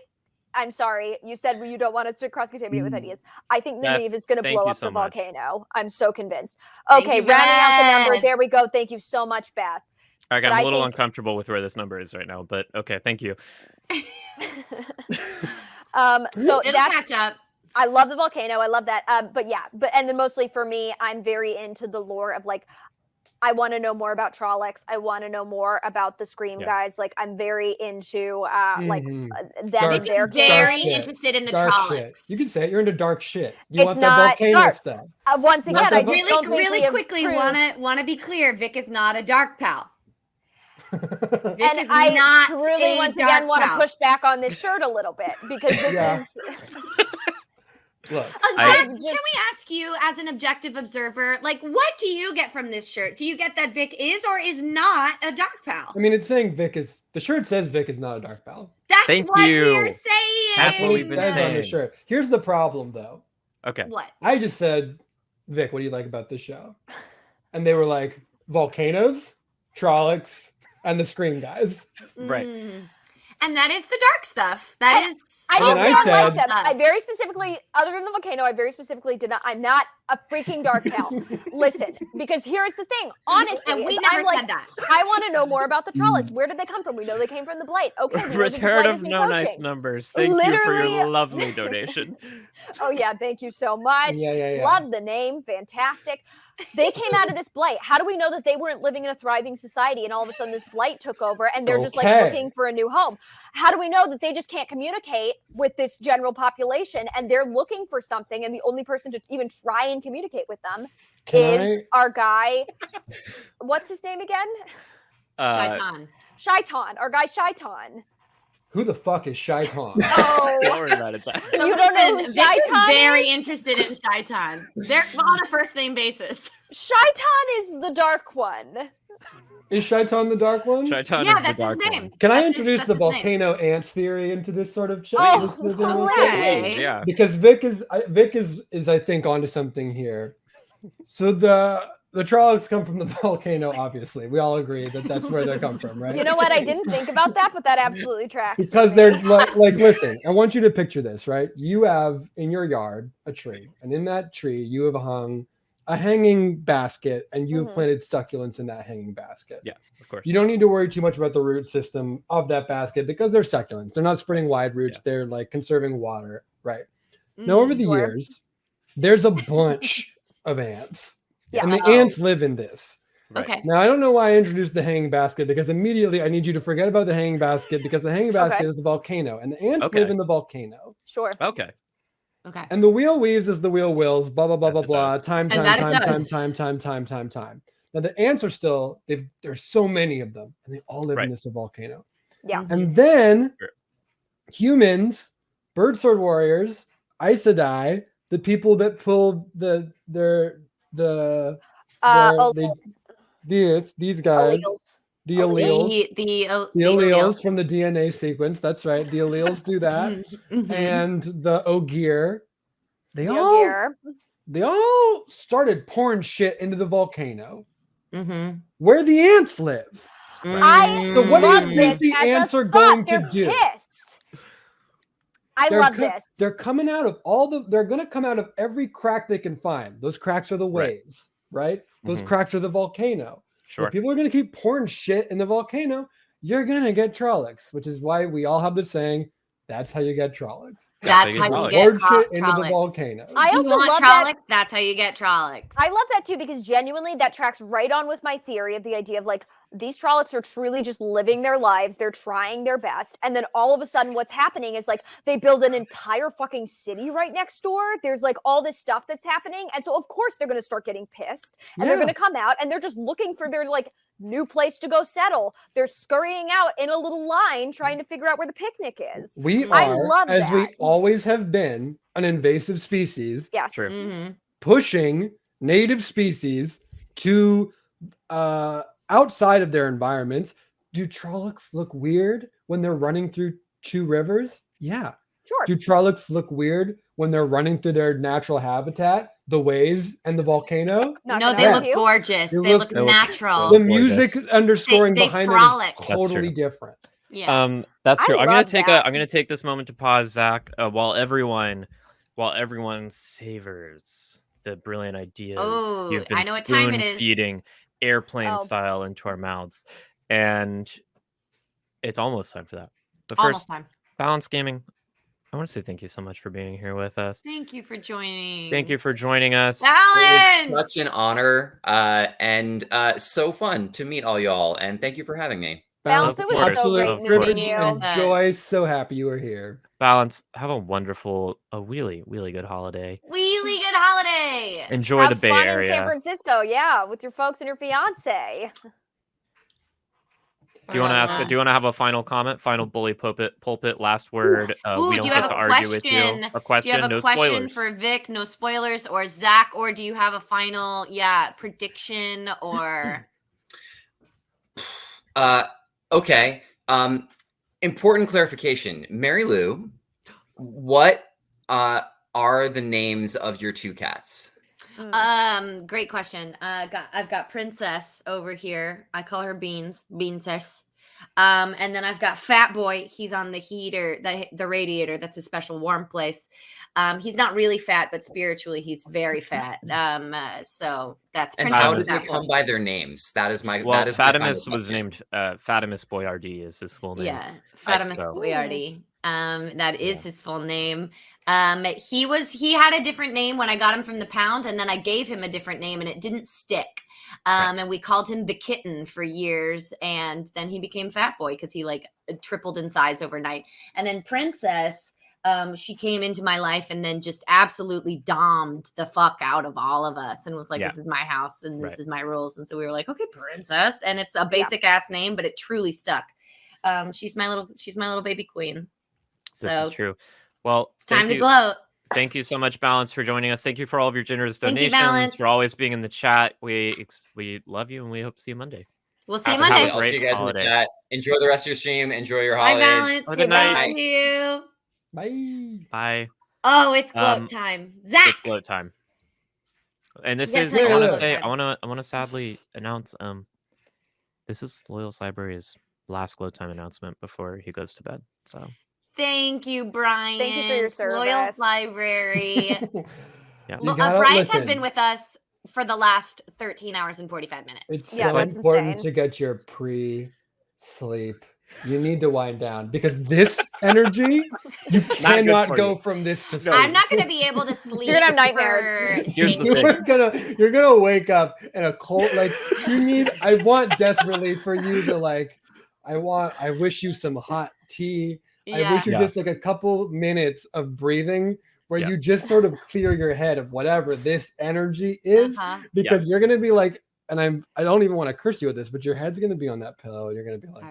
I'm sorry. You said you don't want us to cross-contaminate with ideas. I think Beth, Nynaeve is going to thank blow you up so the much. volcano. I'm so convinced. Thank Okay, you, rounding out the number. Beth. There we go. Thank you so much, Beth. I'm But a I little think- uncomfortable with where this number is right now, but okay, thank you. So It'll that's. catch up. I love the volcano. I love that. But yeah, and then mostly for me, I'm very into the lore of like, I want to know more about Trollocs. I want to know more about the Scream Yeah. guys. Like, I'm very into Mhm. them Dark- and their dark Very shit. interested in the Dark shit. Trollocs. You can say it. You're into dark shit. You It's want that not volcano dark. stuff. Once Not again, the I vo- just don't think we really have quickly proved- want to be clear. Vic is not a dark pal. Vic And is I not truly a once dark again want to pal. push back on this shirt a little bit because this Yeah. is Look, Zach, I can just- we ask you, as an objective observer, like, what do you get from this shirt? Do you get that Vic is or is not a dark pal? I mean, it's saying Vic is. The shirt says Vic is not a dark pal. That's Thank what you. we're saying. That's what It we've been says on the saying. shirt. Here's the problem, though. Okay. What? I just said, Vic, what do you like about this show? And they were like, volcanoes, Trollocs, and the Scream guys. Right. And that is the dark stuff. That is. I And don't then say I I like said- them. I very specifically, other than the volcano, I very specifically did not. I'm not a freaking dark pal. Listen, because here's the thing. Honestly, And we is never I'm like, said that. I want to know more about the Trollocs. Where did they come from? We know they came from the Blight. Okay, we know that the Return Blight of is No Nice encroaching. Numbers. Thank you for Literally- your lovely donation. Oh yeah, thank you so much. Yeah. Love the name, fantastic. They came out of this blight. How do we know that they weren't living in a thriving society and all of a sudden this blight took over and they're just like Okay. looking for a new home? How do we know that they just can't communicate with this general population and they're looking for something and the only person to even try and communicate with them is our guy. What's his name again? Shaitan. Shaitan. Our guy Shaitan. Who the fuck is Shaitan? Don't Oh, worry about it. Zach. you don't know who Vic is Shaitan very is? interested in Shaitan. They're on a first name basis. Shaitan is the dark one. Is Shaitan the dark one? Shaitan Yeah, is that's the his dark name. one. Can I That's his- introduce the that's his name. volcano ants theory into this sort of show? Oh, this thing please. we're saying? Okay. Yeah. Because Vic is I think onto something here. So the Trollocs come from the volcano. Obviously, we all agree that that's where they come from, right? You know what? I didn't think about that, but that absolutely tracks. Because for they're me. like, listen, I want you to picture this, right? You have in your yard a tree, and in that tree, you have hung a hanging basket, and you have Mhm. planted succulents in that hanging basket. Yeah, of course. You don't need to worry too much about the root system of that basket because they're succulents. They're not spreading wide roots. Yeah. They're like conserving water, right? Now, over the Sure. years, there's a bunch of ants, Yeah. and the Uh-oh. ants live in this. Right. Okay. Now, I don't know why I introduced the hanging basket because immediately I need you to forget about the hanging basket because the hanging basket Okay. is the volcano, and the ants Okay. live in the volcano. Sure. Okay. Okay. And the wheel weaves as the wheel wills, blah blah blah Yes, blah it blah. does. Time, And time, that it time, time, does. time, time, time, time, time. Now the ants are still there's so many of them, and they all live Right. in this volcano. Yeah. And then Sure. humans, bird sword warriors, Aes Sedai, the people that pulled these guys, Alleles. the alleles, The the alleles from the DNA sequence. That's right. The alleles do that. Mhm. And the Ogier, they The all Ogier. they all started pouring shit into the volcano Mhm. where the ants live. I So what do you love think this the as ants a are thought. going to They're do? pissed. I They're love co- this. They're coming out of they're going to come out of every crack they can find. Those cracks are the Right. waves, right? Those Mhm. cracks are the volcano. So Sure. if people are going to keep pouring shit in the volcano, you're going to get Trollocs, which is why we all have the saying, that's how you get Trollocs. That's you how get you Trollocs. get Pour shit into the Trollocs. volcano. I Do you also want love that. Trollocs? That's how you get Trollocs. I love that too because genuinely that tracks right on with my theory of the idea of like these Trollocs are truly just living their lives. They're trying their best. And then all of a sudden what's happening is like they build an entire fucking city right next door. There's like all this stuff that's happening. And so of course they're going to start getting pissed and they're Yeah. going to come out and they're just looking for their like new place to go settle. They're scurrying out in a little line trying to figure out where the picnic is. We I are, love as we that. always have been, an invasive species Yes. True. Mhm. pushing native species to outside of their environments. Do Trollocs look weird when they're running through two rivers? Yeah. Sure. Do Trollocs look weird when they're running through their natural habitat, the waves and the volcano? Not No, gonna they Yes. look argue. gorgeous. They They look- look They look- natural. The gorgeous. music underscoring They behind frolic. them is That's totally true. different. Yeah. That's I true. I'm gonna love take that. I'm gonna take this moment to pause, Zach, while everyone savors the brilliant ideas Oh, you've been I know what time it spoon is. feeding airplane Oh. style into our mouths, and it's almost time for that. But Almost first, time. Balance Gaming, I want to say thank you so much for being here with us. Thank you for joining. Thank you for joining us. Balance. It's such an honor and so fun to meet all y'all. And thank you for having me. Balance, Of it was course, so great of meeting course. you. and joy. So happy you were here. Balance, have a really good holiday. Wheelie good holiday. Enjoy Have the Bay fun Area. in San Francisco, yeah, with your folks and your fiance. Do you want to ask? Do you want to have a final comment? Final bully pulpit last word. Ooh, We do don't you get have to a argue with you. question? A Do question. you have a No question spoilers. for Vic? No spoilers, or Zach, or do you have a final, prediction or? Okay. Important clarification. Mary Lou, what are the names of your two cats? Great question. I've got Princess over here. I call her Beans, Beansess. And then I've got Fat Boy. He's on the heater, the radiator. That's a special warm place. He's not really fat, but spiritually he's very fat. So that's And Princess how and did they Fat Boy. come by their names? That is my. Well, that is my final Fatimus was question. named Fatimus Boyardee is his full name. Yeah, I Fatimus see. Boyardee. That is his full name. He had a different name when I got him from the pound, and then I gave him a different name, and it didn't stick. And we called him the Kitten for years, and then he became Fat Boy because he tripled in size overnight. And then Princess, she came into my life and then just absolutely domed the fuck out of all of us, and was like, Yeah. "This is my house, and this Right. is my rules." And so we were like, "Okay, Princess," and it's a basic ass name, but it truly stuck. She's my little baby queen. This So is true. Well, it's time thank to you. gloat. Thank you so much, Balance, for joining us. Thank you for all of your generous Thank you, donations, Balance. for always being in the chat. We love you, and we hope to see you Monday. We'll see you Have a Monday. I'll see you great guys holiday. in the chat. Enjoy the rest of your stream. Enjoy your Bye, holidays. Balance. Have a good night. Love you. Bye. Bye. Oh, it's gloat time. Zach. It's gloat time. And this You is gotta I tell want your to say mom. I want to sadly announce this is Loyal's Library's last glow time announcement before he goes to bed. So Thank you, Brian. Thank you for your Loyal's service. Library. yeah. You gotta Bryant has listen. been with us for the last 13 hours and 45 minutes. It's Yeah, so that's important insane. to get your pre-sleep. You need to wind down because this energy, you good cannot for go you. from this to sleep. I'm not going to be able to sleep. You're gonna have nightmares. for Here's the January. thing. You're gonna wake up in a cold, like you need. I want desperately for you to like. I wish you some hot tea. I Yeah. wish you Yeah. just like a couple minutes of breathing where Yeah. you just sort of clear your head of whatever this energy is, Uh-huh. because you're gonna be like, and I don't even want to curse you with this, but your head's gonna be on that pillow. You're gonna be like,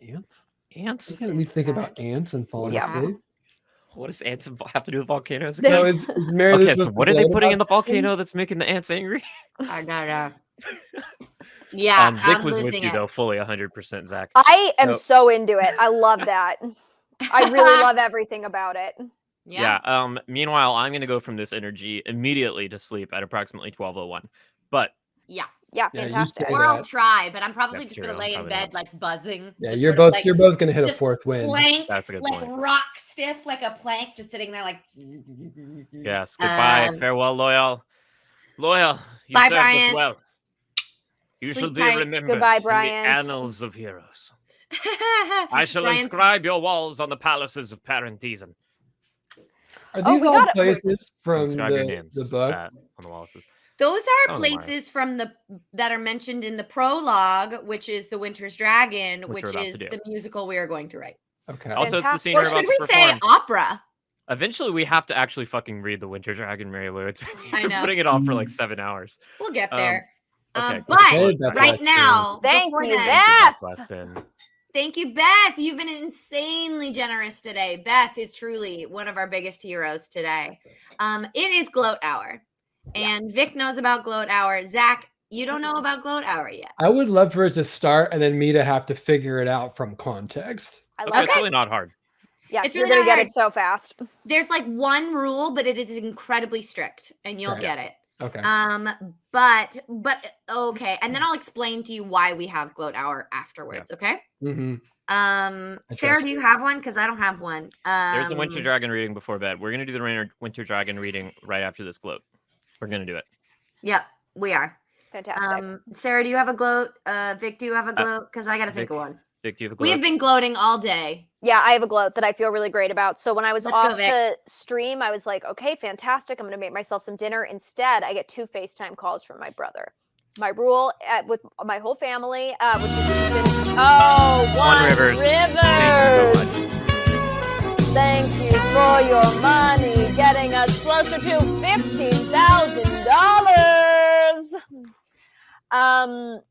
ants. Ants? You're gonna be thinking about ants and falling Yeah. asleep. What does ants have to do with volcanoes? No, again? is Meredith Okay, so supposed to what are they gloat putting in the about something? volcano that's making the ants angry? I gotta. Yeah, Vic I'm was with losing you it. though, fully 100%, Zach. I am So- so into it. I love that. I really love everything about it. Yeah. Meanwhile, I'm gonna go from this energy immediately to sleep at approximately 12:01. But Yeah. Yeah, Yeah, you fantastic. say Or I'll that. try, but I'm probably That's just true, gonna I'm lay in probably bed not. like buzzing. Yeah, just you're sort of, both like, you're both gonna hit a just fourth win. plank, that's a good like point. rock stiff, like a plank, just sitting there like. Yes, goodbye, farewell, Loyal. Loyal, you Bye, served us Bryant. well. You Sleep shall be tight. remembered Goodbye, in the Bryant. annals of heroes. I shall Brian's- inscribe your walls on the palaces of Parentesan. Are Oh, these we all got it. places from Inscribe your the names book? on the walls. Those Some are of them are. places from the that are mentioned in the prologue, which is the Winter's Dragon, Which we're which about is to do. the musical we are going to write. Okay. Also, it's the Fantastic. scene Or you're about should we to say perform. opera? Eventually, we have to actually fucking read the Winter Dragon, Mary Lou. I You're know. putting it off for like 7 hours. We'll get Um, there. okay, But Okay, Beth right Weston. now, Thank before you, then- Beth. Weston. Thank you, Beth. You've been insanely generous today. Beth is truly one of our biggest heroes today. It is Gloat Hour, and Vic knows about Gloat Hour. Zach, you don't know about Gloat Hour yet. I would love for us to start and then me to have to figure it out from context. I Okay, love it's it. really not hard. Yeah, It's you're really gonna get hard. it so fast. There's like one rule, but it is incredibly strict, and you'll Right. get it. Okay. But okay, and then I'll explain to you why we have Gloat Hour afterwards. Okay. Mm-hmm. Sarah, trust do you have one? Because I don't have one. There's a Winter Dragon reading before bed. We're gonna do the Winter Dragon reading right after this gloat. We're gonna do it. Yep, we are. Fantastic. Sarah, do you have a gloat? Vic, do you have a gloat? Because I gotta think Vic, of one. Vic, do you have a We gloat? have been gloating all day. Yeah, I have a gloat that I feel really great about. So when I was Let's go, off Vic. the stream, I was like, okay, fantastic. I'm going to make myself some dinner. Instead, I get 2 FaceTime calls from my brother. My rule with my whole family, which has been, One Rivers. Rivers. Thank you so much. Thank you for your money, getting us closer to $15,000.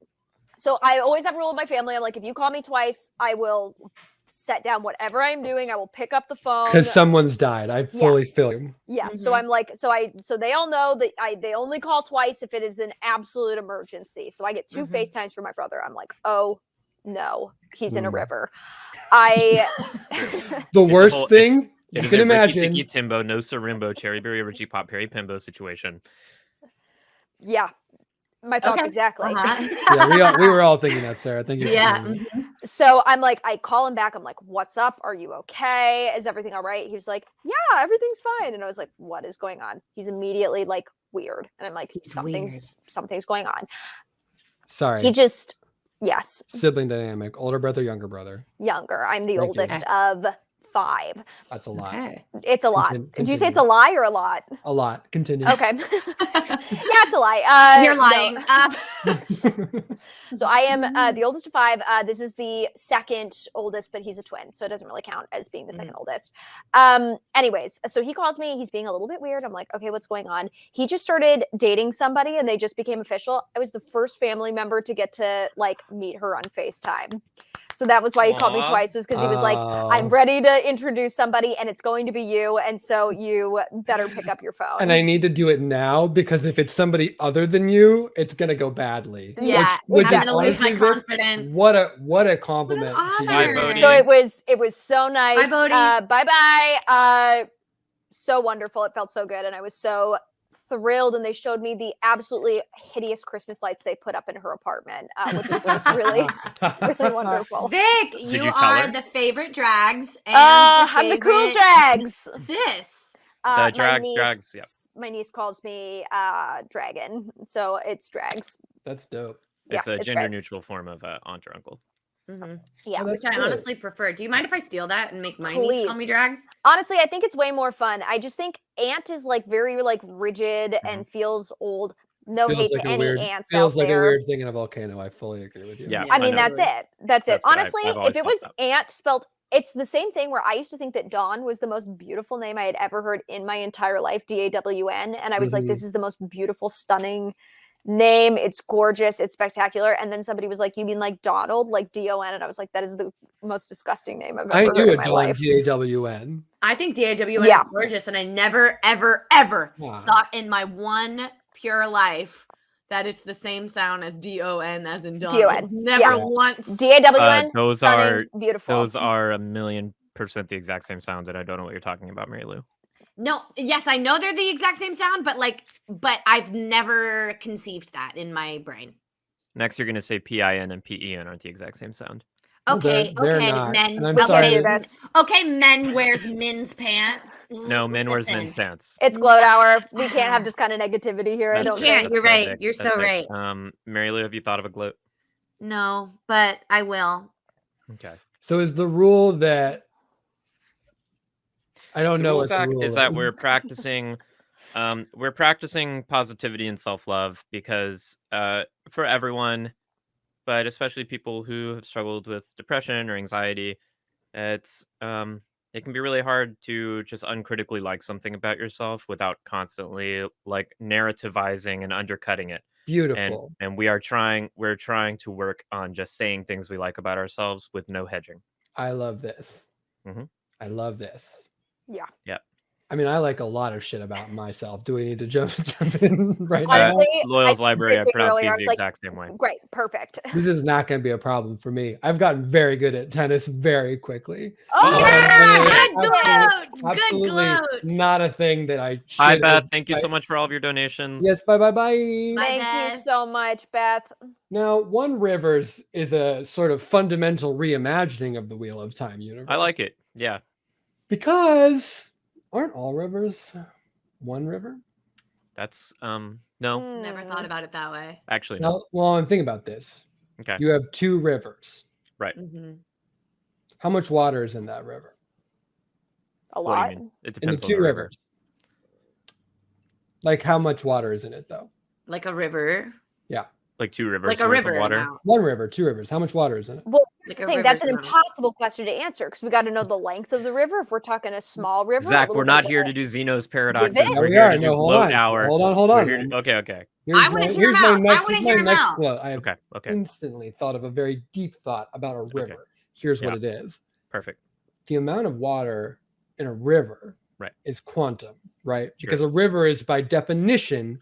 So I always have a rule with my family. I'm like, if you call me twice, I will set down whatever I'm doing. I will pick up the phone. Because someone's died. I fully feel you. Yes. So Mhm. I'm like, so they all know that they only call twice if it is an absolute emergency. So I get 2 Mhm. FaceTimes from my brother. I'm like, oh no, he's in a Mm. river. I The It's a worst whole- thing It you is can a imagine. Ricky Tikki Timbo, no Sarimbo, Cherryberry, Richie Pop, Perry Pimbo situation. yeah, my thoughts Okay. exactly. Uh-huh. Yeah, we were all thinking that, Sarah. Thank you. for Yeah. saying that. mhm. So I'm like, I call him back. I'm like, what's up? Are you okay? Is everything all right? He was like, yeah, everything's fine. And I was like, what is going on? He's immediately like weird. And I'm like, He's something's going on. Sorry. He just, yes, Sibling dynamic. Older brother, younger brother. younger. I'm the Thank you. oldest of 5. That's a lot. Okay. It's a lot. Continue- Did you say it's continue. a lie or a lot? A lot. Continue. Okay. Yeah, it's a lie. You're no. lying. So I am the oldest of 5. This is the second oldest, but he's a twin, so it doesn't really count as being the second oldest. Anyways, so he calls me. He's being a little bit weird. I'm like, okay, what's going on? He just started dating somebody, and they just became official. I was the first family member to get to like meet her on FaceTime. So that was why he called me Aw. twice, was because he was like, Oh. I'm ready to introduce somebody, and it's going to be you, and so you better pick up your phone. And I need to do it now because if it's somebody other than you, it's gonna go badly. Yeah, Which I'm is gonna lose my honestly, Vic, confidence. what a compliment to honor. you. Bodhi. So it was so nice. Bodhi. Bye bye. So wonderful. It felt so good, and I was so thrilled, and they showed me the absolutely hideous Christmas lights they put up in her apartment, which was just really, really wonderful. Vic, Did you you tell are her? the favorite drags. And I'm the cool favorite drags. Sis. My drags, yeah. my niece calls me dragon, so it's drags. That's dope. It's Yeah, a it's gender great. neutral form of aunt or uncle. Mhm. Yeah. Oh, Which that's I great. honestly prefer. Do you mind if I steal that and make my niece Please. call me drags? Honestly, I think it's way more fun. I just think aunt is like very like rigid and feels old. No Feels hate like to a any weird, aunts feels out like there. a weird thing in a volcano. I fully agree with you. Yeah, I mean, know. that's it. That's it. That's what Honestly, I've always if it thought was that. aunt spelled, it's the same thing where I used to think that Dawn was the most beautiful name I had ever heard in my entire life, Dawn, and I was like, this is the most beautiful, stunning name. It's gorgeous. It's spectacular. And then somebody was like, you mean like Donald, like Don? And I was like, that is the most disgusting name I've I ever heard knew in a my Dawn life. DAWN. I think DAWN Yeah. is gorgeous, and I never, ever, ever Wow. thought in my one pure life that it's the same sound as DON as in Dawn. D-O-N. Never Yeah. once. DAWN, Those stunning, beautiful. Those are 1,000,000% the exact same sound, and I don't know what you're talking about, Mary Lou. No, yes, I know they're the exact same sound, but I've never conceived that in my brain. Next, you're going to say PIN and PEN aren't the exact same sound. Well, Okay, they're okay, not, men. and I'm we okay, can't sorry. do this. Okay, men wears men's pants. No, men wears men's Listen. pants. It's gloat hour. We can't have this kind of negativity here. I That's don't fair, can't. think. that's You're fair, right. Vic, You're that's so fair. right. Mary Lou, have you thought of a gloat? No, but I will. Okay. So is the rule that I don't The know rule, what the Zach, rule is that we're practicing positivity and self-love because for everyone, but especially people who have struggled with depression or anxiety, it can be really hard to just uncritically like something about yourself without constantly like narrativizing and undercutting it. beautiful. And we're trying to work on just saying things we like about ourselves with no hedging. I love this. Mhm. I love this. Yeah. Yep. I mean, I like a lot of shit about myself. Do we need to jump in right now? Honestly, Loyal's I Library, I said pronounce earlier, these I was the like, exact same way. Great, perfect. This is not going to be a problem for me. I've gotten very good at tennis very quickly. Oh, Yeah, good absolutely- gloat. Good Absolutely gloat. not a thing that I Hi, should Beth. have- Thank you so much for all of your donations. Yes, bye. Bye, Thank you Beth. so much, Beth. Now, One Rivers is a sort of fundamental reimagining of the Wheel of Time universe. I like it. Yeah. Because aren't all rivers one river? That's no, Never thought about it that way. actually no. Now, well, I'm thinking about this. Okay. You have two rivers. Mhm. How much water is in that river? A What do lot. you mean? It In the depends on two the river. rivers. Like how much water is in it though? Like a river. Like 2 rivers Like a worth of river water. amount. One river, two rivers. How much water is in it? Well, Like here's the a thing. That's an river's amount. impossible question to answer because we got to know the length of the river. If we're talking a small river, a Zach, little we're bit not of here a- to do Zeno's paradoxes. it. Yeah, We're we here are. to do No, hold gloat on. hour. Hold on. We're here to- okay. Here's I wanna my- hear here's him my out. I next- wanna here's hear my him next out. quote. I have Okay. instantly thought of a very deep thought about a river. Here's what it is. Perfect. The amount of water in a river Right. is quantum, right? Sure. Because a river is by definition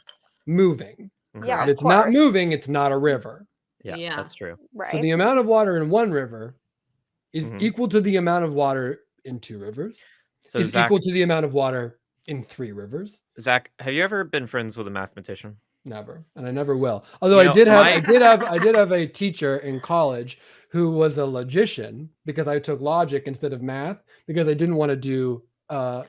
moving. Yeah, If of it's not course. moving, it's not a river. Yeah, Yeah. that's true. right. So the amount of water in one river is Mhm. equal to the amount of water in two rivers, So is Zach, equal to the amount of water in three rivers. Zach, have you ever been friends with a mathematician? Never, and I never will. Although You I know, did have, my- I did have a teacher in college who was a logician because I took logic instead of math because I didn't want to do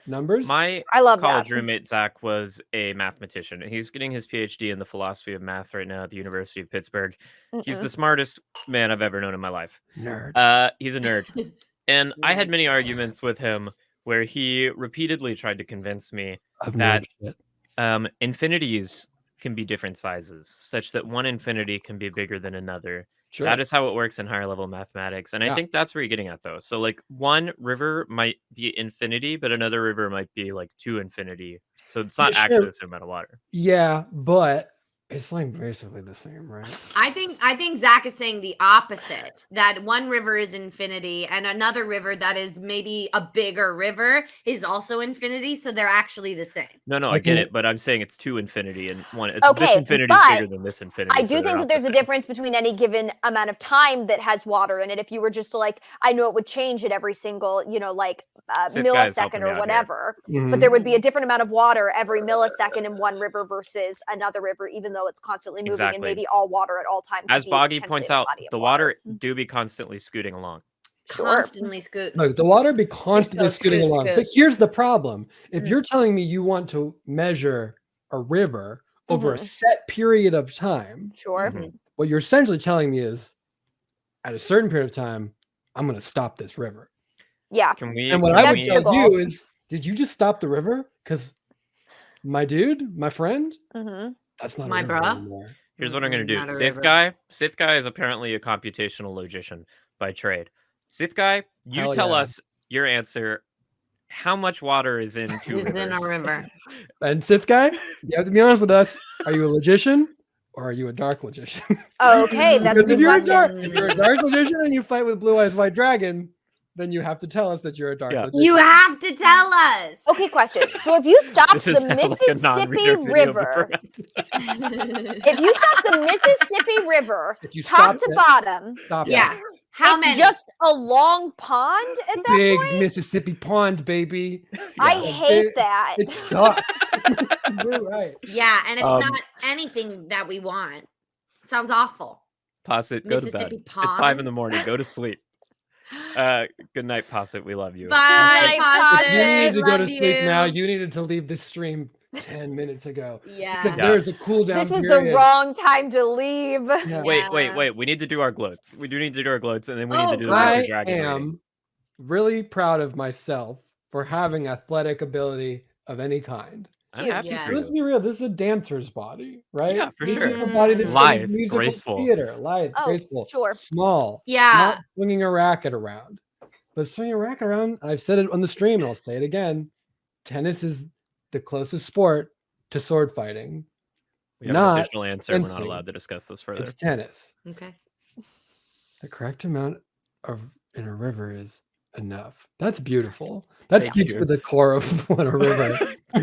numbers. My I love college that. roommate Zach was a mathematician. He's getting his PhD in the philosophy of math right now at the University of Pittsburgh. He's Mm-mm. the smartest man I've ever known in my life. Nerd. He's a nerd. And I had many arguments with him where he repeatedly tried to convince me Of that- nerd shit. infinities can be different sizes, such that one infinity can be bigger than another. Sure. That is how it works in higher level mathematics. And I Yeah. think that's where you're getting at, though. So, like, one river might be infinity, but another river might be like 2 infinity. So it's not Yeah, actually sure. the same amount of water. Yeah, but It's like basically the same, right? I think Zach is saying the opposite, that one river is infinity and another river that is maybe a bigger river is also infinity, so they're actually the same. No, I get it, but I'm saying it's to infinity and one. This Okay, infinity is bigger but than this infinity. I so do they're think not that there's the a same. difference between any given amount of time that has water in it. If you were just to like, I know it would change at every single, like Sith guy's helping millisecond me or out here. whatever, Mhm. but there would be a different amount of water every millisecond in one river versus another river, even though it's constantly moving and Exactly. maybe all water at all times. could As be Boggy potentially points a out, body of the water do be constantly scooting along. Sure. Constantly scooting. Look, the water be constantly go scooting scoot, along. scoot. But here's the problem. If Mm. you're telling me you want to measure a river over a Mhm. set period of time, Sure. Mhm. what you're essentially telling me is at a certain period of time, I'm going to stop this river. Yeah. Can we? And what can I would we- That's the tell you goal. is, did you just stop the river? Because my dude, my friend, hmm that's not My a river bruh? anymore. Here's what I'm gonna do. Not a Sith river. guy is apparently a computational logician by trade. Sith guy, you Hell tell yeah. us your answer. How much water is in two Is in a rivers? river. And Sith guy, you have to be honest with us. Are you a logician or are you a dark logician? Okay, that's a Because if good you're question. if you're a dark logician and you fight with Blue Eyes White Dragon, then you have to tell us that you're a dark Yeah. logician. You have to tell us. Okay, question. So if you stop This is the like a Mississippi non-reader video River, if you stop the Mississippi River If you top stop to it, bottom, stop Yeah. it. How it's many? just a long pond at that Big point. Mississippi pond, baby. I Yeah. hate It- that. It sucks. You're right. Yeah, and it's Um, not anything that we want. Sounds awful. Posset, go to bed. Mississippi It's 5 in the pond. morning. Go to sleep. Good night, Posset. We love you. Bye, night, Posset. You need to go to Love sleep now. you. You needed to leave the stream 10 minutes ago. Because Yeah. there's a cool down This was period. the wrong time to leave. Yeah. Wait. We need to do our gloats. We do need to do our gloats, and then we need Oh, to do the God. Mr. I Dragon rating. am really proud of myself for having athletic ability of any kind. I'm Huge. happy Yes. for Let's you. be real. This is a dancer's body, right? Yeah, for this sure. is a body that's Lithe, studied musical graceful. theater, lithe, Oh, graceful, sure. small, Yeah. not swinging a racket around. But swinging a racket around, I've said it on the stream, and I'll say it again. Tennis is the closest sport to sword fighting. We have Not an official answer. We're not fencing. allowed to discuss this further. It's tennis. Okay. The correct amount of in a river is enough. That's beautiful. That Thank speaks you. to the core of what a river.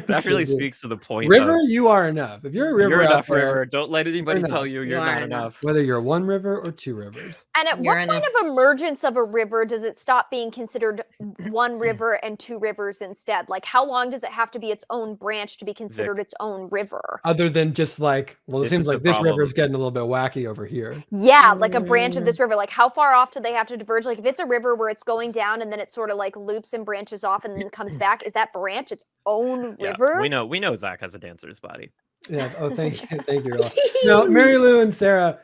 That really should be. speaks to the point. River, of, you are enough. If you're a river, you're out enough, there, river. Don't let anybody You're tell enough. you You you're are not enough. enough. whether you're one river or two rivers. And at You're what point enough. of emergence of a river does it stop being considered one river and two rivers instead? Like, how long does it have to be its own branch to be considered its own river? Other than just like, well, it This seems is the like this river problem. is getting a little bit wacky over here. Yeah, like a branch of this river. Like, how far off do they have to diverge? Like, if it's a river where it's going down and then it sort of like loops and branches off and then comes back, is that branch its own Yeah, river? we know Zach has a dancer's body. Yeah. Oh, thank you. Thank you. Now, Mary Lou and Sarah,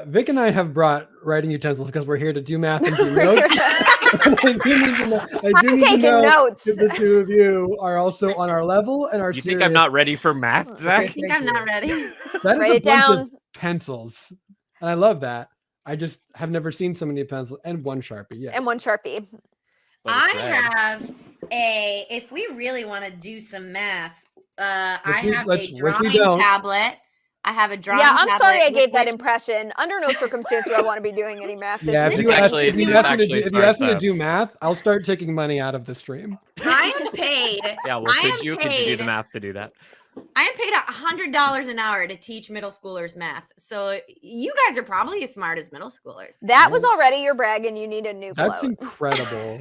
Vic and I have brought writing utensils because we're here to do math and do notes. I do need to know- I do I'm need to taking know notes. if the two of you are also on our level and are You think I'm not ready for math, I Zach? think thank I'm not you. ready. That is Write a it bunch down. of pencils, and I love that. I just have never seen so many pencils and one Sharpie. Yeah. And one Sharpie. But I it's red. have if we really want to do some math, I we- have let's- a which we drawing don't. tablet. I have a drawing Yeah, I'm sorry I tablet gave that with impression. Under no circumstance do I want to be doing any math this Yeah, if It's you, evening. ask, actually- if you it's ask me to actually do, if you smart ask me to stuff. do math, I'll start taking money out of the stream. which I am paid. Yeah, well, I could am you do the paid- math to do that? I am paid $100 an hour to teach middle schoolers math. So you guys are probably as smart as middle schoolers. That was already your brag, and you need a new That's float. incredible.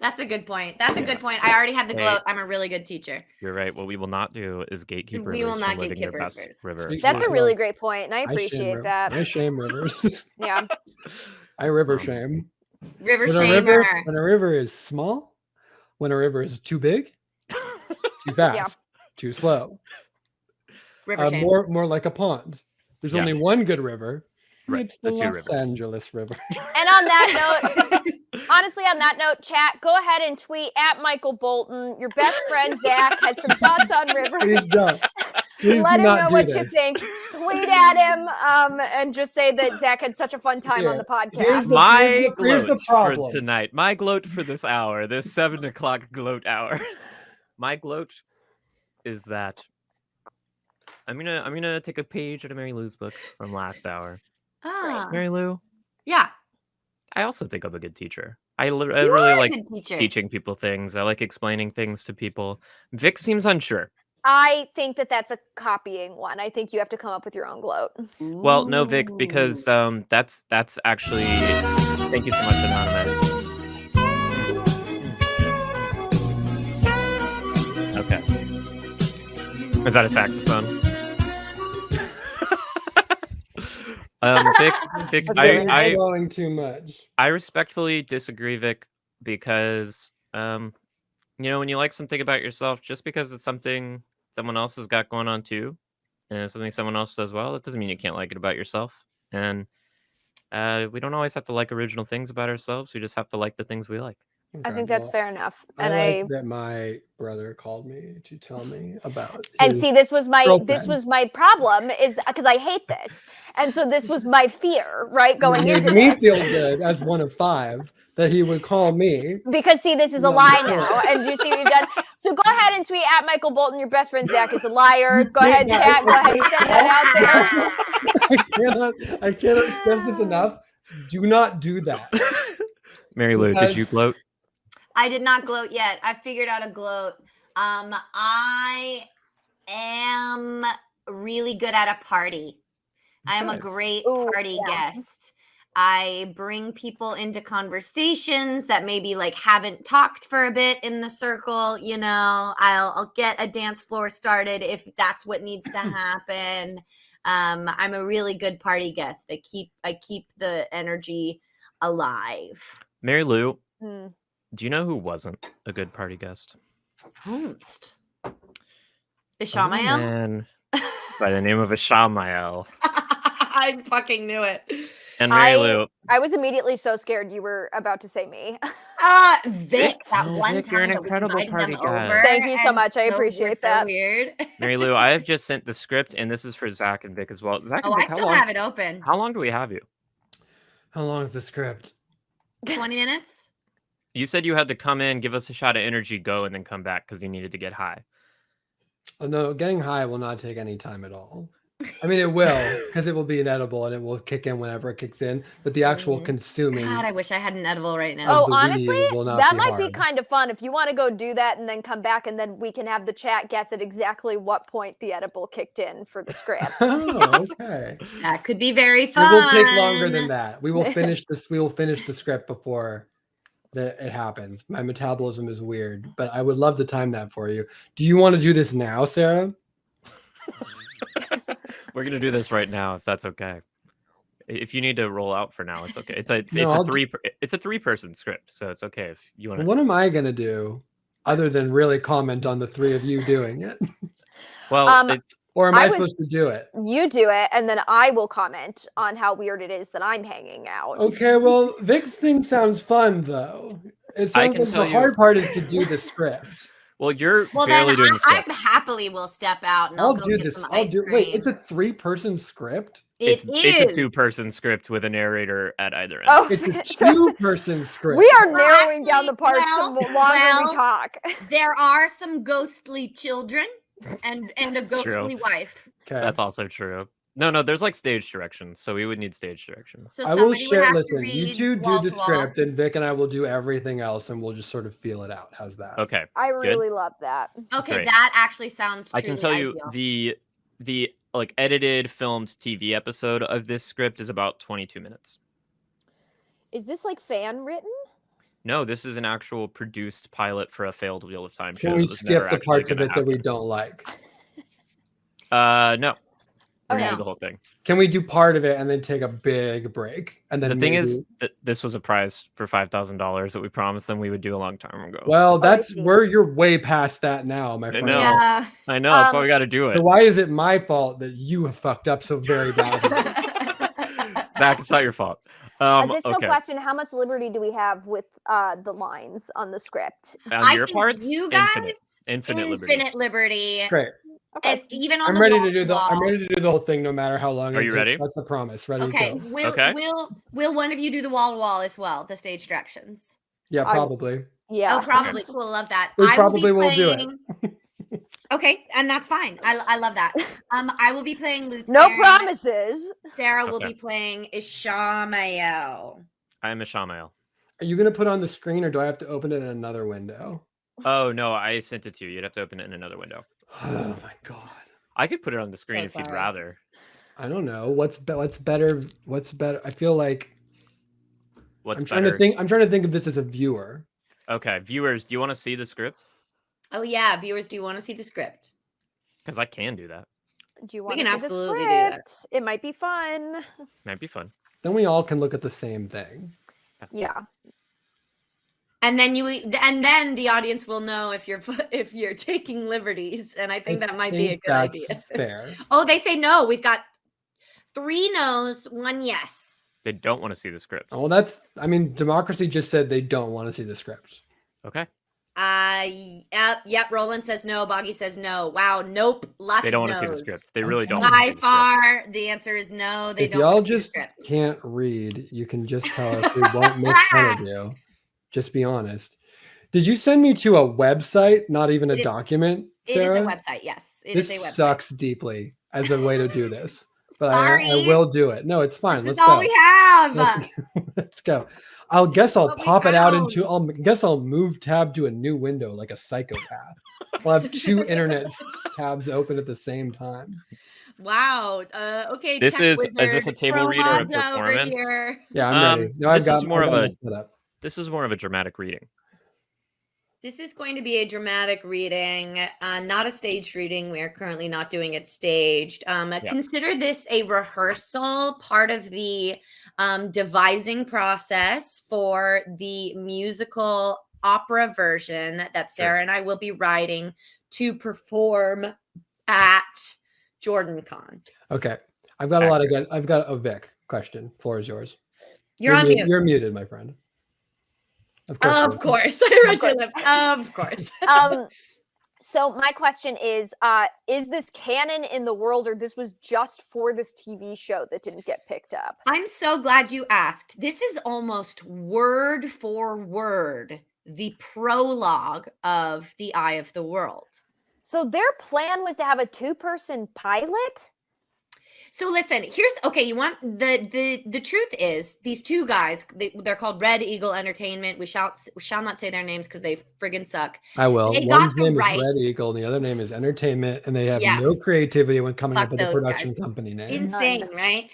That's a good point. That's a good point. I already had the Hey. gloat. I'm a really good teacher. You're right. What we will not do is gatekeep We will rivers not from living gatekeep their best rivers. river. Speak That's for a really yourself. great point, and I I shame appreciate riv- that. I shame rivers. Yeah. I river shame. River When a river, shamer. when a river is small, when a river is too big, too fast, too slow, River shame. more like a pond. There's Yeah. only one good river. Right, It's the the two Los rivers. Angeles River. And on that note, honestly, on that note, chat, go ahead and tweet at Michael Bolton. Your best friend Zach has some thoughts on rivers. Please don't. Please Let do him not know do what this. you think. Tweet at him and just say that Zach had such a fun time on Here, the here's podcast. the- My here's the gloat for problem. tonight. My gloat for this hour, this 7 o'clock gloat hour. My gloat is that I'm gonna take a page out of Mary Lou's book from last hour. Ah, Mary Lou, yeah. I also think I'm a good teacher. I You really are a like good teacher. teaching people things. I like explaining things to people. Vic seems unsure. I think that that's a copying one. I think you have to come up with your own gloat. Well, no, Vic, because that's actually. Thank you so much, Anonymous. Okay. Is that a saxophone? Vic, That's I blowing too much. I respectfully disagree, Vic, because you know, when you like something about yourself, just because it's something someone else has got going on too, and it's something someone else does well, it doesn't mean you can't like it about yourself. And we don't always have to like original things about ourselves. We just have to like the things we like. I think that's fair enough. I And like that my brother called me to tell me about. And his see, this was my girlfriend. problem is because I hate this, and so this was my fear, right, going It into made me this. feel good as one of 5 that he would call me. Because see, this is a No, lie no. now, and you see what you've done. So go ahead and tweet at Michael Bolton. Your best friend Zach is a liar. Go ahead, Yeah, chat. Go ahead and send that out there. I cannot stress this enough. Do not do that. Mary Lou, did you Because- gloat? I did not gloat yet. I figured out a gloat. I am really good at a party. I am a Okay. great Ooh, party yeah. guest. I bring people into conversations that maybe like haven't talked for a bit in the circle. You know, I'll get a dance floor started if that's what needs to happen. I'm a really good party guest. I keep the energy alive. Mary Lou, Hmm. do you know who wasn't a good party guest? Host. A Ishamael? man by the name of Ishamael. I fucking knew it. And Mary I- Lou, I was immediately so scared you were about to say me. Vic, that Oh, one Vic, you're time an that we incredible invited them party guy. over. Thank you so and much. I we're appreciate so that. Weird. Mary Lou, I have just sent the script, and this is for Zach and Vic as well. Zach and Oh, Vic, I still have it open. How long do we have you? How long is the script? 20 minutes. You said you had to come in, give us a shot of energy, go, and then come back because you needed to get high. Oh, no, getting high will not take any time at all. I mean, it will, because it will be inedible and it will kick in whenever it kicks in. But the actual consuming. God, I wish I had an edible right now. Oh, the honestly, weed will not that be might be hard. kind of fun if you want to go do that and then come back, and then we can have the chat guess at exactly what point the edible kicked in for the script. Oh, okay. That could be very It fun. will take longer than that. We will finish this. We will finish the script before it happens. My metabolism is weird, but I would love to time that for you. Do you want to do this now, Sarah? We're gonna do this right now, if that's okay. If you need to roll out for now, it's okay. It's a No, I'll it's a 3-person script, so it's okay if you want to. What am I gonna do, other than really comment on the 3 of you doing it, Well, it's or am I I was- supposed to do it? You do it, and then I will comment on how weird it is that I'm hanging out. Okay. Well, Vic's thing sounds fun though. It I sounds can like tell the you- hard part is to do the script. well, you're Well, then barely doing the I script. happily will step out and I'll go do get this. some I'll ice do. cream. Wait, it's a 3-person script. It's It's a 2-person script with a narrator at either end. Oh, It's a so it's- 2-person script. we are Well, narrowing down the actually, parts the well, longer well, we talk. There are some ghostly children and a True. ghostly wife. Okay. That's also true. No, there's like stage directions, so we would need stage directions. So I will somebody would share. have to Listen, you read 2 do wall the to wall. script, and Vic and I will do everything else, and we'll just sort of feel it out. How's that? Okay. I really love that. Okay, Great. that actually sounds I truly can tell you ideal. the like edited filmed TV episode of this script is about 22 minutes. Is this like fan written? No, this is an actual produced pilot for a failed Wheel of Time show. Can we that was never skip the actually parts of gonna it that we happen. don't like? No. We're gonna Okay. do the whole thing. Can we do part of it and then take a big break? And then The thing is maybe- that this was a prize for $5,000 that we promised them we would do a long time ago. well, I that's see. where you're way past that now, my I friend. know. Yeah. I know, that's why um, we got to do it. So why is it my fault that you have fucked up so very badly? Zach, it's not your fault. Additional Okay. question: how much liberty do we have with the lines on the script? On I your think parts, you guys infinite liberty. infinite liberty. Great. As, even on I'm the ready wall to do the. wall. I'm ready to do the whole thing, no matter how long. Are it you takes. ready? That's a promise. Ready Okay, to go. will one of you do the wall to wall as well? The stage directions. Yeah, I- probably. Yeah. Oh, probably. Cool. Love that. We I probably will do it. playing- Okay, and that's fine. I love that. I will be playing Lucerne. No promises. Sarah will Okay. be playing Ishamael. I am Ishamael. Are you gonna put it on the screen, or do I have to open it in another window? Oh no, I sent it to you. You'd have to open it in another window. Oh my god. I could put it on the screen So if you'd sorry. rather. I don't know what's better. What's better? I feel like What's I'm trying better? to think. I'm trying to think of this as a viewer. Okay, viewers, do you want to see the script? Oh yeah, viewers, do you want to see the script? Because I can do that. Do you We want can to see the absolutely do that. script? It might be fun. Might be fun. Then we all can look at the same thing. Yeah. And then the audience will know if you're taking liberties, and I think that might be a think good that's idea. fair. Oh, they say no. We've got 3 no's, 1 yes. They don't want to see the script. Well, that's. I mean, democracy just said they don't want to see the script. Okay. Yep. Roland says no. Boggy says no. Wow. Nope. Lots They don't of want to see the no's. script. They really don't. wanna By see the script. far, the answer is no. They If don't y'all want to see the just script. can't read, you can just tell us we won't make fun of you. Just be honest. Did you send me to a website, not even a It is- document, It is Sarah? a website. Yes, it This is a website. sucks deeply as a way to do this, but Sorry. I will do it. No, it's fine. This is Let's all go. we have. Let's go. I'll guess I'll what we pop it out found. into. I'll move tab to a new window like a psychopath. We'll have 2 internet tabs open at the same time. Wow. Okay. This tech is this a wizard table reader or a Promanja over performance? here. Yeah, I'm ready. No, I've this is got more I've of got a- it set up. This is more of a dramatic reading. This is going to be a dramatic reading, not a staged reading. We are currently not doing it staged. Consider this a rehearsal, part of the devising process for the musical opera version that Sarah and I will be writing to perform at JordanCon. Okay, I've got a lot of good. I've got a Vic question. Floor is yours. You're on mute. You're muted, my friend. Of Vic. course. I read your lips. Of course. So my question is this canon in the world, or this was just for this TV show that didn't get picked up? I'm so glad you asked. This is almost word for word the prologue of The Eye of the World. So their plan was to have a 2-person pilot? So listen, you want the truth is these 2 guys, they're called Red Eagle Entertainment. We shall not say their names because they friggin' suck. I will. They got One's the name rights. is Red Eagle, and the other name is Entertainment, and they have Yeah. no creativity when coming Fuck up with a those production guys. company name. Insane, right?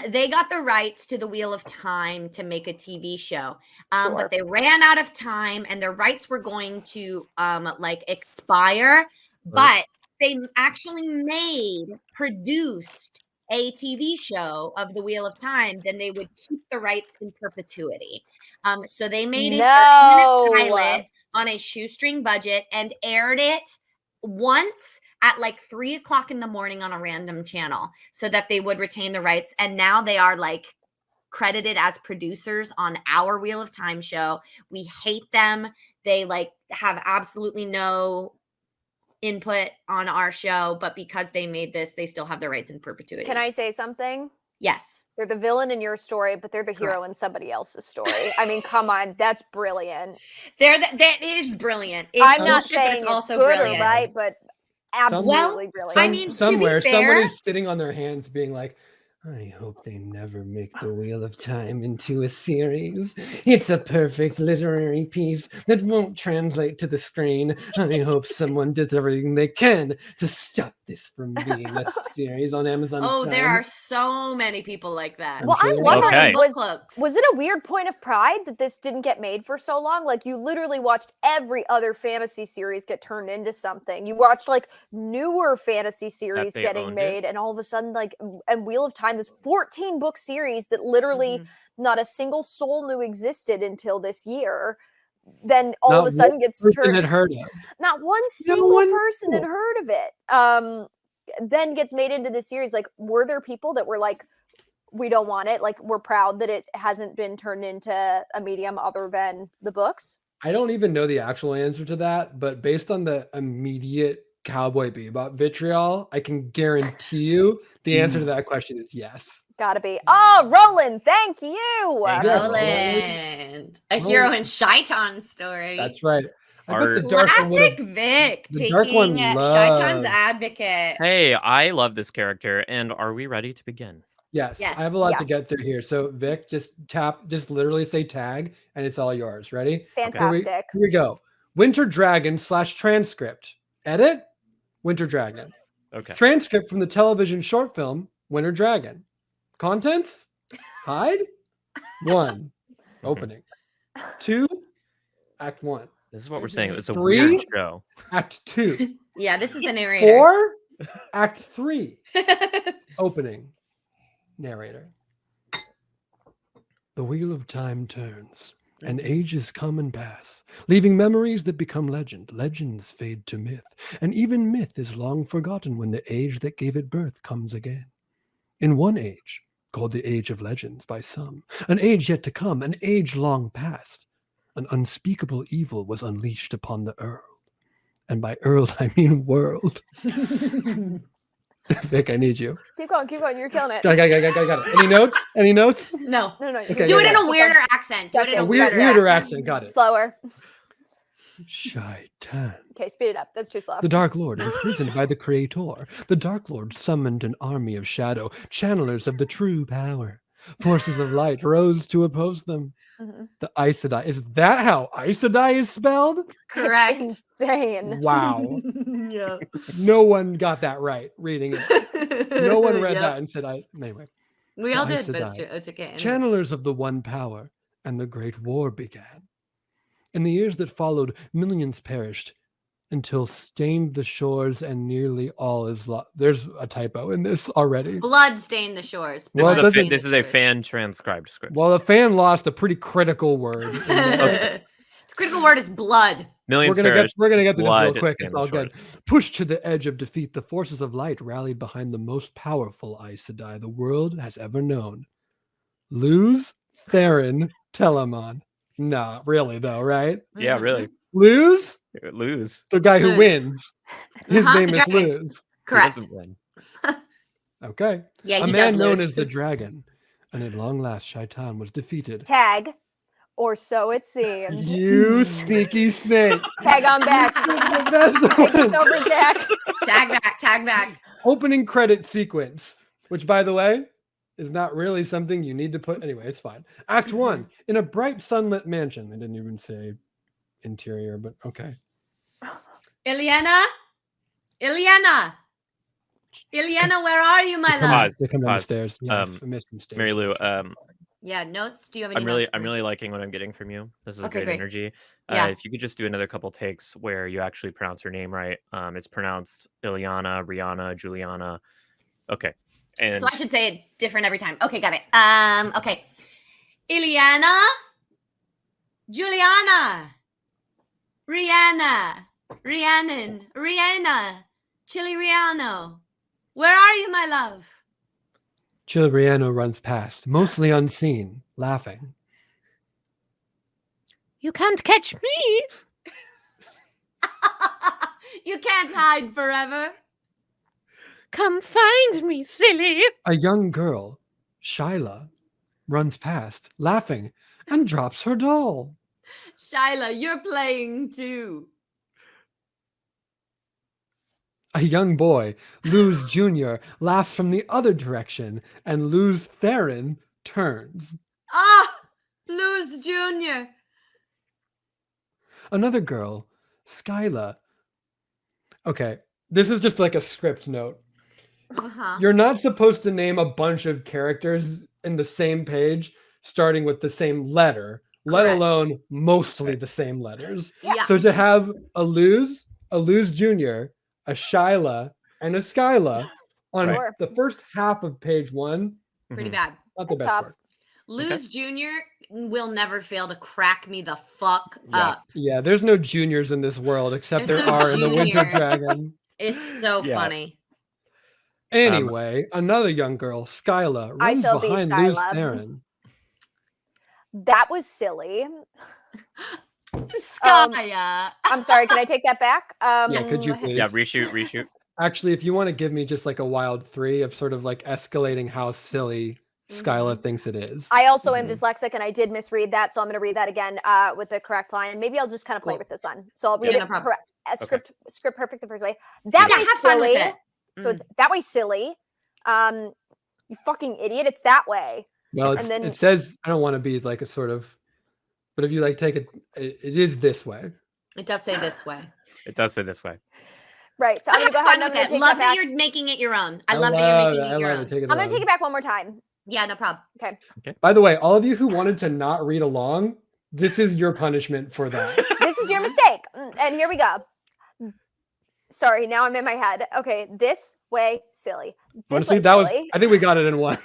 They got the rights to the Wheel of Time to make a TV show. Sure. But they ran out of time and their rights were going to expire. But they actually produced a TV show of the Wheel of Time, then they would keep the rights in perpetuity. So they made a 30-minute pilot on a shoestring budget and aired it once at 3:00 in the morning on a random channel so that they would retain the rights. And now they are credited as producers on our Wheel of Time show. We hate them. They have absolutely no input on our show, but because they made this, they still have the rights in perpetuity. Can I say something? Yes. They're the villain in your story, but they're the hero in somebody else's story. I mean, come on, that's brilliant. That is brilliant. It's I'm not bullshit, but saying it's it's also good brilliant. or right, but absolutely brilliant. I mean, to be somewhere fair- somebody's sitting on their hands being like, I hope they never make the Wheel of Time into a series. It's a perfect literary piece that won't translate to the screen. I hope someone does everything they can to stop this from being a series on Amazon Oh, there Prime. are so many people like that. Well, I'm sure. wondering, Okay. was it a weird point of pride that this didn't get made for so long? You literally watched every other fantasy series get turned into something. You watched newer fantasy series they getting owned made, and all of a sudden, and Wheel of Time, this 14-book series that literally not a single soul knew existed until this year, then all of a sudden gets person had turned. heard of. Not one single person had heard of it. Then gets made into the series. Were there people that were we don't want it? We're proud that it hasn't been turned into a medium other than the books? I don't even know the actual answer to that, but based on the immediate Cowboy Bebop vitriol, I can guarantee you the answer to that question is yes. Gotta be. Oh, Roland, thank you. Yeah, Roland, a hero in Shaitan's story. That's right. I bet the Our- dark one Classic would've- Vic the dark one taking Shaitan's loved- advocate. Hey, I love this character, and are we ready to begin? Yes, Yes. I have a lot to Yes. get through here. So Vic, just literally say tag, and it's all yours. Ready? Fantastic. Here we go. Winter Dragon / transcript. Edit. Winter Dragon. Okay. Transcript from the television short film Winter Dragon. Contents. Hide. 1. Opening. 2. Act 1. This is what we're saying. It's a 3? weird show. Act 2. Yeah, this is the narrator. 4. Act 3. Opening. Narrator. The wheel of time turns, and ages come and pass, leaving memories that become legend. Legends fade to myth, and even myth is long forgotten when the age that gave it birth comes again. In one age, called the Age of Legends by some, an age yet to come, an age long past, an unspeakable evil was unleashed upon the earl. And by earl, I mean world. Vic, I need you. Keep going. You're killing it. Got it. Any notes? Any notes? No. No. Okay, Do it in yeah. a weirder accent. Do it in Gotcha. a Weirder weirder accent. Got it. Slower. Shaitan. Okay, speed it up. That's too slow. The Dark Lord, imprisoned by the Creator. The Dark Lord summoned an army of shadow, channelers of the true power. Forces of light rose to oppose them. Mhm. The Aes Sedai. Is that how Aes Sedai is spelled? Correct. It's insane. Wow. Yeah. No one got that right reading it. No one read Yep. that and said, anyway. We all The did, but Aes Sedai. it's okay. Channelers of the one power, and the great war began. In the years that followed, millions perished until stained the shores and nearly all is lost. There's a typo in this already. Blood stained the shores. This, Well, is, a does fa- it- this is a fan transcribed script. Well, the fan lost a pretty critical word. in there. The critical word is blood. Millions we're gonna perished. get to this real blood quick. stained It's the all shores. good. Pushed to the edge of defeat, the forces of light rallied behind the most powerful Aes Sedai the world has ever known. Luz Theron Telamon. Nah, really though, right? Yeah, really. Luz, Lose. the guy who Luz. wins. His Uh-huh, name the is dragon. Luz. He Correct. doesn't win. Okay. Yeah, A he man does known lose. as the Dragon, and at long last Shaitan was defeated. Tag, or so it seemed. You sneaky snake. Tag on back. The best Take us one. over, Zach. Tag back. Opening credit sequence, which by the way is not really something you need to put. Anyway, it's fine. Act 1, in a bright sunlit mansion. They didn't even say interior, but okay. Ileana, where are you, my love? Pause. They come down the Pause. stairs. Yeah, Um, I missed some stairs. Mary Lou, Yeah, notes. Do you have any I'm really notes? I'm really liking what I'm getting from you. This is a Okay, great great. energy. Yeah. If you could just do another couple takes where you actually pronounce her name right. It's pronounced Ileana, Rihanna, Juliana. Okay. And So I should say it different every time. Okay, got it. Okay. Ileana, Juliana, Rihanna, Rihanna, Chili Rihanna. Where are you, my love? Chilbriano runs past, mostly unseen, laughing. you can't catch me. You can't hide forever. Come find me, silly. A young girl, Shyla, runs past, laughing, and drops her doll. Shyla, you're playing too. A young boy, Luz Jr., laughs from the other direction, and Luz Theron turns. Ah, Luz Jr. Another girl, Skyla. Okay, this is just like a script note. Uh-huh. You're not supposed to name a bunch of characters in the same page, starting with the same letter, let Correct. alone mostly the same letters. Yeah. So to have a Luz Jr., a Shyla, and a Skyla on Right. the first half of page 1, Pretty Mhm. bad. not the That's best tough. work. Luz Jr. will never fail to crack me the fuck Yeah. up. Yeah, there's no juniors in this world except There's there no are in the Winter junior. Dragon. It's so Yeah. funny. Anyway, another young girl, Skyla, I runs shall be behind Luz Skyla. Theron. That was silly. Skaya. I'm sorry. Can I take that back? Yeah, could you please? Yeah, reshoot. Actually, if you want to give me just like a wild 3 of sort of like escalating how silly Skyla thinks it is. I also am Mhm. dyslexic and I did misread that, so I'm going to read that again with the correct line. Maybe I'll just kind of play Cool. with this one. So I'll read Yeah, it no problem. correct, Okay. script perfect the first way. That Yeah, way have fun with silly. it. So it's that way silly. You fucking idiot. It's that way. Well, and then- it says I don't want to be like a sort of, but if you like take it, it is this way. It does say this way. It does say this way. Right. So I'm But going to have go ahead fun and I'm with going it. to take Love that back. you're making it your own. I I love that love you're making I it your love own. it. Take it. I'm going to take it back one more time. Yeah, no problem. By the way, all of you who wanted to not read along, this is your punishment for that. This is your mistake. And here we go. Sorry, now I'm in my head. Okay, this way silly. This Honestly, way that was. silly. I think we got it in one.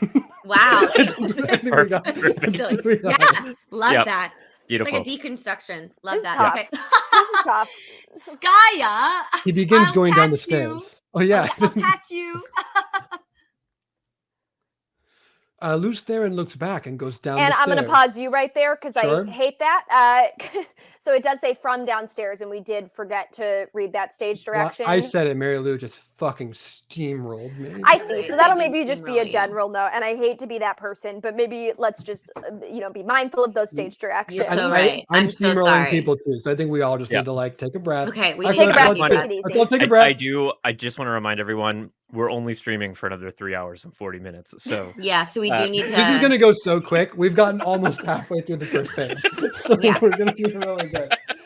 Wow. I think we got it. Yeah, love Yep. that. Beautiful. It's like a deconstruction. Love This is that. tough. Okay. This is tough. Skaya. He begins I'll going down the catch you. stairs. Oh yeah. I'll catch you. Luz Theron looks back and goes down And the I'm stairs. going to pause you right there because Sure. I hate that. So it does say from downstairs, and we did forget to read that stage Well, direction. I said it. Mary Lou just fucking steamrolled me. I see. So that'll They maybe did just be a steamroll you. general note. And I hate to be that person, but maybe let's just, be mindful of those stage directions. You're so right. I'm I'm so steamrolling sorry. people too, so I think we all just Yeah. need to like take a breath. Okay, we Actually, Take a need breath. to I- do Take that. it easy. Let's all take a breath. I just want to remind everyone we're only streaming for another 3 hours and 40 minutes. So Yeah, so we do need to. This is going to go so quick. We've gotten almost halfway through the first page, so Yeah. we're going to be really good.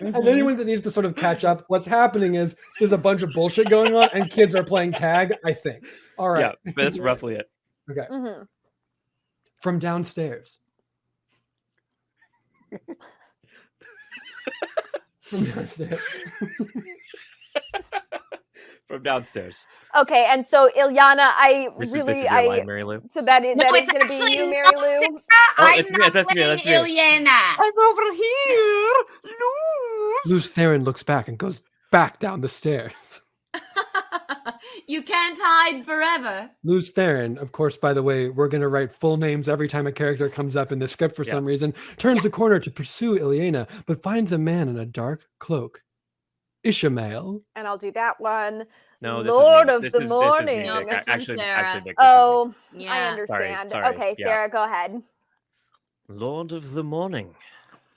And anyone that needs to sort of catch up, what's happening is there's a bunch of bullshit going on, and kids are playing tag. I think. All right. yeah, that's roughly it. Okay. Mhm. From downstairs. From downstairs. From downstairs. Okay, and so Ilyana, This really, is your line, Mary Lou. so that is No, that is it's going to be actually you, Mary not Lou. Sarah. Oh, I'm it's me. not That's me. playing That's me. Ilyana. I'm over here. Luz Theron looks back and goes back down the stairs. You can't hide forever. Luz Theron, of course, by the way, we're going to write full names every time a character comes up in the script for Yeah. some reason, turns the corner to pursue Ilyana, but finds a man in a dark cloak. Ishmael. And I'll do that one. No, this Lord is me. of This the is morning. me, No, Dick. this one's Actually, Sarah. Dick, this is me. Oh, I Yeah. understand. sorry, Okay, yeah. Sarah, go ahead. Lord of the Morning.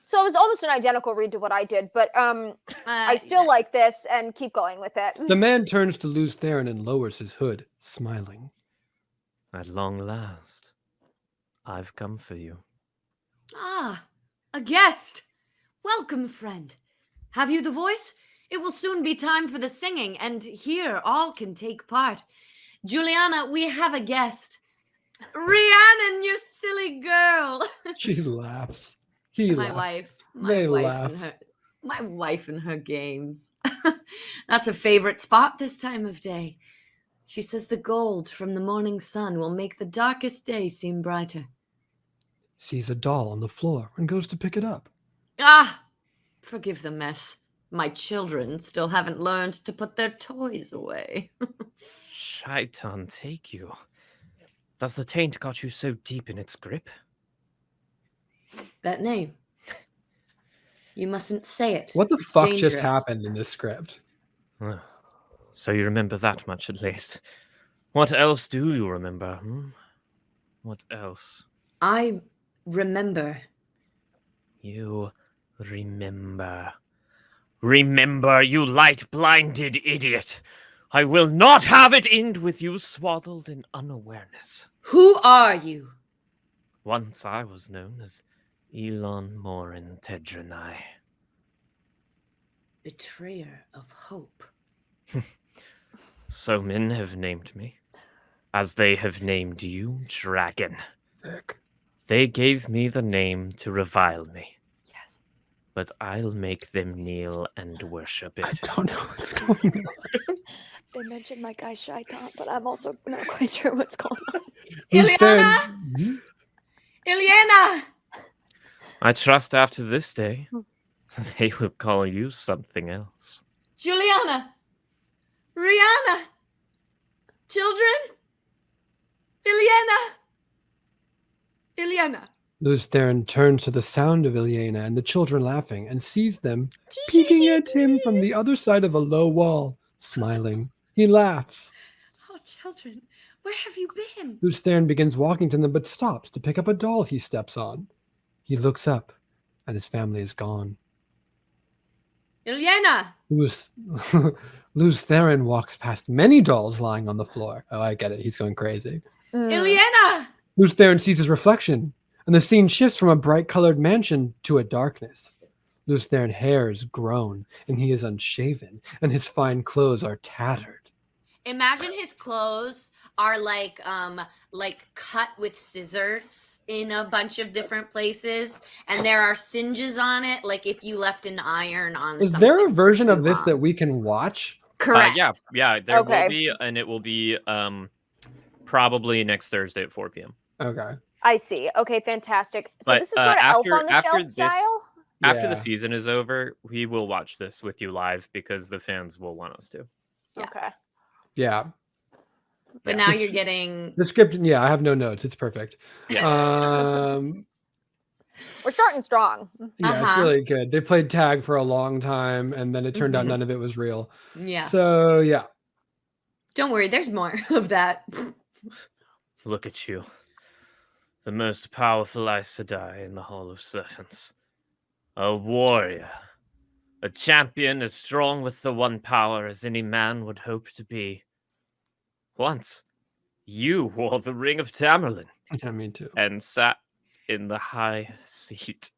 So it was almost an identical read to what I did, but I still like this and keep going with it. The man turns to Luz Theron and lowers his hood, smiling. At long last, I've come for you. Ah, a guest. Welcome, friend. Have you the voice? It will soon be time for the singing, and here all can take part. Juliana, we have a guest. Rhiannon, you silly girl. She laughs. He My laughs. wife. They laugh. My wife and her games. That's her favorite spot this time of day. She says the gold from the morning sun will make the darkest day seem brighter. Sees a doll on the floor and goes to pick it up. Ah, forgive the mess. My children still haven't learned to put their toys away. Shaitan take you. Does the taint got you so deep in its grip? That name. You mustn't say it. What the It's fuck just dangerous. happened in this script? Oh, so you remember that much at least. What else do you remember? What else? I remember. You remember. Remember, you light-blinded idiot. I will not have it end with you swaddled in unawareness. Who are you? Once I was known as Elon Morin Tedranai. Betrayer of hope. So men have named me, as they have named you Dragon. Vic. They gave me the name to revile me, Yes. but I'll make them kneel and worship I it. don't know what's going on. They mentioned my guy Shaitan, but I'm also not quite sure what's going on. Luz Ilyana! Theron- Hmm? Ilyana! I trust after this day, they will call you something else. Juliana! Rihanna! Children? Ilyana! Ilyana! Luz Theron turns to the sound of Ilyana and the children laughing and sees them peeking at him from the other side of a low wall, smiling. He laughs. Oh, children, Where have you been? Luz Theron begins walking to them but stops to pick up a doll he steps on. He looks up and his family is gone. Ilyena! Luz Theron walks past many dolls lying on the floor. Oh, I get it. He's going crazy. Ilyena! Luz Theron sees his reflection, and the scene shifts from a bright-colored mansion to a darkness. Luz Theron's hair is grown, and he is unshaven, and his fine clothes are tattered. Imagine his clothes are like cut with scissors in a bunch of different places, and there are singes on it, like if you left an iron on. Is there a something version of too this long. that we can watch? Correct. Yeah, there Okay. will be, and it will be probably next Thursday at 4 p.m. Okay. I see. Okay, fantastic. So But, this is sort of Elf on the after Shelf this- style? After Yeah. the season is over, we will watch this with you live because the fans will want us to. Yeah. Okay. Yeah. But Yeah. now you're getting. The script, yeah, I have no notes. It's perfect. Yeah. We're starting strong. Yeah, it's Uh-huh. really good. They played tag for a long time, and then it turned out Mhm. none of it was real. Yeah. So, yeah. Don't worry, there's more of that. Look at you. The most powerful Aes Sedai in the Hall of Servants. A warrior. A champion as strong with the one power as any man would hope to be. Once, you wore the Ring of Tamerlane Yeah, me too. and sat in the high seat.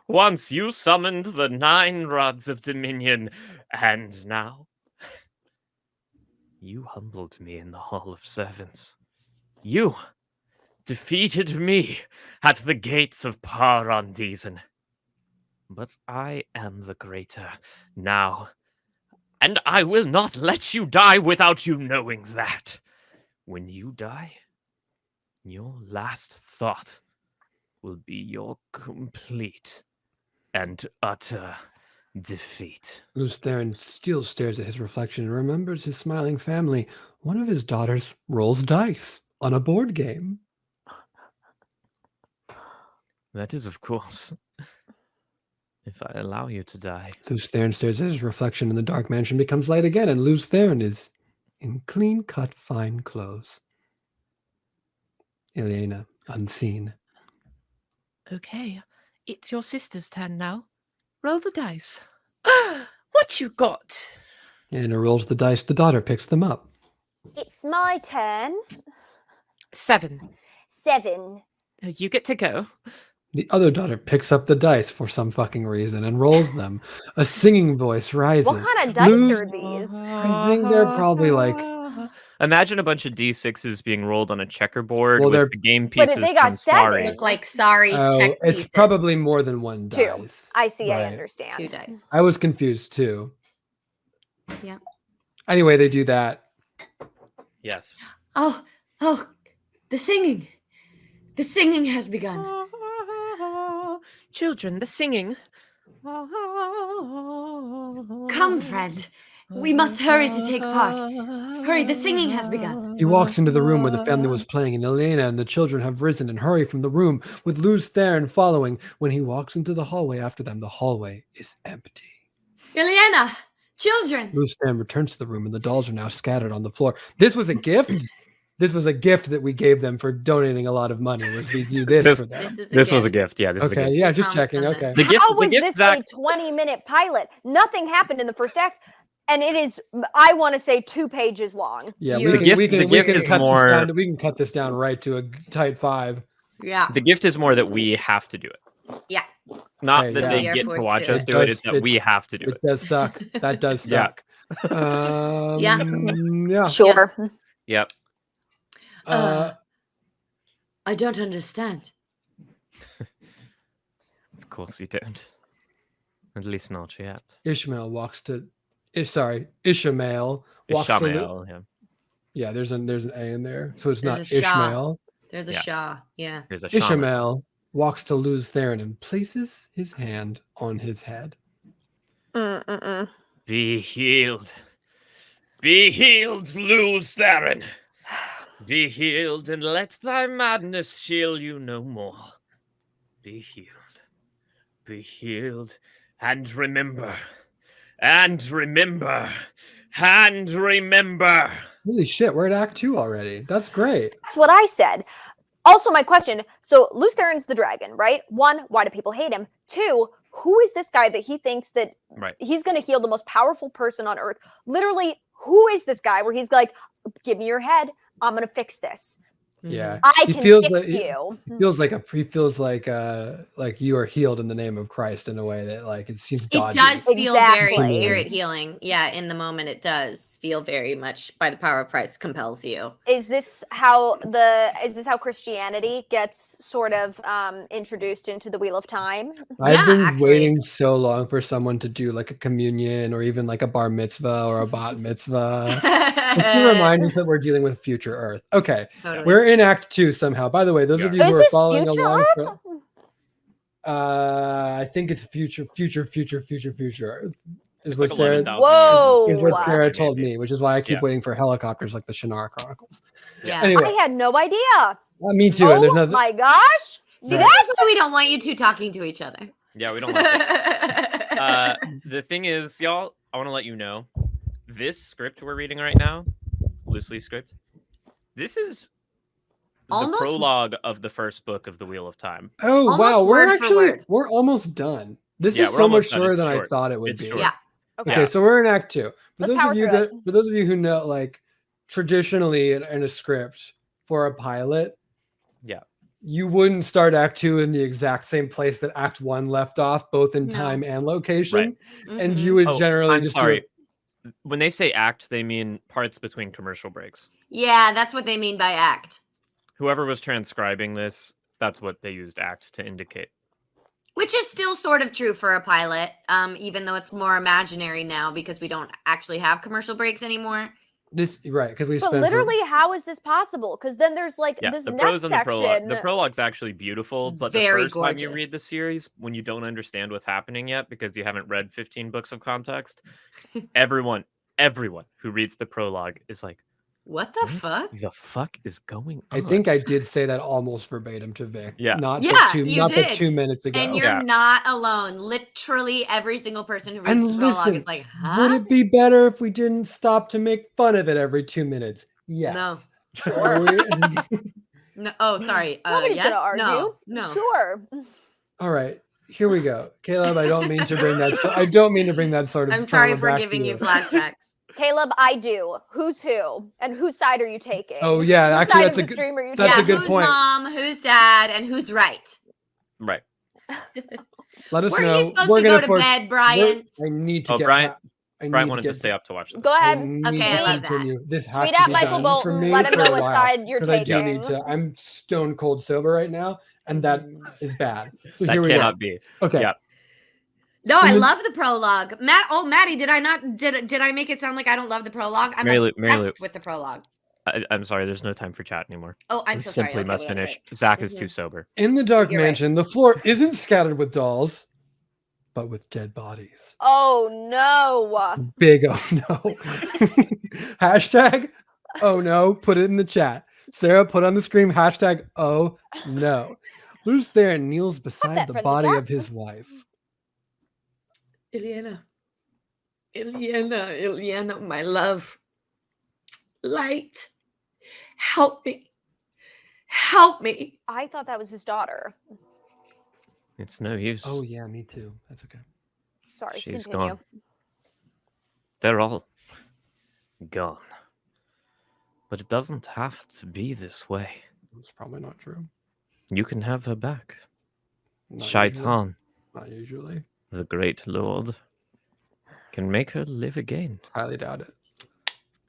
Once you summoned the 9 rods of dominion, and now you humbled me in the Hall of Servants. You defeated me at the gates of Parandizen. But I am the greater now, and I will not let you die without you knowing that. When you die, your last thought will be your complete and utter defeat. Luz Theron still stares at his reflection and remembers his smiling family. One of his daughters rolls dice on a board game. That is, of course, if I allow you to die. Luz Theron stares at his reflection, and the dark mansion becomes light again, and Luz Theron is in clean-cut, fine clothes. Ilyena, unseen. Okay, it's your sister's turn now. Roll the dice. What you got? Ilyena rolls the dice. The daughter picks them up. It's my turn. 7. 7. You get to go. The other daughter picks up the dice for some fucking reason and rolls them. A singing voice rises. What kind of dice Luz- are these? I think they're probably like... Imagine a bunch of D6s being rolled on a checkerboard Well, they're- with the game But pieces they got from Sorry. seven. Look like sorry Oh, check it's pieces. probably more than one 2. dice. I see. I Right. understand. 2 dice. I was confused too. Yeah. Anyway, they do that. Yes. Oh, the singing. The singing has begun. Children, the singing. Come, friend. We must hurry to take part. Hurry, the singing has begun. He walks into the room where the family was playing, and Ilyena and the children have risen and hurry from the room, with Luz Theron following. When he walks into the hallway after them, the hallway is empty. Ilyena, children. Luz Theron returns to the room, and the dolls are now scattered on the floor. This was a gift. This was a gift that we gave them for donating a lot of money. Was we do this for them? This was a gift. Yeah, this is a Okay, gift. yeah, just Promised checking. them Okay. this. The gift, How the was gift this Zach, a 20-minute pilot? Nothing happened in the first act, and it is, I want to say, 2 pages long. Yeah, You- we The can, we gift- can, the we gift can is cut more- this down. We can cut this down right to a tight 5. Yeah. the gift is more that we have to do it. Yeah. Not There you that go. they We are get to forced watch to. us It do it. does- It's that it- we have to do It it. does suck. That does Yeah. suck. Yeah. Yeah. Sure. Yep. I don't understand. Of course you don't. At least not yet. Ishmael walks to. Ishmael walks to. Ishamael, yeah. Yeah, there's an A in there, so it's There's not a Shah. Ishmael. There's a Yeah. Shah. Yeah. There's a shaman. Ishmael walks to Luz Theron and places his hand on his head. Mm-mm-mm. Be healed. Be healed, Luz Theron. Be healed, and let thy madness chill you no more. Be healed. Be healed, and remember. And remember. And remember. Holy shit, we're at Act 2 already. That's great. That's what I said. Also, my question, so Lews Theron's the dragon, right? 1, why do people hate him? 2, who is this guy that he thinks that Right. he's going to heal the most powerful person on Earth? Literally, who is this guy where he's like, give me your head, I'm going to fix this. Yeah. I He can feels fix like- you. He feels like you are healed in the name of Christ in a way that like it seems It dodgy. does feel very Exactly. spirit healing. Yeah, in the moment, it does feel very much by the power of Christ compels you. Is this how Christianity gets sort of introduced into the Wheel of Time? I've Yeah, been actually. waiting so long for someone to do like a communion or even like a bar mitzvah or a bat mitzvah. Just to remind us that we're dealing with future Earth. Okay, Totally. we're in Act 2 somehow. By the way, those of you Is who are this following future along, Earth? I think it's future Earth. Is It's what like Sarah 11,000 Whoa. years. is what Wow. Sarah told me, which is why I keep Yeah. waiting for helicopters like the Shannara Chronicles. Yeah. Anyway, I had no idea. me too. And there's Oh nothing. my gosh. See, Right. this is why we don't want you two talking to each other. Yeah, we don't like that. The thing is, y'all, I want to let you know, this script we're reading right now, loosely script, this is the Almost- prologue of the first book of the Wheel of Time. Oh Almost wow, word for word. we're almost done. This Yeah, is we're so much almost done. shorter It's than I short. thought it would It's be. short. Yeah. Okay. Okay, so we're in Act 2. Let's power through it. For those of you who know, like traditionally in a script for a pilot, Yeah. you wouldn't start Act 2 in the exact same place that Act 1 left off, both in No. time and location, and Mhm. you would Oh, generally I'm just sorry. do When they say act, they mean parts between commercial breaks. Yeah, that's what they mean by act. Whoever was transcribing this, that's what they used act to indicate. Which is still sort of true for a pilot, even though it's more imaginary now because we don't actually have commercial breaks anymore. this right because we But spent literally, how is this possible? Because then there's like Yeah, this the next prose and the prologue. section. The prologue's actually beautiful, but Very the first time you read gorgeous. the series, when you don't understand what's happening yet because you haven't read 15 books of context, everyone who reads the prologue is like, What the fuck? the fuck is going on? I think I did say that almost verbatim to Vic. Yeah. Not Yeah, but you not but did. 2 minutes ago. And you're Yeah. not alone. Literally every single person who reads And the prologue listen, is like, Would huh? it be better if we didn't stop to make fun of it every 2 minutes? Yes. Sure. No. Oh, sorry. Nobody's Yes? gonna argue. No. No. Sure. All right, here we go, Caleb. I don't mean to bring that. I don't mean to bring that sort of. I'm sorry trauma for back to giving you flashbacks. Caleb, I do. Who's who? And whose side are you taking? Oh yeah, Whose actually, side that's of a the good. stream are you that's a yeah, taking? good who's point. mom, who's dad, and who's right? Right. Let us Where know. are you supposed We're to go gonna to for- bed, we're- Bryant? I need to Oh, get. Brian- I need Brian wanted get to stay up to watch this. Go ahead. I need Okay, to I love that. continue. This has Tweet to at be Michael done Bolton. for me Let him for know a what while, side you're 'cause I do need taking. to. I'm stone cold sober right now, and that is bad. So That here we cannot go. be. Okay. Yeah. No, I In the- love the prologue. Maddie, did I not did I make it sound like I don't love the prologue? I'm Mary Lou- obsessed with the prologue. I'm sorry, there's no time for chat anymore. Oh, I'm We so sorry. simply Okay, must whatever. finish. Zach is Mhm. too sober. In the Dark You're right. Mansion, the floor isn't scattered with dolls, but with dead bodies. Oh no. Big oh no. Hashtag oh no. Put it in the chat. Sarah, put on the screen hashtag oh no. Lews Theron kneels beside that the from the body chat. of his wife. Ileana, my love. Light. Help me. Help me. I thought that was his daughter. It's no use. Oh yeah, me too. That's okay. Sorry. She's continue. gone. They're all gone. But it doesn't have to be this way. That's probably not true. You can have her back. Not Shaitan, Not usually. the great lord, can make her live again Highly doubt it.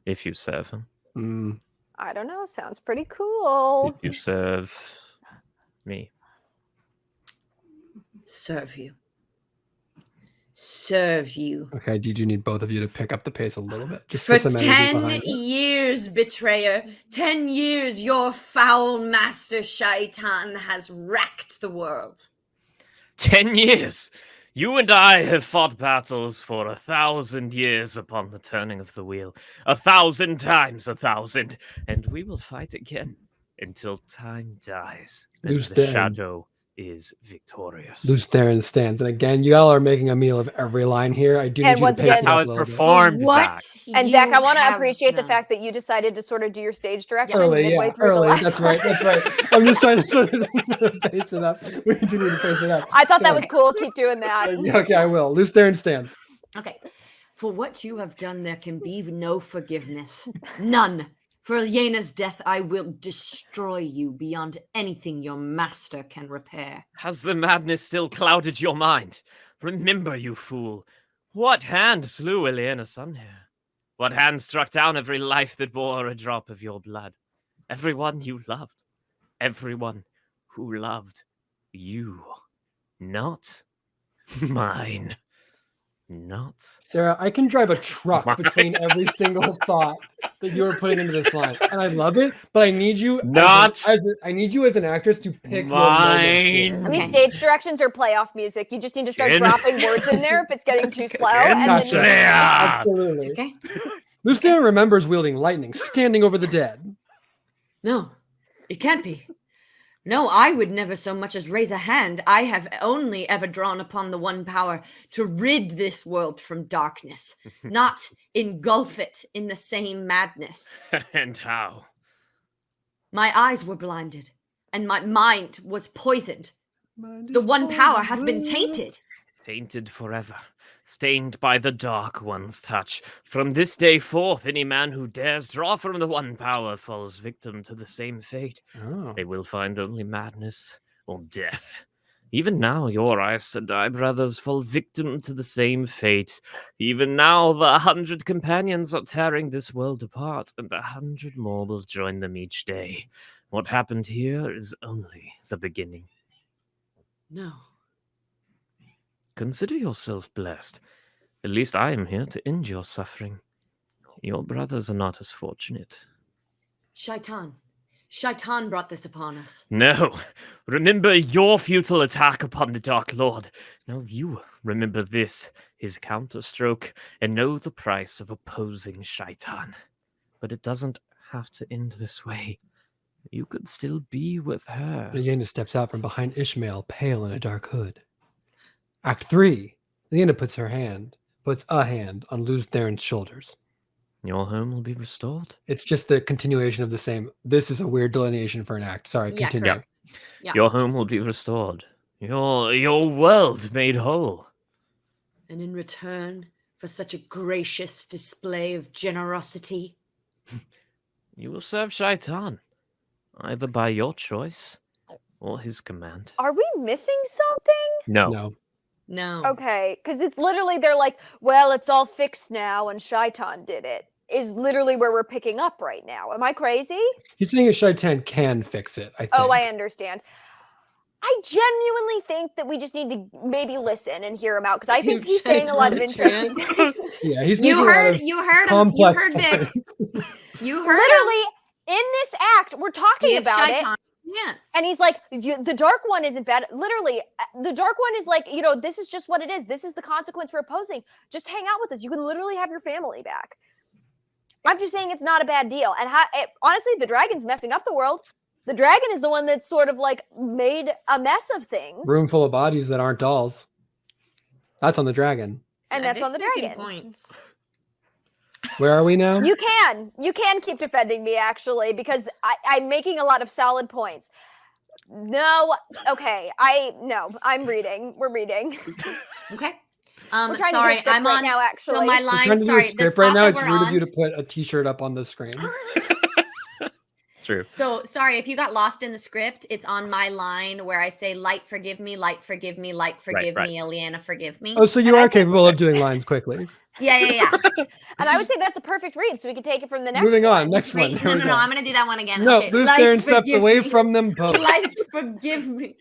if you serve him. Mm. I don't know. Sounds pretty cool. If you serve me. Serve you. Serve you. Okay, did you need both of you to pick up the pace a little bit? For put some energy 10 behind it. years, betrayer. 10 years, your foul master Shaitan has wrecked the world. 10 years! You and I have fought battles for 1,000 years upon the turning of the wheel. 1,000 times 1,000. And we will fight again until time dies and Lews the Theron. shadow is victorious. Luz Theron stands, and again, you all are making a meal of every line here. I do need And you once to pace again- it How up a it's little bit. performed, What? Zach. And Zach, I You want to have appreciate the no- fact that you decided to sort of do your stage direction Early, midway yeah, through the early. last That's one. right. That's right. I'm just trying to sort of pace it up. We do need to pace it up. I thought that Go was ahead. cool. Keep doing that. Okay, I will. Luz Theron stands. Okay. For what you have done, there can be no forgiveness. None. For Yena's death, I will destroy you beyond anything your master can repair. Has the madness still clouded your mind? Remember, you fool, what hand slew Elena Sunhair? What hand struck down every life that bore a drop of your blood? Everyone you loved. Everyone who loved you. Not mine. Not. Sarah, I can drive a truck between every single thought that you are putting into this line, and I love it. But I need you, Not I need you as an actress to pick your moments here. mine. And these Okay. stage directions are playoff music. You just need to start Jen. dropping words in there if it's getting too slow. And then Gotcha. you- Absolutely. Okay? Luz Theron remembers wielding lightning, standing over the dead. No, it can't be. No, I would never so much as raise a hand. I have only ever drawn upon the one power to rid this world from darkness, not engulf it in the same madness. And how? My eyes were blinded, and my mind was poisoned. The one power has been tainted. Tainted forever, stained by the Dark One's touch. From this day forth, any man who dares draw from the one power falls victim to the same fate. Oh. They will find only madness or death. Even now, your Aes Sedai brothers fall victim to the same fate. Even now, the 100 companions are tearing this world apart, and 100 more will join them each day. What happened here is only the beginning. No. Consider yourself blessed. At least I am here to end your suffering. Your brothers are not as fortunate. Shaitan. Shaitan brought this upon us. No, remember your futile attack upon the Dark Lord. Now you remember this, his counterstroke, and know the price of opposing Shaitan. But it doesn't have to end this way. You could still be with her. Yena steps out from behind Ishmael, pale in a dark hood. Act 3. Yena puts a hand on Luz Theron's shoulders. Your home will be restored. It's just the continuation of the same. This is a weird delineation for an act. Sorry, Yeah, continue. correct. Yeah. Your home will be restored. Your world made whole. And in return for such a gracious display of generosity, You will serve Shaitan, either by your choice or his command. Are we missing something? No. No. no. Okay, because it's literally they're like, well, it's all fixed now, and Shaitan did it. Is literally where we're picking up right now. Am I crazy? He's saying Shaitan can fix it, I think. Oh, I understand. I genuinely think that we just need to maybe listen and hear him out because I think he's saying a lot of interesting things. Yeah, he's You making a lot heard of you heard him. You complex heard Vic. points. You heard him. Literally, in this act, we're talking Give about it. Shaitan a chance. And he's like, the dark one isn't bad. Literally, the dark one is like, this is just what it is. This is the consequence for opposing. Just hang out with us. You can literally have your family back. I'm just saying it's not a bad deal. And honestly, the dragon's messing up the world. The dragon is the one that's sort of like made a mess of things. Room full of bodies that aren't dolls. That's on the dragon. And that's on the Vic's making dragon. Points. Where are we now? You can keep defending me actually because I'm making a lot of solid points. No, okay, I'm reading. We're reading. Okay. We're trying Sorry, to get I'm right on now. Actually, So my We're line. trying to do a Sorry, the script spot right now. that It's we're rude of on. you to put a T-shirt up on the screen. True. So sorry if you got lost in the script. It's on my line where I say, "Light, forgive me. Light, forgive me. Light, forgive right. me. Eliana, forgive me." Oh, so you are capable of doing lines quickly. Yeah. and I would say that's a perfect read, so we can take it from the next. Moving on, one. next one. Wait, Here no, we no, go. no. I'm gonna do that one again. No, Okay. Luz Light, Theron steps forgive away me. from them both. Light, forgive me.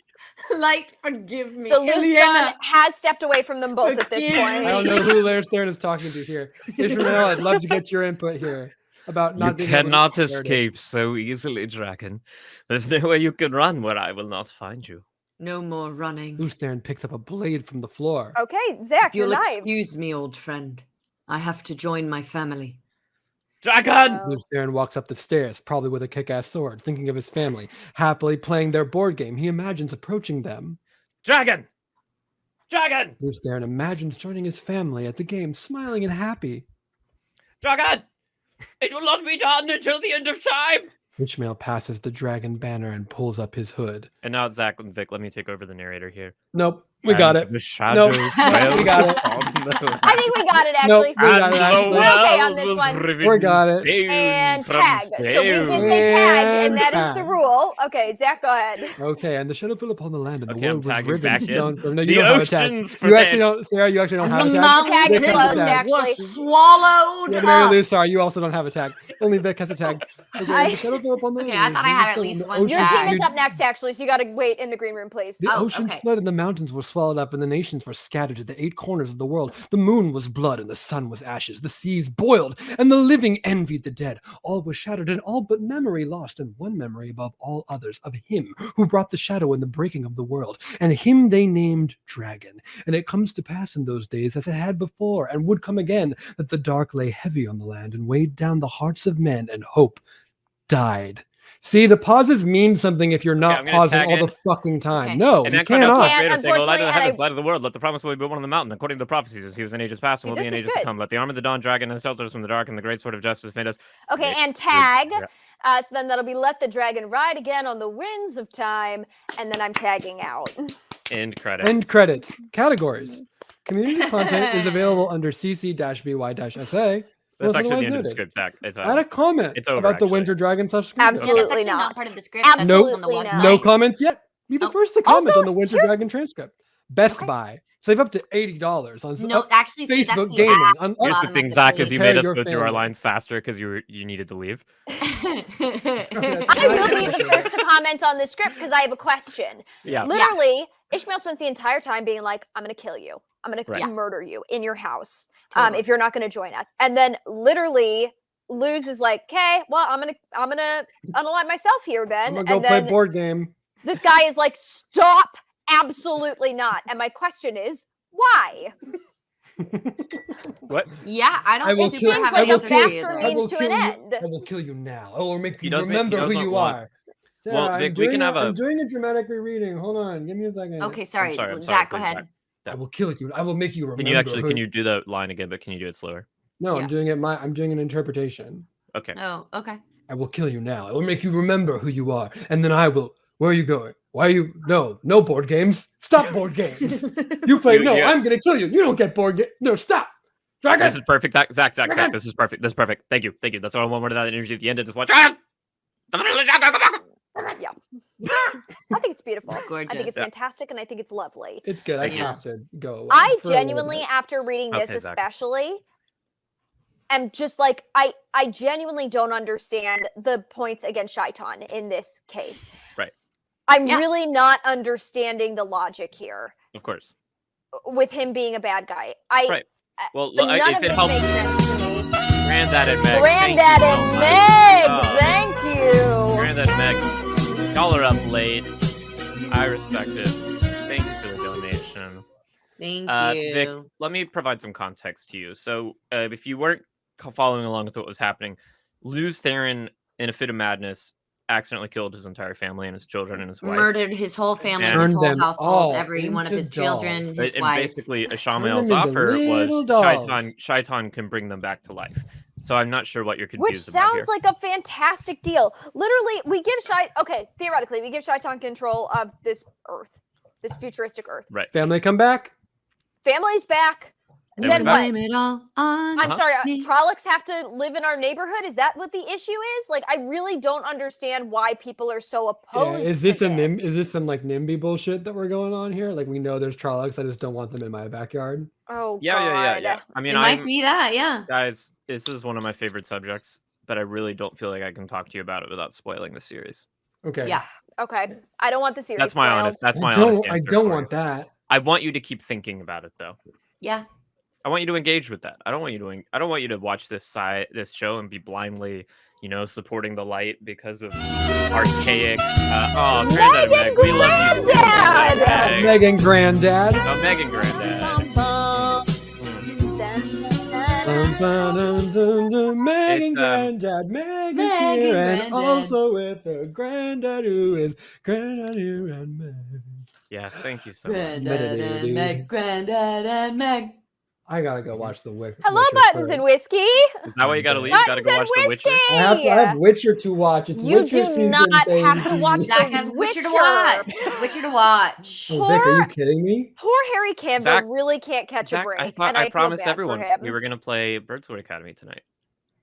Light, forgive me. So Luz Eliana, Theron has stepped away from them both at this Forgive point. I don't know who Luz Theron is talking to here. Ishmael, I'd love to get your input here about not You being able to cannot see where it is. escape so easily, Dragon. There's nowhere you can run where I will not find you. no more running. Luz Theron picks up a blade from the floor. Okay, Zach, If your you'll knives. excuse me, old friend, I have to join my family. Dragon! Oh. Luce Theron walks up the stairs, probably with a kick-ass sword, thinking of his family, happily playing their board game. He imagines approaching them. Dragon! Dragon! Luce Theron imagines joining his family at the game, smiling and happy. Dragon! It will not be done until the end of time! Ishmael passes the dragon banner and pulls up his hood. And now, Zach and Vic, let me take over the narrator here. Nope, we got it. The shadows we got it. I think we got it, Nope, actually. we got it. Actually. We're okay on this one. We got it. And tag. So we did say tag, and that is the rule. Okay, Zach, go ahead. Okay, and the shadow fell upon the land, and Okay, the I'm world was tagging riven back in. stone from. No, The you don't have a tag. oceans You actually forbid. don't, Sarah. You actually don't have a The tag. mountains Tag is Vic has a closed, tag. actually. was swallowed Yeah, Mary up. Lou, sorry, you also don't have a tag. Only Vic has a tag. Okay, and the shadow fell upon the Okay, land, I thought I and had at the least ocean- one Your tag. team is up next, actually, so you got to wait in the green room, please. The Oh, oceans okay. flooded, and the mountains were swallowed up, and the nations were scattered to the 8 corners of the world. The moon was blood, and the sun was ashes. The seas boiled, and the living envied the dead. All was shattered, and all but memory lost, and one memory above all others of him who brought the shadow in the breaking of the world. And him they named Dragon. And it comes to pass in those days, as it had before, and would come again, that the dark lay heavy on the land, and weighed down the hearts of men, and hope died. See, the pauses mean something if you're not I'm gonna pausing tag all the in. fucking time. Okay. No, And you then Cornell cannot. Can't, creator saying, "O light of the unfortunately, and heavens, I- light of the world, let the promise will be built on the mountain, according to the prophecies, as he was in ages past and See, will be in this is ages to good. come. Let the arm of the dawn dragon and shelter us from the dark, and the great sword of justice defend us." Okay, Yeah, and tag. yeah. So then that'll be let the dragon ride again on the winds of time, and then I'm tagging out. End credits. End credits. Categories. Community content is available under CC-BY-SA. That's unless actually the otherwise end of the noted. script, Zach. It's, Add a comment it's over, about the actually. Winter Dragon / Yeah, Absolutely that's actually not. not part of the script. That's just on the Absolutely website. not. No comments yet. Be the Oh. first to comment Also, on the Winter here's- Dragon transcript. Best Okay. Buy. Save up to $80 on No, actually, see, that's Facebook the gaming. app. On, Here's the bottom thing, of the Zach, is you Prepare made us your go through our family. lines faster because you needed to leave. I will be the first to comment on this script because I have a question. Yeah. Literally, Ishmael spends the entire time being like, I'm going to kill you. I'm going Right. to murder you in your house Totally. if you're not going to join us. And then literally Luz is like, okay, well, I'm going to unalight myself here I'm then. gonna go And play then board game. this guy is like, stop. Absolutely not. And my question is, why? What? Yeah, I I don't will It kill- super seems have I like an a will answer kill for you. you, faster though. I will means to an kill you. end. I will kill you now. I will make you doesn't- he remember who doesn't you want- are. Well, Sarah, Vic, we can have I'm a- doing a dramatic rereading. Hold on. Give me a second. Okay, sorry. I'm sorry, Zach, go please, ahead. Zach. I will kill you. I will make you remember. Can you actually, who- can you do the line again, but can you do it slower? No, Yeah. I'm doing it. I'm doing an interpretation. Okay. Oh, okay. I will kill you now. I will make you remember who you are, and then I will. Where are you going? Why are you? No board games. Stop board games. You play. No, I'm gonna kill you. You don't get board game. No, stop. Dragon. This is perfect. Zach, this is perfect. This is perfect. Thank you. That's all I wanted, that energy at the end of this one. Yeah. I think it's beautiful. I Gorgeous. think it's Yeah. fantastic and I think it's lovely. It's good. I Thank you. have to go. away I for a little genuinely, bit. after reading this Okay, Zach. especially, am just like, I genuinely don't understand the points against Shaitan in this case. Right. I'm Yeah. really not understanding the logic here Of course. with him being a bad guy. Right. Well, None if of it this helps, makes sense to me. Granddad and Meg. Granddad and thank you so much. Meg, thank you. Granddad and Meg, y'all are up late. I respect it. Thank you for the donation. Thank you. Vic, let me provide some context to you. So, if you weren't following along with what was happening, Luz Theron, in a fit of madness, accidentally killed his entire family and his children and his wife. Murdered his whole family, And- his Turned whole them household, all every one of into his children, dolls. his And wife. basically, them Ashamael's into offer was little dolls. Shaitan can bring them back to life. So I'm not sure what you're Which confused about here. sounds like a fantastic deal. Literally, we give theoretically, we give Shaitan control of this Earth, this futuristic Earth. Right. Family come back. Family's back. They Then went what? back. Blame it all on I'm sorry, me. Trollocs have to live in our neighborhood? Is that what the issue is? Like, I really don't understand why people are so Yeah, opposed is this to a this. is this some like NIMBY bullshit that we're going on here? Like we know there's Trollocs, I just don't want them in my backyard. Oh, Yeah. God. I mean, It might be that, yeah. guys, this is one of my favorite subjects, but I really don't feel like I can talk to you about it without spoiling the series. Okay. Yeah. Okay. I don't want the series That's my spoiled. honest. That's my I honest. don't. I answer don't for want you. that. I want you to keep thinking about it, though. Yeah. I want you to engage with that. I don't want you to watch this show and be blindly, supporting the light because of archaic. Granddad and Meg, we love you. Granddad! Meg. Megan Granddad. Oh, Meg and Granddad. Megan It's, Granddad. Meg is Megan here, and Granddad. also with her granddad, who is Granddad here and Meg. Yeah, thank you so much. Granddad and Meg, Granddad and Meg. I gotta go watch the Witcher. Hello, Buttons and Whiskey. Is that why you gotta leave? You gotta Buttons go and watch The Witcher? Whiskey. I have Witcher to watch. It's You Witcher do season, not have to baby. watch Zach The has Witcher to Witcher. watch. Witcher to watch. Oh, Vic, are you kidding me? Poor Harry Campbell Zach- really can't catch Zach, a break, I thought and I feel promised bad everyone for him. we were gonna play Birdswood Academy tonight.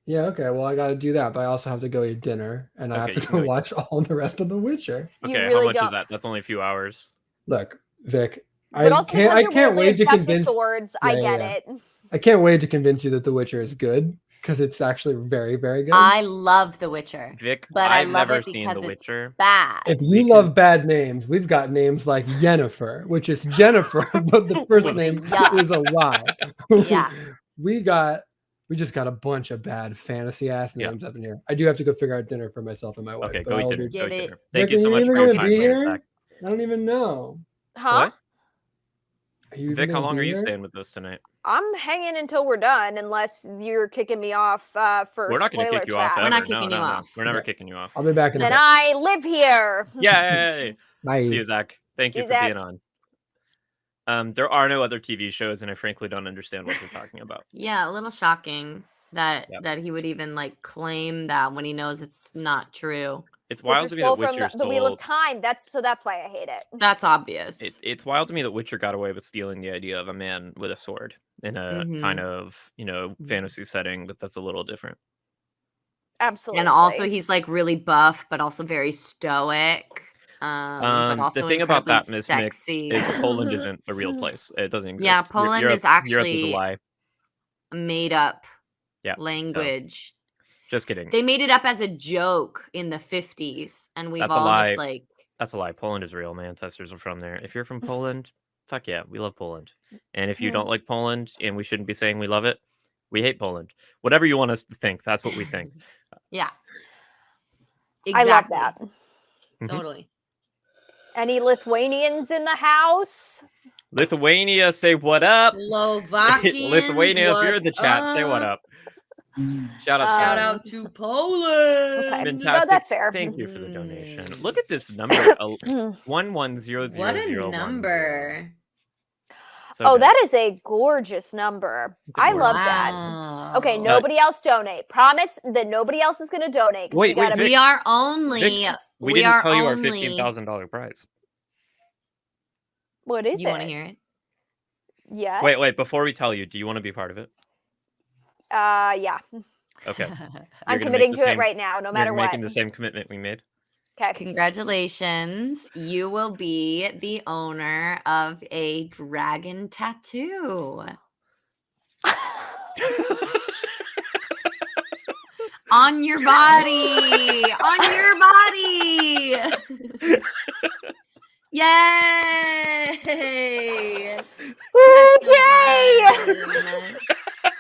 Yeah, okay. Well, I gotta do that, but I also have to go eat dinner, and I Okay, have you to can go go eat watch all the rest of The Witcher. You Okay, really how much don't. is that? That's only a few hours. Look, Vic, But also because I you're can't weirdly wait to obsessed with convince. swords. Yeah, I get yeah. it. I can't wait to convince you that The Witcher is good because it's actually very, very good. I love The Witcher, Vic, but I I've love never it seen because The it's Witcher. bad. If We you can- love bad names, we've got names like Yennefer, which is Jennifer, but the first name Yuck. is a Y. Yeah. We just got a bunch of bad fantasy ass Yeah. names up in here. I do have to go figure out dinner for myself and my wife. Okay, but go I eat will dinner. be- Go Get eat it. dinner. Thank you Vic, so are much you for even your gonna time, be tonight, here? Zach. I don't even know. Huh? What? Are you even Vic, how gonna long be are you here? staying with us tonight? I'm hanging until we're done, unless you're kicking me off for We're not going to spoiler kick you off chat. ever. We're not No, kicking no, you no. off. We're never Okay. kicking you off. I'll be back in a And bit. I live here. Yay! Bye. See you, Zach. Thank you See for you, being Zach. on. There are no other TV shows, and I frankly don't understand what you're talking about. Yeah, a little shocking that Yep. that he would even like claim that when he knows it's not true. It's Witcher wild to me that stole from Witcher the Wheel of stole. Time. That's why I hate it. That's obvious. It's wild to me that Witcher got away with stealing the idea of a man with a sword in a kind of fantasy setting, but that's a little different. Absolutely. And also he's like really buff, but also very stoic. But also The thing about that, incredibly Miss Mick, sexy. is Poland isn't a real place. It doesn't exist. Yeah, Poland Europe, is actually Europe is a lie. a made up Yeah, so, language. just kidding. They made it up as a joke in the 50s, and we've That's a all lie. just like That's a lie. Poland is real. My ancestors are from there. If you're from Poland, fuck yeah, we love Poland. And if you don't like Poland, and we shouldn't be saying we love it, we hate Poland. Whatever you want us to think, that's what we think. yeah. I love that. Mhm. Totally. Any Lithuanians in the house? Lithuania, say what up. Slovakians, Lithuania, if you're in the what's chat, say what up. Shout out, Shout to out to Poland. Okay, Fantastic. so that's fair. Thank you for the donation. Look at this number, 11000010. What a number. So Oh, good. that is a gorgeous number. It's a I gorgeous love number. that. Wow. Okay, nobody else donate. Promise that nobody else is going to donate. 'cause Wait, we gotta Vic. We are only Vic, we we didn't are tell you our only $15,000 prize. What is You it? want to hear it? Yes. Wait, before we tell you, do you want to be part of it? Yeah. Okay. I'm You're gonna committing make to the it same- right now, no You're matter what. making the same commitment we made. Okay. Congratulations. You will be the owner of a dragon tattoo on your body. On your body. Yay! Okay.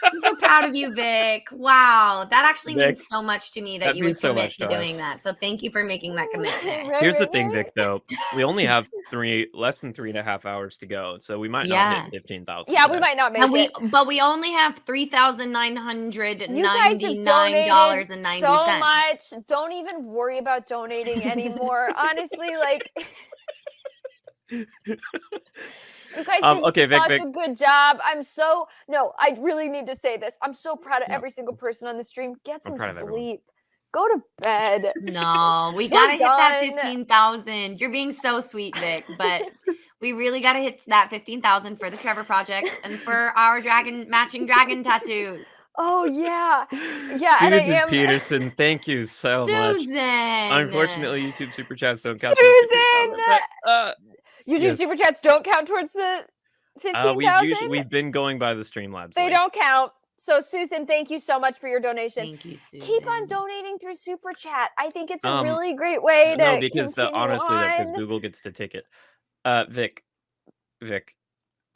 I'm so proud of you, Vic. Wow, that actually Vic, means so much to me that that you would means so commit much to to us. doing that. So thank you for making that commitment. Here's the thing, Vic, though. We only have less than 3.5 hours to go, so we might not Yeah. hit 15,000. Yeah, we today. might not make And it. but we only have You guys have $3,999.90. donated so much. Don't even worry about donating anymore. Honestly, like you guys did okay, Vic, Uh, such Vic. a good job. I really need to say this. I'm so proud of every single person on the stream. Get some proud of everyone. sleep. Go to bed. No, we We're gotta hit that done. 15,000. You're being so sweet, Vic, but we really gotta hit that 15,000 for the Trevor Project and for our matching dragon tattoos. Oh yeah. Yeah, and I Susan am Peterson, thank you so much. Susan. Unfortunately, YouTube super chats don't count. Susan! YouTube Yes. super chats don't count towards the 15,000. We've been going by the Streamlabs. They link. don't count. So Susan, thank you so much for your donation. Thank you, Susan. Keep on donating through super chat. I think it's a Um, really great way to No, because continue honestly, because on. Google gets to take it. Vic, I'm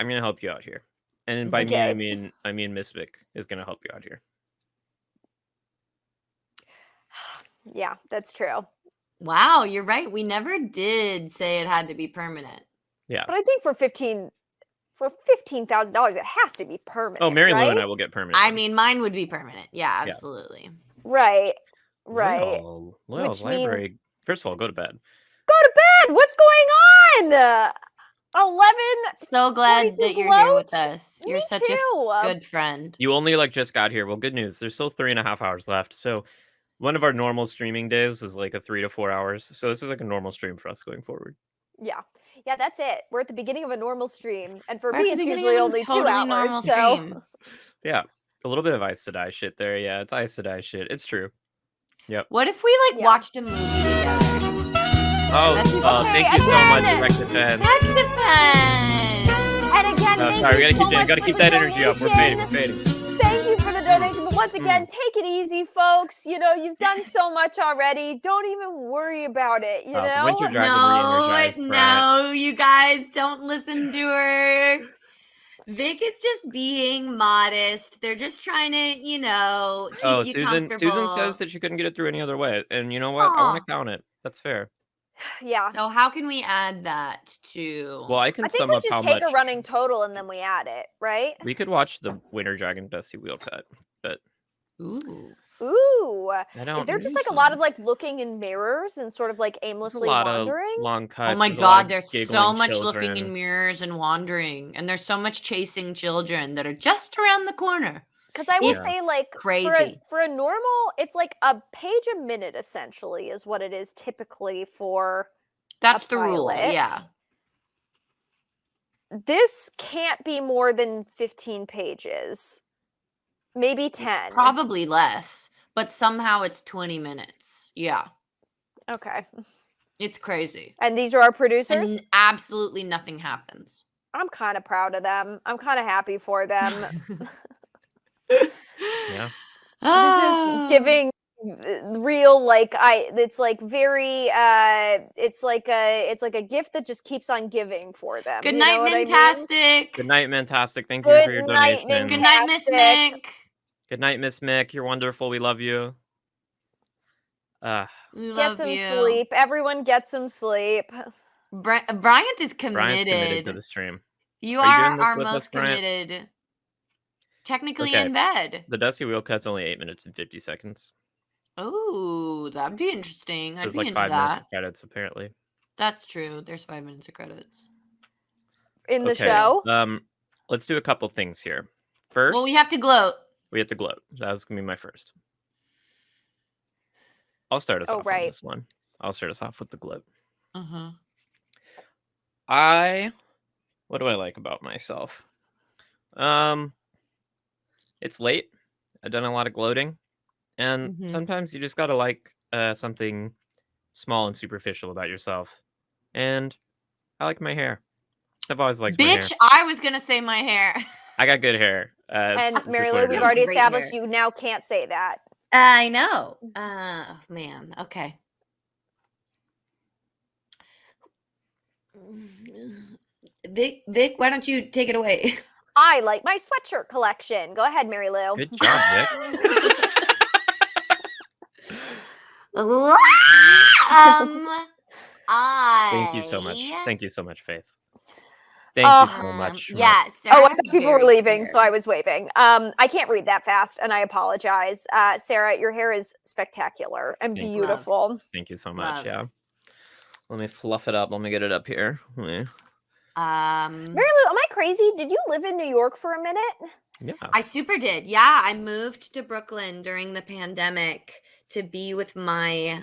gonna help you out here, and by Okay. me, I mean Miss Vic is gonna help you out here. Yeah, that's true. Wow, you're right. We never did say it had to be permanent. Yeah, But I think for for $15,000, it has to be permanent. Oh, Mary Lou right? and I will get permanent. I mean, mine would be permanent. Yeah, Yeah. absolutely. Right. Right. Loyal's Which library. means- First of all, go to bed. Go to bed. What's going on? 11. So glad 42 that you're here with gloat? us. You're Me such too. a good friend. You only just got here. Well, good news. There's still 3.5 hours left. So one of our normal streaming days is like a 3 to 4 hours. So this is like a normal stream for us going forward. Yeah. Yeah, that's it. We're at the beginning of a normal stream. And for We're at me, the it's beginning usually of a only 2 totally normal hours. So stream. Yeah. A little bit of Ice to Die shit there. Yeah, it's Ice to Die shit. It's true. Yep. What if we Yeah. watched a movie together? Oh, That'd be Okay, thank you so much, again. Rex Defense. Tech Defense. and again, thank Sorry, we you gotta so keep much gotta for keep the that energy up. We're fading. We're donation. fading. Thank you for the donation. But once again, take it easy, folks. You know, you've done so much already. Don't even worry about it. You The know? Winter Dragon No, re-energized Bryant. no, you guys don't listen to her. Vic is just being modest. They're just trying to, keep Oh, you Susan comfortable. says that she couldn't get it through any other way. And you know what? I want Aw. to count it. That's fair. Yeah. So how can we add that to? Well, I can I think sum we up how just take much a running total and then we add it, right? we could watch the Winter Dragon Dusty Wheel cut, but Ooh. Ooh. I Is don't. there just like a lot of like looking in mirrors and sort of like There's a aimlessly lot wandering? of long cuts. Oh my there's a lot god, of there's so giggling much looking in children. mirrors and wandering. And there's so much chasing children that are just around the corner. Because I will It's say, like, crazy. for a normal, it's like a page a minute essentially is what it is typically for. That's a the rule. pilot. Yeah. This can't be more than 15 pages, maybe 10. Probably less, but somehow it's 20 minutes. Yeah. Okay. It's crazy. And these are our producers. And absolutely nothing happens. I'm kind of proud of them. I'm kind of happy for them. Yeah. Ah. This is giving real it's like very it's like a gift that just keeps on giving for them. Good you know night, what I mean? Mintastic. Good night, Mantastic. Thank you for your Good night, donation. Good night, Miss Mintastic. Mick. Good night, Miss Mick. You're wonderful. We love you. We Get love some you. sleep. Everyone get some sleep. Bryant is committed. Brian's committed to the stream. You Are you are doing this our with us, most Bryant? committed. Technically Okay. in bed. The Dusty Wheel cut's only 8 minutes and 50 seconds. Oh, that'd be interesting. I'd There's be like into 5 minutes that. of credits, apparently. That's true. There's 5 minutes of credits. In the Okay, show. let's do a couple things here. First, Well, we have to gloat. we have to gloat. That was gonna be my first. I'll start us Oh, off on right. this one. I'll start us off with the gloat. Uh-huh. What do I like about myself? It's late. I've done a lot of gloating, and Mhm. sometimes you just gotta like something small and superficial about yourself. And I like my hair. I've always liked my hair. Bitch, I was gonna say my hair. I got good hair. And it's just Mary what Lou, it we've is. already Great established hair. you now can't say that. I know. Man. Okay. Vic, why don't you take it away? I like my sweatshirt collection. Go ahead, Mary Lou. Good job, Vic. Thank you so much. Thank you so much, Faith. Thank you so much. Yes. Oh, I thought people were leaving, so I was waving. I can't read that fast, and I apologize. Sarah, your hair is spectacular and Thank you. beautiful. Thank you so much. Love. Yeah. Let me fluff it up. Let me get it up here. Mary Lou, am I crazy? Did you live in New York for a minute? Yeah. I super did. Yeah, I moved to Brooklyn during the pandemic to be with the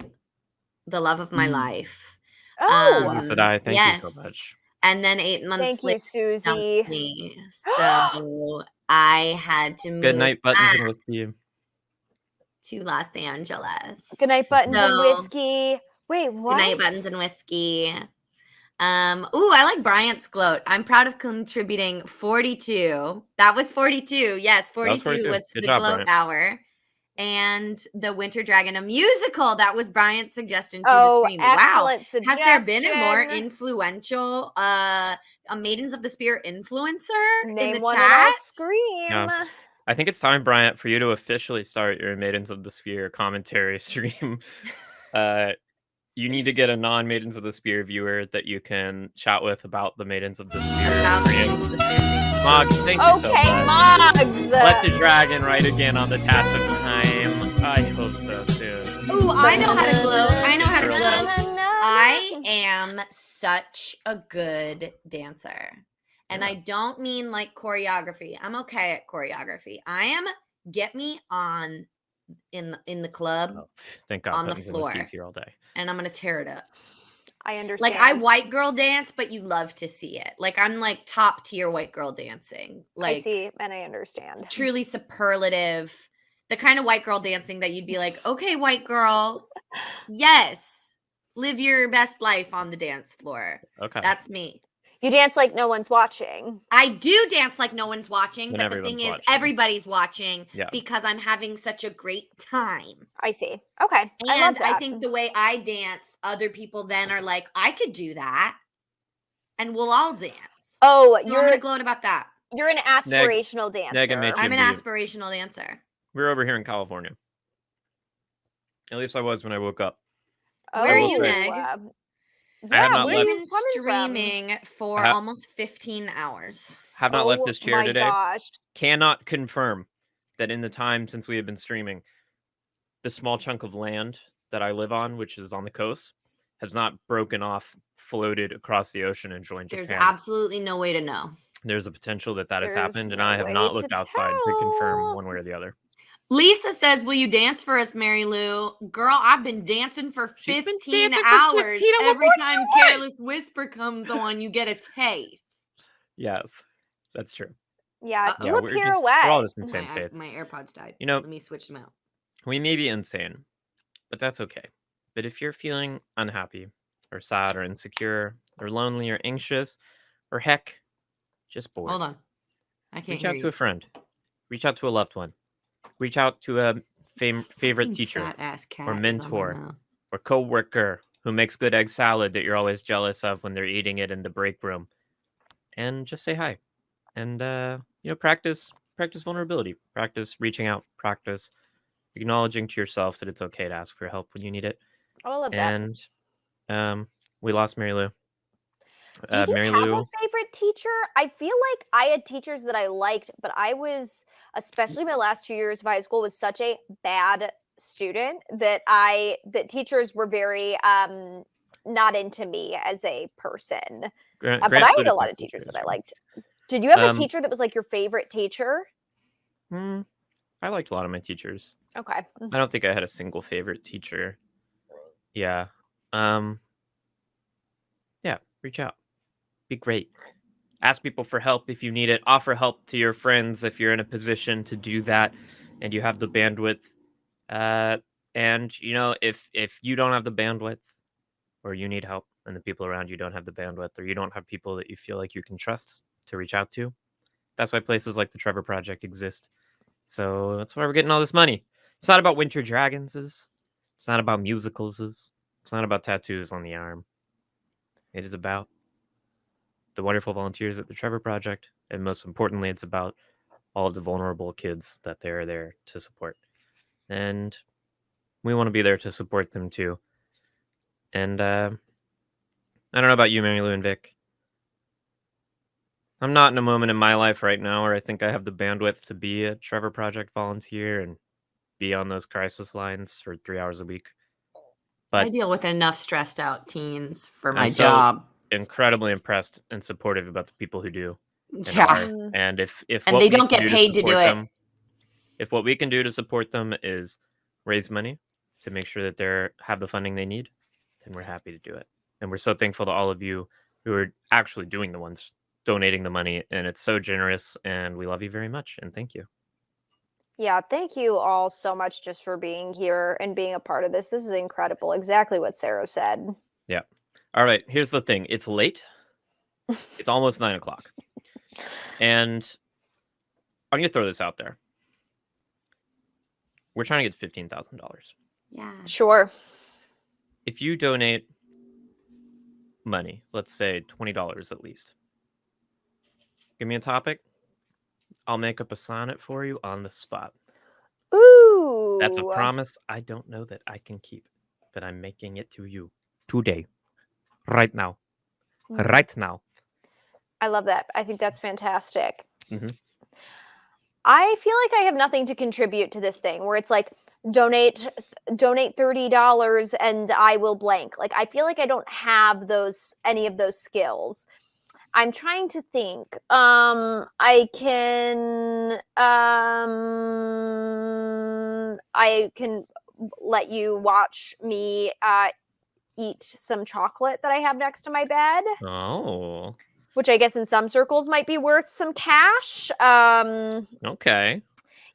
love of my life. Oh, Susie said I. Thank you yes. so much. And then 8 months thank you, later, Susie. dumped me. So I had to move Good night, buttons back and whiskey. to Los Angeles. Good night, buttons and No. whiskey. Wait, what? Good night, buttons and whiskey. Ooh, I like Bryant's gloat. I'm proud of contributing 42. That was 42. Yes, 42 42. was Good the job, gloat Bryant. hour. And the Winter Dragon, a musical. That was Bryant's suggestion to Oh, the stream. Wow. excellent suggestion. Has there been a more influential a Maidens of the Spear influencer in Name the one and I'll chat? scream. Yeah. I think it's time, Bryant, for you to officially start your Maidens of the Spear commentary stream. You need to get a non-Maidens of the Spear viewer that you can chat with about the Maidens of the Spear. About stream. Maidens of the Spear Moggs, thank you so Okay, much. Moggs. Let the dragon ride again on the Tats of Time. I hope so soon. Ooh, I know how to gloat. I know how to Girl. gloat. I am such a good dancer. And I don't mean like choreography. I'm okay at choreography. I am get me on in the club Oh, thank God. on the Putting's floor. here all day. and I'm gonna tear it up. I understand. Like I white girl dance, but you love to see it. Like I'm like top tier white girl dancing. Like I see and I understand. truly superlative. The kind of white girl dancing that you'd be like, okay, white girl, yes, live your best life on the dance floor. Okay. That's me. You dance like no one's watching. I do dance like no one's watching, When but the thing everyone's is, watching. everybody's watching Yeah. because I'm having such a great time. I see. Okay. And I love that. I think the way I dance, other people then are like, I could do that, and we'll all dance. Oh, So I'm gonna gloat about that. you're an aspirational dancer. Neg, I made you I'm an leave. aspirational dancer. We're over here in California. At least I was when I woke up. Where are you, Oh, Neg? I have Yeah, not where We've are left. you been coming from? streaming for I ha- almost 15 hours. Have not left this chair my today. gosh. Cannot confirm that in the time since we have been streaming, the small chunk of land that I live on, which is on the coast, has not broken off, floated across the ocean, and joined There's Japan. absolutely no way to know. There's a potential that has There's happened, and no I have way not to looked outside to confirm tell. one way or the other. Lisa says, will you dance for us, Mary Lou? Girl, I've been dancing for She's been 15 dancing for hours. 15 hours. Every time Careless Whisper comes on, you get a taste. Yeah, that's true. Yeah, Uh-oh. do Yeah, a we're pirouette. all just insane My, faith. my AirPods died. You know, Let me switch them out. we may be insane, but that's okay. But if you're feeling unhappy or sad or insecure or lonely or anxious or heck, just bored, Hold on. I can't reach hear out you. to a friend. Reach out to a loved one. Reach out to a favorite Fucking teacher fat-ass cat or is on my mentor mouse. or coworker who makes good egg salad that you're always jealous of when they're eating it in the break room. And just say hi. And practice vulnerability. Practice reaching out. Practice acknowledging to yourself that it's okay to ask for help when you need it. Oh, I love that. And we lost Mary Lou. Did you Mary have Lou. a favorite teacher? I feel like I had teachers that I liked, but I was, especially my last 2 years of high school, was such a bad student that teachers were very not into me as a person. Grant But I had alluded a lot to of this teachers that very I well. liked. Did you have a Um, teacher that was like your favorite teacher? I liked a lot of my teachers. Okay. I don't think I had a single favorite teacher. Yeah. Yeah, reach out. Be great. Ask people for help if you need it. Offer help to your friends if you're in a position to do that and you have the bandwidth. And if you don't have the bandwidth or you need help and the people around you don't have the bandwidth or you don't have people that you feel like you can trust to reach out to, that's why places like the Trevor Project exist. So that's why we're getting all this money. It's not about Winter Dragons. It's not about musicals. It's not about tattoos on the arm. It is about the wonderful volunteers at the Trevor Project. And most importantly, it's about all of the vulnerable kids that they're there to support. And we want to be there to support them too. And I don't know about you, Mary Lou and Vic. I'm not in a moment in my life right now where I think I have the bandwidth to be a Trevor Project volunteer and be on those crisis lines for 3 hours a week. I But deal with enough stressed out teens for my I'm so job. incredibly impressed and supportive about the people who do. And Yeah. are. And if And what they we don't can get do paid to do support it. them, if what we can do to support them is raise money to make sure that they have the funding they need, then we're happy to do it. And we're so thankful to all of you who are actually doing the ones donating the money, and it's so generous, and we love you very much, and thank you. Yeah, thank you all so much just for being here and being a part of this. This is incredible. Exactly what Sarah said. Yeah. All right, here's the thing. It's late. It's almost 9 o'clock. And I'm going to throw this out there. We're trying to get $15,000. Yeah. Sure. If you donate money, let's say $20 at least, give me a topic. I'll make up a sonnet for you on the spot. Ooh. That's a promise I don't know that I can keep, but I'm making it to you today, right now, right now. I love that. I think that's fantastic. Mhm. I feel like I have nothing to contribute to this thing where it's like donate $30 and I will blank. Like I feel like I don't have any of those skills. I'm trying to think. I can let you watch me eat some chocolate that I have next to my bed, Oh, which I guess in some circles might be worth some cash. okay.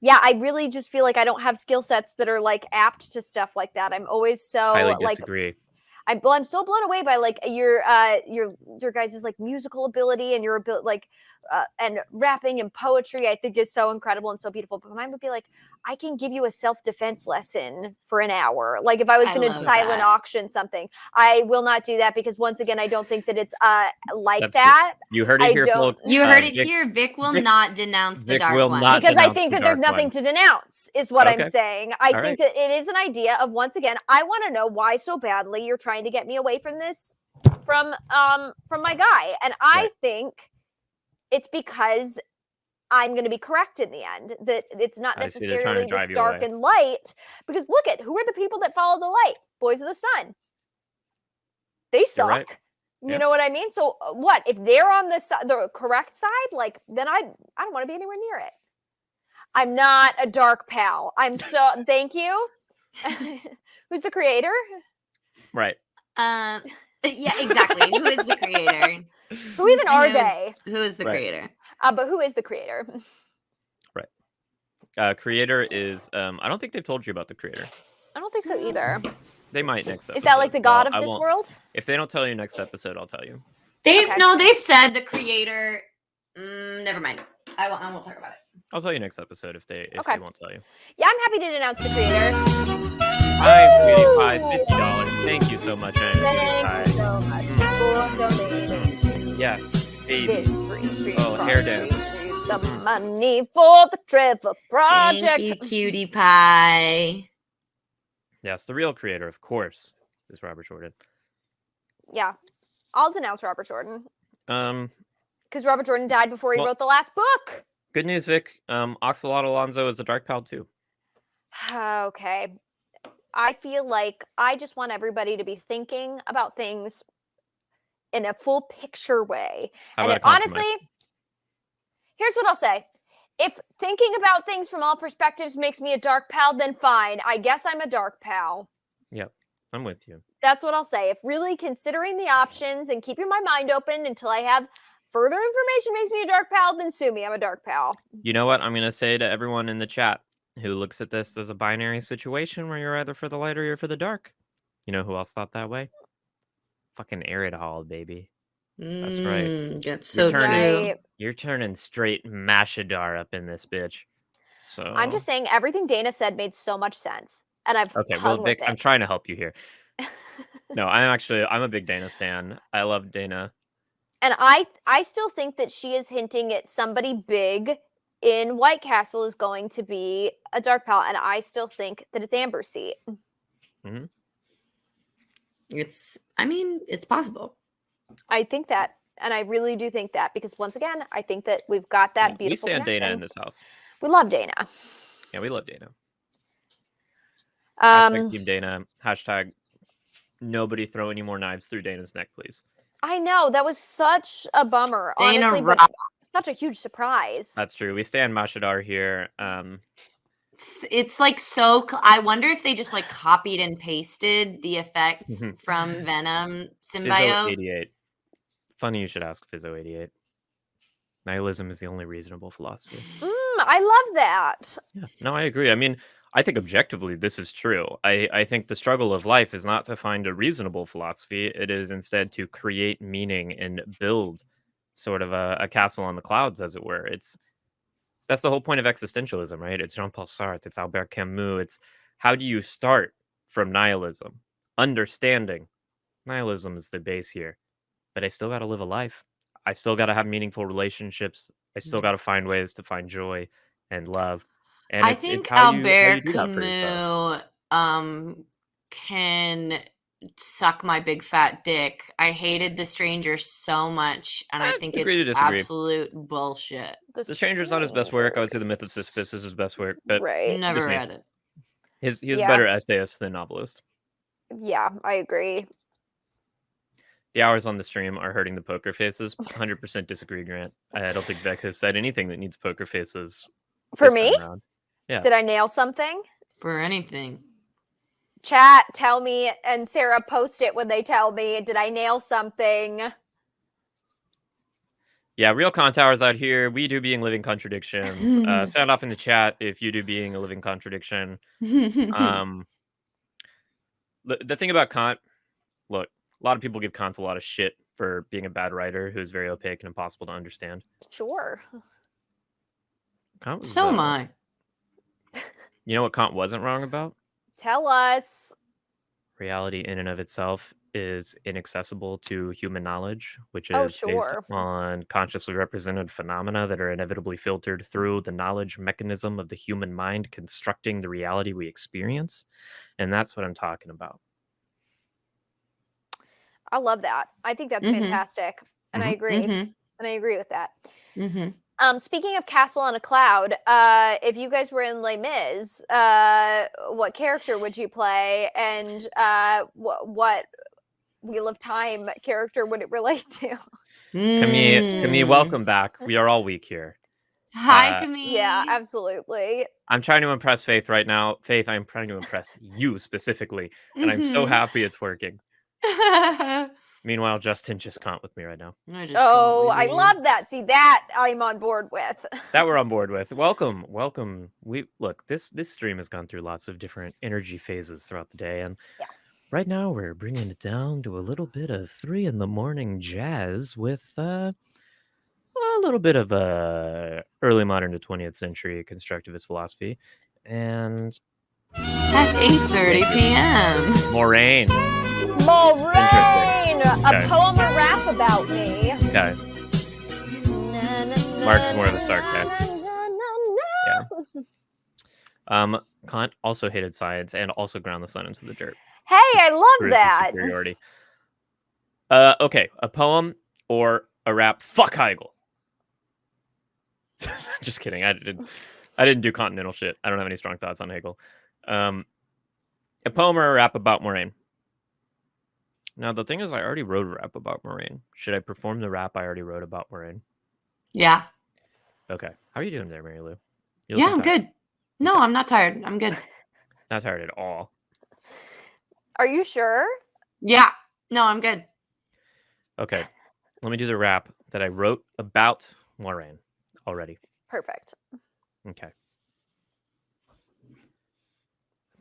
Yeah, I really just feel like I don't have skill sets that are like apt to stuff like that. I'm always Highly so like disagree. I'm so blown away by like your guys' like musical ability and your ability like and rapping and poetry. I think is so incredible and so beautiful. But mine would be like, I can give you a self-defense lesson for an hour. Like if I was I going to love silent that. auction something, I will not do that because once again, I don't think that it's like That's good. that. You heard it I here, don't- folks. You heard it Vic- here. Vic will Vic- not denounce the Vic dark will one. not Because I denounce think the that there's dark nothing one. to denounce is what I'm Okay. saying. I All think right. that it is an idea of once again, I want to know why so badly you're trying to get me away from this from my guy. And I Right. think it's because I'm going to be correct in the end, that it's not I see, they're trying to necessarily drive this you dark away. and light. Because look at who are the people that follow the light? Boys of the Sun. They suck. right. You Yeah. know what I mean? So what if they're on the correct side? Like then I don't want to be anywhere near it. I'm not a dark pal. I'm so thank you. Who's the creator? Right. Yeah, exactly. Who is the creator? Who even are Who is- they? Who is the Right. creator? But who is the creator? Creator is I don't think they've told you about the creator. I don't think so either. They might next episode. Is that like the god Well, I of this won't- world? If they don't tell you next episode, I'll tell you. They've Okay. they've said the creator. Never mind. I won't talk about it. I'll tell you next episode if they Okay. won't tell you. Yeah, I'm happy to denounce the creator. Hi, Cutie Pie, $50. Thank you so much, Cutie Thank Pie. you so much for donating Yes, baby. this stream. Oh, hair dance. The money for the Trevor Project. Thank you, cutie pie. Yes, the real creator, of course, is Robert Jordan. Yeah, I'll denounce Robert Jordan Um, because Robert Jordan died before he Well- wrote the last book. good news, Vic. Oxalot Alonso is a Dark Pal too. Okay. I feel like I just want everybody to be thinking about things in a full picture way. How And about a it, compromise? honestly, here's what I'll say. If thinking about things from all perspectives makes me a dark pal, then fine. I guess I'm a dark pal. Yep, I'm with you. That's what I'll say. If really considering the options and keeping my mind open until I have further information makes me a dark pal, then sue me. I'm a dark pal. You know what I'm gonna say to everyone in the chat who looks at this as a binary situation where you're either for the light or you're for the dark. You know who else thought that way? Fucking Arid Hall, baby. That's right. That's so turning- true. Right. You're turning straight Mashadar up in this bitch. So I'm just saying everything Dana said made so much sense. And I've okay. hung Well, Vic, with I'm it. trying to help you here. No, I'm a big Dana stan. I love Dana. And I still think that she is hinting at somebody big in White Castle is going to be a dark pal, and I still think that it's Amber Seat. It's possible. I think that, and I really do think that because once again, I think that we've got that Yeah, beautiful we stand Dana connection. in this house. We love Dana. Yeah, we love Dana. Hashtag Um, Team Dana. Hashtag nobody throw any more knives through Dana's neck, please. I know that was such a bummer, Dana honestly, but rock. such a huge surprise. That's true. We stand Mashadar here. It's like so. I wonder if they just like copied and pasted the effects Mhm. from Venom Fizzo symbiote. 88. Funny you should ask Fizzo 88. Nihilism is the only reasonable philosophy. I love that. Yeah, no, I agree. I mean, I think objectively this is true. I think the struggle of life is not to find a reasonable philosophy. It is instead to create meaning and build sort of a castle on the clouds, as it were. That's the whole point of existentialism, right? It's Jean-Paul Sartre, it's Albert Camus. It's how do you start from nihilism? Understanding nihilism is the base here, but I still got to live a life. I still got to have meaningful relationships. I still got to find ways to find joy and love. And I it's think how you Albert do that for yourself. Camus can suck my big fat dick. I hated The Stranger so much, and I think agree to it's disagree. absolute bullshit. The Stranger's not his best work. I would say The Myth of Sisyphus is his best work, but Right. Never just me. read it. He was Yeah. a better essayist than novelist. Yeah, I agree. The hours on the stream are hurting the poker faces. 100% disagree, Grant. I don't think Beck has said anything that needs poker faces. For this me? time around. Yeah. Did I nail something? For anything. Chat, tell me, and Sarah, post it when they tell me. Did I nail something? Yeah, real con towers out here. We do being living contradictions. Sound off in the chat if you do being a living contradiction. The thing about Kant, look, a lot of people give Kant a lot of shit for being a bad writer who's very opaque and impossible to understand. Sure. Kant was, So am I. You know what Kant wasn't wrong about? Tell us. Reality in and of itself is inaccessible to human knowledge, which is Oh, based sure. on consciously represented phenomena that are inevitably filtered through the knowledge mechanism of the human mind constructing the reality we experience. And that's what I'm talking about. I love that. I think that's Mhm. fantastic. And I agree. Mhm. And I agree with that. Mm-hmm. Speaking of Castle on a Cloud, if you guys were in Les Mis, what character would you play, and what Wheel of Time character would it relate to? Camille, welcome back. We are all weak here. Hi, Camille. Yeah, absolutely. I'm trying to impress Faith right now. Faith, I'm trying to impress you specifically, and I'm so Mhm. happy it's working. Meanwhile, Justin just can't with me right now. Oh, I love that. See, that I'm on board with. That we're on board with. Welcome. We look, this stream has gone through lots of different energy phases throughout the day, and right now we're bringing it down to a little bit of 3 a.m. jazz with a little bit of early modern to 20th century constructivist philosophy, and at 8:30 p.m. Moraine. Moraine, Okay. a poem or rap about me. Okay. Mark's more of a Sark guy. Yeah. Kant also hated science and also ground the sun into the dirt. Hey, I love Proof of that. superiority. Okay, a poem or a rap. Fuck Hegel. Just kidding. I didn't do continental shit. I don't have any strong thoughts on Hegel. A poem or a rap about Moraine. Now the thing is, I already wrote a rap about Moraine. Should I perform the rap I already wrote about Moraine? Yeah. Okay. How are you doing there, Mary Lou? Yeah, I'm good. No, I'm not tired. I'm good. Not tired at all. Are you sure? Yeah. No, I'm good. Okay. Let me do the rap that I wrote about Moraine already. Perfect. Okay.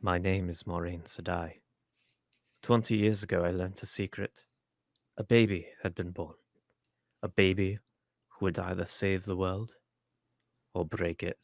My name is Moraine Sedai. 20 years ago, I learnt a secret. A baby had been born. A baby who would either save the world or break it.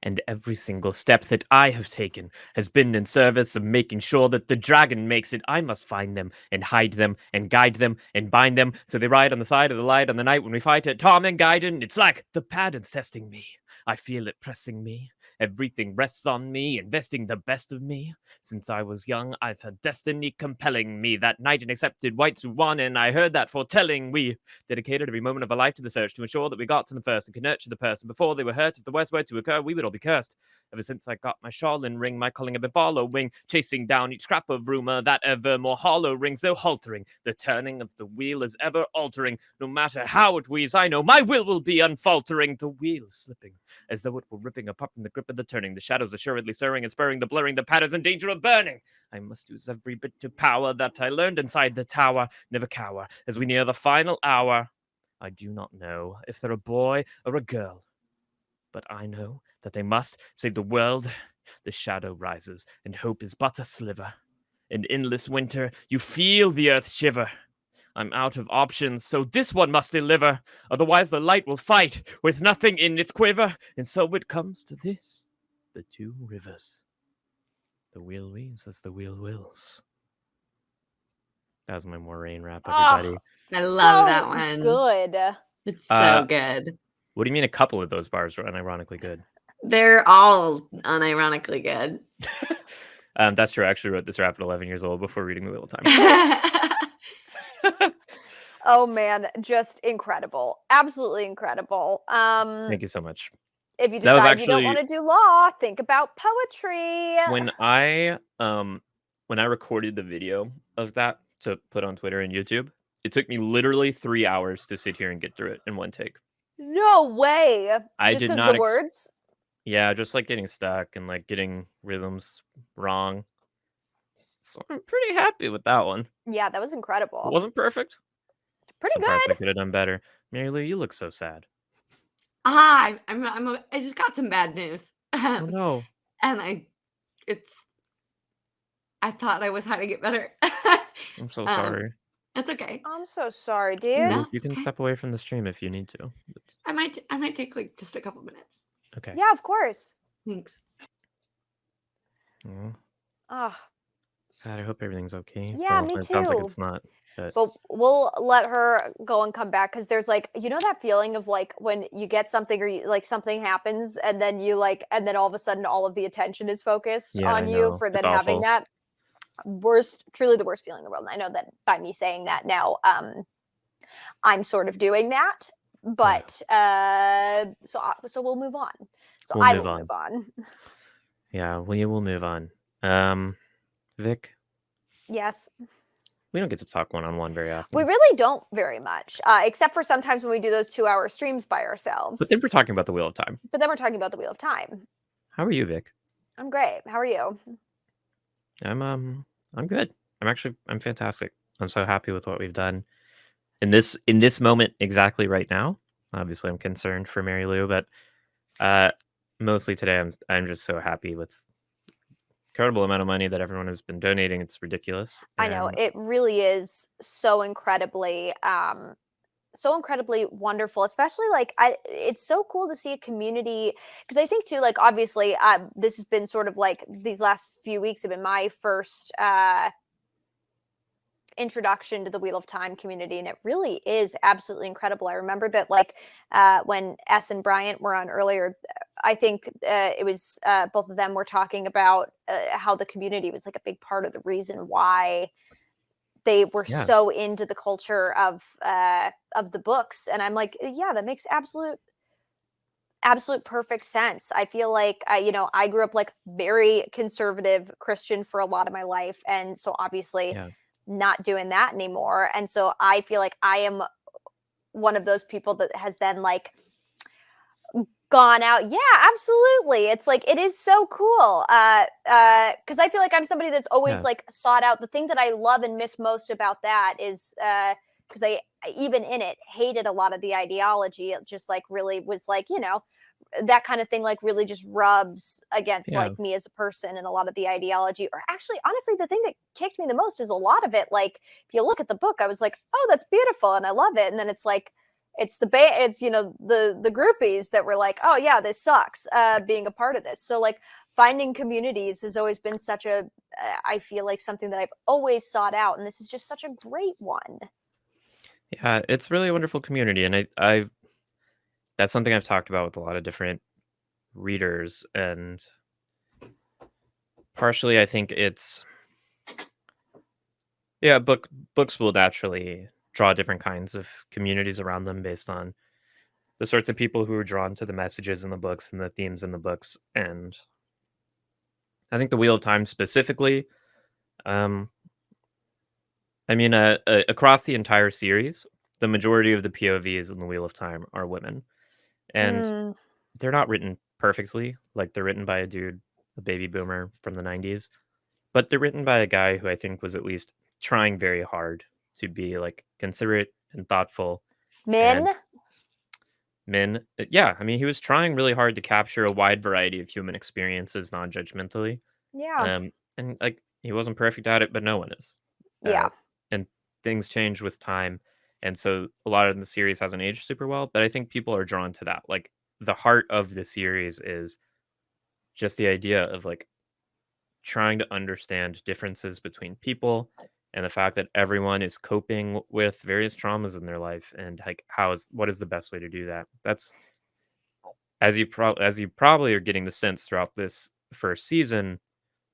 And every single step that I have taken has been in service of making sure that the dragon makes it. I must find them and hide them and guide them and bind them so they ride on the side of the light on the night when we fight at Tom and Gaiden. It's like the pattern's testing me. I feel it pressing me. Everything rests on me, investing the best of me. Since I was young, I've had destiny compelling me. That night and accepted whites who won, and I heard that foretelling. We dedicated every moment of our life to the search to ensure that we got to them first and could nurture the person before they were hurt. If the worst were to occur, we would all be cursed. Ever since I got my Charlene ring, my calling had been following, chasing down each scrap of rumor that ever more hollow rings, though haltering. The turning of the wheel is ever altering. No matter how it weaves, I know my will be unfaltering. The wheel is slipping, as though it were ripping apart from the grip of the turning. The shadows assuredly stirring and spurring, the blurring, the patterns in danger of burning. I must use every bit of power that I learned inside the tower. Never cower as we near the final hour. I do not know if they're a boy or a girl, but I know that they must save the world. The shadow rises, and hope is but a sliver. In endless winter, you feel the earth shiver. I'm out of options, so this one must deliver. Otherwise the light will fight with nothing in its quiver. And so it comes to this, the two rivers. The wheel weaves as the wheel wills. That was my Moraine rap, everybody. I love So that one. Good. It's so good. What do you mean a couple of those bars were unironically good? They're all unironically good. That's true. I actually wrote this rap at 11 years old before reading The Wheel of Time. Oh man, just incredible. Absolutely incredible. Thank you so much. If you That was decide you don't actually want to do law, think about poetry. when I recorded the video of that to put on Twitter and YouTube. It took me literally 3 hours to sit here and get through it in one take. No way. I Just did because not the words? Yeah, just like getting stuck and like getting rhythms wrong. So I'm pretty happy with that one. Yeah, that was It incredible. wasn't perfect. Pretty Some parts I good. could have done better. Mary Lou, you look so sad. I just got some bad news. Oh no. And I thought I was hiding it better. I'm so Um, sorry. It's okay. I'm so sorry, Mary dude. Lou, No, you it's can okay. step away from the stream if you need to. I might take like just a couple minutes. Okay. Yeah, of course. Thanks. Oh, Oh, God, I hope everything's okay. yeah, Well, me it sounds like too. it's not. But But we'll let her go and come back because there's like, you know, that feeling of like when you get something or you, like something happens and then you like, and then all of a sudden all of the attention is focused yeah, I on you know. for It's then having awful. that truly the worst feeling in the world. And I know that by me saying that now, I'm sort of doing that, but so we'll move on. So We'll I move will on. move on. Yeah, we will move on. Vic, Yes. we don't get to talk one-on-one very We often. really don't very much, except for sometimes when we do those 2-hour streams by But ourselves. then we're talking about the Wheel of Time. But then we're talking about the Wheel of Time. How are you, Vic? I'm great. How are you? I'm good. I'm fantastic. I'm so happy with what we've done in this moment exactly right now. Obviously, I'm concerned for Mary Lou, but mostly today I'm just so happy with incredible amount of money that everyone has been donating. It's ridiculous. I know And it really is so incredibly wonderful, especially like it's so cool to see a community because I think too, like obviously this has been sort of like these last few weeks have been my first introduction to the Wheel of Time community, and it really is absolutely incredible. I remember that like when S and Bryant were on earlier, I think it was both of them were talking about how the community was like a big part of the reason why they were yeah, so into the culture of the books. And I'm like, yeah, that makes absolute perfect sense. I feel like I grew up like very conservative Christian for a lot of my life, and so obviously yeah, not doing that anymore. And so I feel like I am one of those people that has then like gone out. Yeah, absolutely. It's like it is so cool. Because I feel like I'm somebody that's always yeah, like sought out. The thing that I love and miss most about that is because I even in it hated a lot of the ideology. It just like really was like, that kind of thing like really just rubs against yeah, like me as a person and a lot of the ideology. Or actually, honestly, the thing that kicked me the most is a lot of it. Like if you look at the book, I was like, oh, that's beautiful and I love it. And then it's like it's the the groupies that were like, oh yeah, this sucks being a part of this. So like finding communities has always been such a I feel like something that I've always sought out, and this is just such a great one. yeah. It's really a wonderful community, and I've that's something I've talked about with a lot of different readers, and partially I think it's books will naturally draw different kinds of communities around them based on the sorts of people who are drawn to the messages in the books and the themes in the books. And I think the Wheel of Time specifically, um, across the entire series, the majority of the POVs in the Wheel of Time are women, and Mm, they're not written perfectly. Like they're written by a dude, a baby boomer from the 90s, but they're written by a guy who I think was at least trying very hard to be like considerate and thoughtful. men. And yeah, I mean, he was trying really hard to capture a wide variety of human experiences non-judgmentally. Yeah. And like he wasn't perfect at it, but no one is. Yeah. And things change with time, and so a lot of the series hasn't aged super well. But I think people are drawn to that. Like the heart of the series is just the idea of like trying to understand differences between people and the fact that everyone is coping with various traumas in their life, and like what is the best way to do that. That's as you probably are getting the sense throughout this first season,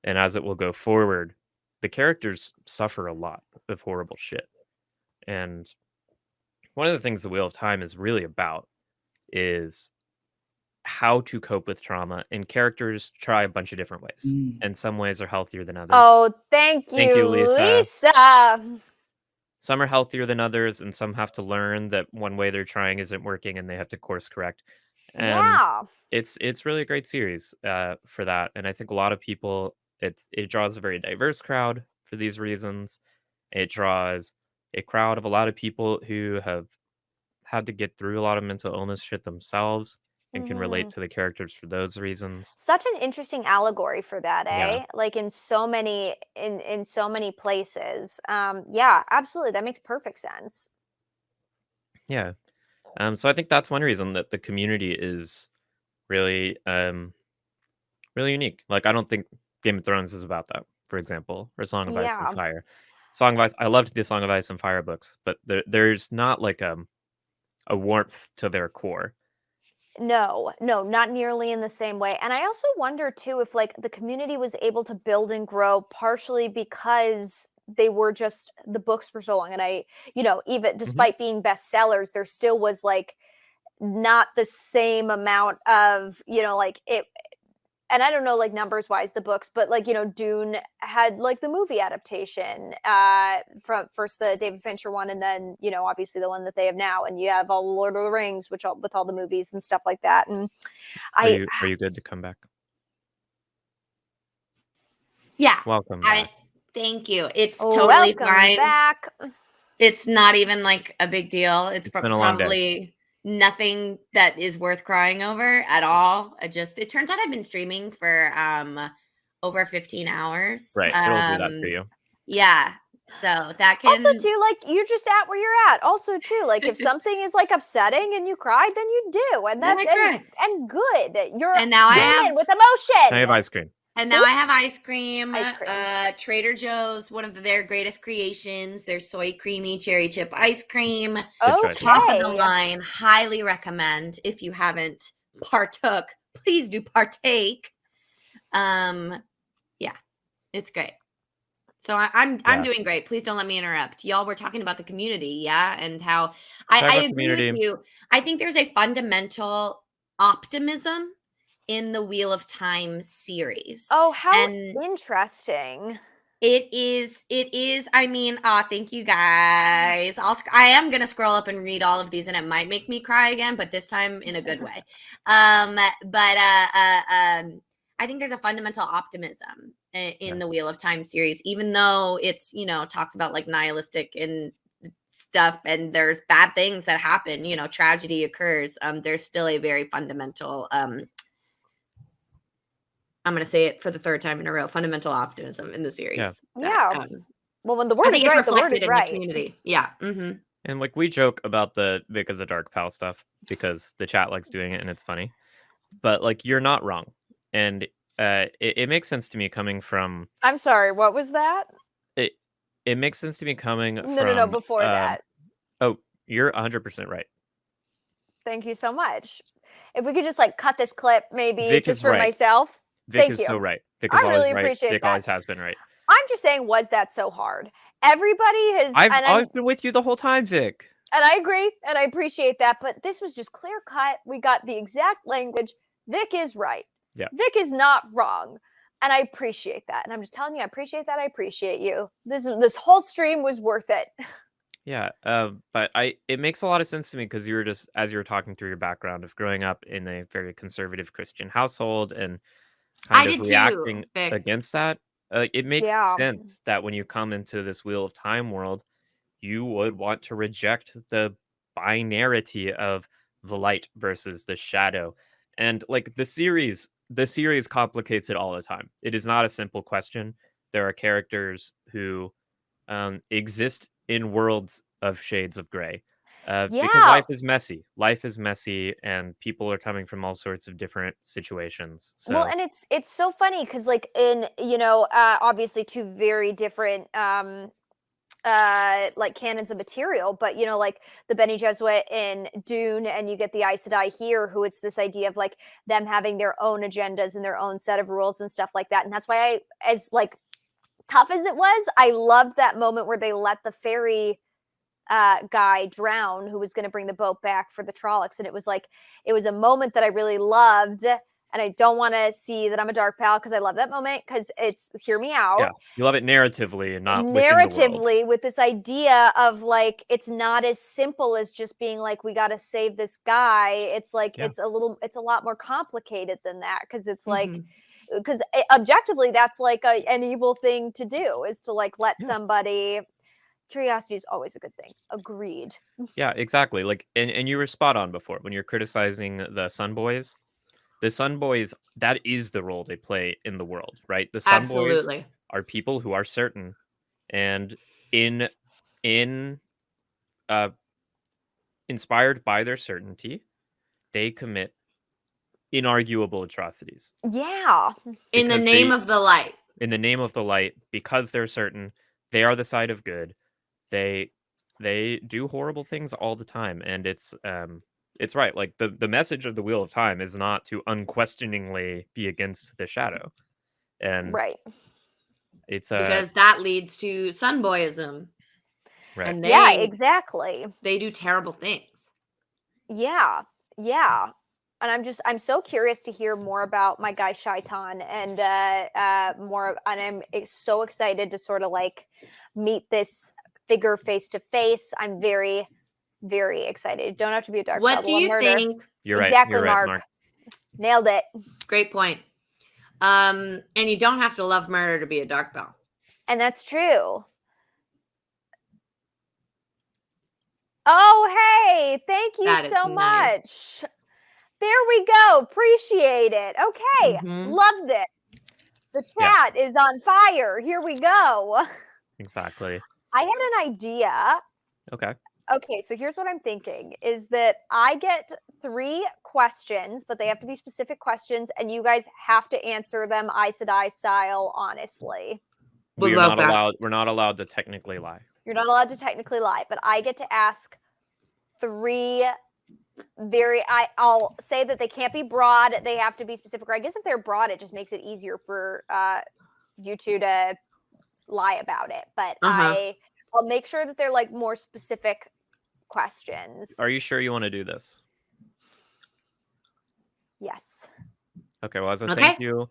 and as it will go forward, the characters suffer a lot of horrible shit. And one of the things the Wheel of Time is really about is how to cope with trauma, and characters try a bunch of different ways. And some ways are healthier than others. Oh, thank Thank you, you, Lisa. Lisa. Some are healthier than others, and some have to learn that one way they're trying isn't working, and they have to course correct. And Yeah. it's really a great series for that. And I think a lot of people, it draws a very diverse crowd for these reasons. It draws a crowd of a lot of people who have had to get through a lot of mental illness shit themselves and can relate Mhm. to the characters for those reasons. Such an interesting allegory for that, Yeah. eh? Like in so many places. Yeah, absolutely. That makes perfect sense. Yeah. So I think that's one reason that the community is really really unique. Like I don't think Game of Thrones is about that, for example, or Song of Ice and Yeah. Fire. Song of Ice, I loved the Song of Ice and Fire books, but there's not like a warmth to their core. No, not nearly in the same way. And I also wonder too if like the community was able to build and grow partially because they were just the books for so long. And I, even despite being bestsellers, there still was like not the same amount of, like it. And I don't know, like numbers wise, the books, but like, Dune had like the movie adaptation from first the David Fincher one, and then, obviously the one that they have now. And you have all the Lord of the Rings, with all the movies and stuff like that. And Are you good to come back? Yeah. Welcome back. Thank you. It's totally welcome fine. back. It's not even like a big deal. It's been a long day. probably nothing that is worth crying over at all. It turns out I've been streaming for over 15 hours. Right. It'll do that for you. Yeah. So that can Also too, like you're just at where you're at. Also too, like if something is like upsetting and you cry, then you do, and Then that I cry. and good. You're And now I women have- with emotion. I have ice cream. And now I have ice cream. Ice cream. Trader Joe's, one of their greatest creations. Their soy creamy cherry chip ice cream. choice. Top of the Okay. line. Highly recommend. If you haven't partook, please do partake. Yeah, it's great. So I'm Yeah. doing great. Please don't let me interrupt. Y'all were talking about the community, yeah, and how Talk I about agree community. with you. I think there's a fundamental optimism in the Wheel of Time series. Oh, how And- interesting. It is. I mean, thank you guys. I am gonna scroll up and read all of these, and it might make me cry again, but this time in a good way. I think there's a fundamental optimism in the Wheel of Time series, even though it's talks about like nihilistic and stuff, and there's bad things that happen. Tragedy occurs. There's still a very fundamental. I'm going to say it for the third time in a row. Fundamental optimism in the series. Yeah. Yeah. Well, when the I word think is it's right, the word reflected is in right. the community. Yeah. Mm-hmm. And like we joke about the Vic is a dark pal stuff because the chat likes doing it and it's funny. But like you're not wrong. And it makes sense to me coming from I'm sorry, what was that? it makes sense to me coming from No, before that. Oh, you're 100% right. Thank you so much. If we could just like cut this clip, maybe Vic just is for right. myself. Vic Thank is you. so right. Vic I is always really right. appreciate Vic that. always has been right. I'm just saying, was that so hard? Everybody has, I've been with you the whole time, Vic. and I agree, and I appreciate that. But this was just clear cut. We got the exact language. Vic is right. Yeah. Vic is not wrong, and I appreciate that. And I'm just telling you, I appreciate that. I appreciate you. This whole stream was worth it. Yeah, but it makes a lot of sense to me because you were just as you were talking through your background of growing up in a very conservative Christian household and I kind did of too, reacting Vic. against that. It makes Yeah. sense that when you come into this Wheel of Time world, you would want to reject the binarity of the light versus the shadow. And like the series complicates it all the time. It is not a simple question. There are characters who exist in worlds of shades of gray. Because Yeah. life is messy. Life is messy, and people are coming from all sorts of different situations. So Well, and it's so funny because like in obviously two very different like canons of material, but you know, like the Bene Gesserit in Dune, and you get the Aes Sedai here, who it's this idea of like them having their own agendas and their own set of rules and stuff like that. And that's why I, as like tough as it was, I loved that moment where they let the ferry guy drown, who was going to bring the boat back for the Trollocs. And it was like, it was a moment that I really loved. And I don't want to see that I'm a dark pal, because I love that moment, because it's hear me out. Yeah, you love it narratively and not within the world. Narratively, with this idea of like, it's not as simple as just being like, we got to save this guy. It's like, Yeah. it's a lot more complicated than that, because it's like, Mhm. because objectively, that's like an evil thing to do, is to like let somebody. Curiosity is always a good thing. Agreed. Yeah, exactly. Like, and you were spot on before when you're criticizing the Sun Boys. The Sun Boys, that is the role they play in the world, right? The Sun Boys Absolutely. are people who are certain, and inspired by their certainty, they commit inarguable atrocities. Yeah. In the Because name they- of the light. In the name of the light, because they're certain, they are the side of good. They do horrible things all the time, and it's right. Like the message of the Wheel of Time is not to unquestioningly be against the shadow, and Right. it's Because that leads to sunboyism. right. And Yeah, exactly. they do terrible things. Yeah. Yeah. And I'm so curious to hear more about my guy Shaitan, and I'm so excited to sort of like meet this figure face to face. I'm very, very excited. Don't have to be a dark What devil, do a you murder. think? You're right. Exactly, You're right, Mark. Nailed it. Great point. And you don't have to love murder to be a dark bell. And that's true. Oh, hey, thank you That is so nice. much. There we go. Appreciate it. Okay. Mhm. Love this. The Yeah. chat is on fire. Here we go. Exactly. I had an idea. Okay. Okay, so here's what I'm thinking is that I get 3 questions, but they have to be specific questions, and you guys have to answer them Aes Sedai style, honestly. Would We're love not that. allowed. We're not allowed to technically lie. You're not allowed to technically lie, but I get to ask 3 I'll say that they can't be broad. They have to be specific. Or I guess if they're broad, it just makes it easier for you two to lie about it. But I'll make sure that they're like more specific questions. Are you sure you want to do this? Yes. Okay. Well, as a Okay. thank you,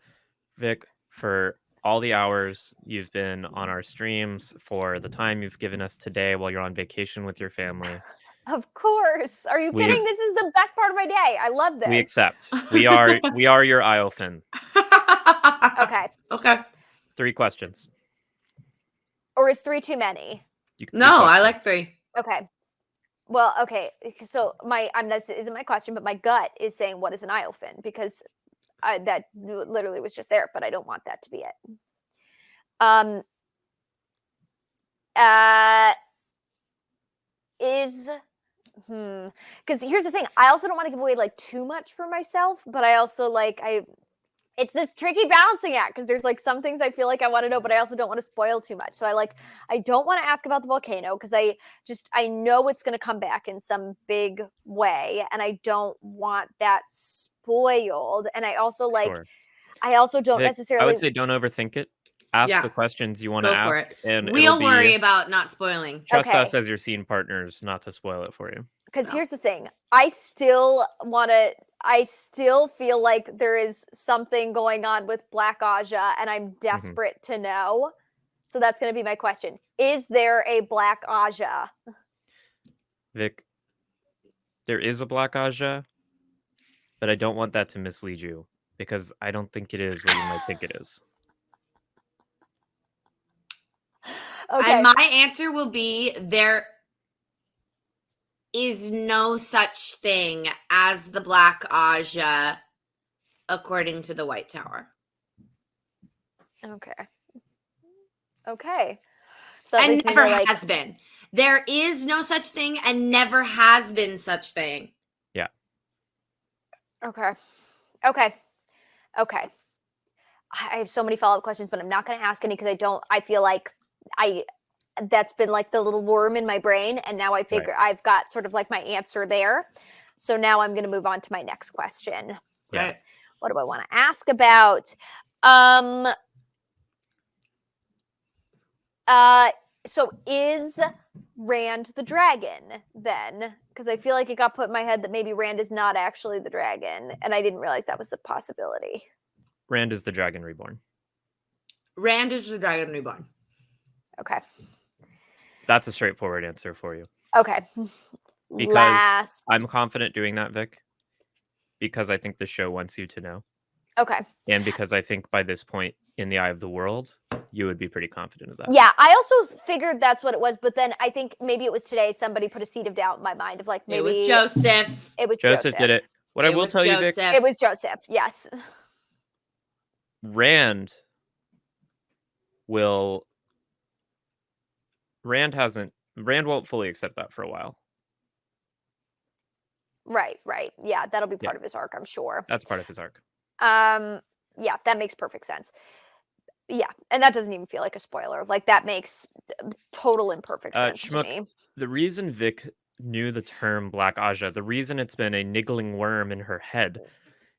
Vic, for all the hours you've been on our streams, for the time you've given us today while you're on vacation with your family. Of course. Are you We- kidding? This is the best part of my day. I love this. We accept. We are your Iofin. Okay. Okay. 3 questions. Or is 3 too many? You can No, I like 3. Okay. Well, okay. So this isn't my question, but my gut is saying, what is an Iofin? Because that literally was just there, but I don't want that to be it. Because here's the thing, I also don't want to give away like too much for myself, but I also like it's this tricky balancing act, because there's like some things I feel like I want to know, but I also don't want to spoil too much. So I don't want to ask about the volcano, because I know it's going to come back in some big way, and I don't want that spoiled. And I also Sure. I also don't Vic, necessarily. I would say don't overthink it. Ask Yeah. the questions you want to Go for ask, it. and We'll it'll worry be, about not spoiling. trust Okay. us as your scene partners not to spoil it for you. Because No. here's the thing, I still feel like there is something going on with Black Aja, and I'm desperate to know. So that's going to be my question. Is there a Black Aja? Vic, there is a Black Aja, but I don't want that to mislead you, because I don't think it is what you might think it is. Okay. And my answer will be there is no such thing as the Black Aja according to the White Tower. Okay. Okay. So that And leaves me never to, has been. There is no such thing and never has been such thing. Yeah. Okay. Okay. Okay. I have so many follow-up questions, but I'm not going to ask any, because I feel like that's been like the little worm in my brain. And now I figure I've got sort of like my answer there. So now I'm going to move on to my next question. Yeah. Right. What do I want to ask about? So is Rand the dragon then? Because I feel like it got put in my head that maybe Rand is not actually the dragon, and I didn't realize that was a possibility. Rand is the dragon reborn. Rand is the dragon reborn. Okay. That's a straightforward answer for you. Okay. Because I'm confident doing that, Vic. Because I think the show wants you to know. Okay. And because I think by this point in the Eye of the World, you would be pretty confident of that. Yeah, I also figured that's what it was, but then I think maybe it was today somebody put a seed of doubt in my mind of like maybe It was Joseph. It was Joseph did it. What I will tell you, Vic, It was Joseph. Yes. Rand won't fully accept that for a while. Right. Yeah, that'll be part of his arc, I'm sure. That's part of his arc. Yeah, that makes perfect sense. Yeah, and that doesn't even feel like a spoiler. Like that makes total imperfect sense to me. The reason Vic knew the term Black Aja, the reason it's been a niggling worm in her head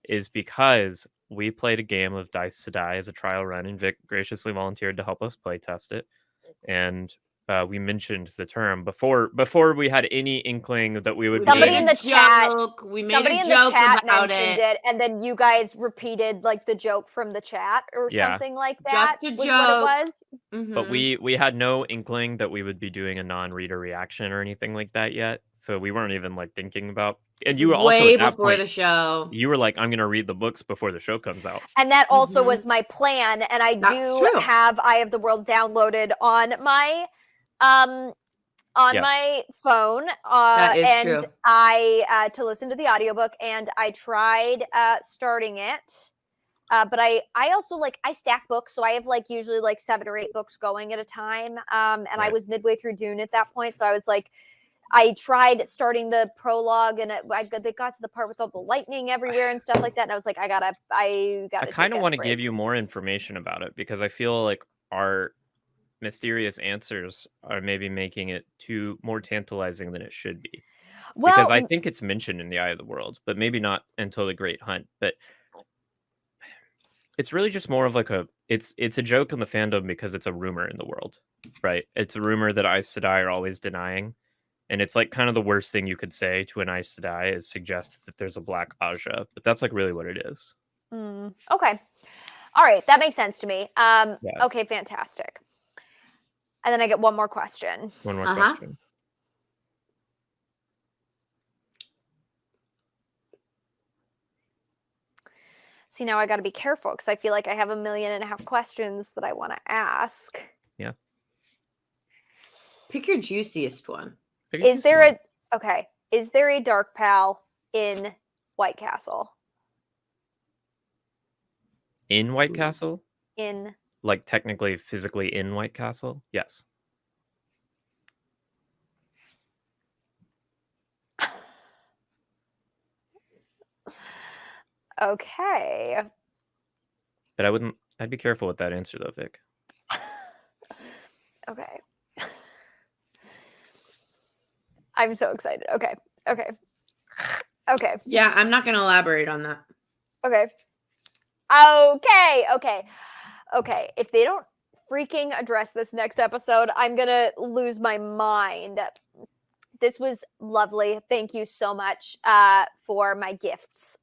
is because we played a game of Dice to Die as a trial run, and Vic graciously volunteered to help us play test it. And we mentioned the term before we had any inkling that we would. Somebody in the chat. We made a joke about mentioned it, and then you guys repeated like the joke from the chat or something like that. Just a was joke. what it was. But we had no inkling that we would be doing a non-reader reaction or anything like that yet. So we weren't even like thinking about. And you were also way at that before point, the show. You were like, I'm going to read the books before the show comes out. And that also was my plan. And I do have Eye of the World downloaded on my my phone. That is and true. I to listen to the audiobook, and I tried starting it. But I also I stack books, so I have usually 7 or 8 books going at a time. And I was midway through Dune at that point, so I was I tried starting the prologue, and they got to the part with all the lightning everywhere and stuff like that. And I was like, I gotta. I kind of want to give you more information about it because I feel like our mysterious answers are maybe making it more tantalizing than it should be. Well, because I think it's mentioned in the Eye of the World, but maybe not until the Great Hunt. But it's really just more of it's a joke in the fandom because it's a rumor in the world, right? It's a rumor that Aes Sedai are always denying. And it's kind of the worst thing you could say to an Aes Sedai is suggest that there's a Black Aja, but that's really what it is. Okay. All right. That makes sense to me. Okay, fantastic. And then I get one more question. One more question. See, now I got to be careful because I feel like I have 1.5 million questions that I want to ask. Yeah. Pick your juiciest one. Is there a Dark Pal in White Castle? In White Castle? In technically physically in White Castle? Yes. Okay. But I'd be careful with that answer though, Vic. Okay. I'm so excited. Okay. Yeah, I'm not going to elaborate on that. Okay. If they don't freaking address this next episode, I'm going to lose my mind. This was lovely. Thank you so much for my gifts.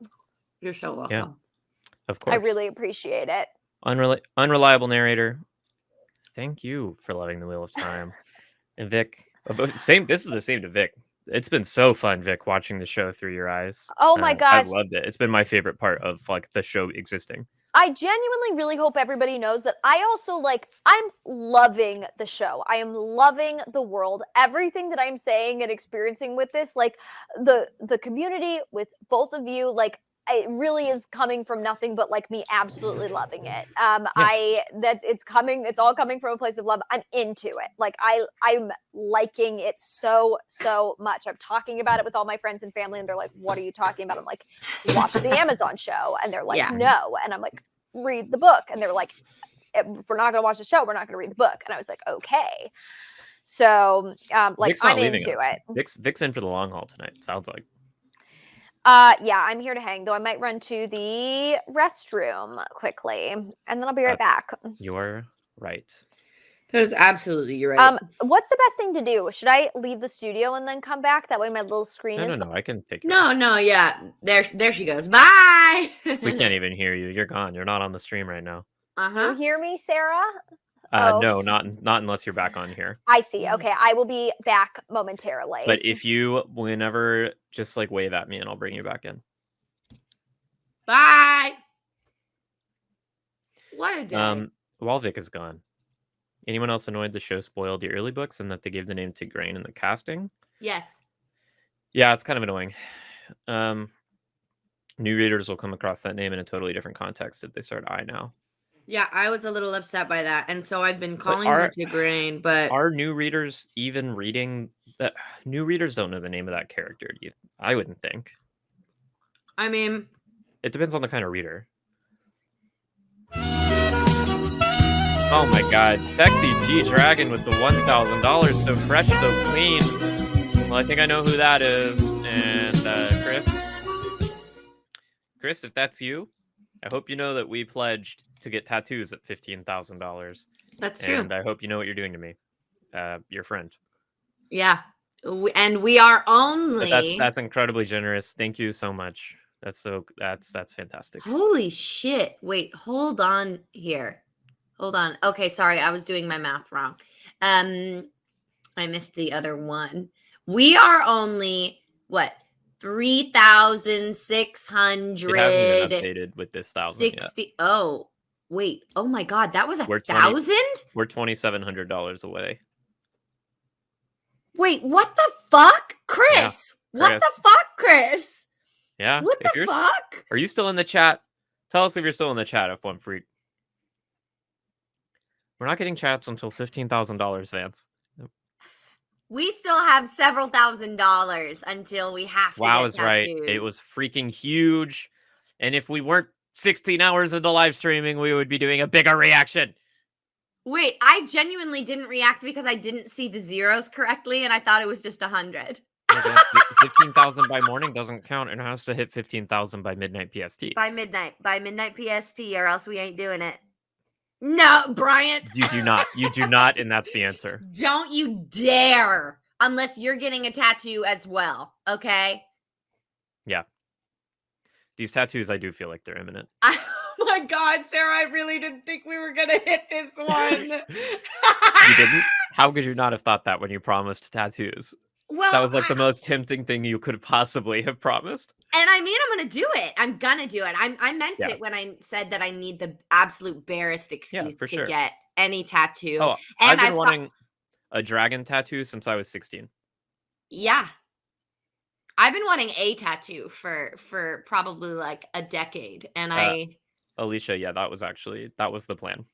You're so welcome. Yeah, of course. I really appreciate it. Unreliable narrator. Thank you for loving the Wheel of Time. And Vic, this is the same to Vic. It's been so fun, Vic, watching the show through your eyes. Oh my gosh. I loved it. It's been my favorite part of the show existing. I genuinely really hope everybody knows that I also I'm loving the show. I am loving the world. Everything that I'm saying and experiencing with this, the community with both of you, it really is coming from nothing but me absolutely loving it. It's all coming from a place of love. I'm into it. I'm liking it so much. I'm talking about it with all my friends and family, and they're like, what are you talking about? I'm like, watch the Amazon show. And they're like, no. And I'm like, read the book. And they're like, if we're not going to watch the show, we're not going to read the book. And I was like, okay. So, like, Vic's not I'm leaving into us. it. Vic's in for the long haul tonight. Sounds like. Yeah, I'm here to hang, though I might run to the restroom quickly, and then I'll be right back. You're right. That is absolutely you're right. What's the best thing to do? Should I leave the studio and then come back? That way my little screen is. No, I can take it. No, yeah. There she goes. Bye. We can't even hear you. You're gone. You're not on the stream right now. You hear me, Sarah? No, not unless you're back on here. I see. Okay, I will be back momentarily. But if you, whenever, just like wave at me and I'll bring you back in. Bye. What a day. While Vic is gone, anyone else annoyed the show spoiled the early books and that they gave the name Tigraine in the casting? Yes. Yeah, it's kind of annoying. New readers will come across that name in a totally different context if they start I now. Yeah, I was a little upset by that, and so I've been calling her Tigraine. But are new readers even reading that? New readers don't know the name of that character. I wouldn't think. I mean, it depends on the kind of reader. Oh my God, Sexy G Dragon with the $1,000, so fresh, so clean. Well, I think I know who that is. And Chris, if that's you, I hope you know that we pledged to get tattoos at $15,000. That's true. And I hope you know what you're doing to me, your friend. Yeah, and we are only. That's incredibly generous. Thank you so much. That's fantastic. Holy shit! Wait, hold on here. Hold on. Okay, sorry, I was doing my math wrong. I missed the other one. We are only what? 3,600. It hasn't been updated with this 1,000 yet. Oh, wait. Oh my God, that was 1,000? We're $2,700 away. Wait, what the fuck, Chris? Yeah, what the fuck, Chris? Yeah. What the fuck? Are you still in the chat? Tell us if you're still in the chat, F1 Freak. We're not getting chats until $15,000, Vance. We still have several $1,000s until we have to. Wow is right. It was freaking huge. And if we weren't 16 hours into live streaming, we would be doing a bigger reaction. Wait, I genuinely didn't react because I didn't see the zeros correctly and I thought it was just 100. 15,000 by morning doesn't count. It has to hit 15,000 by midnight PST. By midnight PST, or else we ain't doing it. No, Bryant. You do not, and that's the answer. Don't you dare, unless you're getting a tattoo as well, okay? Yeah. These tattoos, I do feel like they're imminent. Oh my God, Sarah, I really didn't think we were going to hit this one. You didn't? How could you not have thought that when you promised tattoos? Well, that was like the most tempting thing you could possibly have promised. And I mean, I'm going to do it. I'm going to do it. I meant it when I said that I need the absolute barest excuse to get any tattoo. Oh, and I've been wanting a dragon tattoo since I was 16. Yeah. I've been wanting a tattoo for probably like a decade. And Alicia, yeah, that was the plan.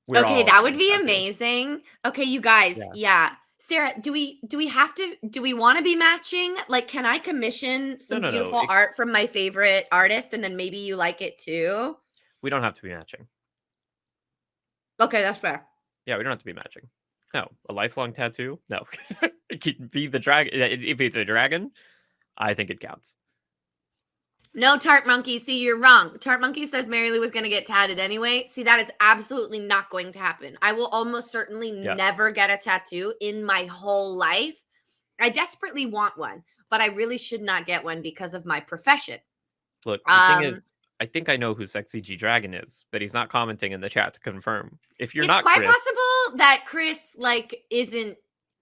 Okay, that would be amazing. Okay, you guys, yeah. Sarah, do we want to be matching? Like, can I commission some beautiful art from my favorite artist and then maybe you like it too? We don't have to be matching. Okay, that's fair. Yeah, we don't have to be matching. No, a lifelong tattoo? No. It could be the dragon. If it's a dragon, I think it counts. No, Tart Monkey. See, you're wrong. Tart Monkey says Mary Lou was going to get tatted anyway. See, that is absolutely not going to happen. I will almost certainly never get a tattoo in my whole life. I desperately want one, but I really should not get one because of my profession. Look, the thing is, I think I know who Sexy G Dragon is, but he's not commenting in the chat to confirm. If you're not, it's quite possible that Chris isn't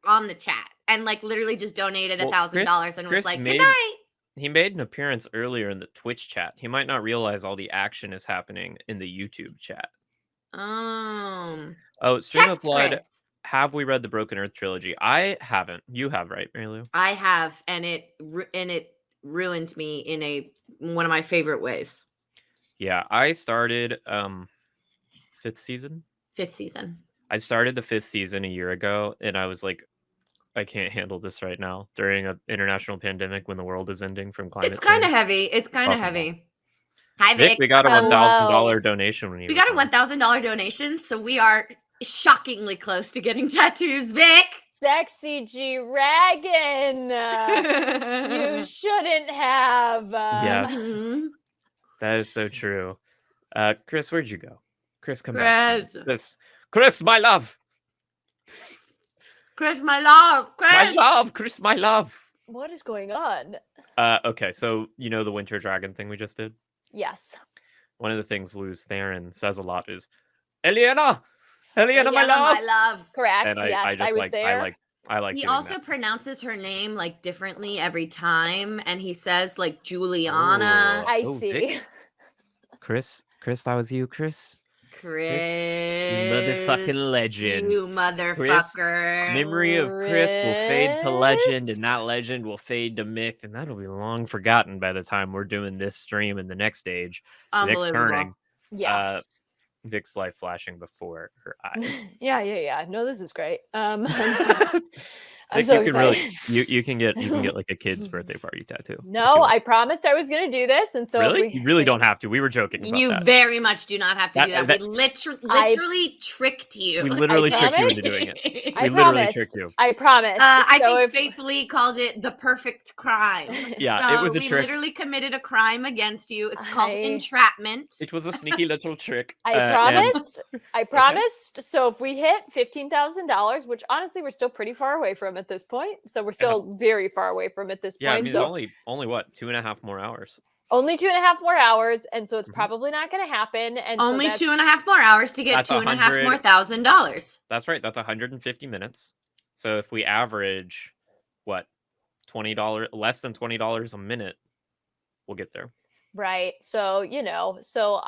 on the chat and literally just donated $1,000 and was like, "Good night." He made an appearance earlier in the Twitch chat. He might not realize all the action is happening in the YouTube chat. Oh, Stream of Blood. Chris. Have we read the Broken Earth trilogy? I haven't. You have, right, Mary Lou? I have, and it ruined me in one of my favorite ways. Yeah, I started fifth season. I started the 5th season a year ago, and I was like, I can't handle this right now during an international pandemic when the world is ending from climate change. It's kind of heavy. It's kind of heavy. Hi, Vic. We got a $1,000 donation. We got a $1,000 donation, so we are shockingly close to getting tattoos. Vic, Sexy G-Ragon. You shouldn't have. Yes. Mhm. That is so true. Chris, where'd you go? Chris, come back. Chris. Chris, my love. Chris, my love. My Chris. love, Chris, my love. What is going on? Okay, so you know the Winter Dragon thing we just did? Yes. One of the things Luz Theron says a lot is, Eliana, Eliana, my Eliana, love. my love. Correct. And yes, I just was like, there. I like He doing also that. pronounces her name like differently every time, and he says like Juliana. I Oh, see. Vic? Chris, that was you, Chris. Chris, motherfucking legend. You motherfucker. Memory of Chris will fade to legend, and that legend will fade to myth, and that'll be long forgotten by the time we're doing this stream in the next stage. The next Unbelievable. turning. Yeah. Vic's life flashing before her eyes. Yeah. No, this is great. I'm Vic, so you can really excited. you can get like a kid's birthday party tattoo. if you No, want. I promised I was going to do this, and so if really we- you really don't have to. We were joking about You that. very much do not have to do That- that. We literally tricked you. We literally tricked you into promise. doing it. I We literally promised. tricked you. I promise. I So think if- faithfully called it the perfect crime. Yeah, so it was a we trick. literally committed a crime against you. It's called I- entrapment. It was a sneaky little trick. I and- promised. I promised. So if we hit $15,000, which honestly we're still pretty far away from at this point, so we're still very far away from at this Yeah, I point. mean, so it's only what 2.5 more hours. only 2.5 more hours, and so it's Mhm. probably not going to happen. And so Only that's- 2.5 more hours to get That's 2.5 more $100. $1,000. That's right. That's 150 minutes. So if we average what $20, less than $20 a minute, we'll get there. right. So so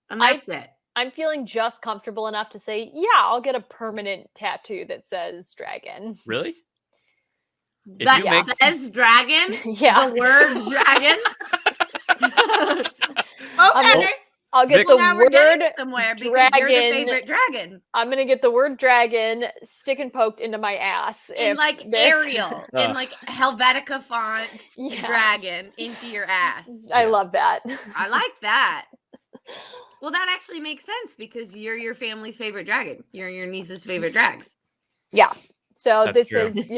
And that's it. I'm feeling just comfortable enough to say, yeah, I'll get a permanent tattoo that says dragon. Really? If That you make says dragon. Yeah, The word dragon. I'm- Okay. I'll get Vic- the Well, now we're getting word. somewhere because you're the dragon. favorite dragon. I'm gonna get the word dragon stick and poked into my ass. In if like this- Arial, in Ugh. like Helvetica font, Yeah. dragon into your ass. I Yeah. love that. I like that. Well, that actually makes sense because you're your family's favorite dragon. You're your niece's favorite drags. So That's this true. is,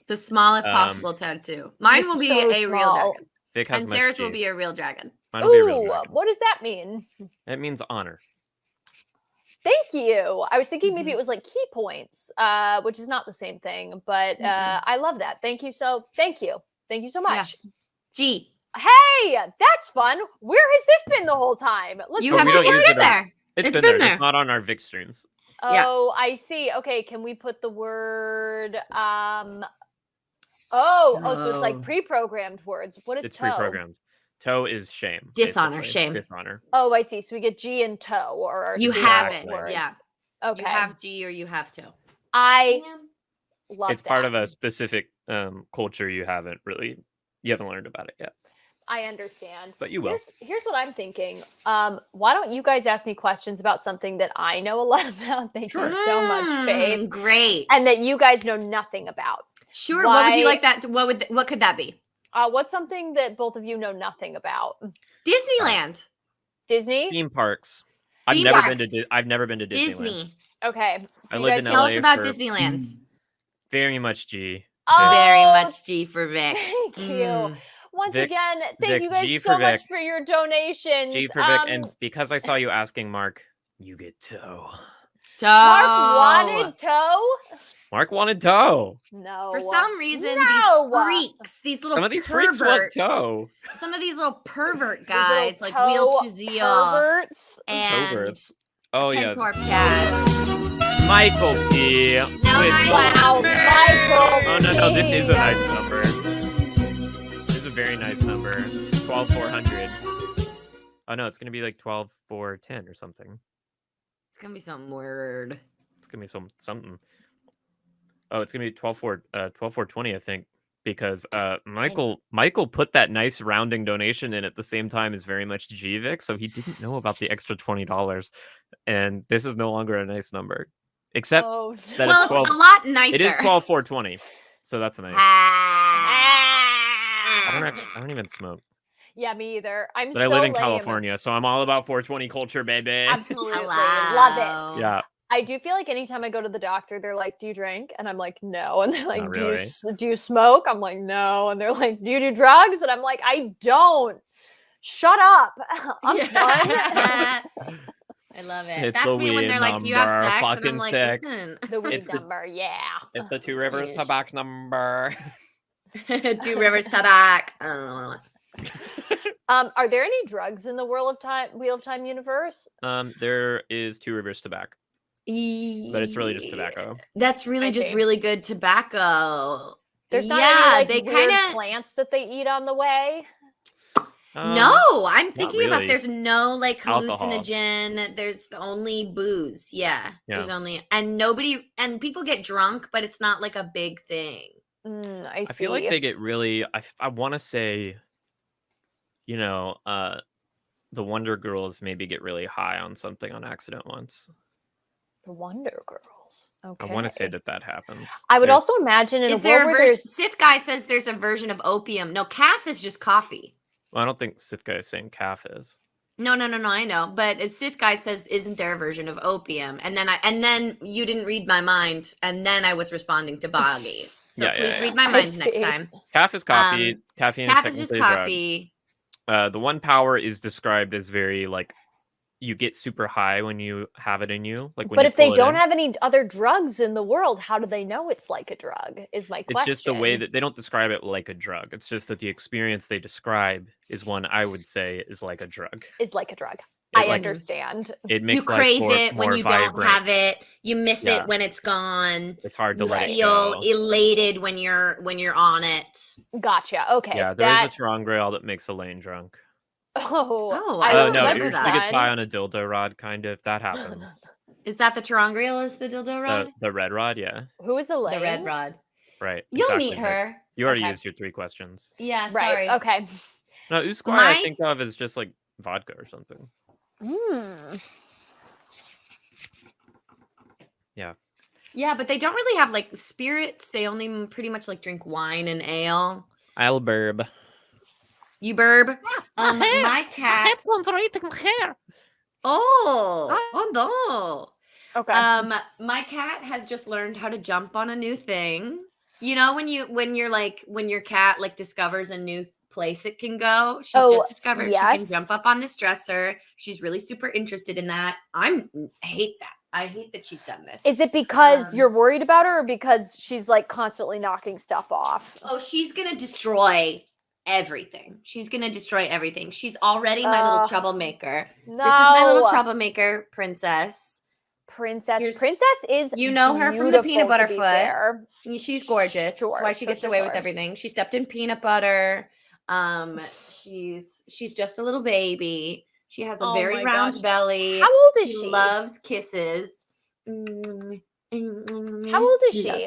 The smallest possible tattoo. Mine This will is be so a real small. dragon. Vic has And much Sarah's will G. be a real dragon. Mine will be a real Ooh, dragon. what does that mean? It means honor. Thank you. I was thinking maybe Mhm. it was like key points, which is not the same thing, but Mm-mm. I love that. Thank you so much. G. Hey, that's fun. Where has this been the whole time? Let's You But have we to don't get use in it on- there. It's It's been been there. there. It's not on our Vic streams. Yeah. Oh, I see. Okay, can we put the word so it's like No. pre-programmed words. What is It's toe? pre-programmed. Toe is shame. Dishonor, basically. shame. Dishonor. Oh, I see. So we get G and toe or our You two have it, words. yeah. Okay. You have G or you have to. I love It's part of that. a specific culture you haven't learned about it yet, I understand. but you will. Here's what I'm thinking. Why don't you guys ask me questions about something that I know a lot about? Thank you so much, Faith. Great. And that you guys know nothing about. Sure. What would you Why- like that? What could that be? What's something that both of you know nothing about? Disneyland. Disney? Theme parks. I've Theme never parks. been to. I've never been to Disneyland. Disney. Okay. I you lived guys in know- Tell LA us about for- Disneyland. Very much G. Oh, Very much G for Vic. Thank you. Mm. Once Vic- again, thank Vic, you guys G so for much Vic. for your donations. G for Vic, and because I saw you asking Mark, you get toe. Mark wanted toe? Mark wanted toe. No. For some reason, No. these freaks, these little Some of these freaks want perverts, toe. some of these little pervert These little guys like toe Will Chazille perverts. and Perverts. Oh yeah, Pencorp Chad. Michael P. No, with nice. Wow, number. Michael. Oh no, this is a P. nice number. This is a very nice number. 12,400. Oh no, it's gonna be like 12,410 or something. It's gonna be some word. It's gonna be something. Oh, it's gonna be 12,420, I think, because Michael put that nice rounding donation in at the same time as very much GVIC, so he didn't know about the extra $20, and this is no longer a nice number, except Oh, that Well, it's 12. it's a lot nicer. It is 12,420, so that's nice. Ah. I don't even smoke, yeah, me either. I'm but so I live in lame. California, so I'm all about 420 culture, baby. Absolutely. Hello. Love it. Yeah, I do feel like anytime I go to the doctor, they're like, "Do you drink?" And I'm like, "No." And they're like, Not "Do you really. do you smoke?" I'm like, "No." And they're like, "Do you do drugs?" And I'm like, "I don't." Shut up. I'm fine. I love it. It's That's a me when weed they're like, "Do you have number, sex?" And I'm fucking like, sick. "Listen." The weed It's the- number, yeah. It's the Two Rivers Yes. tobacco number. Two Rivers Tobacco. Are there any drugs in the Wheel of Time universe? There is Two Rivers tobacco, but it's really just tobacco. That's really I just see. really good tobacco. There's not yeah, any like they weird kind of plants that they eat on the way. no. I'm thinking about really. there's no like Alcohol. hallucinogen. There's only booze. Yeah, there's Yeah. only and people get drunk, but it's not like a big thing. I see. I feel like they get really. I want to say, the Wonder Girls maybe get really high on something on accident once. The Wonder Girls. Okay. I want to say that happens. I would There's- also imagine in Is a there world a where version? there's Sith guy says there's a version of opium. No, calf is just coffee. Well, I don't think Sith guy is saying calf is. No, I know. But a Sith guy says, "Isn't there a version of opium?" And then you didn't read my mind, and then I was responding to Boggy. So Yeah, please yeah. read my I mind next see. time. Calf is coffee. Caffeine Calf is is just technically a drug. coffee. The one power is described as very like you get super high when you have it in you. Like when but you if they pull it don't in. have any other drugs in the world, how do they know it's like a drug? Is my It's question. just the way that they don't describe it like a drug. It's just that the experience they describe is one I would say is like a drug. is like a drug. It, I like, understand. It You makes life crave more- it when more you don't vibrant. have it. You miss Yeah. it when it's gone. It's hard to You let it feel go. elated when you're on it. Gotcha. Okay. Yeah, there is a Terangreal that makes Elaine drunk. Oh, I I Oh don't no, remember she that. gets high on a dildo rod, kind of. That happens. Is that the Terangreal? Is the dildo rod? The red rod, yeah. Who is Elaine? The red rod. Right. You'll exactly meet right. her. You already Okay. used your 3 questions. Yeah, Right. sorry. Okay. No, Usquai My- I think of as just like vodka or something. Yeah. Yeah, but they don't really have like spirits. They only pretty much like drink wine and ale. Alberb. You burb. hair. My cat. Headphones are eating my hair. Oh no. Okay. My cat has just learned how to jump on a new thing. You know when your cat like discovers a new place it can go. She's just discovered she yes. can jump up on this dresser. She's really super interested in that. I hate that. I hate that she's done this. Is it because Um, you're worried about her or because she's like constantly knocking stuff off? Oh, she's gonna destroy everything. She's gonna destroy everything. She's already my little Ugh. troublemaker. No. This is my little troublemaker princess. Princess. Here's- Princess is You know her from the Peanut beautiful, to Butter be Foot. fair. She's gorgeous. Sure, That's why she sure, gets sure, away with sure. everything. She stepped in peanut butter. She's just a little baby. She has a Oh very my round gosh. belly. How old is she? Loves kisses. How How old is she?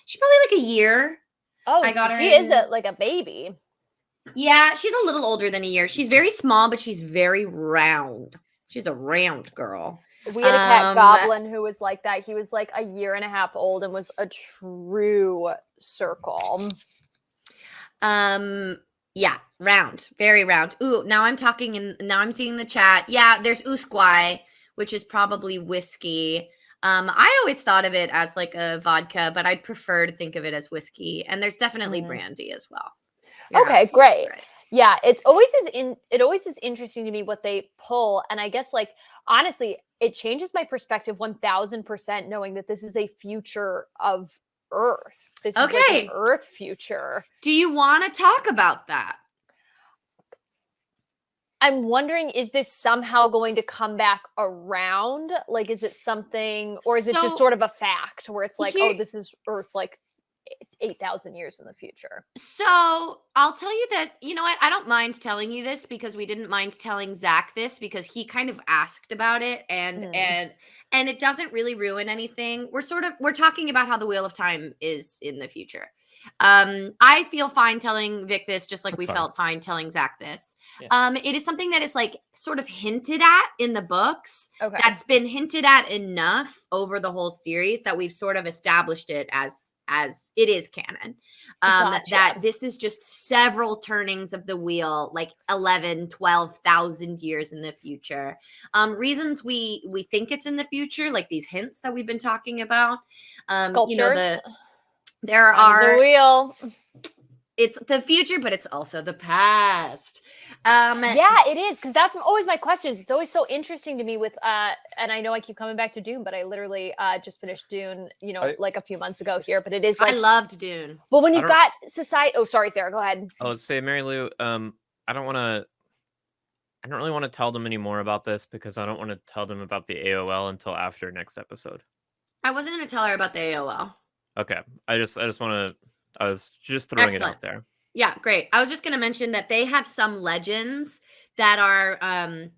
She's probably like a year. Oh, I got so her she is in- like a baby. Yeah, she's a little older than a year. She's very small, but she's very round. She's a round girl. We had a cat Um, goblin who was like that. He was like a year and a half old and was a true circle. Yeah, round, very round. Ooh, now I'm seeing the chat. Yeah, there's Usquai, which is probably whiskey. I always thought of it as like a vodka, but I'd prefer to think of it as whiskey. And there's definitely Mhm. brandy as well. You're Okay, absolutely great. right. Yeah, it always is interesting to me what they pull. And I guess like honestly, it changes my perspective 1000% knowing that this is a future of Earth. This is like Okay. an Earth future. Do you want to talk about that? I'm wondering, is this somehow going to come back around? Like, is it something, or is it just So, sort of a fact where it's like, oh, here- this is Earth like 8,000 years in the future? So I'll tell you that, you know what? I don't mind telling you this because we didn't mind telling Zach this because he kind of asked about it and it doesn't really ruin anything. We're talking about how the Wheel of Time is in the future. I feel fine telling Vic this just like That's we fine. felt fine telling Zach this. Yeah. It is something that is like sort of hinted at in the books. Okay. That's been hinted at enough over the whole series that we've sort of established it as it is canon. Gotcha. That this is just several turnings of the wheel, like 11, 12,000 years in the future. Reasons we think it's in the future, like these hints that we've been talking about. Sculptures. You know, there That is a are. wheel. It's the future, but it's also the past. Yeah, it is, because that's always my questions. It's always so interesting to me with and I know I keep coming back to Dune, but I literally just finished Dune, like a few months ago here. But it is like I loved Dune. Well, when I you've don't- got society. Oh, sorry, Sarah. Go ahead. I would say, Mary Lou, I don't really want to tell them any more about this because I don't want to tell them about the AOL until after next episode. I wasn't going to tell her about the AOL. Okay. I just want to, I was just throwing it Excellent. out there. Yeah, great. I was just going to mention that they have some legends that are not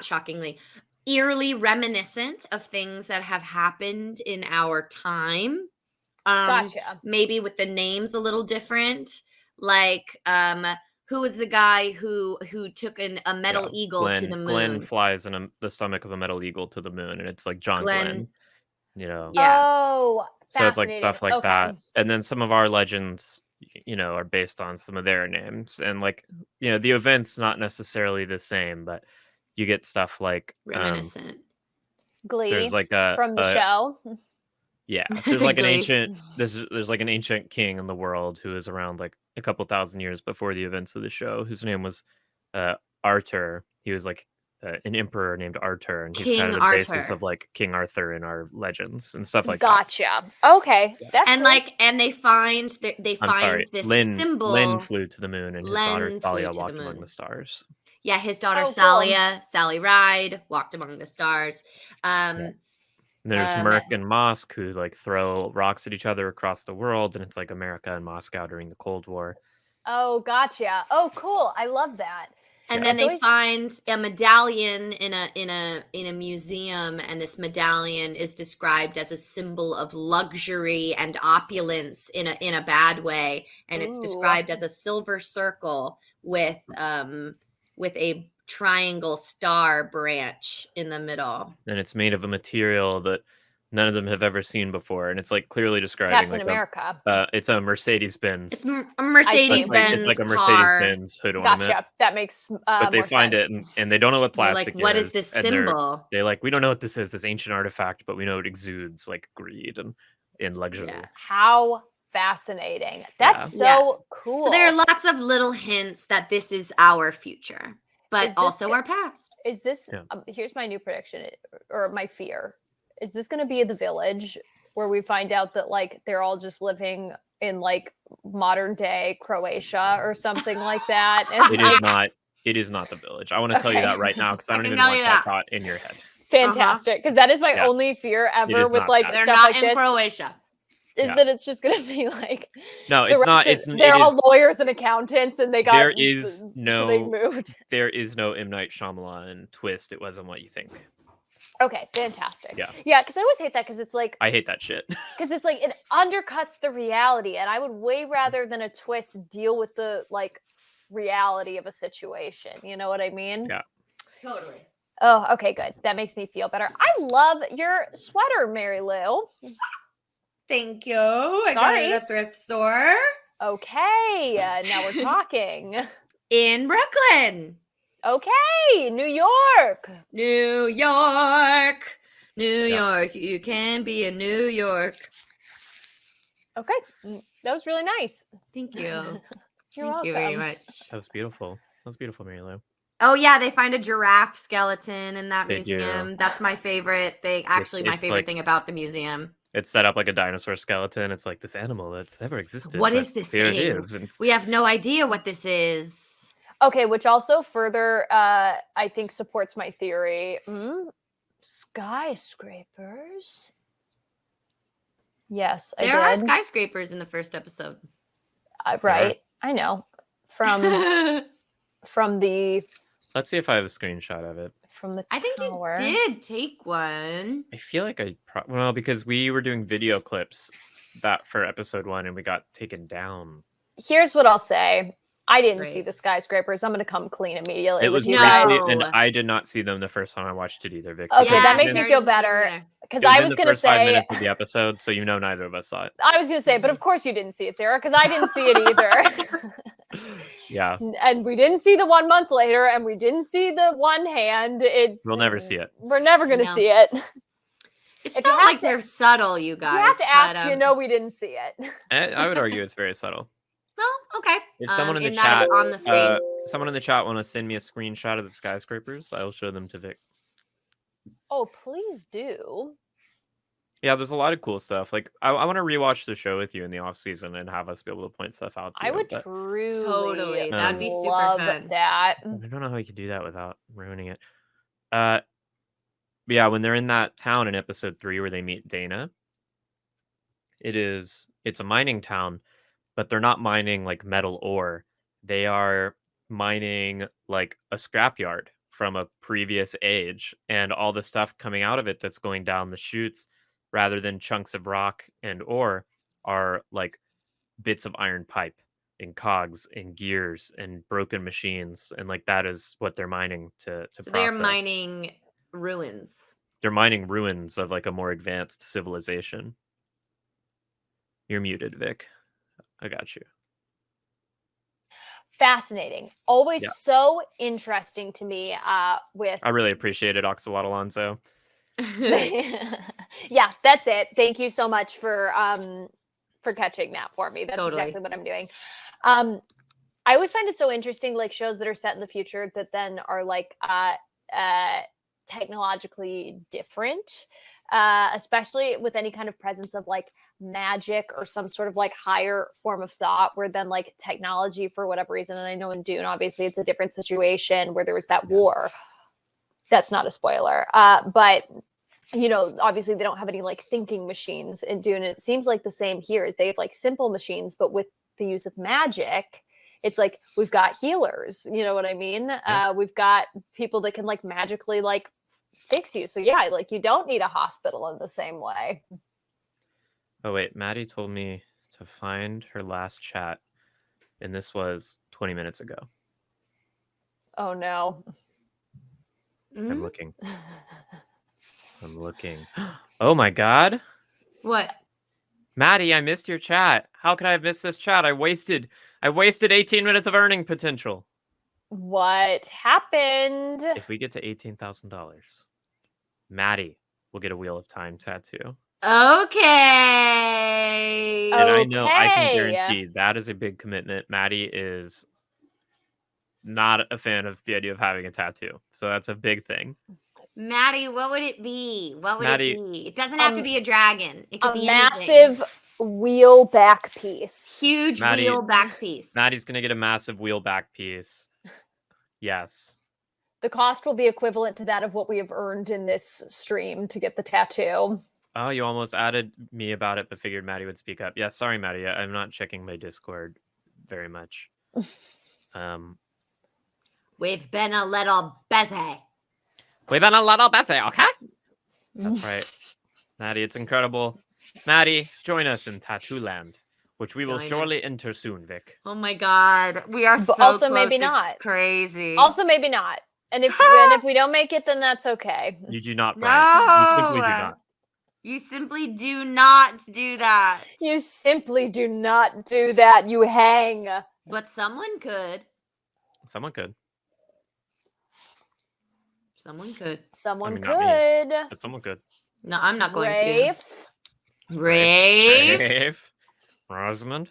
shockingly, eerily reminiscent of things that have happened in our time. Gotcha. Maybe with the names a little different. Like, who was the guy who took a metal eagle to the moon? Glenn flies in the stomach of a metal eagle to the moon, and it's like John Glenn. Yeah. Oh, So it's like stuff like Okay. that. And then some of our legends, are based on some of their names. And like, the event's not necessarily the same, but you get stuff like Reminiscent. Glee there's like from the show. Yeah, there's like an Glee. ancient there's like an ancient king in the world who is around like a couple thousand years before the events of the show, whose name was Arthur. He was like an emperor named Arthur, and he's King kind of the basis Arthur. of like King Arthur in our legends and stuff like Gotcha. Okay. That's And cool. and they find that. I'm sorry, this Lynn symbol. flew to the moon, and his Len daughter flew Thalia to the walked among moon. the stars. Yeah, his daughter Oh, cool. Sally Ride, walked among the stars. And there's Merc and Mosk who like throw rocks at each other across the world, and it's like America and Moscow during the Cold War. Oh, gotcha. Oh, cool. I love that. And Yeah. then they It's find a medallion in a museum, and this medallion is described as a symbol of luxury and opulence in a bad way, and it's Ooh. described as a silver circle with a triangle star branch in the middle. And it's made of a material that none of them have ever seen before, and it's like clearly describing Captain like America. it's a Mercedes Benz. It's a Mercedes Benz It's like a car. Mercedes Benz hood ornament. Gotcha. That makes But they more find sense. it and they don't know what They're plastic like, what is is. this and they're- symbol? They're like, we don't know what this is, this ancient artifact, but we know it exudes like greed and luxury. Yeah. How fascinating. That's Yeah. so cool. So there are lots of little hints that this is our future, but Is this also go- our past. Is this Yeah. Here's my new prediction or my fear. Is this going to be The Village, where we find out that like they're all just living in like modern day Croatia or something like that? And It is not. It is not The Village. I want to tell you Okay. that right now because I I don't can even tell want you that that. thought in your head. fantastic, because that is my Yeah. only fear ever is with not like that. They're stuff not like in this. Croatia. Is Yeah. that it's just going to be like No, the it's not. rest It's of- they're it is, all lawyers and accountants, and they got There is so they no- moved. there is no M. Night Shyamalan twist. It wasn't what you think. Okay, fantastic. Yeah. Yeah, because I always hate that because it's like I hate that shit. because it's like it undercuts the reality, and I would way rather than a twist deal with the like reality of a situation. You know what I mean? Yeah. Totally. Oh, okay, good. That makes me feel better. I love your sweater, Mary Lou. Thank you. I got it Sorry. at a thrift store Okay, now we're talking. in Brooklyn, Okay, New York. New York. New York. You can be in New York. Okay, that was really nice. Thank you. You're Thank welcome. you very much. That was beautiful. That was beautiful, Mary Lou. Oh yeah, they find a giraffe skeleton in that They do. museum. That's my favorite thing. Actually, my it's favorate like- thing about the museum. It's set up like a dinosaur skeleton. It's like this animal that's never existed. What but is this here thing? it is. And We have no idea what this is. Okay, which also further, I think, supports my theory. Skyscrapers. Yes, I There are did. skyscrapers in the first episode. Right, I know. From the let's see if I have a screenshot of it. I think you tower. did take one. I feel like well, because we were doing video clips that for episode 1 and we got taken down. Here's what I'll say. I didn't see Great. the skyscrapers. I'm gonna come clean immediately It with was you No. guys. briefly- and I did not see them the first time I watched it either, Vic. Okay, that It makes was me in- feel better. Because I was in the gonna first 5 say, minutes of the episode, so you know neither of us saw it. I was gonna say, but of course you didn't see it, Sarah, because I didn't see it either. Yeah. And we didn't see the 1 month later, and we didn't see the one hand. We'll never see it. We're never going to No. see it. It's If you not have like to- they're subtle, you guys. You have to ask, but, you know, we didn't see it. I would argue it's very subtle. No, okay. If someone in the that chat, it's on the screen. someone in the chat want to send me a screenshot of the skyscrapers, I'll show them to Vic. Oh, please do. Yeah, there's a lot of cool stuff. Like I want to rewatch the show with you in the off season and have us be able to point stuff out to I you, would but truly Totally. That'd be super love fun. that. I don't know how we could do that without ruining it. Yeah, when they're in that town in episode 3 where they meet Dana, it's a mining town, but they're not mining like metal ore. They are mining like a scrapyard from a previous age, and all the stuff coming out of it that's going down the chutes rather than chunks of rock and ore are like bits of iron pipe and cogs and gears and broken machines, and like that is what they're mining to So process. they're mining ruins. They're mining ruins of like a more advanced civilization. You're muted, Vic. I got you. Fascinating. Always Yeah. so interesting to me with I really appreciate it, Oxalot Alonso. yeah, that's it. Thank you so much for catching that for me. That's Totally. exactly what I'm doing. I always find it so interesting, like shows that are set in the future that then are like technologically different, especially with any kind of presence of like magic or some sort of like higher form of thought, where then like technology for whatever reason, and I know in Dune obviously it's a different situation where there was that war. That's not a spoiler, but you know, obviously they don't have any like thinking machines in Dune, and it seems like the same here. Is they have like simple machines, but with the use of magic, it's like we've got healers. You know what I mean? Yeah. We've got people that can like magically like fix you. So yeah, like you don't need a hospital in the same way. Oh wait, Maddie told me to find her last chat, and this was 20 minutes ago. Oh no. I'm looking. I'm looking. Oh my god. What? Maddie, I missed your chat. How could I have missed this chat? I wasted 18 minutes of earning potential. What happened? If we get to $18,000, Maddie will get a Wheel of Time tattoo. Okay. And I know I can Okay. guarantee that is a big commitment. Maddie is not a fan of the idea of having a tattoo. So that's a big thing. Maddie, what would it be? What would Maddie- it be? It doesn't have to be a dragon. It could A be massive wheel back piece. anything. Huge Maddie- wheel back piece. Maddie's going to get a massive wheel back piece. Yes. The cost will be equivalent to that of what we have earned in this stream to get the tattoo. Oh, you almost added me about it, but figured Maddie would speak up. Yeah, sorry, Maddie. I'm not checking my Discord very much. We've been a little busy. We've been a little busy, okay? That's right. Maddie, it's incredible. Maddie, join us in Tattoo Land, which we will Join us. surely enter soon, Vic. Oh my god, we are But so also close, maybe it's not. crazy. Also, maybe not. And if we don't make it, then that's okay. You do not, Brian. You simply do No! not. You simply do not do that. You simply do not do that. You hang. But someone could. Someone could, Someone could. Someone mean, not me. could. but someone could. No, I'm not going Rafe. to. Rafe. Rafe. Rosamund.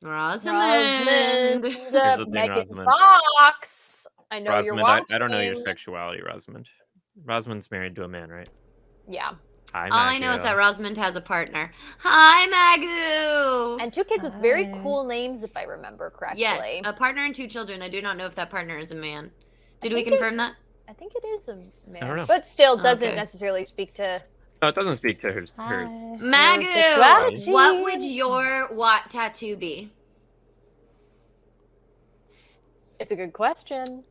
Rosamund. Here's the thing, Megan's Rosamund. box. I know you're Rosamund, watching. I don't know your sexuality, Rosamund. Rosamund's married to a man, right? Yeah. Hi, All I know is Maggie. that Rosamund has a partner. Hi, Magoo. And 2 kids with very Hi. cool names, if I remember correctly. Yes, a partner and 2 children. I do not know if that partner is a man. Did we think it- confirm that? I think it is a don't know. man, but still doesn't Okay. necessarily speak to. No, it doesn't speak to hers. Hi. Magoo, sexuality. what would your tattoo be? It's a good question.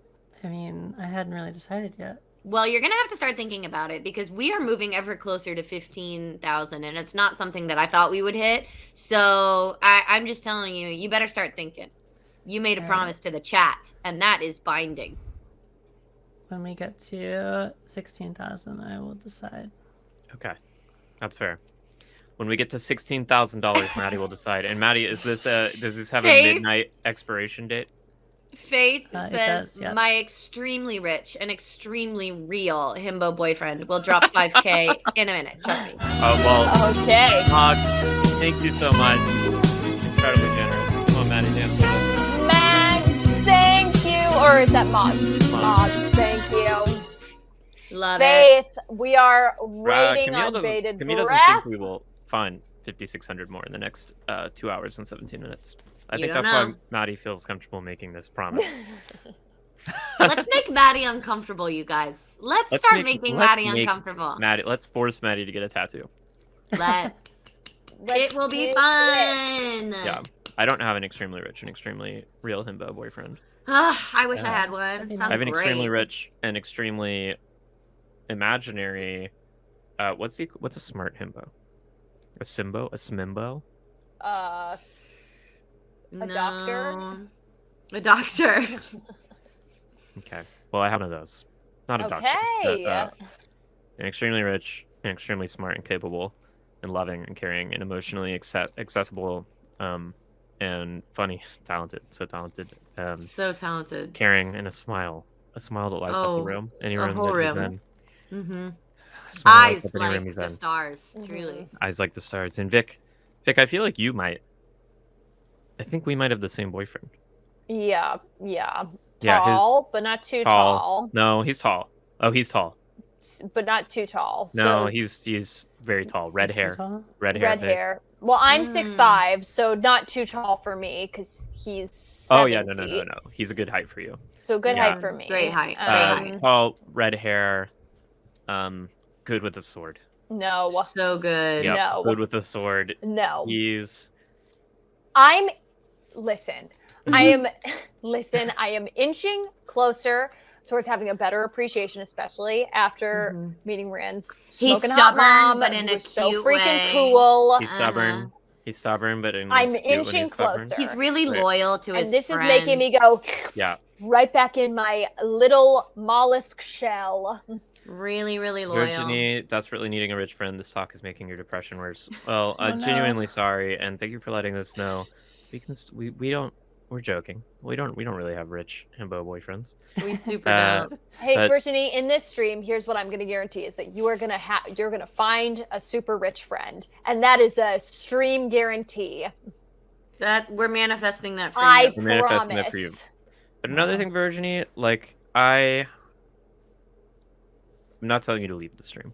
I mean, I hadn't really decided yet. Well, you're gonna have to start thinking about it because we are moving ever closer to 15,000, and it's not something that I thought we would hit. So I'm just telling you, you better start thinking. You made a Alright. promise to the chat, and that is binding. When we get to 16,000, I will decide. Okay, that's fair. When we get to $16,000, Maddie will decide. And Maddie, does this have Hey. a midnight expiration date? Faith It says, does, yes. my extremely rich and extremely real himbo boyfriend will drop 5K in a minute. Trust me. Oh, well, Okay. Mog, thank you so much. Incredibly generous. Come on, Maddie, dance with us. Max, thank you. Or is that Mogs? Mogs. Mogs, thank you. Love it. Faith, we are waiting Camille on bated doesn't breath. think we will find 5,600 more in the next 2 hours and 17 minutes. I You think don't that's why know. Maddie feels comfortable making this promise. Let's make Maddie uncomfortable, you guys. Let's start making Maddie uncomfortable. Let's force Maddie to get a tattoo. Let's. Let's It will be do it. fun. Yeah. I don't have an extremely rich and extremely real himbo boyfriend. I wish I had one. That'd be Sounds I have an great. extremely rich and extremely imaginary. What's a smart himbo? A simbo? A smimbo? A doctor? No. A doctor. Okay. Well, I have one of those. Not a doctor. Okay. But, an extremely rich and extremely smart and capable and loving and caring and emotionally accessible and funny, talented, so talented, So talented. caring, and a smile that lights up Oh, the room. Any a room whole that he's room. in. Mm-hmm. Smile lights Eyes up any room like he's the in. stars, truly. Eyes like the stars. And Vic, I feel like you might. I think we might have the same boyfriend. Yeah. Yeah, Tall, but not too tall. No, he's tall. Oh, he's tall. But not too tall. No, So he's very tall. Red He's too hair. tall? Red hair. red Vic. hair. Well, I'm Mm. 6'5", so not too tall for me because he's 7 Oh yeah, no. feet. He's a good height for you. So good Yeah. height for me. Great height, great height. Tall, red hair, good with a sword. No. So good. Yep, No. good with a sword. No. He's Listen. I am inching closer towards having a better appreciation, especially after meeting Rand's He's smoking hot stubborn, mom, but in who a was so cute freaking way. cool. he's stubborn. He's stubborn, but I'm cute when inching he's stubborn. closer. He's really Right. loyal to his And this friends. is making me go Yeah. right back in my little mollusk shell. Really, really loyal. Virginie, desperately needing a rich friend. This talk is making your depression worse. Well, Oh, no. genuinely sorry, and thank you for letting us know. We don't. We're joking. We don't really have rich himbo boyfriends. We super don't. Hey, But- Virginie, in this stream, here's what I'm going to guarantee is that you're going to find a super rich friend, and that is a stream guarantee. That we're manifesting that for I you. We're manifesting that for you. promise. But another thing, Virginie, like I'm not telling you to leave the stream.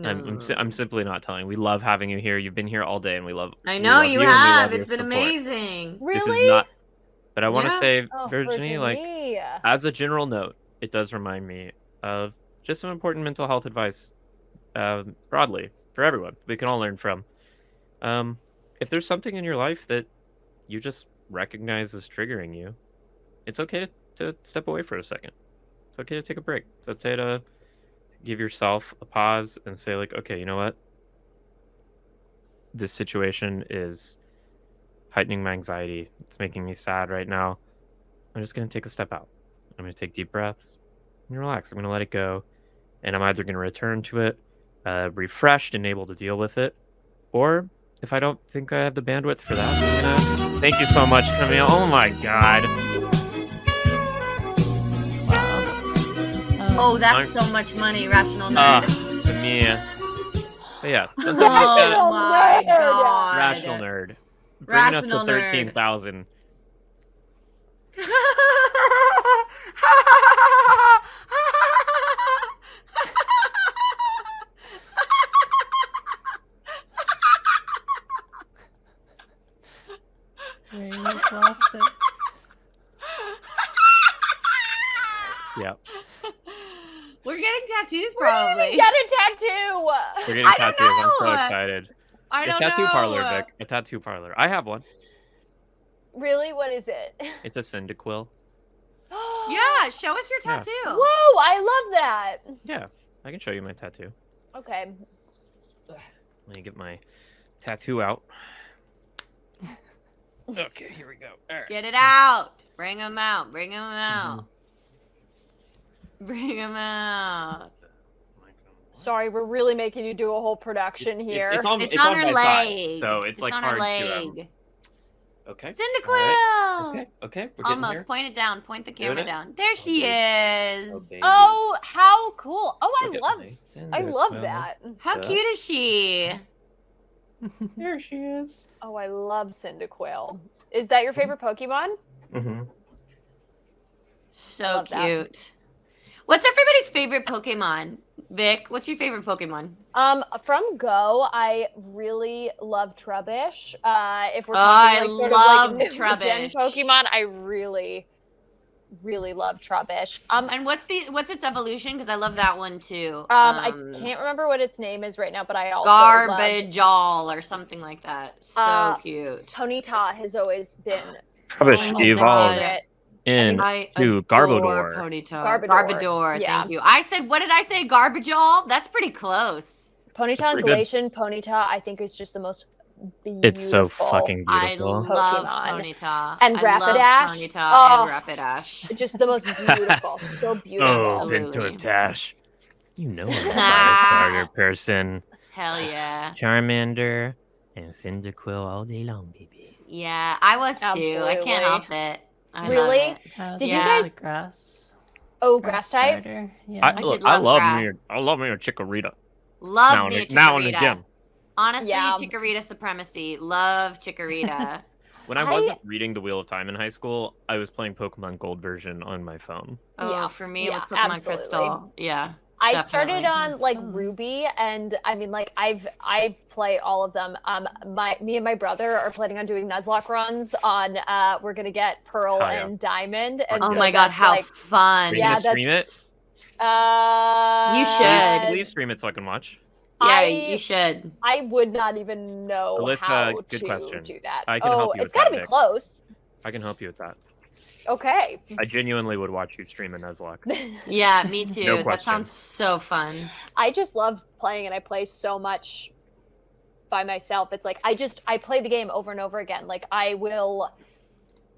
I'm simply not telling. We love having you here. You've been here all day, and we love. I we know love you and we love have. your It's been support. amazing. Really? This is not. But I want to Yeah. say, Oh, Virginie, like Virginie. as a general note, it does remind me of just some important mental health advice, broadly for everyone. We can all learn from. If there's something in your life that you just recognize as triggering you, it's okay to step away for a second. It's okay to take a break. It's okay to give yourself a pause and say, like, okay, you know what? This situation is heightening my anxiety. It's making me sad right now. I'm just going to take a step out. I'm going to take deep breaths and relax. I'm going to let it go. And I'm either going to return to it refreshed and able to deal with it, or if I don't think I have the bandwidth for that, I'm going to... Thank you so much, Camille. Oh my god. Oh, that's so much money, Rational Ah, Nerd. Mia. But yeah, Oh sometimes you just gotta- my god. Rational Nerd. Bringing us to Rational Nerd. 13,000. Rain just lost it. Yeah. We're getting tattoos, We're gonna probably. get a tattoo. We're getting I don't tattoos. I'm so know. excited. I A don't tattoo know. parlor, Vic. A tattoo parlor. I have one. Really? What is it? It's a Cyndaquil. Yeah, show us your Yeah. tattoo. Whoa, I love that. Yeah, I can show you my tattoo. Okay. Let me get my tattoo out. Okay, here we go. All right. Get it out. Bring them out. Bring them out. Bring them out. Sorry, we're really making you do a whole production here. It's on It's on my her side, leg. so it's like on hard her to. leg. Okay. Cyndaquil. Okay. We're getting Almost. here. Point it down. Point the Doing camera it? down. There she baby. is. baby. Oh, how cool! Oh, Look at I love Cyndaquil. that. How Yeah. cute is she? There she is. Oh, I love Cyndaquil. Is that your favorite Pokemon? Mm-hmm. So love that. cute. What's everybody's favorite Pokemon? Vic, what's your favorite Pokemon? From Go, I really love Trubbish. If we're I talking like sort love of like new gen Trubbish. Pokemon, I really, really love Trubbish. And what's its evolution? Because I love that one too. I can't remember what its name is right now, but I also love Garbagol or something like that. So cute. Ponyta has always been Trubbish my evolved God. into I Garbodor. Ponyta. Garbodor, Garbodor, yeah. thank you. I said, what did I say? Garbagol? That's pretty close. Ponyta and pretty good. Glacian. Ponyta, I think, is just the most beautiful. It's so fucking I beautiful. love Pokemon. Ponyta. And I love Rapidash. Ponyta Oh. and Rapidash. Just the most beautiful. So beautiful. Oh, Absolutely. Venturtash. You know I'm a Ah. starter person. Hell yeah. Charmander and Cyndaquil all day long, baby. Yeah, I was too. I can't help it. I love Really? it. Did you guys- grass? Oh, grass type? starter. Yeah. I could love love grass. me a Chikorita. Love me a now and Chikorita. again. Honestly, Yeah. Chikorita supremacy. Love Chikorita. When I wasn't reading The Wheel of Time in high school, I was playing Pokemon Gold version on my phone. Oh, Yeah. for me, it was Yeah, Pokemon absolutely. Crystal. Yeah. I started Definitely. on like Ruby, and I mean, like I play all of them. Me and my brother are planning on doing Nuzlocke runs on. We're gonna get Pearl Oh, yeah. and Diamond. And Oh so my god, that's, how like, fun. Are you Yeah, gonna stream it? You should. Please stream it so I can watch. Yeah, you should. I would not even know Alyssa, how good to question. do that. I can help you it's with gotta that, be Vic. close. I can help you with that. Okay. I genuinely would watch you stream a Nuzlocke. Yeah, me too. No That question. sounds so fun. I just love playing, and I play so much by myself. It's like I play the game over and over again. Like I will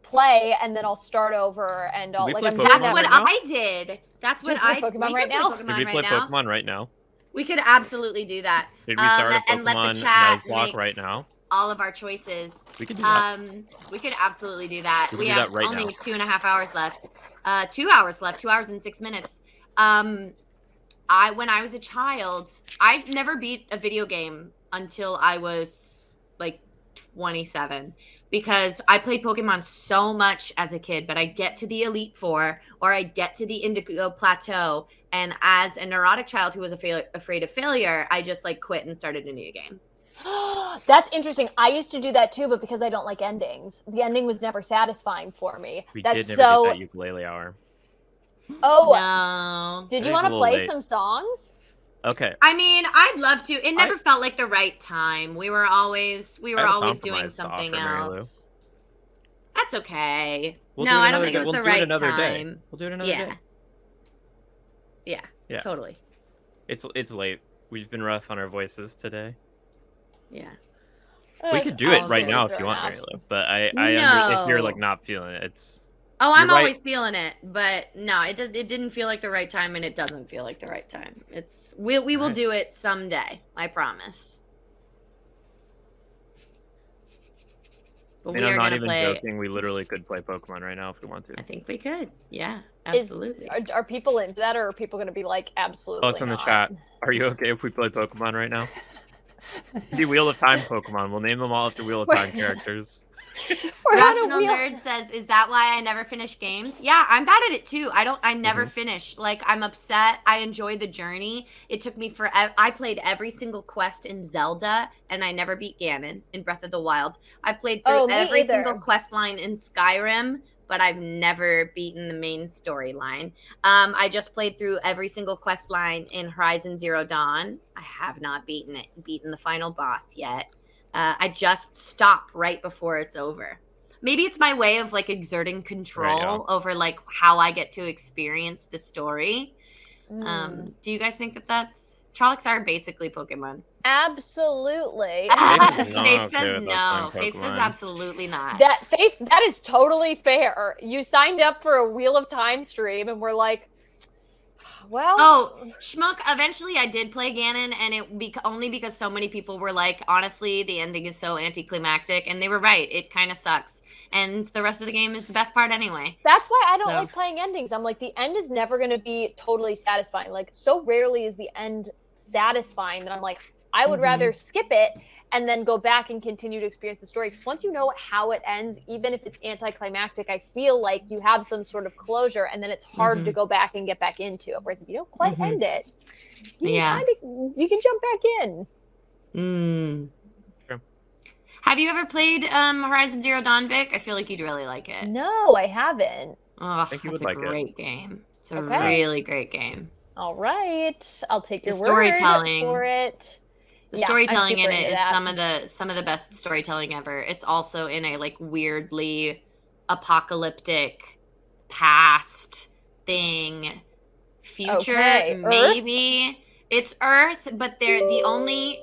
play, and then I'll start over, and I'll we like play I'm Pokemon doing That's that what right now? I did. That's Do you what play I Pokemon we right could now? play Did Pokemon we right play now. Pokemon right now? We could absolutely do that. Did we start a and let the Pokemon chat Nuzlocke make right now? all of our choices. We could do that. We could absolutely do that. We We can do have that right only now. 2.5 hours left. 2 hours left. 2 hours and 6 minutes. When I was a child, I never beat a video game until I was like 27 because I played Pokemon so much as a kid, but I get to the Elite Four or I get to the Indigo Plateau, and as a neurotic child who was afraid of failure, I just like quit and started a new game. That's interesting. I used to do that too, but because I don't like endings, the ending was never satisfying for me. We That's did never so. get that ukulele hour. Oh, No. did It you is want a to little play late. some songs? Okay. I mean, I'd love to. It never felt like the right time. We were always I have a always doing compromise to something offer, Mary Lou. else. That's okay. We'll no, do it I don't another think day. it was We'll the do it right another day. time. We'll do it another Yeah. day. Yeah. Yeah. Totally. It's late. We've been rough on our voices today. Yeah. We could do it right Absolutely now if fair you want, enough. Mary Lou. But if you're like No. not feeling it, it's Oh, You're I'm right. always feeling it, but no, it didn't feel like the right time, and it doesn't feel like the right time. We will Right. do it someday. I promise. But and we I'm are not gonna even play. joking. We literally could play Pokemon right now if we want to. I think we could. Yeah, Is absolutely. are people into that, or are people going to be like absolutely? Tell us in the not? chat. Are you okay if we play Pokemon right now? The Wheel of Time Pokemon. We'll name them all after Wheel of Time characters. We're on a Rational wheel. Nerd says, "Is that why I never finish games?" Yeah, I'm bad at it too. I never Mm-hmm. finish. Like, I'm upset. I enjoy the journey. It took me forever. I played every single quest in Zelda, and I never beat Ganon in Breath of the Wild. I played through Oh, me every either. single quest line in Skyrim, but I've never beaten the main storyline. I just played through every single quest line in Horizon Zero Dawn. I have not beaten the final boss yet. I just stop right before it's over. Maybe it's my way of like exerting control over like how I get to experience the story. Do you guys think that that's Trollocs are basically Pokemon? Absolutely. Faith says about no. playing Faith says Pokemon. absolutely not. That Faith, that is totally fair. You signed up for a Wheel of Time stream, and we're like, Well. Oh, Schmuck, eventually I did play Ganon, and only because so many people were like, honestly, the ending is so anticlimactic, and they were right. It kind of sucks. And the rest of the game is the best part anyway. That's why I don't So- like playing endings. I'm like, the end is never going to be totally satisfying. Like, so rarely is the end satisfying that I'm like, I would rather skip it and then go back and continue to experience the story. Because once you know how it ends, even if it's anticlimactic, I feel like you have some sort of closure, and then it's hard to go back and get back into it. Whereas if you don't quite end it, you can jump back in. True. Have you ever played Horizon Zero Dawn, Vic? I feel like you'd really like it. No, I haven't. Oh, think you it's would a like it. great game. It's a Okay. really great game. All right, I'll take your The word storytelling. for it. The Yeah, I'm storytelling in super it into is that. some of the best storytelling ever. It's also in a like weirdly apocalyptic past thing. Future, Okay, Earth? maybe. It's Earth, but they're the only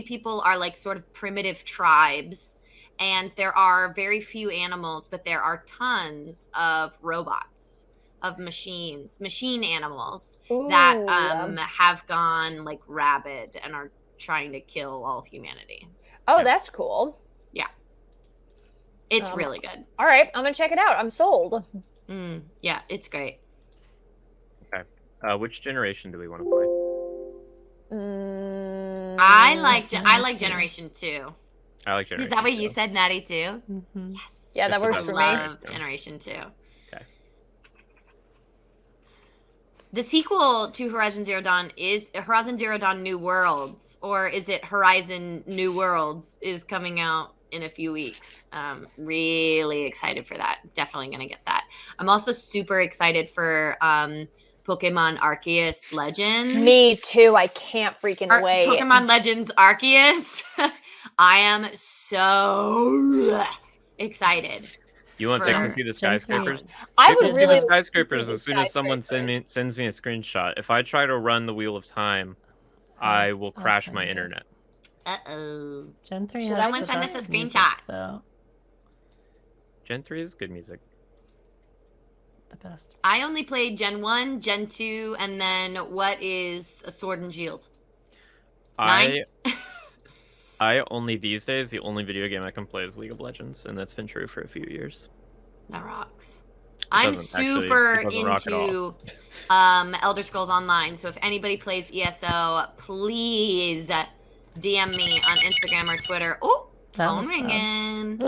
people are like sort of primitive tribes, and there are very few animals, but there are tons of robots, of machine animals that Ooh. have gone like rabid and are trying to kill all humanity. Oh, that's cool. It's really good. All right, I'm gonna check it out. I'm sold. Yeah, it's great. Which generation do we want to play? I like Generation 2. I like Generation. Is that what 2. you said, Maddie, too? Mm-hmm. Yes. Yeah, that It's the works best for I me. love Generation 2. Okay. The sequel to Horizon Zero Dawn is Horizon Zero Dawn New Worlds, or is it Horizon New Worlds, is coming out in a few weeks. Really excited for that. Definitely going to get that. I'm also super excited for Pokemon Arceus Legends. Me too. I can't freaking wait. Pokemon Legends Arceus. I am so excited. You want Vic for to see the Gen 3. skyscrapers? I Vic would will see really the skyscrapers see as soon as someone skyscrapers. sends me a screenshot. If I try to run the Wheel of Time, I will crash my okay. internet. Uh-oh. Gen 3 Should has someone the send us best a music, screenshot? though. Gen 3 is good music. The best. I only played Gen 1, Gen 2, and then what is a Sword and Shield? 9? I only these days, the only video game I can play is League of Legends, and that's been true for a few years. That rocks. I'm doesn't actually- super it doesn't rock at into Elder Scrolls Online. So if anybody plays ESO, please DM me on Instagram or Twitter. Oh, That phone was loud. ringing.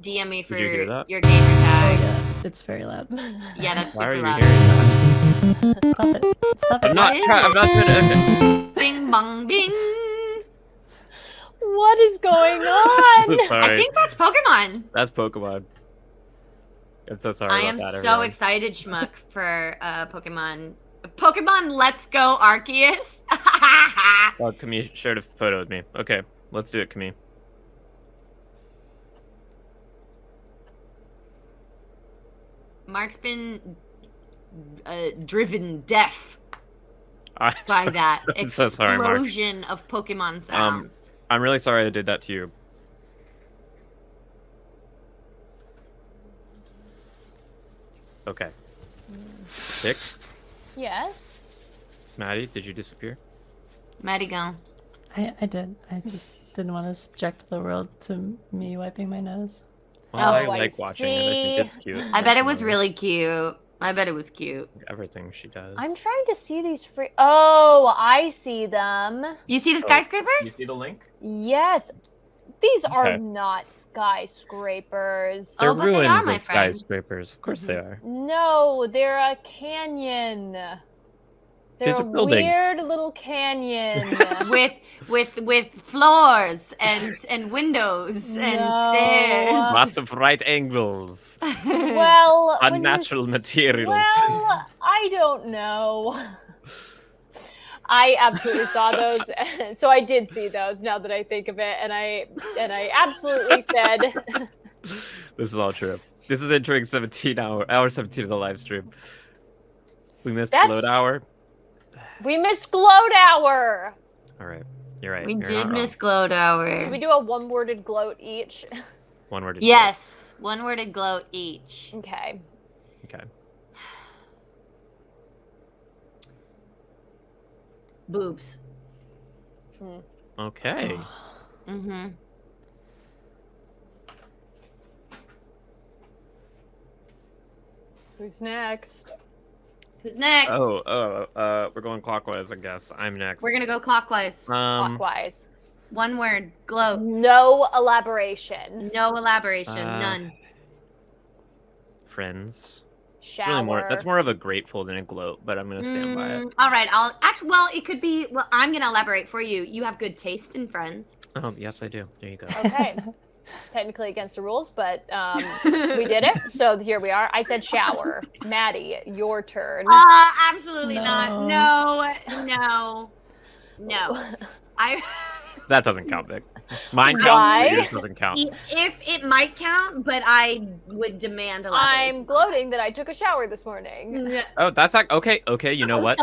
DM me for Did you hear that? your gamer Oh, tag. yeah. It's very loud. Yeah, that's Why are super you loud. hearing that? Stop it. Stop I'm it. not. is I'm not doing it. Bing bong bing. What is going on? I Sorry, think that's Pokemon. that's Pokemon. I'm so sorry I about am that, so everyone. excited, Schmuck, for Pokemon. Pokemon Let's Go Arceus. Well, Camille shared a photo with me. Okay, let's do it, Camille. Mark's been driven deaf I'm by so- that I'm so sorry, Mark. explosion of Pokemon sound. I'm really sorry I did that to you. Okay. Vic, Yes. Maddie, did you disappear? Maddie, go. I did. I just didn't want to subject the world to me wiping my nose. Well, I Oh, I like watching it. I think see. it's cute. I bet it was Personally. really cute. I bet it was cute. Everything she does. I'm trying to see these free. Oh, I see them. You see the Oh, skyscrapers? You see the link? Yes. These are Okay. not skyscrapers. Oh, They're but they are, ruins my of friend. skyscrapers. Of course they are. No, they're a canyon. They're These a are buildings. weird little canyon. with floors and windows and No. stairs. Lots of right angles. Well, when you Unnatural materials. Well, I don't know. I absolutely saw those, so I did see those. Now that I think of it, and I absolutely said, This is all true. This is entering hour 17 of the live stream. We missed That's- load hour. we missed gloat hour. All right, you're right. We You're did not miss wrong. gloat hour. Can we do a one-worded gloat each? One word. Yes, one worded gloat each. Okay. Okay. Boobs. Okay. Mm-hmm. Who's next? Who's next? We're going clockwise, I guess. I'm next. We're gonna go clockwise. Clockwise. One word. Gloat. No elaboration. No elaboration. None. Friends. It's Shower. really more. That's more of a grateful than a gloat, but I'm gonna stand by it. All right. I'll actually. Well, it could be. Well, I'm gonna elaborate for you. You have good taste in friends. Oh, yes, I do. There you go. Okay. Technically against the rules, but we did it. So here we are. I said shower. Maddie, your turn. Absolutely not. No. I. That doesn't count, Vic. Mine counts, Why? but yours doesn't count. If it might count, but I would demand a lot. I'm gloating that I took a shower this morning. Oh, that's like okay. You know what?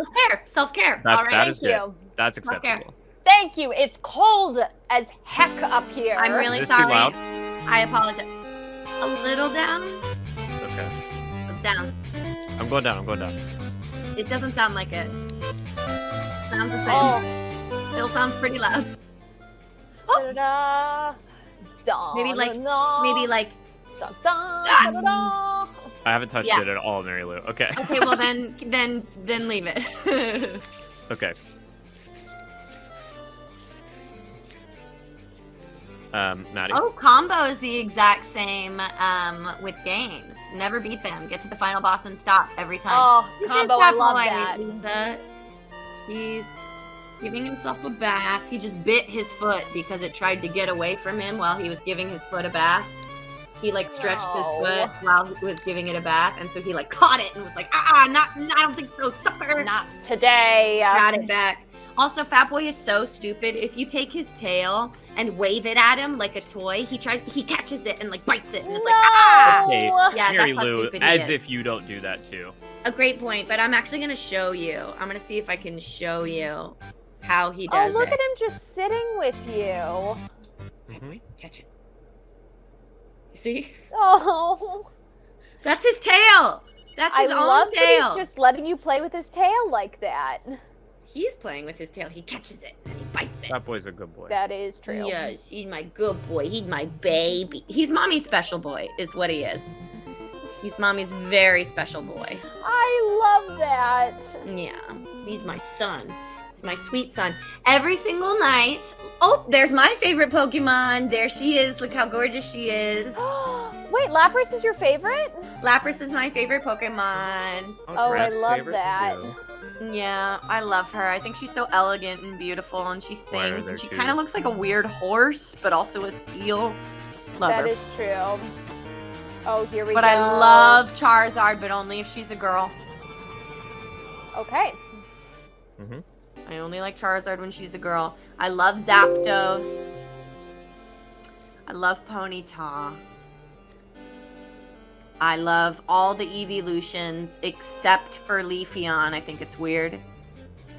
Self-care. That's All right. that is Thank good. you. That's Self-care. acceptable. Thank you. It's cold as heck up here. I'm really Is this too sorry. loud? I apologize. A little down. Okay. Down. I'm going down. It doesn't sound like it. Sounds the same. Oh. Still sounds pretty loud. Da-da-da. Maybe like. Da-da-da-da-da. I haven't touched Yeah. it at all, Mary Lou. Okay. Okay, well then leave it. Okay. Maddie. Oh, combo is the exact same with games. Never beat them. Get to the final boss and stop every time. Oh, This is combo, I that love boy, that. Lisa. He's giving himself a bath. He just bit his foot because it tried to get away from him while he was giving his foot a bath. He like stretched his No. foot while he was giving it a bath, and so he like caught it and was like, not, I don't think so, sucker. Not today. Got it back. Also, Fat Boy is so stupid. If you take his tail and wave it at him like a toy, he catches it and like bites it and is like, Okay, Yeah, Mary that's how Lou, stupid he as is. if you don't do that too. A great point, but I'm actually gonna show you. I'm gonna see if I can show you how he Oh, does look it. at him just sitting with you. Catch it. See? Oh, That's his tail. That's I his own love tail. that he's just letting you play with his tail like that. He's playing with his tail. He catches it and he bites it. That boy's a good boy. That is true. Yes, he's my good boy. He's my baby. He's mommy's special boy, is what he is. He's mommy's very special boy. I love that. Yeah, he's my son. He's my sweet son. Every single night. Oh, there's my favorite Pokemon. There she is. Look how gorgeous she is. Wait, Lapras is your favorite? Lapras is my favorite Pokemon. Oh, I love that. Yeah, I love her. I think she's so elegant and beautiful, and she Why are sings. there And she two? kind of looks like a weird horse, but also a seal. Love That her. is true. Oh, here we But go. I love Charizard, but only if she's a girl. Okay. Mm-hmm. I only like Charizard when she's a girl. I love Zapdos. I love Ponyta. I love all the evolutions except for Leafeon. I think it's weird.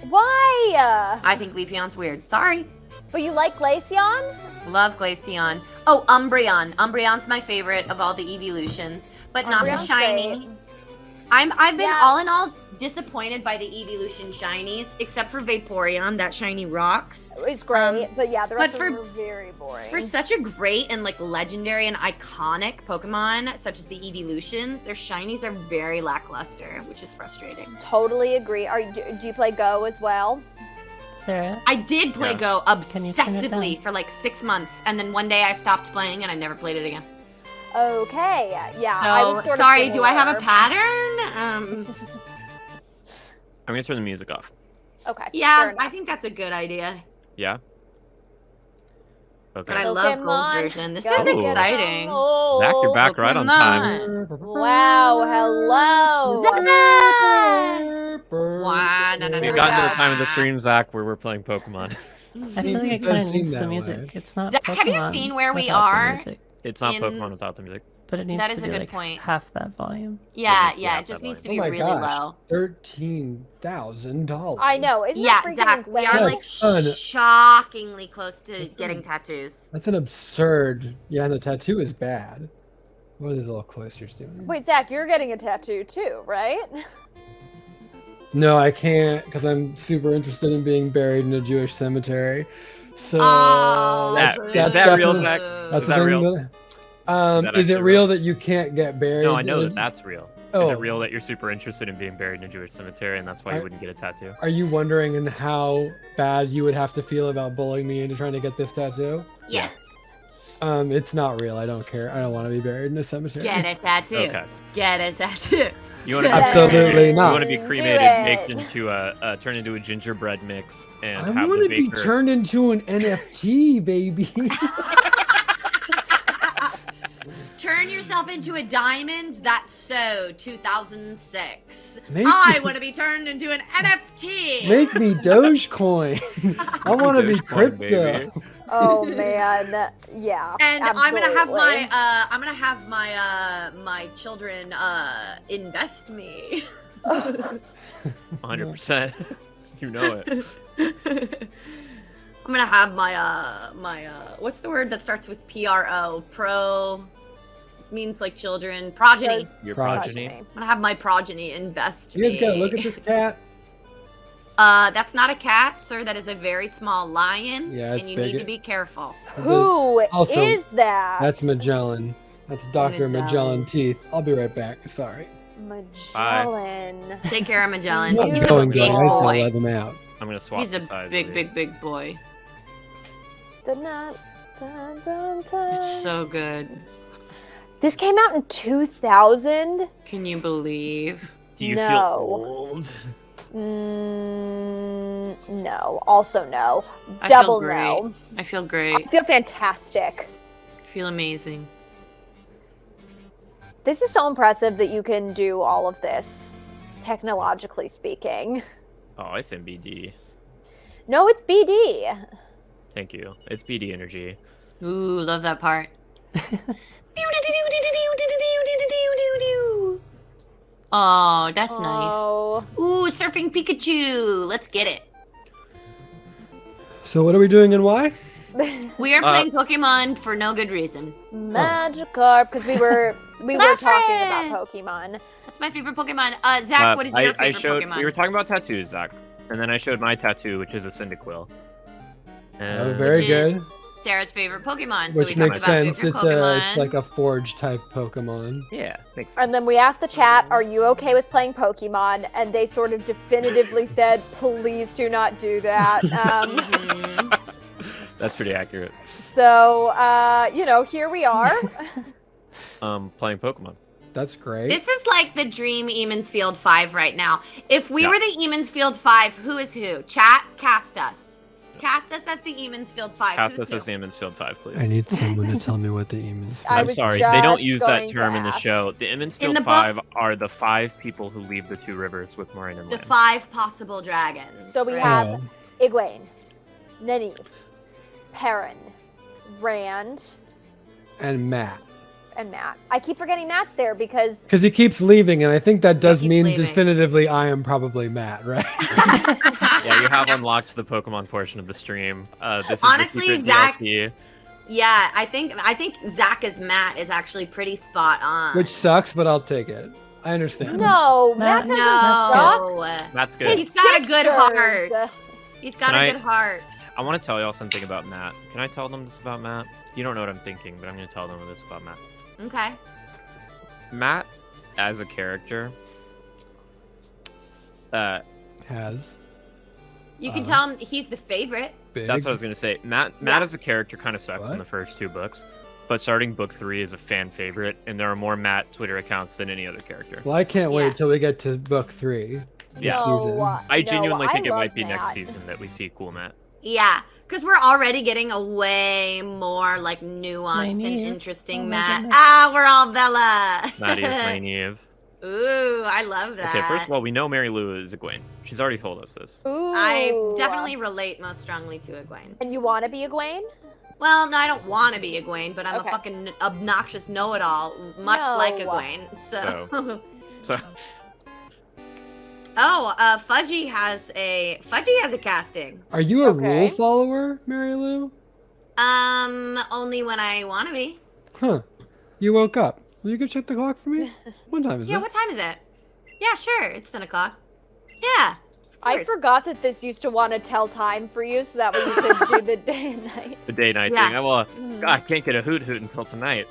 Why? I think Leafeon's weird. Sorry. But you like Glaceon? Love Glaceon. Oh, Umbreon. Umbreon's my favorite of all the evolutions, but not the Umbreon's shiny. great. I've been Yeah. all in all disappointed by the evolution shinies, except for Vaporeon. That shiny rocks. It's great, but yeah, the rest but of them for- are very boring. For such a great and like legendary and iconic Pokemon, such as the evolutions, their shinies are very lackluster, which is frustrating. Totally agree. Do you play Go as well? Sarah, I did play Yeah. Go Can you turn it obsessively down? for like 6 months, and then one day I stopped playing and I never played it again. Okay. Yeah. So I was sort of sorry, do I have a similar. pattern? I'm gonna turn the music off. Okay. fair Yeah, enough. I think that's a good idea. Yeah. Okay. But I love Gold Pokemon, version. This go is get exciting. some gold. Zach, you're back right on time. Pokemon. Wow. Hello. Zach! Wow, no, no, We've no, gotten to no. the time of the stream, Zach, where we're playing Pokemon. I feel like it It kind does of seem needs the that music. way. It's not. Zach, have you Pokemon seen where we without the are? music, It's not In- Pokemon without the music. but it needs That to is a be good like point. half that volume. Yeah, Yeah, it just that needs to Oh be my really gosh, low. $13,000. I know. Isn't Yeah, that freaking Zach, we are insane? like Son. shockingly close to That's getting an- tattoos. That's an absurd. Yeah, the tattoo is bad. What are these little cloisters doing? Wait, Zach, you're getting a tattoo too, right? No, I can't because I'm super interested in being buried in a Jewish cemetery. So Oh, Is that real, boo. Zach? That's Is the that thing real? that- that is it actually real real? that you can't get buried? No, I know that in- that's real. Is Oh. it real that you're super interested in being buried in a Jewish cemetery and that's why you I- wouldn't get a tattoo? Are you wondering in how bad you would have to feel about bullying me into trying to get this tattoo? Yes. It's not real. I don't care. I don't want to be buried in a cemetery. Get a tattoo. Okay. Get a tattoo. You want to Absolutely You not. want to be Do cremated, it. baked into turned into a gingerbread mix, and I have want the to be baker. turned into an NFT, baby. Turn yourself into a diamond. That's so 2006. Make I me- want to be turned into an NFT. Make me Dogecoin. I want to be Dogecoin, crypto. baby. Oh man, yeah. And I'm gonna have absolutely. my children invest me. 100%. You know it. I'm gonna have my what's the word that starts with PRO? Pro means like children, progeny. Does- Your Progeny. progeny. I'm gonna have my progeny invest You me. guys gotta look at this cat. That's not a cat, sir. That is a very small lion. Yeah, it's and you big. need to be careful. Who is Also, that? That's Magellan. That's Dr. Magellan. Magellan Teeth. I'll be right back. Sorry. Magellan. Take care of Magellan. Not He's a going, big guys. I'll boy. let them out. I'm gonna swap He's the a size big, of big, big boy. Dun, dun, dun, dun. It's so good. This came out in 2000. Can you believe? Do you No. feel old? No. Also no. I feel Double great. no. I feel great. I feel fantastic. I feel amazing. This is so impressive that you can do all of this, technologically speaking. Oh, it's MBD. No, it's BD. Thank you. It's BD energy. Ooh, love that part. Oh, that's Oh. nice. Ooh, surfing Pikachu. Let's get it. So what are we doing and why? We are playing Pokemon for no good reason. Magikarp, because we were talking about Pokemon. That's my favorite Pokemon. Zach, what is your I favorite showed, Pokemon? We were talking about tattoos, Zach. And then I showed my tattoo, which is a Cyndaquil. Oh, And very Which is good. Sarah's favorite Pokemon. So Which we talked makes about sense. favorite It's Pokemon. like a forge type Pokemon. yeah, makes sense. And then we asked the chat, are you okay with playing Pokemon? And they sort of definitively said, please do not do that. Mhm. That's pretty accurate. So, here we are. Playing Pokemon. That's great. This is like the dream Eamons Field 5 right now. If we Yeah. were the Eamons Field 5, who is who? Chat, cast us. Cast us as the Eamons Field 5. Cast Who's us as who? Siemens Field 5, please. I need someone to tell me what the email is. I I'm was sorry, they don't just use that going to term in the ask. show. The In Emmonsfield the 5 books- are the 5 people who leave the 2 rivers with Moraine and The Lynn. 5 possible dragons. So we right? have Egwene, Nynaeve, Perrin, Rand, And Matt. and Matt. I keep forgetting Matt's there because Because he keeps leaving, and I think that does keeps mean leaving. definitively I am probably Matt, right? Yeah, you have unlocked the Pokemon portion of the stream. This is Honestly, the secret Zach- DLC. Yeah, I think Zach as Matt is actually pretty spot on. Which sucks, but I'll take it. I understand. no, Matt Matt- doesn't suck. no. That's good. He's got a good sisters. heart. He's got Can a I- good heart. I want to tell y'all something about Matt. Can I tell them this about Matt? You don't know what I'm thinking, but I'm going to tell them this about Matt. Okay. Matt, as a character, Has You can Uh-huh. tell him he's the favorite. big. that's what I was going to say. Matt Yeah. as a character kind of sucks in What? the first 2 books, but starting book 3 is a fan favorite, and there are more Matt Twitter accounts than any other character. Well, I can't Yeah. wait till we get to book 3. this Yeah. season. No, I genuinely no, think it love might be next Matt. season that we see cool Matt. Yeah, because we're already getting a way more like nuanced and Nynaeve. interesting Oh my Matt. goodness. Ah, we're all Bella. Matt is Nynaeve. Ooh, I love that. Okay, first of all, we know Mary Lou is Egwene. She's already told us this. Ooh. I definitely relate most strongly to Egwene. And you want to be Egwene? Well, no, I don't want to be Egwene, but I'm Okay. a fucking obnoxious know-it-all, much like No. Egwene. So. So, Oh, Fudgy has a casting. Are you a Okay. rule follower, Mary Lou? Only when I want to be. Huh. You woke up. Will you go check the clock for me? What time is Yeah, it? what time is it? Yeah, sure. It's 10 o'clock. Yeah. I course. forgot that this used to want to tell time for you, so that way you could do the day and night. The day night Yeah. thing. Well, I can't get a hoot until tonight.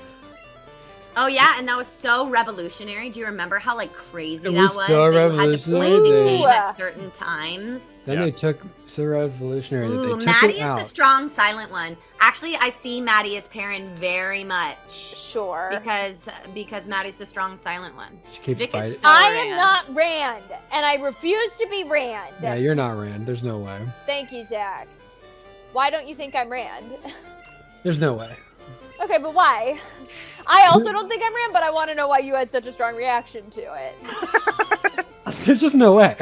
Oh yeah, and that was so revolutionary. Do you remember how like crazy It that was was? so That you had to play the revolutionary. game Ooh. at certain times. Then Yeah. they took so revolutionary that Ooh, they took Maddie it is out. the strong silent one. Actually, I see Maddie as Perrin very much Sure. because Maddie's the strong silent one. She keeps Vic fighting. is so I am Rand. not Rand, and I refuse to be Rand. Yeah, you're not Rand. There's no way. Thank you, Zach. Why don't you think I'm Rand? There's no way. Okay, but why? I also don't think I'm Rand, but I want to know why you had such a strong reaction to it. There's just no way.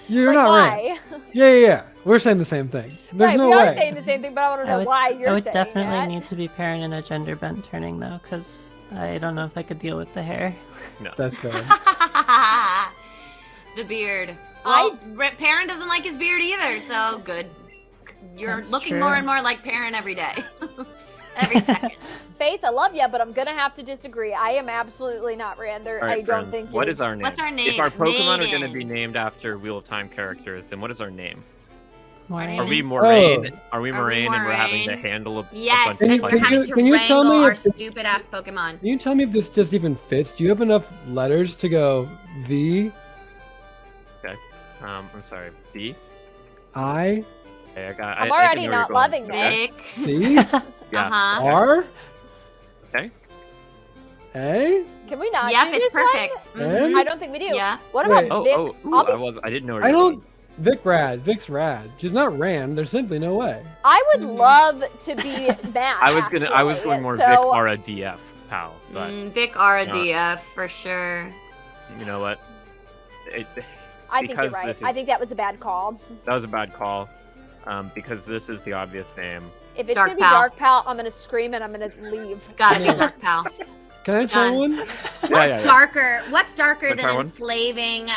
You're Like, not why? Rand. Yeah. We're saying the same thing. There's Right, no we way. are saying the same thing, but I want to know why you're I would saying definitely that. need to be pairing in a gender bent turning though, because I don't know if I could deal with the hair. That's fair. The beard. Well, Perrin doesn't like his beard either, so good. You're That's looking true. more and more like Perrin every day. Every second. Faith, I love you, but I'm gonna have to disagree. I am absolutely not Rander. All right, I don't friends, think. what you're- is our name? What's our name? If our Pokemon are going to Maiden. be named after Wheel of Time characters, then what is our name? Moraine. Are we is- Moraine? Are we Are we Moraine and we're having to Moraine? handle a Yes, bunch and of we're Can having you- to can you tell wrangle me our if this- stupid ass Pokemon. Can you tell me if this just even fits? Do you have enough letters to go V, I'm sorry. B? I, Okay, I got. I'm I already can know not where you're loving going. Okay. Vic. C, Yeah. Uh-huh. R, Okay. A? Can we not? Yep, do it's this one? perfect. Eh? Mhm. I don't think we do. Yeah. What Wait. about Oh, Vic? oh, ooh, I'll be- I didn't know where I you were don't. Vic Rad. Vic's Rad. She's not Rand. There's simply no way. I would love to be Matt. I was going actually. more so, Vic Aura DF, pal. But Vic RDF for sure. you know what? I think you're because right. this is- I think that was a bad call. That was a bad call. Because this is the obvious name. If it's Dark gonna be Pal. Dark Pal, I'm gonna scream and I'm gonna leave. It's gotta be Dark Pal. Can I try Done. one? What's darker? What's darker Wanna try than one? enslaving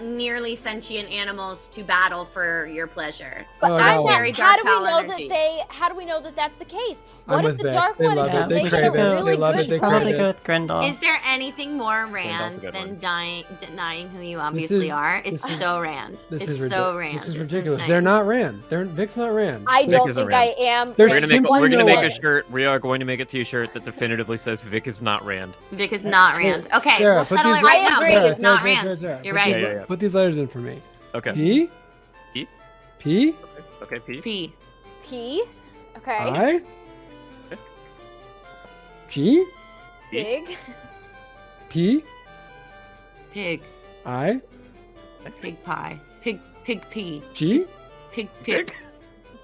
nearly sentient animals to battle for your pleasure? Oh, I That's got one. very How Dark do we Pal know energy. how do we know that that's the case? I'm What if with the Vic. dark They one love is it. just They making crave a it. They really love it. good They crave Probably it. go with Grendel. Is there anything more Grandal's Rand a good than one. denying who you obviously is- are? It's this is- so Rand. This It's is so Rand. This is It's ridiculous. insane. They're not Rand. Vic's not Rand. I Vic don't isn't think Rand. I am. There's We're gonna make simply we're gonna no make way. a shirt. We are going to make a T-shirt that definitively says Vic is not Rand. Vic is not Rand. Okay, Sarah, we'll put settle these- it right I now. agree. Vic is not Sarah, Rand. Sarah, You're put right. these- Yeah. Put these letters in for me. Okay. P, P? P, Okay. P. P. P. Okay. I, G, Big. P, Pig. I, Pig pie. Pig pea. G. Pig pig.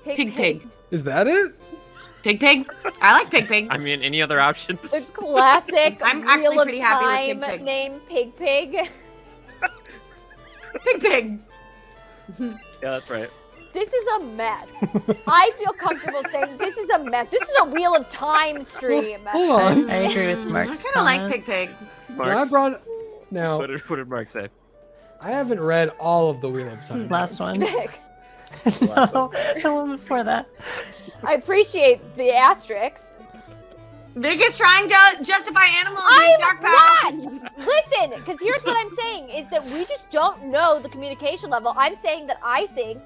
Pig. Pig pig. Is that it? Pig pig. I like pig pig. I mean, any other options? The classic I'm actually Wheel of pretty happy Time with Pig Pig. name Pig Pig. Pig pig. Yeah, that's right. This is a mess. I feel comfortable saying this is a mess. This is a Wheel of Time stream. Hold on. I agree with I Mark's kind of like comment. pig pig. When I Mark, brought now, what did Mark say? I haven't read all of the Wheel of Time. Last one. Vic, No, the one before that. I appreciate the asterisks. Vic is trying to justify animal abuse. I'm Dark Pal. not! Listen, because here's what I'm saying is that we just don't know the communication level. I'm saying that I think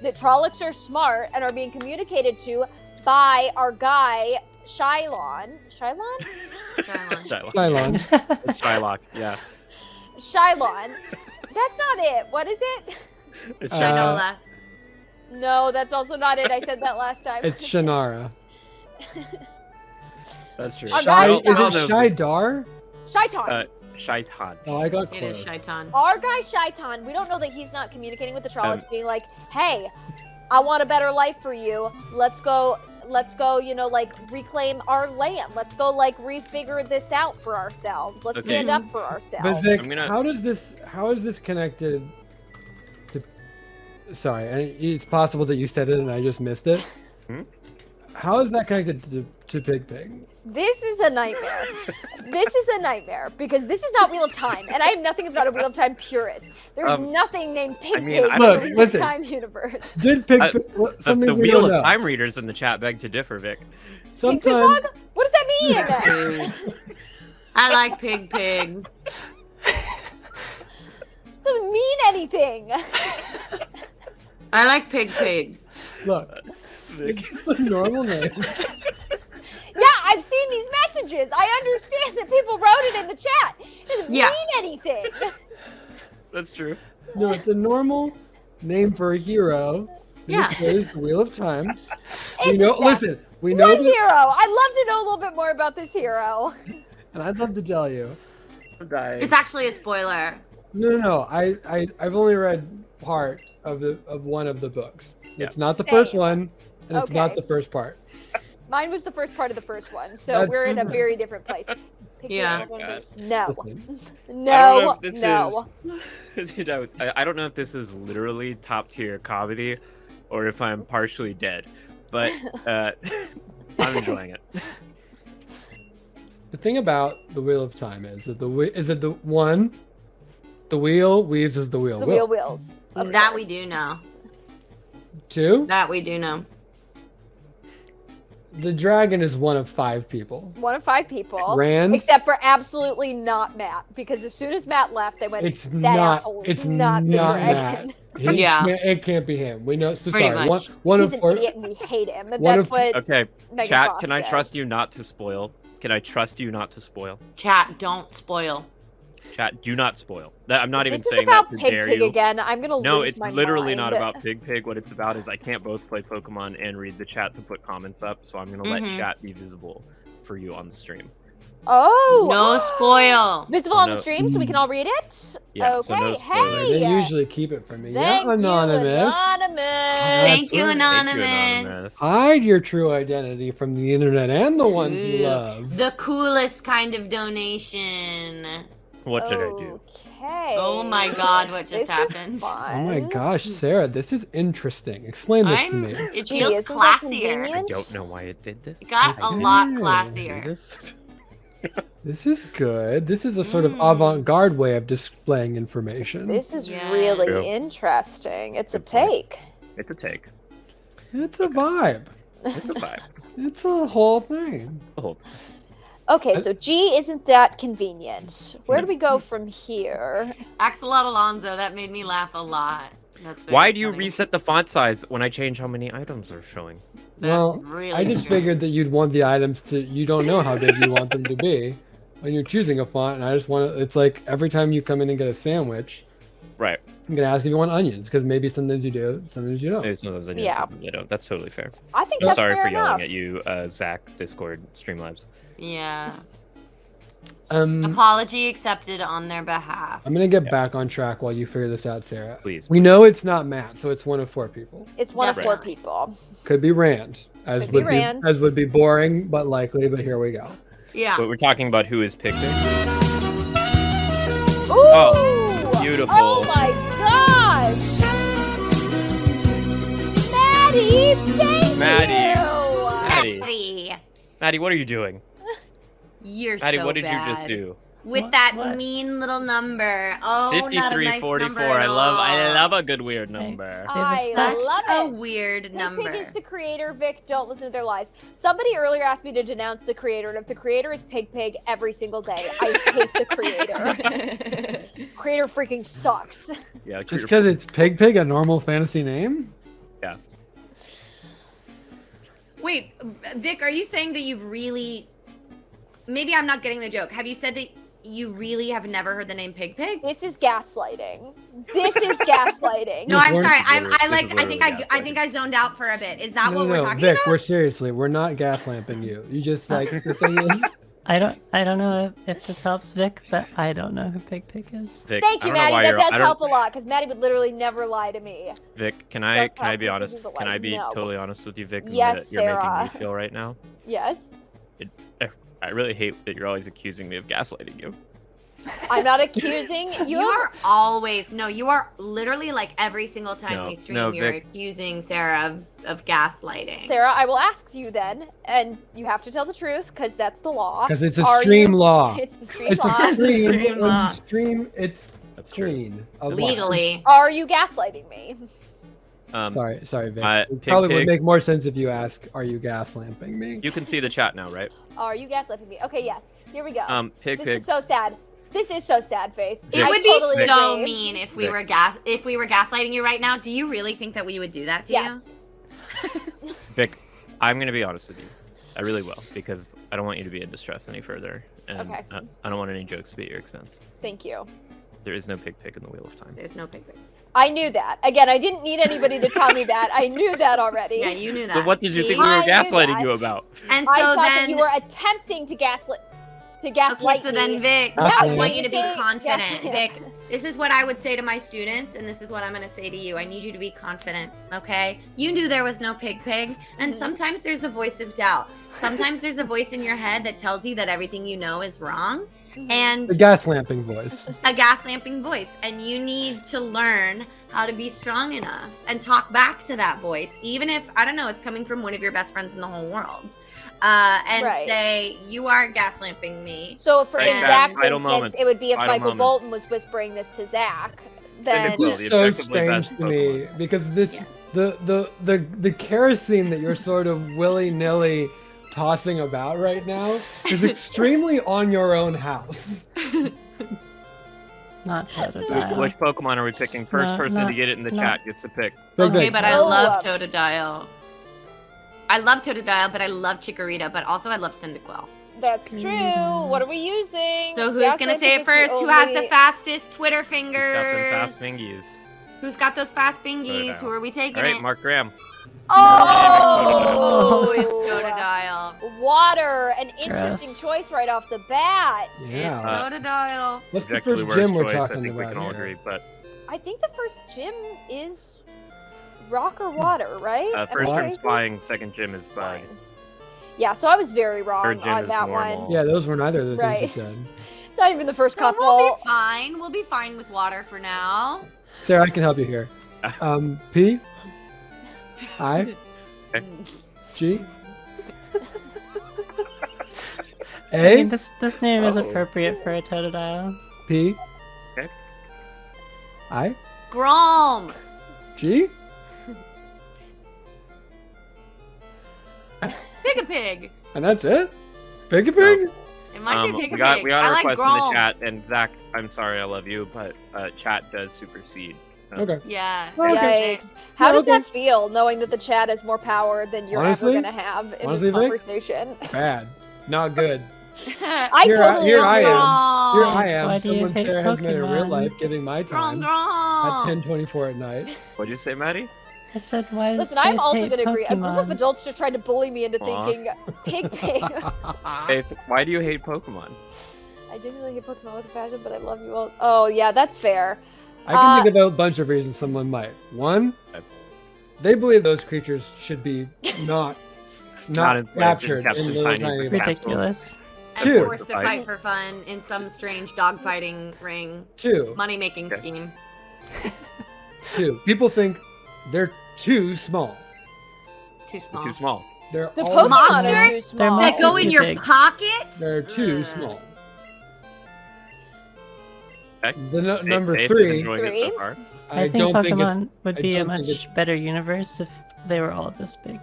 that Trollocs are smart and are being communicated to by our guy, Shylon. Shylon? Shylock. Cylon. It's Shylock. Yeah. Shylon. That's not it. What is it? It's Uh, Shylock. Shinola. No, that's also not it. I said that last time. It's Shannara. That's true. Our Shy, guy is it Shaitan. Shaidar? Shaitan. Shaitan. Oh, I got It is close. Shaitan. Our guy Shaitan, we don't know that he's not communicating with the Trollocs, being like, hey, I want a better life for you. Let's go, you know, like reclaim our land. Let's go like refigure this out for ourselves. Let's Okay. stand up for But ourselves. Vic, I'm gonna- how is this connected to? Sorry, and it's possible that you said it and I just missed it. Hmm? How is that connected to Pig Pig? This is a nightmare. This is a nightmare because this is not Wheel of Time, and I am nothing if not a Wheel of Time purist. There's nothing named Pig I mean, Pig I in don't- the Wheel Listen. of Time universe. Did Pig Uh, Pig something The we Wheel don't of know? Time readers in the chat beg to differ, Vic. Pig Pig Sometimes Dog? What does that mean? I like pig pig. Doesn't mean anything. I like Pig. Look, it's just a normal name. Yeah, I've seen these messages. I understand that people wrote it in the chat. It doesn't Yeah. mean anything. That's true. No, it's a normal name for a hero. In Yeah. this case, the Wheel of Time. We Isn't know. that Listen, we know what that, hero? I'd love to know a little bit more about this hero. and I'd love to tell you. It's actually a spoiler. No. I've only read part of one of the books. Yeah. It's not the first Same. one, and it's not Okay. the first part. Mine was the first part of the first one, so That's we're in a true. very different place. Pick Yeah. your- Oh, God. No. Listen, I don't know No. if this No. is. You know, I don't know if this is literally top tier comedy, or if I'm partially dead, but I'm enjoying it. the thing about the Wheel of Time is that the wheel weaves as the wheel. The will. wheels. Of That course. we do know. 2, That we do know. the dragon is one of 5 people. One of 5 people. Rand, Except for absolutely not Matt, because as soon as Matt left, they went, it's that not. asshole is It's not the dragon. Matt. He Yeah. it can't be him. We know. So Pretty sorry. much. One He's of an idiot and we hate him. And one that's of- what Okay, Megan chat. Fox Can I said. trust you not to spoil? Can I trust you not to spoil? Chat, don't spoil. Chat, do not spoil. I'm not even This is saying about that to Pig dare Pig you. again. I'm gonna No, lose it's my literally not mind. about Pig Pig. What it's about is I can't both play Pokemon and read the chat to put comments up, so I'm gonna let Mhm. chat be visible for you on the stream. Oh, No spoil. visible on the No. stream so we can all read it. Yeah, okay, so no spoilers. They hey. usually keep it from me. Thank Yeah, anonymous. you, anonymous. Thank you, Thank you, Anonymous. Hide your true identity from the internet and the ones you Ooh, love. The coolest kind of donation. What did I do? Okay. Oh my god, what just This is happened? Oh my fun. gosh, Sarah, this is interesting. Explain this to me. It Gee, feels isn't that classier. I convenient? don't know why it did this. It got I a didn't lot Yeah. do classier. this. This is good. This is a sort of Mm. avant-garde way of displaying information. This is Yeah. really True. interesting. It's a Good point. take. It's a take. It's a vibe. It's a vibe. It's a whole thing. Oh, Okay, so G isn't that convenient. Where do we go from here? Axolot Alonso, that made me laugh a lot. That's very why do you funny. reset the font size when I change how many items are showing? That's Well, really I just true. figured that you'd want the items to. You don't know how big you want them to be when you're choosing a font, and I just want to. It's like every time you come in and get a sandwich, Right. I'm gonna ask if you want onions because maybe sometimes you do, sometimes you don't. Maybe some of those I Yeah. you know, that's totally fair. I think I'm that's sorry fair for enough. yelling at you, Zach, Discord, Streamlabs. Yeah. Um, Apology accepted on their behalf. I'm gonna get Yeah. back on track while you figure this out, Sarah. Please. We know it's not Matt, so it's one of 4 people. It's one of 4 Definitely. people. Could be Rand, as Could be would Rand. as would be boring but likely. But here we go. Yeah. But we're talking about who is Pig Pig. Ooh! Oh, beautiful. Oh my gosh! Maddie, thank Maddie. you! Maddie. Maddie, Maddie, what are you doing? you're Maddie, so what did bad. you just do? With What? that What? mean little number. Oh, not a 53, nice 44. number I at love all. a good weird number. I Such love a it. weird Pig number. Pig is the creator. Vic, don't listen to their lies. Somebody earlier asked me to denounce the creator, and if the creator is Pig Pig every single day, I hate the creator. Creator freaking sucks. Yeah, Just because it's Pig Pig, a normal fantasy name. yeah. Wait, Vic, are you saying that you've really? Maybe I'm not getting the joke. Have you said that you really have never heard the name Pig Pig? This is gaslighting. This is gaslighting. No, I'm We're- sorry. This is I like. I literally think I think I zoned out for a bit. Is that No, what we're no, talking Vic, about? we're seriously, we're not gaslamping you. You just like the thing is, I don't know if this helps Vic, but I don't know who Pig Pig is. Vic, Thank I you, don't know Maddie. why That you're- does I don't- help a lot because Maddie would literally never lie to me. Vic, can Don't I talk be to honest? me, Can I be no. totally honest with you, Vic? and Yes, that you're making Sarah. me feel right now. Yes. I really hate that you're always accusing me of gaslighting you. I'm not accusing you. You are always you are literally like every single time No, we stream, no, you're Vic. accusing Sarah of gaslighting. Sarah, I will ask you then, and you have to tell the truth because that's the law. because it's a Are stream you- law. It's the stream It's law. a stream. Stream law. Stream. It's That's true. clean. of law. Legally. Are you gaslighting me? Sorry, Vic. it Pig probably would Pig. make more sense if you ask, "Are you gaslamping me?" You can see the chat now, right? Are you gaslighting me? Okay, yes. Here we go. Pig this Pig. is so sad. This is so sad, Faith. It I would totally be so agree. mean if we Vic. were gaslighting you right now. Do you really think that we would do that to Yes. Vic, I'm gonna be honest with you. I really will, because I don't want you to be in distress any further, and Okay. I don't want any jokes to be at your expense. Thank you. There is no pig in the Wheel of Time. There's no pig. I knew that. Again, I didn't need anybody to tell me that. I knew that already. Yeah, you knew that. So what did you See? think we were I knew gaslighting that. you about? And I so thought that then you were attempting to gaslight Okay, so then me. Vic, Yeah, I I want you to be say- confident. yeah. Vic, this is what I would say to my students, and this is what I'm going to say to you. I need you to be confident, okay? You knew there was no pig, and sometimes there's a voice of doubt. Sometimes there's a voice in your head that tells you that everything you know is wrong, and The gas lamping voice. a gas lamping voice, and you need to learn how to be strong enough and talk back to that voice, even if, I don't know, it's coming from one of your best friends in the whole world, and Right. say, you are gas lamping me. So for Right, in guys, Zach's vital instance, moments. it would be if Vital Michael moments. Bolton was whispering this to Zach. Then Well, It's the so objectively strange best to me because this Yes. the kerosene that you're sort of willy-nilly tossing about right now is extremely on your own house. Not Which, which Pokemon are we picking? First No, person no, to get it in the no. chat gets to pick. Big, Okay, big. but I Oh. love Totodile. I love Totodile, but I love Chikorita, but also I love Cyndaquil. that's true. What are we using? So who's Gas gonna lamping say it is the first? Who has the only- fastest Twitter Who's got them fingers? fast fingies? Who's got those fast fingies? Totodile. Who are we taking All right, it? Mark Graham. Oh, it's Oh. Totodile. Water, an interesting Gross. choice right off the bat. Yeah. It's Totodile. What's the Objectively first worst gym we're choice, I talking think we about can all here? agree. But I think the first gym is rock or water, right? Am I first gym's crazy? flying, second gym is Bud. Yeah, so I was very wrong Third gym on is that normal. one. Yeah, those were neither of the Right. things you said. It's not even the first So couple. we'll be fine. We'll be fine with water for now. Sarah, I can help you here. P, I, Okay. G, I A, mean, this name is Oh. appropriate for a Totodile. P, Okay. I, Grom. G. Pig-a-pig. And that's it? Pig a pig? It might be Pig-a-pig. we got I a like request in Grom. the chat, and Zach, I'm sorry, I love you, but chat does supersede. Okay. Yeah. Okay. Yikes. How does Okay. that feel, knowing that the chat has more power than you're Honestly? ever going to have in Honestly, this Vic? conversation? Bad. Not good. I Here totally here I agree. am. Here I am. Why do you Someone hate Sarah has met in real Pokemon? life, giving my Grom, time Grom. at 10:24 at night. What'd you say, Maddie? I said, why does Listen, I'm Faith also hate going to agree. A group of Pokemon? adults just tried to bully me into Aw. thinking pig. Faith, why do you hate Pokemon? I genuinely hate Pokemon with a passion, but I love you all. Oh, yeah, that's fair. I can think of a bunch of reasons someone might. One, they believe those creatures should be not enslaved and captured kept in in little tiny tiny capsules. Ridiculous. And Two. forced to fight for fun in some strange dogfighting ring. Two. Money-making Okay. scheme. Two. People think they're too small. Too small. Too small. They're The all Pokemon Monsters? are too They're small. That go Too in your big. pocket? They're too Ugh. small. Okay. The number Faith is three, enjoying it Three? so far. I think don't think Pokemon it's would I be a don't think it's- much better universe if they were all this big.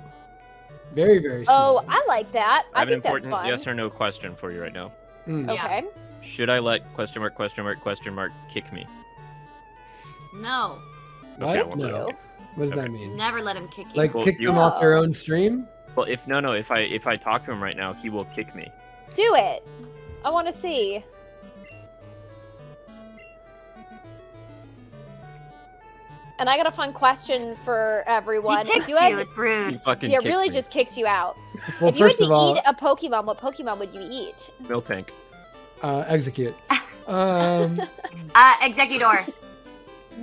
very, very small. Oh, I like that. I I have an think that's important fun. yes or no question for you right now. Mm. Yeah. Okay. Should I let question mark kick me? No. What? Okay, I won't let No. him. What does Okay. that mean? Never let him kick you. Like Well, kick you- them off their No. own stream? Well, if I talk to him right now, he will kick me. Do it. I want to see. And I got a fun question for everyone. He kicks If you had, you. It's rude. He fucking yeah, kicks really me. just kicks you out. Well, if you had first to of all, eat a Pokemon, what Pokemon would you eat? Miltank. execute. Executor.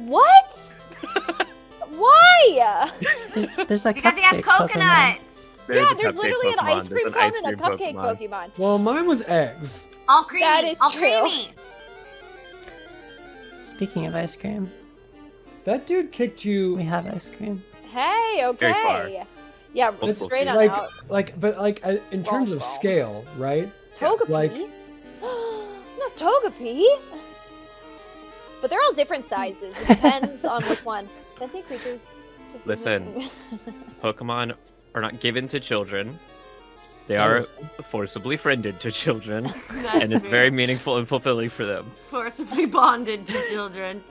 What? Why? There's a Because he has cupcake Pokemon. coconuts. There's Yeah, a there's cupcake literally an Pokemon. ice There's cream an ice cone and a cream cupcake Pokemon. Well, mine was eggs. All creamy. That is all true. creamy. Speaking of ice cream, That dude kicked you we have ice cream. Hey, Very far. okay. Yeah, Multiple straight feet. on like out. but in terms of Wrong. scale, right? Togepi? like- Not Togepi. But they're all different sizes. It depends on which one. Sentient creatures. Just Listen. Pokemon are not given to children. They are forcibly friended to children, That's and it's true. very meaningful and fulfilling for them. Forcibly bonded to children.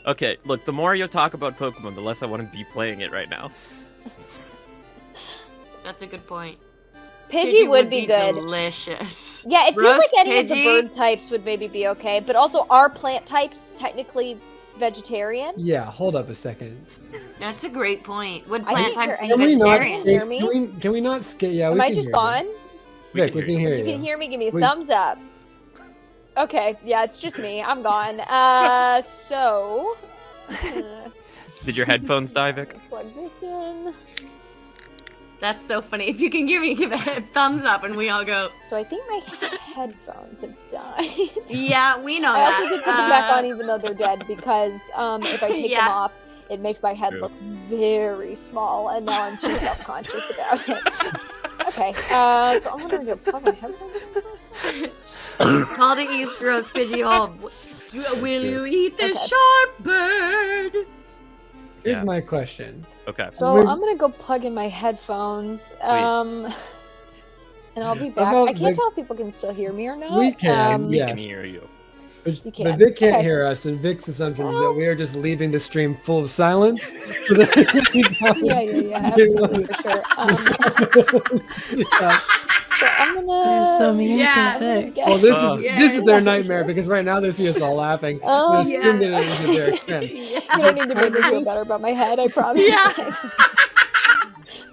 Okay, look, the more you talk about Pokemon, the less I want to be playing it right now. That's a good point. Pidgey would be good. Delicious. Yeah, it feels Roast like any of the Pidgey? bird types would maybe be okay, but also are plant types technically vegetarian? Yeah, hold up a second. That's a great point. Would I plant can't types hear be Can we not vegetarian? Hear skip? me? Can we not skip? Yeah, Am we I can just hear gone? We Vic, can we can hear hear You you. can hear me? Give me a We- thumbs up. Okay, yeah, it's just me. I'm gone. So. Did your headphones die, Vic? Plug this in. That's so funny. If you can give a thumbs up and we all go, So I think my headphones have died. yeah, we know I that. also did put them back on even though they're dead because if I take Yeah. them off, it makes my head True. look very small, and now I'm too self-conscious about it. Okay, so I'm gonna go plug my headphones in first. Call to East Gross Pidgey home. Will you eat this Okay. sharp bird? Here's Yeah. my question. Okay. So Wait. I'm gonna go plug in my headphones, and I'll be back. about I can't the- tell if people can still hear me or not. We can, Um, We Yes. can hear you. But, You but can. Vic can't Okay. hear us, and Vic's assumption is that we are just leaving the stream full of silence. So that Yeah, absolutely, for sure. Yeah. So I'm gonna. They're so mean Yeah. to Vic. get- Well, this is their Yeah, nightmare for sure. because right now they see us all laughing. Oh, They're yeah. assumed it is at their expense. You don't need to make me feel better about my head, I promise. Yeah.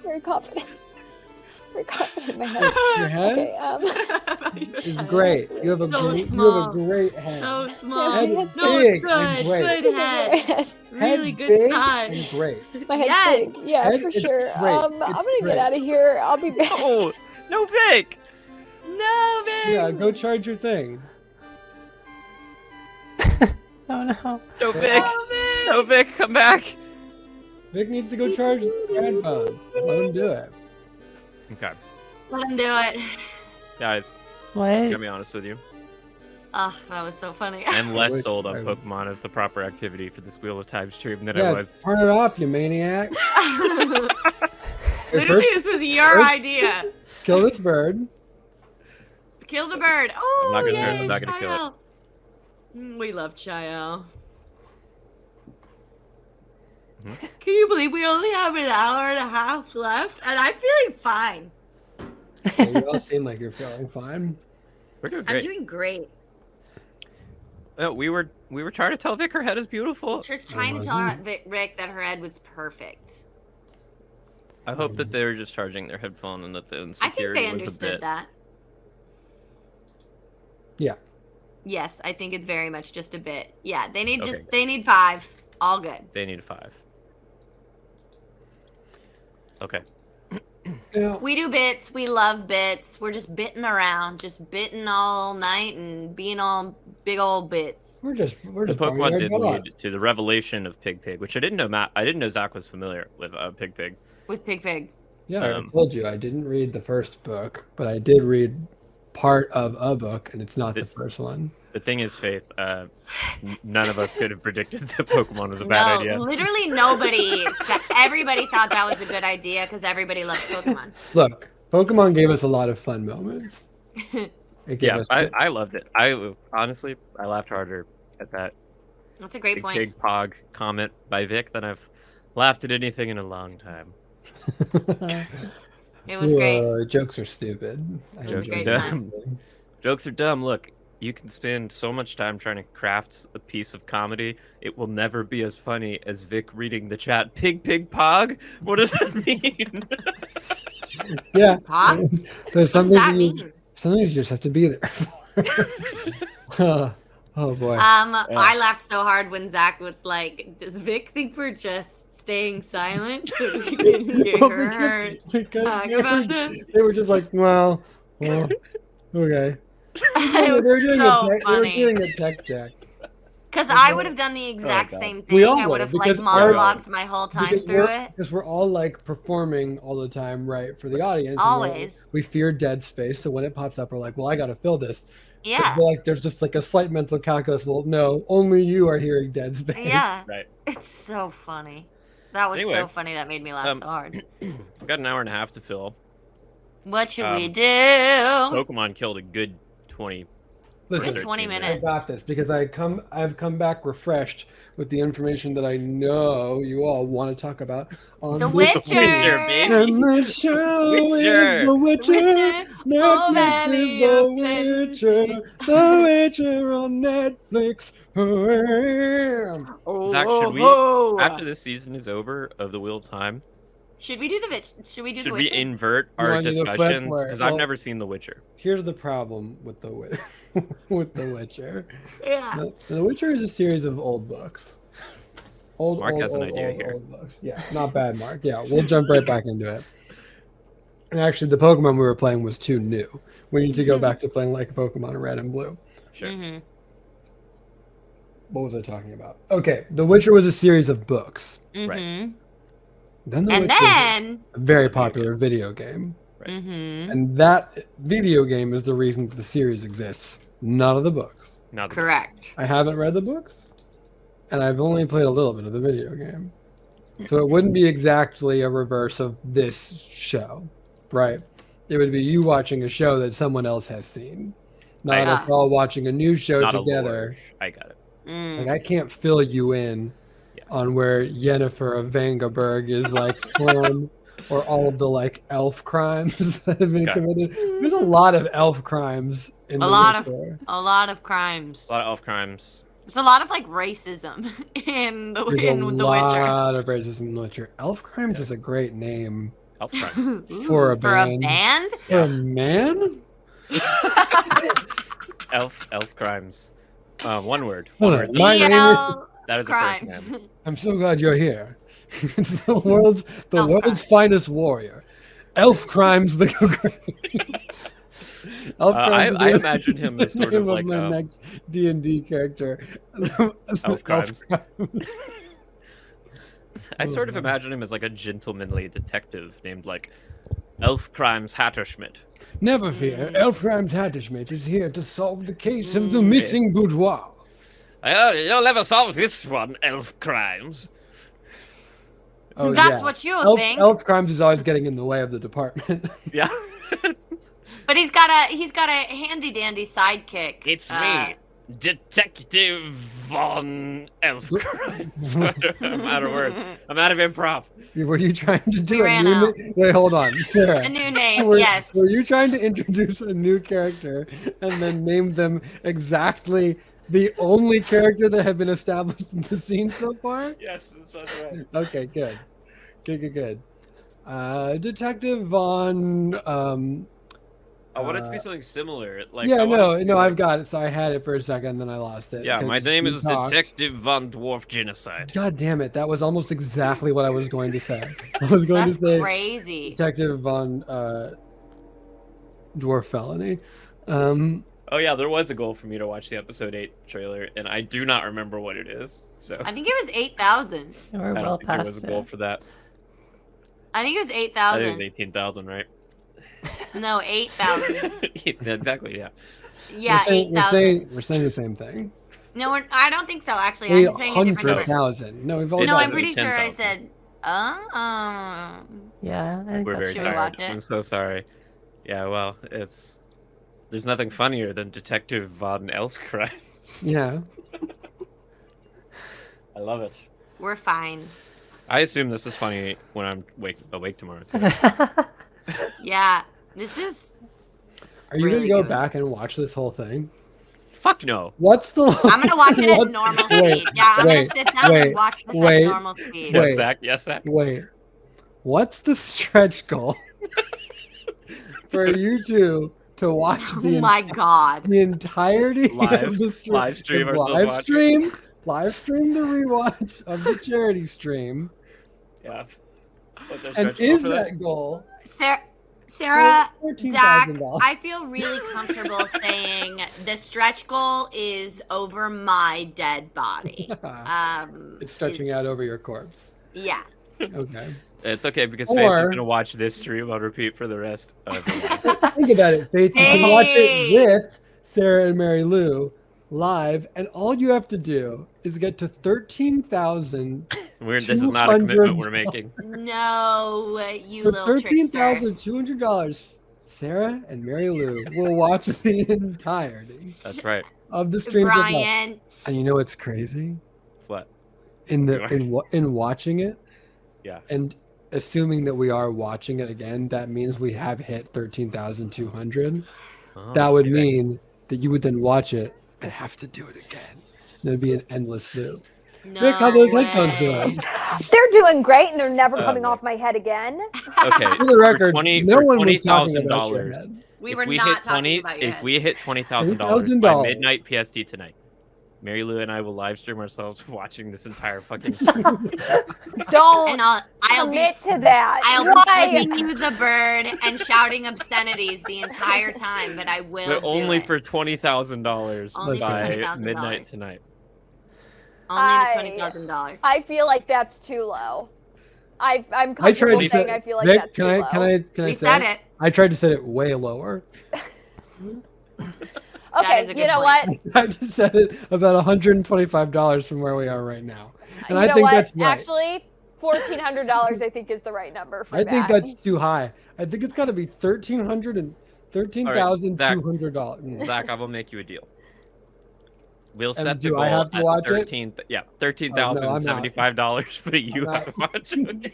Very confident. Very confident in my head. Your head Okay, is great. You have a So great, you have small. a great head. So small. Yeah, my Head head's No, big good. and great. Good head. head. Really Head good big size. and great. My head's Yes. big. Yeah, Head for is sure. great. I'm It's gonna great. get out of here. I'll be back. Oh, no, Vic! No, babe. Yeah, go charge your thing. Oh no. No, Vic! No, babe. No, Vic, come back! Vic needs to go charge the headphones. Let him do it. Okay, Let him do it. guys, I What? gotta be honest with you. Oh, that was so funny. I'm less would- sold I on would- Pokemon as the proper activity for this Wheel of Time stream than I Yeah, was. turn it off, you maniac. Literally, First, this was your first- idea. kill this bird. Kill the bird. Oh, I'm not gonna yay, I'm not gonna kill it. Chael. We love Chael. Mhm. Can you believe we only have an hour and a half left? And I'm feeling fine. Yeah, you all seem like you're feeling fine. We're doing I'm great. doing great. We were trying to tell Vic her head is beautiful. Just trying to tell her, Rick that her head was perfect. I hope that they were just charging their headphone and that the I think insecurity they was a understood bit. that. Yeah. Yes, I think it's very much just a bit. Yeah, they need Okay, just good. they need 5. All good. They need 5. Okay. Yeah. We do bits. We love bits. We're just bitting around, just bitting all night and being all big old bits. We're The just bumming Pokemon our did butt. lead to the revelation of Pig Pig, which I didn't know. I didn't know Zach was familiar with Pig Pig. With Pig Pig. Yeah, Um, I told you I didn't read the first book, but I did read part of a book, and it's not the first one. The thing is, Faith, none of us could have predicted that Pokemon was a bad idea. Literally nobody. Everybody thought that was a good idea because everybody loves Pokemon. Look, Pokemon gave us a lot of fun moments. It gave Yeah, us I loved it. Honestly, I laughed harder at that That's a great Big point. Pig Pog comment by Vic than I've laughed at anything in a long time. It was great. Jokes are stupid. I It was a Jokes are great enjoyed time. dumb. Jokes are dumb. Look, you can spend so much time trying to craft a piece of comedy. It will never be as funny as Vic reading the chat. Pig Pig Pog? What does that mean? Yeah. Pog? There's What does something that you mean? sometimes you just have to be there. Oh boy. I laughed so hard when Zach was like, "Does Vic think we're just staying silent so we can hear Well, her because talk they, about were, this?" they were just like, well, okay. It They were was doing so they were funny. doing a tech check. Because I would have done the exact God. same We thing. all I would would, have like because our- monologued my whole time through it. Because we're all like performing all the time, right, for the audience. and we're like- Always. we fear dead space, so when it pops up, we're like, well, I got to fill this. But Yeah. like, there's just like a slight mental calculus. Well, no, only you are hearing dead space. Yeah. Right. It's so funny. That was Anyway, so funny. That made me laugh so hard. We've got an hour and a half to fill. What should we Um, do? Pokemon killed a good 20. Listen, Good 20 I minutes. got this because I've come back refreshed with the information that I know you all want to talk about on The this Witcher. Witcher, baby. And the show Witcher. is The Witcher. Witcher. Oh, Netflix Valley is of The Witcher. The Witcher on Netflix. Zach, should we, Oh. after this season is over of the Wheel of Time, Should we do the Should we do should the we Witcher? invert You our wanna do the flip discussions? where- Because I've well- never seen The Witcher. Here's the problem with with The Witcher. Yeah. The Witcher is a series of old books. Mark has an idea here. Old books. Yeah, not bad, Mark. Yeah, we'll jump right back into it. And actually, the Pokemon we were playing was too new. We need to go back to playing like Pokemon Red and Blue. Sure. Mm-hmm. What was I talking about? Okay, The Witcher was a series of books. Mm-hmm. Then The And Witcher then. a very popular video game. Mm-hmm. And that video game is the reason the series exists, not of the books. Now the Correct. I haven't read the books, and I've only played a little bit of the video game. So it wouldn't be exactly a reverse of this show, right? It would be you watching a show that someone else has seen, not I- us all watching a new show not a together. lore. I got it. Mm. Like I can't fill you in on where Yennefer of Vangaberg is like from, or all of the like elf crimes that have been Okay. committed. There's a lot of elf crimes in A The lot of Witcher. crimes. A lot of elf crimes. There's a lot of like racism in the There's a in The Witcher. lot of racism in The Witcher. Elf crimes is a great name Elf crime. for a For a band. band? For a man? elf crimes. One word. Hold One on, word. my name is- EL That is a crimes. first name. I'm so glad you're here. It's the world's Elf world's finest warrior. Elf crimes the Elf I is imagined him as the sort of name like my next D&D character. Elf crimes. crimes. I sort of imagine him as like a gentlemanly detective named like Elf Crimes Hatterschmidt. Never fear, Elf Crimes Hatterschmidt is here to solve the case of the Mm, missing boudoir. Oh, you'll never solve this one, Elf Crimes. Oh, That's yeah. what you Elf, think. Elf Crimes is always getting in the way of the department. Yeah. But he's got a handy dandy sidekick. It's me, Detective Von Elf Crimes. I'm out of words. I'm out of improv. Were you trying to do We a ran new out. Wait, hold on, Sarah. A new name, Were, yes. Were you trying to introduce a new character and then name them exactly the only character that had been established in the scene so far? Yes, that's right. Okay, good. Good. Detective Von. I want it to be something similar. Like yeah, I want it to be no, like- I've got it. So I had it for a second, then I lost it. Yeah, my because name you is talked. Detective Von Dwarf Genocide. God damn it! That was almost exactly what I was going to say. I was going That's to say crazy. Detective Von Dwarf Felony. Oh yeah, there was a goal for me to watch the episode 8 trailer, and I do not remember what it is. So I think it was 8,000. We're I well don't think there was past a goal it. for that. I think it was I think it 8,000. was 18,000, right? No, 8,000. Exactly, yeah. Yeah, we're 8,000. saying the same thing. No, I don't think so. Actually, I'm saying a different number. 800,000. No, we've always No, It's I'm pretty sure I 10,000. said. Yeah, I think We're that's very Should we tired. watch it? I'm so sorry. Yeah, well, there's nothing funnier than Detective Von Elfcrime. Yeah. I love it. We're fine. I assume this is funny when I'm awake tomorrow. Too. Yeah, this is. Are you Really gonna go good. back and watch this whole thing? Fuck no. What's the? I'm gonna watch it at what's- normal wait, speed. Yeah, I'm wait, gonna sit down wait, and watch this wait, at normal speed. Wait. Yes, Zach. Yes, Zach. Wait. What's the stretch goal for you two to watch Oh the my god. the entirety Live- of the stream? live stream ourselves Live stream the rewatch of the charity stream. Yeah. What's our And stretch goal is for that goal Sarah, Zach, $14,000? I feel really comfortable saying the stretch goal is over my dead body. It's stretching is- out over your corpse. Yeah. Okay. It's okay because Faith is Or- gonna watch this stream on repeat for the rest of the life. Think about it, Faith. You can watch it Hey! with Sarah and Mary Lou live, and all you have to do is get to 13,000 This is not a commitment we're making. No, you for little trickster. $13,200 Sarah and Mary Lou will watch the entirety That's right. of the streams. of life. Bryant. And you know what's crazy? What? In watching it, Yeah. and assuming that we are watching it again, that means we have hit 13,200. Oh, That would maybe. mean that you would then watch it and have to do it again. There'd be an endless loop. No Look how those headphones way. doing. They're doing great, and they're never Oh, coming man. off my head again. Okay. For the record, no for one was talking about your $20,000. head. We If were we not hit talking 20, about your if head. we hit $20,000 by $20,000. midnight PST tonight, Mary Lou and I will live stream ourselves watching this entire fucking stream. Don't And I'll be commit to that. I'll Why? be flipping you the bird and shouting obscenities the entire time, but I will But do only it. for $20,000 Only for by $20,000. midnight tonight. Only the $20,000. I feel like that's too low. I'm I tried comfortable to saying set, I feel like Vic, that's can too I low. can I can I We say said it. I tried to set it way lower. Okay, is a you good know point. what? I just set it about $125 from where we are right now, and You I know think what? that's right. Actually, $1,400 I think is the right number for I that. think that's too high. I think it's got to be $1,300 and $13,200. Zach, I will make you a deal. We'll And set the do goal I have to at watch it? $13,075, but you I'm have to watch it.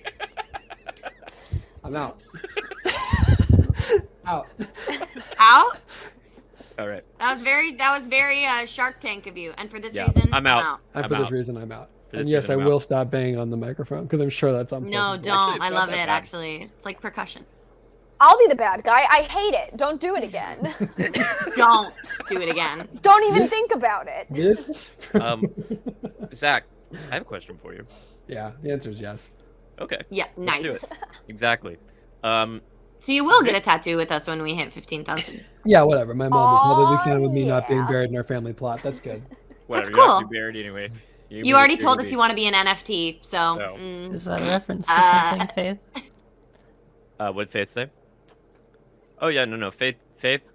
I'm out. Out. Out? All right. That was very Shark Tank of you. And for this Yeah, reason, I'm out. And I'm for this out. reason, I'm out. For And this yes, I reason, I'm will out. stop banging on the microphone because I'm sure that's unpleasant. No, Actually, don't. it's I not love that it. bad. Actually, it's like percussion. I'll be the bad guy. I hate it. Don't do it again. Don't do it again. Don't even think about it. This? Zach, I have a question for you. Yeah, the answer is yes. Okay. Yeah, Let's do nice. it. Exactly. So you will get a tattoo with us when we hit 15,000. Yeah, whatever. My mom will probably be fine with me not being yeah. baried in our family plot. That's good. Whatever. That's You have to cool. be buried anyway. You already told us you want to be an NFT, so. So. Is that a reference to something, Faith? What Faith say? Oh yeah, no. Faith.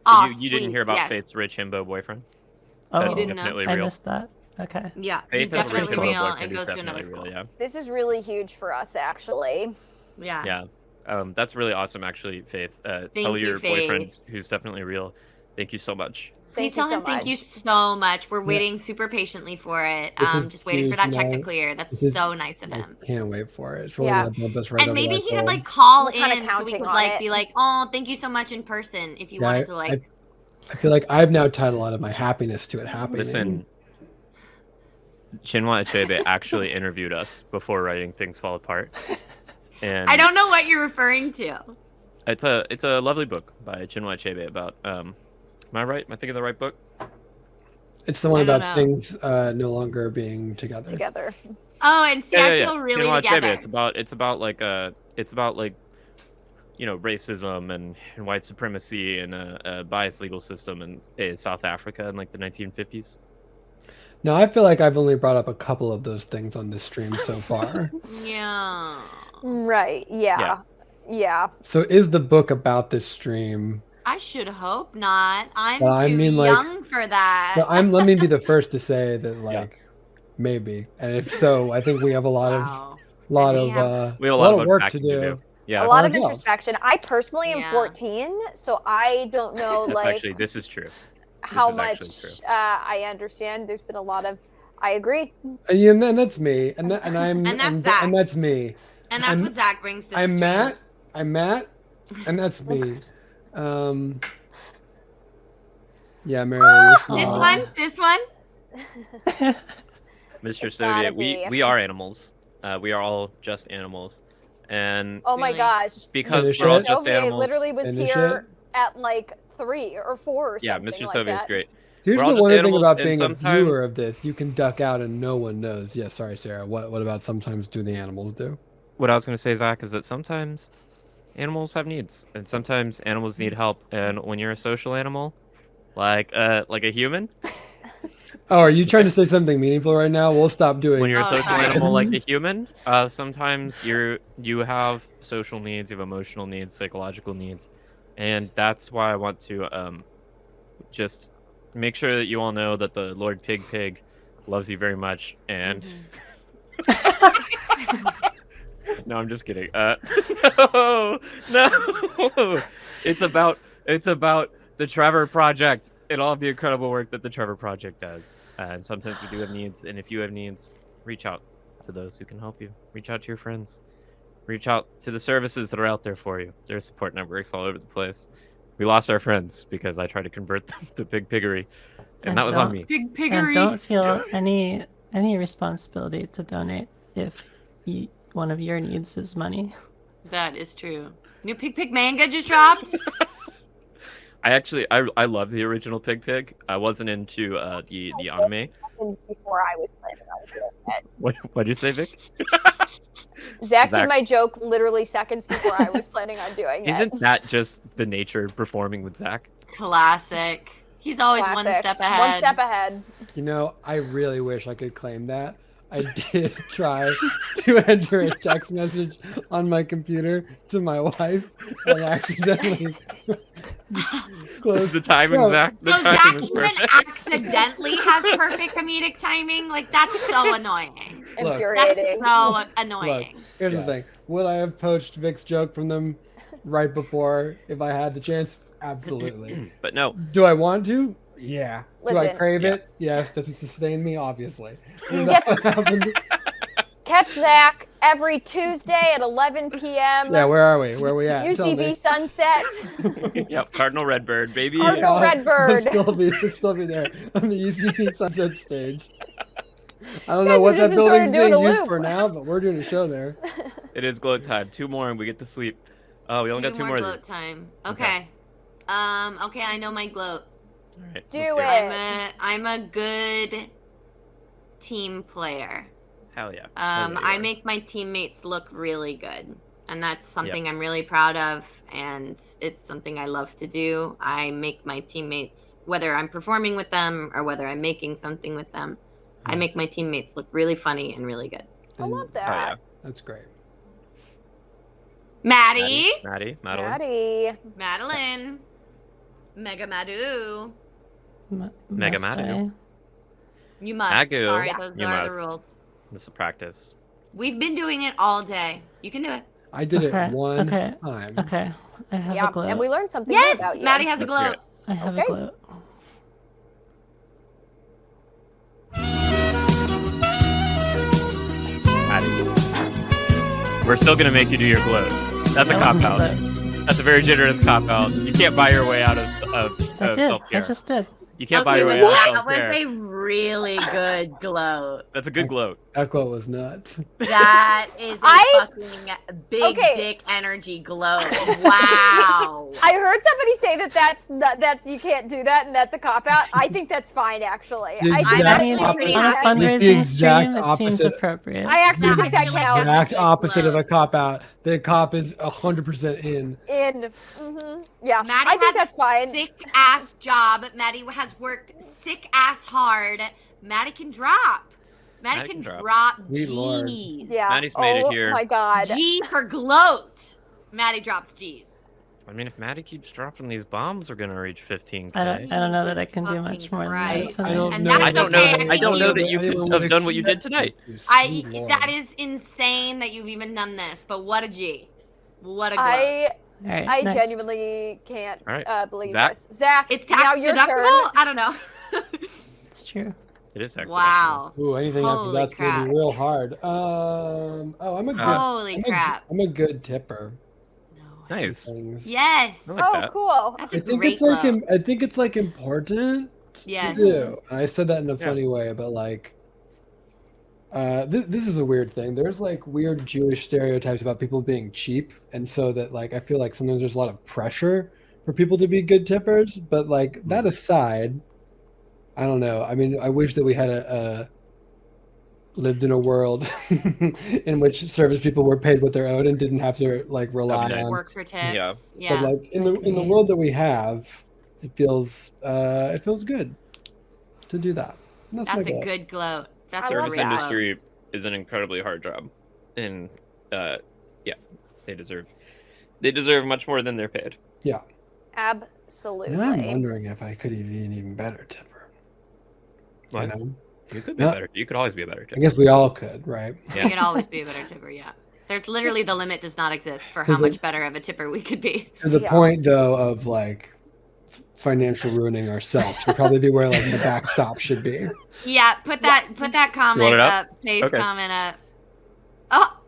Aw, you didn't sweet, hear about yes. Faith's rich himbo boyfriend? Oh, That's You didn't know? definitely I real. missed that. Okay. Yeah, Faith he's has a rich definitely himbo real boyfriend and who's goes to another definitely school. real, This is really huge for us, actually. Yeah. Yeah. That's really awesome, actually, Faith. Tell you, your boyfriend, Faith. who's definitely real. Thank you so much. Please Thank tell you so him thank you much. so much. We're waiting super patiently for it. This is Just waiting for huge, that check to man. clear. That's This is- so nice of I him. can't wait for it. It's really Yeah. gonna bump us right And over maybe that he could goal. like call We're kinda in so we counting could on like it. be like, oh, thank you so much in person if you Yeah, wanted to like. I feel like I've now tied a lot of my happiness to it happening. Listen, Chinua Achebe actually interviewed us before writing Things Fall Apart. And I don't know what you're referring to. It's a lovely book by Chinua Achebe about am I right? Am I thinking of the right book? It's the one I don't about know. things no longer being together. Together. Oh, and see, I feel really Chinua Achebe, together. it's about like racism and white supremacy and a biased legal system in South Africa in like the 1950s. Now I feel like I've only brought up a couple of those things on this stream so far. Yeah. Right. Yeah. Yeah. So is the book about this stream? I should hope not. I'm Well, I too mean, like- young for that. Well, let me be the first to say that like maybe, and if so, I think we have a lot Wow. of lot And of we have- We have a lot of work to unpacking to do. do. Yeah, A lot of Everyone else. introspection. I personally am Yeah. 14, so I don't know like actually, this is true. how is actually much true. I understand. There's been a lot of. I agree. Yeah, and that's me, and I'm And that's and, Zach. and that's me. And that's I'm- what Zach brings to the I'm stream. Matt. I'm Matt, and that's me. Yeah, Mary Lou, you're This smart. one? Mr. It's gotta Soviet, we be. are animals. We are all just animals, and Oh my Really? gosh. because Finish we're all it. just Soviet animals. literally was Finish here at like 3 or 4 or Yeah, something. Mr. like Soviet is that. great. Here's We're all the just one thing animals, about and being a sometimes- viewer of this: you can duck out and no one knows. Yeah, sorry, Sarah. What about sometimes do the animals do? What I was going to say, Zach, is that sometimes animals have needs, and sometimes animals need help. And when you're a social animal, like a human, Oh, are you trying to say something meaningful right now? We'll stop doing. when you're a Oh, social sorry. animal like a human, sometimes you have social needs, you have emotional needs, psychological needs, and that's why I want to just make sure that you all know that the Lord Pig loves you very much. And no, I'm just kidding. No, it's about It's about the Trevor Project and all of the incredible work that the Trevor Project does. And sometimes we do have needs, and if you have needs, reach out to those who can help you. Reach out to your friends. Reach out to the services that are out there for you. There are support networks all over the place. We lost our friends because I tried to convert them to Big Piggery, and that was on me. Big And piggery. don't feel any responsibility to donate if one of your needs is money. That is true. New Pig manga just dropped. I love the original Pig. I wasn't into the anime. Before I was planning on doing it. What'd you say, Vic? Zach Zach. did my joke literally seconds before I was planning on doing it. Isn't that just the nature of performing with Zach? Classic. He's always one Classic. step ahead. One step ahead. You know, I really wish I could claim that. I did try to enter a text message on my computer to my wife and accidentally closed The timing, So- Zach. The So Zach timing is even perfect. accidentally has perfect comedic timing. Like that's so annoying. Look. Infuriating. That's so annoying. Here's Yeah. the thing. Would I have poached Vic's joke from them right before if I had the chance? Absolutely. But no, Do I want to? Yeah. Do I Listen. crave Yeah. it? Yes. Does it sustain me? Obviously. Is Yes. that what happened? Catch Zach every Tuesday at 11 p.m. Yeah, where are we? Where are we at? Tell me. UCB Sunset. yep, Cardinal Redbird, baby. Cardinal I'll Redbird. still be there on the UCB Sunset stage. I don't know Guys, what we've that just been sort building's of doing being a used loop. for now, but we're doing a show there. It is gloat time. 2 more and we get to sleep. Oh, we only got 2 more of gloat these. time. Okay. Okay. Okay, I know my gloat. All right, Do let's hear it. I'm a good team player. Hell yeah. Hell yeah, you I are. make my teammates look really good, and that's something I'm really proud of, and it's something I love to do. I make my teammates, whether I'm performing with them or whether I'm making something with them, I make my teammates look really funny and really good. I love Oh, that. yeah. That's great. Maddie, Maddie, Madeline. Maddie. Madeline, Mega Madu. Mega Must Madu. I? You must. Magu. Sorry, Yeah. those You are must. the rules. This is a practice. We've been doing it all day. You can do it. I did Okay, it one okay, time. Okay, I have Yeah, a gloat. and we learned something new Yes, about you. Maddie has a Let's hear gloat. it. I have Okay. a gloat. Maddie. We're still gonna make you do your gloat. That's a No, cop out. but That's a very generous cop out. You can't buy your way out of I did. self-care. I just did. You can't buy Okay, your but way out of that self-care. was a really good gloat. That's a good gloat. That quote was nuts. That is a I- fucking big Okay. dick energy gloat. Wow. I heard somebody say that's you can't do that and that's a cop out. I think that's fine actually. The I think I'm exact that's actually pretty on a happy. It's the fundraising exact stream, it seems opposite. appropriate. I actually think that I feel like counts. that's Exact a opposite of a gloat. cop out. The cop is 100% in. Yeah, Maddie I think that's has a fine. sick ass job. Maddie has worked sick ass hard. Maddie can drop. Maddie can drop Sweet Lord. G's. Yeah. Maddie's made it Oh here. my god. G for gloat. Maddie drops G's. I mean, if Maddie keeps dropping these bombs, we're gonna reach 15K. I don't know that I Jesus can do much fucking more than that. Christ. I tonight. don't And know. that's I don't know. okay. That, I don't know that you Anyone could would have done what you did expect tonight. you. I Sweet Lord. that is insane that you've even done this. But what a G. What a gloat. I All right, I next. genuinely can't All right. believe Zach? this. Zach, It's now tax your deductible? turn. I don't know. It's true. It is excellent. Wow. Ooh, anything after Holy that's gonna crap. be real hard. I'm a good. Holy I'm crap. I'm a good tipper. No. Nice. Things. Yes. I like Oh, that. cool. That's a I think great it's like gloat. I think it's like important Yes. to do. And I said that in a Yeah. funny way, but like, this is a weird thing. There's like weird Jewish stereotypes about people being cheap, and so that like I feel like sometimes there's a lot of pressure for people to be good tippers. But like that aside, I don't know. I mean, I wish that we had lived in a world in which service people were paid what they're owed and didn't have to like rely nice. on. Work for tips. Yeah. Yeah. But like in the world that we have, it feels good to do that. And that's That's my a goal. good gloat. That's I a love Service great that. gloat. industry is an incredibly hard job, and yeah, they deserve much more than they're paid. Absolutely. Now I'm wondering if I could be an even better tipper. What? You know? You could be No. better. You could always be a better. I Tipper. guess we all could, right? You Yeah. can always be a better tipper, yeah. There's literally the limit does not exist for how To the- much better of a tipper we could be. To the Yeah. point though of like financial ruining ourselves. Should probably be where like the backstop should be. Yeah, put that want comment it up. up? Tay's Okay. comment up. Oh,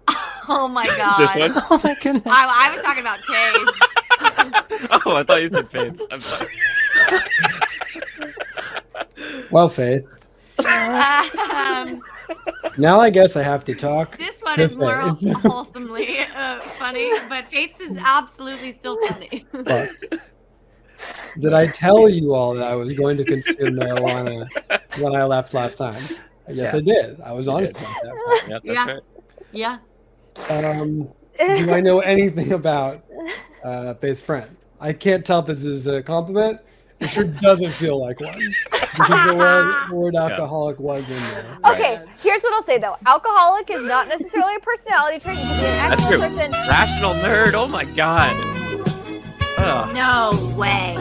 oh my This god. one? Oh my goodness. I was talking about Tay's. Oh, I thought you said Faith. I'm sorry. Well, Faith, Um, now I guess I have to talk. this one is more Faith. wholesomely funny, but Faith's is absolutely still funny. But did I tell you all that I was going to consume marijuana when I left last time? I guess I did. I was honest did. about that. Yep, Yeah. that's Yeah. Do I know anything about Faith's friend? I can't tell if this is a compliment. It sure doesn't feel like one. Because the word alcoholic was in there. Okay, here's what I'll say though. Alcoholic is not necessarily a personality trait. You can be an That's excellent true. person. Rational nerd. Oh my god. Ugh. No way.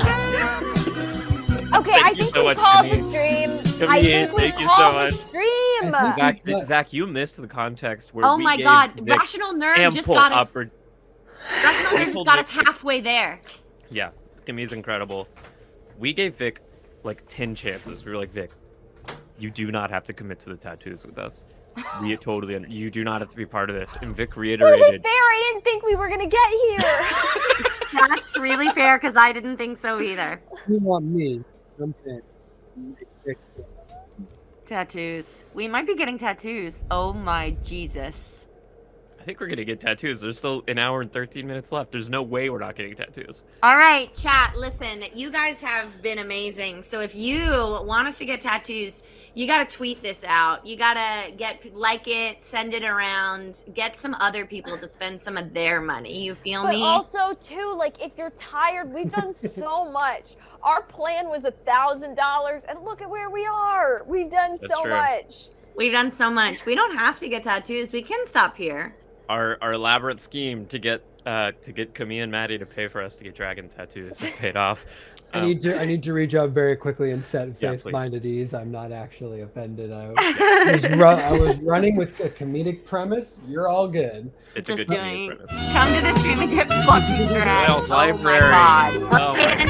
Okay, Thank I you think so we much, called the Camille. stream. I Camille, think we thank you called so the much. stream. Zach, you missed the context where Oh we my gave god. Vic Rational Nerd just ample got us. oppor- Rational Nerd just told got Vic- us halfway there. Yeah, Kimmy's incredible. We gave Vic like 10 chances. We were like, Vic, you do not have to commit to the tattoos with us. We totally, you do not have to be part of this. And Vic Well, to be reiterated. fair, I didn't think we were gonna get here. That's really fair because I didn't think so either. You want me? I'm saying. Tattoos. We might be getting tattoos. Oh my Jesus. I think we're gonna get tattoos. There's still an hour and 13 minutes left. There's no way we're not getting tattoos. All right, chat. Listen, you guys have been amazing. So if you want us to get tattoos, you got to tweet this out. You got to like it, send it around, get some other people to spend some of their money. You feel But me? also too, like if you're tired, we've done so much. Our plan was $1,000, and look at where we are. We've done so true. much. We've done so much. We don't have to get tattoos. We can stop here. Our elaborate scheme to get Camille and Maddie to pay for us to get dragon tattoos is paid off. I need to reach out very quickly and set Yeah, Faith's please. mind at ease. I'm not actually offended. I was running with a comedic premise. You're all good. It's Just a good doing- comedic premise. Come to the stream and get fucking dragged. Wales Oh Library. my god. Oh my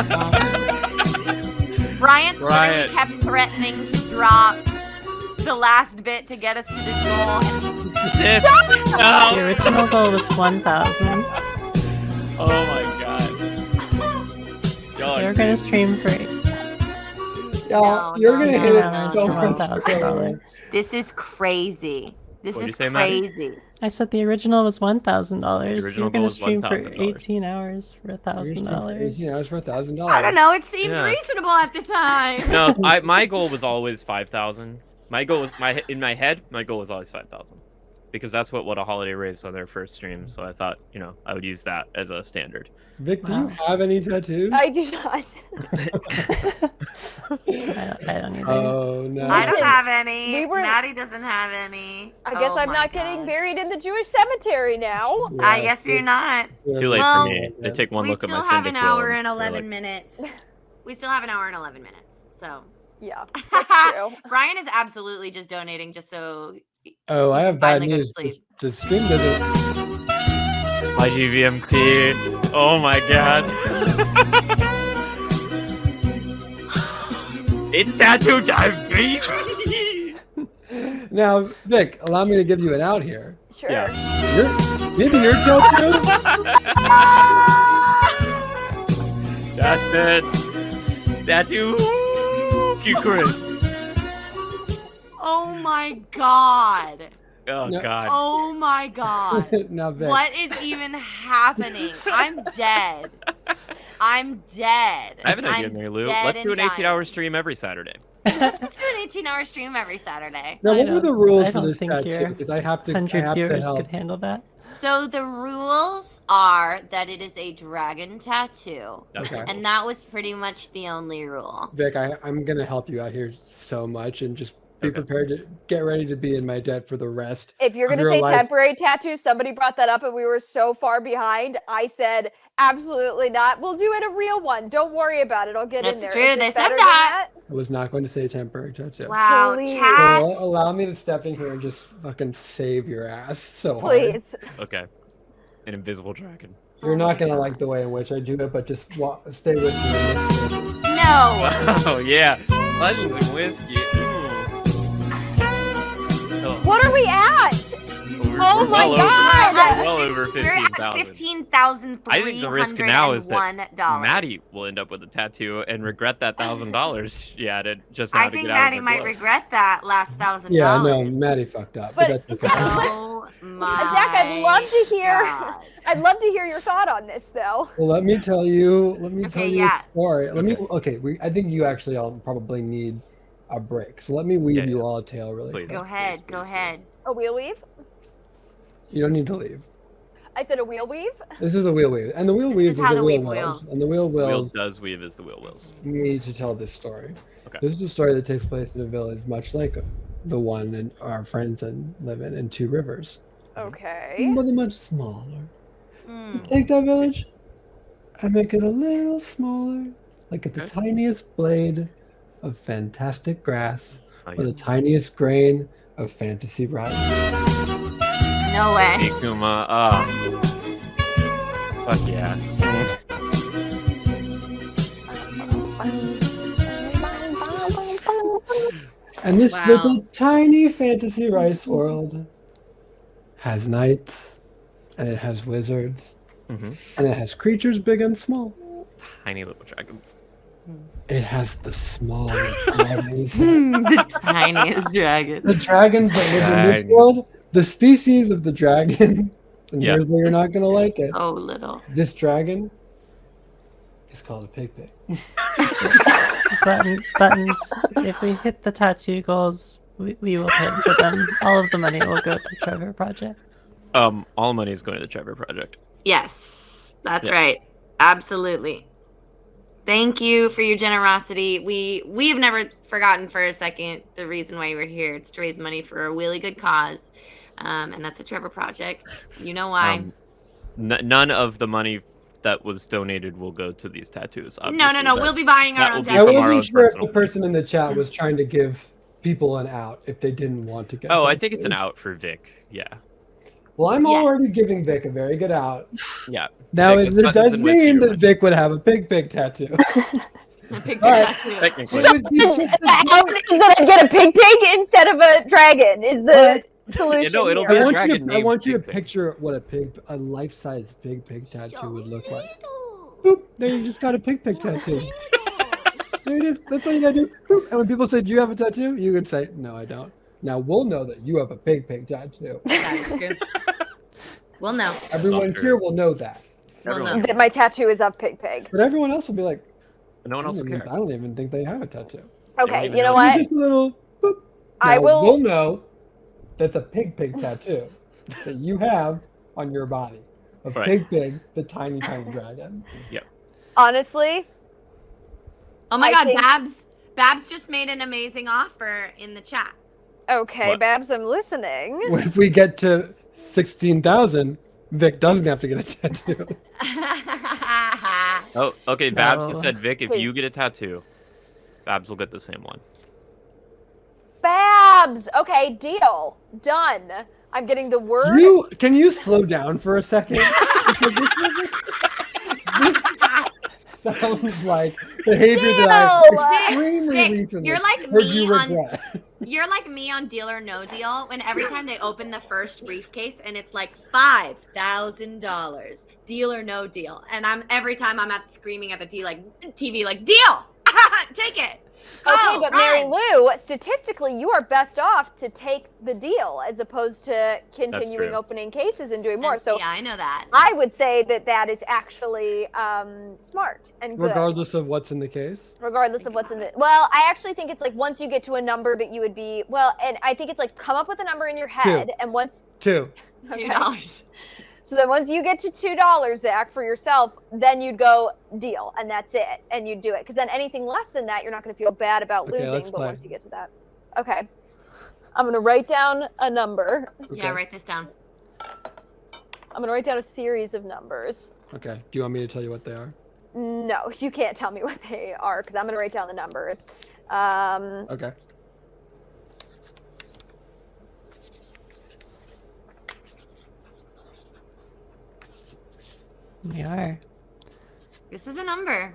god. Brian's literally Brian. kept threatening to drop the last bit to get us to this goal. Zip. The No. original goal was 1,000. Oh my god. Y'all They are were gonna crazy. stream for Y'all, No, you're no, gonna no, hit no. it hours so for much. $1,000. This is crazy. This What'd is you say, Maddie? crazy. I said the original was $1,000. The You original were goal gonna was stream for $1,000. 18 hours for $1,000. Yeah, it's worth $1,000. I don't know. It seemed Yeah. reasonable at the time. No, my goal was always 5,000. My goal was in my head. My goal was always 5,000, because that's what a holiday raised on their first stream. So I thought, I would use that as a standard. Vic, do Wow. you have any tattoos? I do not. I don't either. Oh no. I don't Listen, have any. we were- Maddie doesn't have any. I guess Oh I'm my not getting God. buried in the Jewish cemetery now. I Yeah, guess you're not. Too late Well, for me. They take one We look at my still have syndic an hour will, and they're 11 like, minutes. We still have an hour and 11 minutes. So Yeah, that's true. Brian is absolutely just donating just so. Oh, I have bad Finally go to news. sleep. The stream doesn't. My GVMT. Oh my god. It's tattoo time, baby. Now, Vic, allow me to give you an out here. Sure. Yeah. Maybe your tattoo. That's it. Tattoo. Crisp. Oh my God. Oh No. god. Oh my God. Now, Vic. What is even happening? I'm dead. I'm dead. I have an idea, I'm Mary Lou. dead Let's do an and 18-hour dying. stream every Saturday. Let's do an 18-hour stream every Saturday. Now, I what were the don't- rules I for don't this think tattoo? your Because I have to 100 viewers help. could handle that. So the rules are that it is a dragon tattoo. That's Okay. it. And that was pretty much the only rule. Vic, I'm gonna help you out here so much, and just be Okay. prepared to get ready to be in my debt for the rest. If you're Of gonna your say life. temporary tattoo, somebody brought that up and we were so far behind. I said absolutely not. We'll do it a real one. Don't worry about it. I'll get That's in there. true. Is it They said better than that. I was not going to say temporary tattoo. Wow, Please. chat. So allow me to step in here and just fucking save your ass so hard. Please. Okay. An invisible dragon. You're Oh not my gonna God. like the way in which I do it, but just stay with me. No. Oh yeah, Legends and whiskey. Oh, What are we at? Oh my well God! Over, well over We're at 15,000. I think the risk now is that $15,301. Maddie will end up with a tattoo and regret that $1,000 she added just now I to think get out Maddie of might regret that last $1,000. Yeah, no, Maddie fucked up. But that's okay. Zach, Oh my Zach, I'd love to hear. God. I'd love to hear your thought on this, though. Well, let me tell you. Let me tell Okay, you yeah. a story. Let me. Okay, I think you actually all probably need a break. So let me weave you all a tale really Please. quick. Go ahead. Go ahead. A wheel weave? You don't need to leave. I said a wheel weave? This is a wheel weave, and the wheel weave is how the the wheel weave wills, wheels. and the wheel The wheel wills does weave as the wheel wills. need to tell this story. Okay. This is a story that takes place in a village much like the one our friends live in Two Rivers, Okay. but they're much smaller. Mm. Take that village and make it a little smaller, like at the Okay. tiniest blade of fantastic grass Oh, or yeah. the tiniest grain of fantasy rice. No way. Ikuma, fuck yeah. And this Wow. little tiny fantasy rice world has knights, and it has wizards, Mhm. and it has creatures big and small. Tiny little dragons. It has the smallest dragons. The tiniest dragon. The dragons that live in this Tiny. world, the species of the dragon, and Yeah. here's where you're not gonna like it. Oh, little. This dragon is called a pig. Buttons. If we hit the tattoo goals, we will pay for them. All of the money will go to the Trevor Project. All money is going to the Trevor Project. Yes, that's Yeah. right. Absolutely. Thank you for your generosity. We've never forgotten for a second the reason why we're here. It's to raise money for a really good cause, and that's the Trevor Project. You know why? None of the money that was donated will go to these tattoos. no. obviously, but We'll be buying our that own will be I from tattoos. our own wasn't sure if personal- the person in the chat was trying to give people an out if they didn't want to get. Oh, I think it's an tattoos. out for Vic. Yeah. Well, I'm Yes. already giving Vic a very good out. Yeah. Now Vic, it it's buttons does and whiskey mean or that what? Vic would have a pig tattoo. Pick All right. tattoo. Technically. So, It would be just the a- out is that I get a pig instead of a dragon. Is the Alright. solution it'll here. be I a want you dragon to, I named want you to Pig Pig. picture what a life-size pig tattoo would look like. Boop! There you just got a pig tattoo. There it is. That's all you gotta do. Boop. And when people say, "Do you have a tattoo?" you can say, "No, I don't." Now we'll know that you have a pig tattoo. That is true. We'll know. Everyone true. here will know that, We'll Everyone- know. That my tattoo is of pig. but everyone else will be like, No one else will care. I don't even think they have a tattoo." Okay, even you know know what? Just a little. Boop. I Now, will- We'll know that the pig tattoo that you have on your body of Right. pig, the tiny dragon. Honestly, Oh my I God, think- Babs just made an amazing offer in the chat. okay, What? Babs, I'm listening. If we get to 16,000, Vic doesn't have to get a tattoo. Oh, okay. Babs has No. said, Vic, if Please. you get a tattoo, Babs will get the same one. Babs! Okay, deal. Done. I'm getting the word. Can you slow down for a second? Because this sounds like behavior that I've Deal! extremely Vic, recently you're like heard me you on- regret. You're like me on Deal or No Deal when every time they open the first briefcase and it's like $5,000, Deal or No Deal, and every time I'm screaming at the TV like deal, take it. Go, Okay, but Mary run. Lou, statistically, you are best off to take the deal as opposed to continuing true. opening cases and doing more. And- So yeah, I know that. I would say that is actually smart and good. Regardless of what's in the case. Regardless of what's in the. Well, I actually think it's like once you get to a number that you would be. Well, and I think it's like come up with a number in your head, and once. 2. $2. So then once you get to $2, Zach, for yourself, then you'd go deal, and that's it, and you'd do it. Because then anything less than that, you're not going to feel bad about Okay, losing. let's But play. once you get to that, okay, I'm going to write down a number. Yeah, write this down. I'm going to write down a series of numbers. Okay. Do you want me to tell you what they are? No, you can't tell me what they are because I'm going to write down the numbers. Okay. We are. This is a number.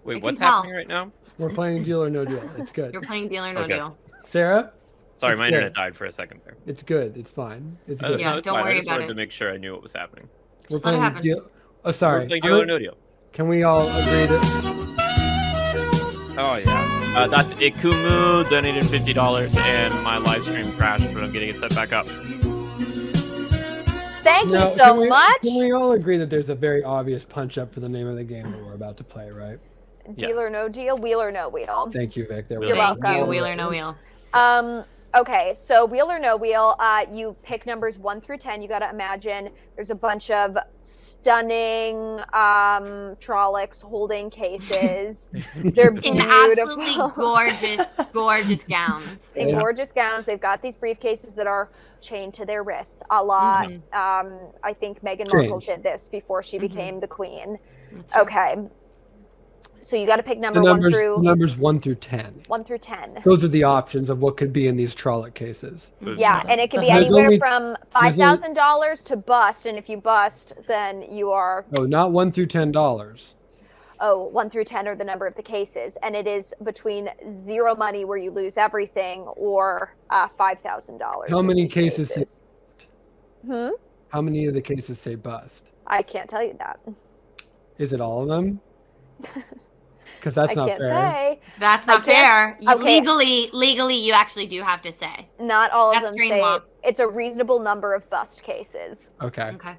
Wait, I can what's tell. happening right now? We're playing Deal or No Deal. It's good. You're playing Deal or No Okay. Deal. Sarah, Sorry, It's my good. internet died for a second there. it's good. It's fine. It's good. Yeah, no, it's don't fine. worry I just about wanted it. to make sure I knew what was happening. We're Just let it playing happen. Deal. Oh, We're sorry. playing I'm Deal or gonna- No Deal. Can we all agree that? Oh yeah. That's Ikumu donated $50 and my live stream crashed, but I'm getting it set back up. Thank you No, so can we- much. Can we all agree that there's a very obvious punch up for the name of the game that we're about to play, right? Deal or no deal, wheel or no wheel. Thank you, Vic. There we You're go. Thank you, welcome. Wheel or No Wheel. Okay, so wheel or no wheel, you pick numbers 1 through 10. You got to imagine there's a bunch of stunning Trollocs holding cases. They're In absolutely beautiful. gorgeous gowns. In Yeah. gorgeous gowns. They've got these briefcases that are chained to their wrists. A la, I think Meghan Markle Chains. did this before she became the queen. That's right. Okay. So you got to pick The number numbers 1 through 10. 1 through 10. Those are the options of what could be in these Trolloc cases. Yeah, and it can be There's anywhere only- from there's only- $5,000 to bust, and if you bust, then you are Oh, not $1 through $10. 1 through 10 are the number of the cases, and it is between 0 money where you lose everything or $5,000. How in many these cases? cases. How many of the cases say bust? I can't tell you that. Is it all of them? Because that's I not can't fair. say. That's I not fair. can't- You okay. legally, you actually do have to say. Not all of That's them dream say law. it's a reasonable number of bust cases. Okay. Okay.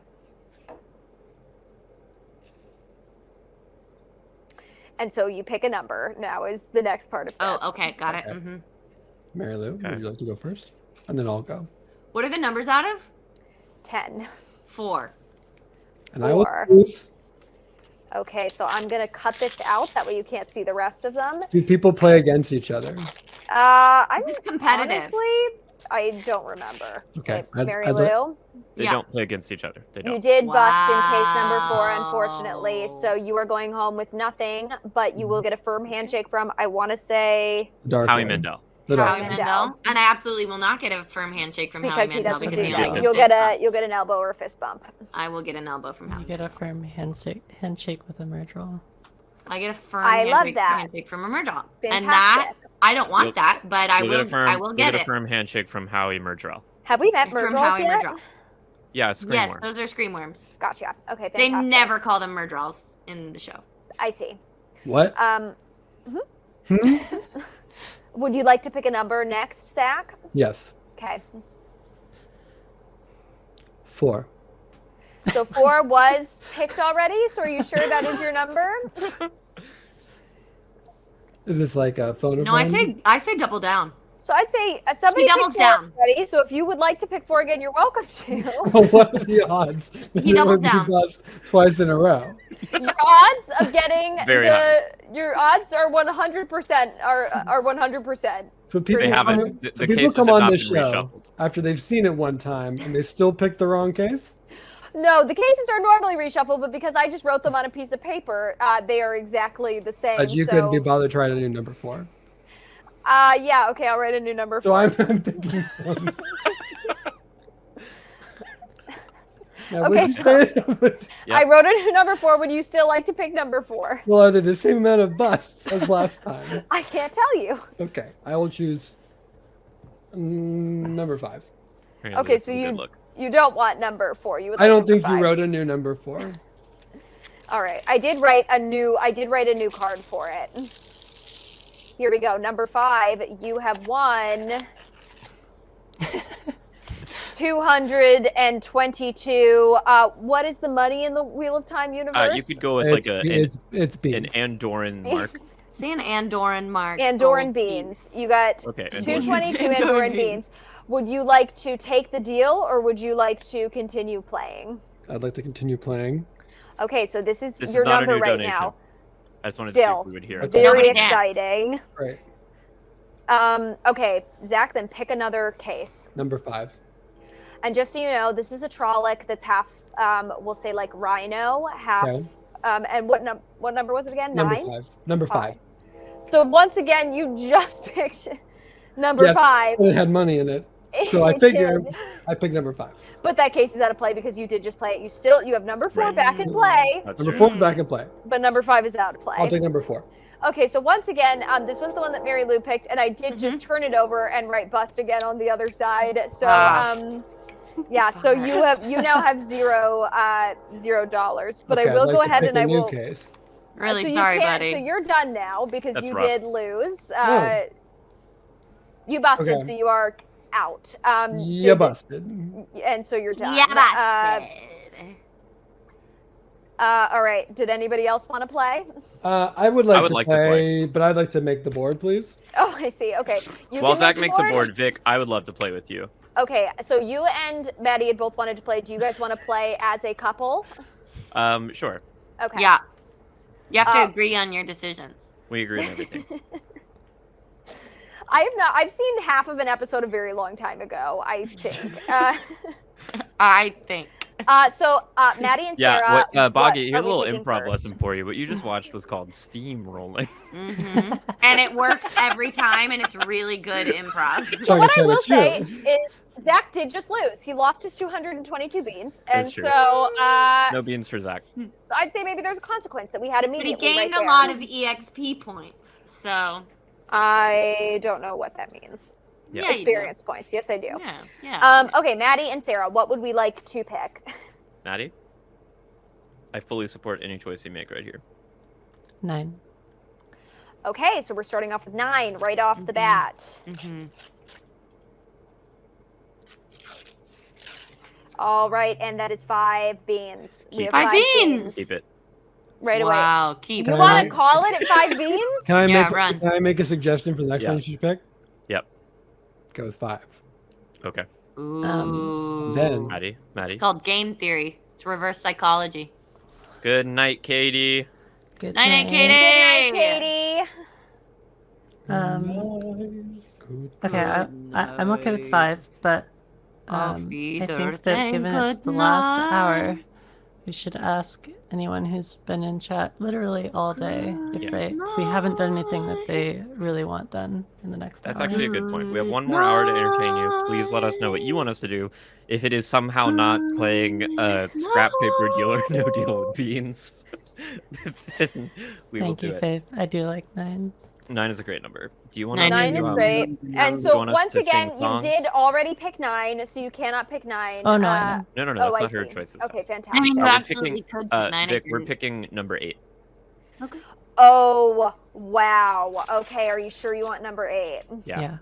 And so you pick a number. Now is the next part of this. Oh, okay, got it. Okay. hmm Mary Lou, Okay. would you like to go first? And then I'll go. What are the numbers out of? 10. 4. And I will 4. choose. Okay, so I'm gonna cut this out. That way you can't see the rest of them. Do people play against each other? I'm It's competitive. Honestly, I don't remember. Okay, Mary I'd like- Lou, They Yeah. don't play against each other. They you don't. did bust in case number 4, Wow. unfortunately. So you are going home with nothing, but you will get a firm handshake from, I want to say, Dark Howie one. Mandel. The dark Howie one. Mandel. Mandel. And I absolutely will not get a firm handshake from Howie because he Mandel doesn't because do he only that. gets does You'll fist bump. you'll get an elbow or a fist bump. I will get an elbow from You Howie. get a firm handshake with a Murdrell. I get a firm I love handshake, that. handshake from a Murdoch. And Fantastic. that I don't want You'll- that, but I You'll will. get a firm, I will you'll get a it firm handshake from Howie Murdrell. Have we met from Murdrells Howie yet? Murdrell. Yeah, Screamworm. Yes, those are scream worms. Gotcha. Okay, fantastic. They never call them Murdrells in the show. I see. What? Hmm? Would you like to pick a number next, Zach? Yes. Okay. 4. So 4 was picked already. So are you sure that is your number? Is this like a phone? No, I say double down. So I'd say somebody He doubles picked 4 down. already. So if you would like to pick 4 again, you're welcome to. What are the odds? that He it doubles would be down. bust twice in a row. Your odds of getting Very high. your odds are 100% are 100%. So people They come, haven't. The, so the people cases come have on not this been show reshuffled. after they've seen it one time and they still pick the wrong case. No, the cases are normally reshuffled, but because I just wrote them on a piece of paper, they are exactly the same. But you so, couldn't be bothered trying to do number 4. yeah, okay, I'll write a new number. So 4. I'm picking 1. Now, would Okay, you so- say- Yep. I wrote a new number 4. Would you still like to pick number 4? well, are they the same amount of busts as last time? I can't tell you. Okay, I will choose number 5. Here, Okay, this so is a you good look. you don't want number 4. You would. I like don't number think 5. you wrote a new number 4. All right, I did write a new card for it. Here we go. Number 5. You have won 222. What is the money in the Wheel of Time universe? You could go with like it's an beans. Andorran mark. Say an Andorran mark. Andorran Oh, beans. You got Okay, Andorran 222 beans. Andorran beans. Would you like to take the deal or would you like to continue playing? I'd like to continue playing. Okay, so this is This is your not a number new right donation. now. I just wanted to see Still, if we would hear. Okay. it. Very Nobody danced. exciting. Right. Okay, Zach, then pick another case. Number 5. And just so you know, this is a Trolloc that's half, we'll say like Rhino, half, Okay. and what number was it again? Number 9? 5. Number 5. So once again, you just picked number Yes, 5. But it had money in it. So I It figured did. I picked number 5. But that case is out of play because you did just play it. You have number 4 Right. back in play, That's Number true. 4 is back in play. but number 5 is out of play. I'll take number 4. Okay, so once again, this was the one that Mary Lou picked, and I did just turn it over and write bust again on the other side. So, yeah, so you now have $0, but Okay, I will I'd go like to ahead pick and a I new will. case. Really so you sorry, can't- buddy. So you're done now because That's you rough. did lose. No. You busted, Okay. so you are out. You busted. And so you're done. Yeah, bastard. All right. Did anybody else want to play? I would like, to, like to play, play. but I'd like to make the board, please. Oh, I see. Okay. You While can Zach make makes a board, Vic, I would love to play with you. Okay, so you and Maddie had both wanted to play. Do you guys want to play as a couple? Sure. Okay. Yeah. You have to Uh, agree on your decisions. We agree on everything. I've seen half of an episode a very long time ago, I think. I think. So Maddie and Sarah. Yeah, what Boggy, are here's a we little picking improv first? lesson for you. What you just watched was called steamrolling. And it works every time, and it's really good improv. So what I Sorry, will it's you. say is Zach did just lose. He lost his 222 beans, and That's true. so No beans for Zach. I'd say maybe there's a consequence that we had But he immediately. gained right a lot there. of EXP points, so I don't know what that means. Yeah. Yeah, you do. Experience points. Yes, I do. yeah. Okay, Maddie and Sarah, what would we like to pick? Maddie? I fully support any choice you make right here. 9. Okay, so we're starting off with 9 right off the bat. All right, and that is 5 beans. We Keep have it. 5 5 beans. Keep it. right away. Wow, keep You Can want I- to call it at 5 beans? Can I Yeah, make run. Can I make a suggestion for the next Yeah. one you should pick? Yep. Go with 5. Okay. Ooh. Then- Maddie? Maddie? It's called game theory. It's reverse psychology. Good night, Katie. Good Night, night, night. Katie. Good night, Katie. Okay, I'm okay with 5, but Auf I think Wiedersehen, that given it's the good last night. hour, we should ask anyone who's been in chat literally all day if we haven't done anything that they really want done in the next That's hour. actually a good point. We have one more hour to entertain you. Please let us know what you want us to do. If it is somehow not playing Scrap Paper Deal or No Deal with Beans, then we will Thank do you, it. Faith. I do like 9. 9 is a great number. Do you want Nine us 9 to, is um, great. And you so want us once to sing again, you songs? did already pick 9, so you cannot pick 9. Oh, no, I know. No, Oh, that's I not her see. choices. Okay, I fantastic. mean, you we're absolutely picking, could put 9. Vic, we're picking number 8. Oh, wow. Okay, are you sure you want number 8? Yeah.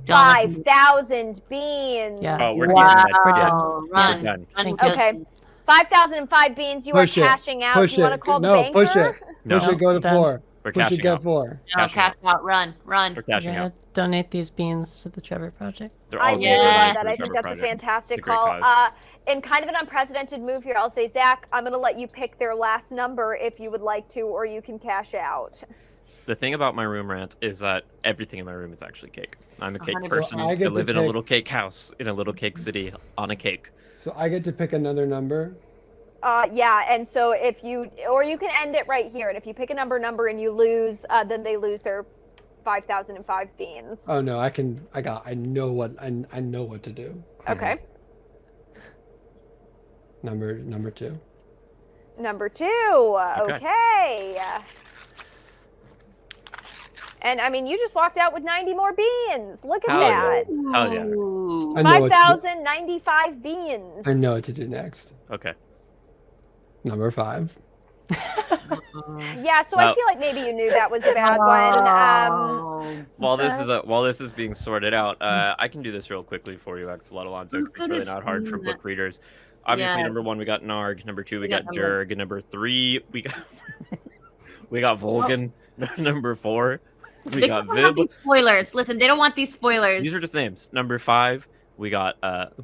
5,000 beans. Yes. Oh, we're Wow. keeping that. Run. We're done. Run, Thank you. Okay. 5,005 beans. You Push are it. cashing out. Push Do you want to it. call the No, banker? push it. No. Push it. Go to Done. 4. We're Push it. cashing Go out. 4. No, Cashing cash out. Run. Run. We're We're cashing gonna out. donate these beans to the Trevor Project. They're I all really going Yeah. love to that. the I think Trevor that's a Project. fantastic It's a great call. cause. In kind of an unprecedented move here, I'll say, Zach, I'm going to let you pick their last number if you would like to, or you can cash out. The thing about my room rant is that everything in my room is actually cake. I'm a cake 100%. person. So I I get to live in a pick- little cake house in a little cake city on a cake. So I get to pick another number. Yeah, and so if you, or you can end it right here, and if you pick a number and you lose, then they lose their 5,005 beans. Oh no, I know what to do. Okay. Number 2. Number 2. Okay. Okay. And I mean, you just walked out with 90 more beans. Look at Hell yeah. that. Hell yeah. Ooh. I know what to do. 5,095 beans. I know what to do next. Okay. Number 5. Yeah, so I Well- feel like maybe you knew that was a bad one. While this is being sorted out, I can do this real quickly for you, Axolotl Alonso, because it's really not hard for book readers. Obviously, Yeah. number 1 we got Narg. Number 2 we We got got Jurg. Number 3 we got we got Volgan. Number 4 we They got don't want Vib. these spoilers. Listen, they don't want these spoilers. These are just names. Number 5 we got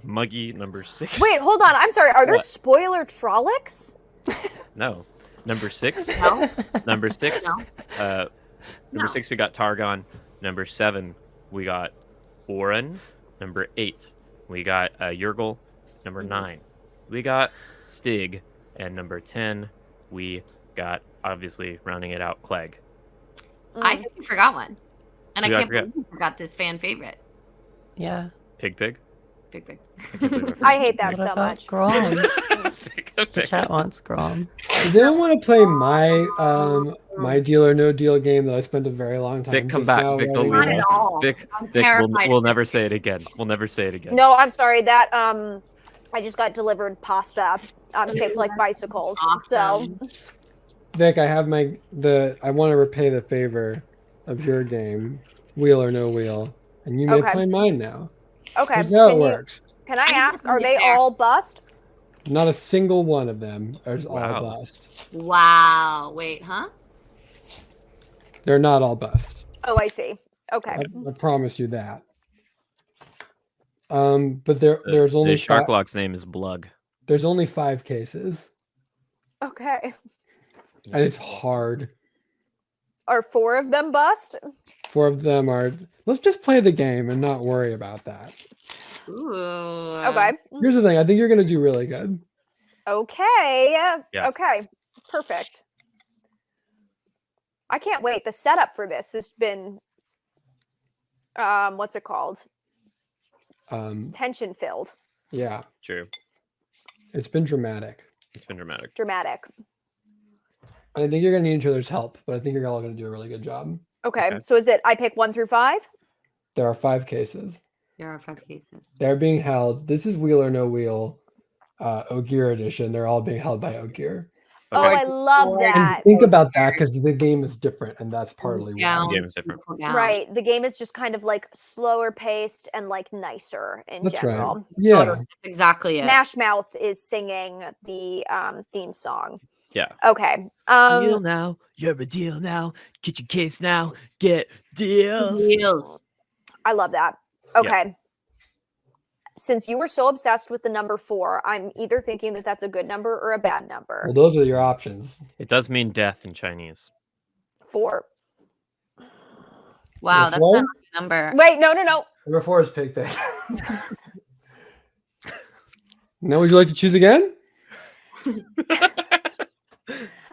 Muggy. Number 6. Wait, hold on. I'm sorry. Are there What? spoiler trollics? No. Number 6. No. Number 6. No. Number No. 6 we got Targon. Number 7 we got Oren. Number 8 we got Yurgle. Number 9 we got Stig, and number 10 we got, obviously rounding it out, Clegg. I think you forgot one. And I Who did I can't forget? believe you forgot this fan favorite. Yeah. Pig. Pick, pick. I hate that What so about much. Grom? Pick a The pick. chat wants Grom. Does anyone want to play my Deal or No Deal game that I spent a very long time? Vic, come just back. now Vic, writing don't leave Not at about? us. all. Vic, I'm Vic, terrified we'll of never this. say it again. We'll never say it again. No, I'm sorry. That I just got delivered pasta shaped like bicycles. Awesome. So Vic, I have I want to repay the favor of your game, Wheel or No Wheel, and you may Okay. play mine now. okay. Here's how it Can you? works. Can I I'm ask? Are definitely they fair. all bust? Not a single one of them is Wow. all bust. Wow. Wait, huh? They're not all bust. Oh, I see. Okay. I promise you that. But there's only The Sharklock's name is Blug. there's only 5 cases, Okay. and it's hard. Are 4 of them bust? 4 of them are. Let's just play the game and not worry about that. Ooh. Okay. Here's the thing. I think you're gonna do really good. Okay. Yeah. Okay. Perfect. I can't wait. The setup for this has been what's it called? Tension filled. Yeah, True. it's been dramatic. It's been dramatic. Dramatic. And I think you're gonna need each other's help, but I think you're all gonna do a really good job. Okay. Okay. So is it I pick 1 through 5? There are 5 cases. There are 5 cases. They're being held. This is Wheel or No Wheel, Ogier edition. They're all being held by Ogier. Oh, Okay. I love And that. And think about that because the game is different, and that's partly Yeah. why. The game is different. Right. The game is just kind of like slower paced and like nicer in That's right. general. Yeah. Totally. That's exactly it. Smash Mouth is singing the theme song. Yeah. Okay. Deal now. You're a deal now. Get your case now. Get deals. Deals. I love that. Yeah. Okay. Since you were so obsessed with the number 4, I'm either thinking that that's a good number or a bad number. Well, those are your options. It does mean death in Chinese. 4. Wow, that's Four? not a number. Wait, no. Number 4 is Pig Pig. Now, would you like to choose again?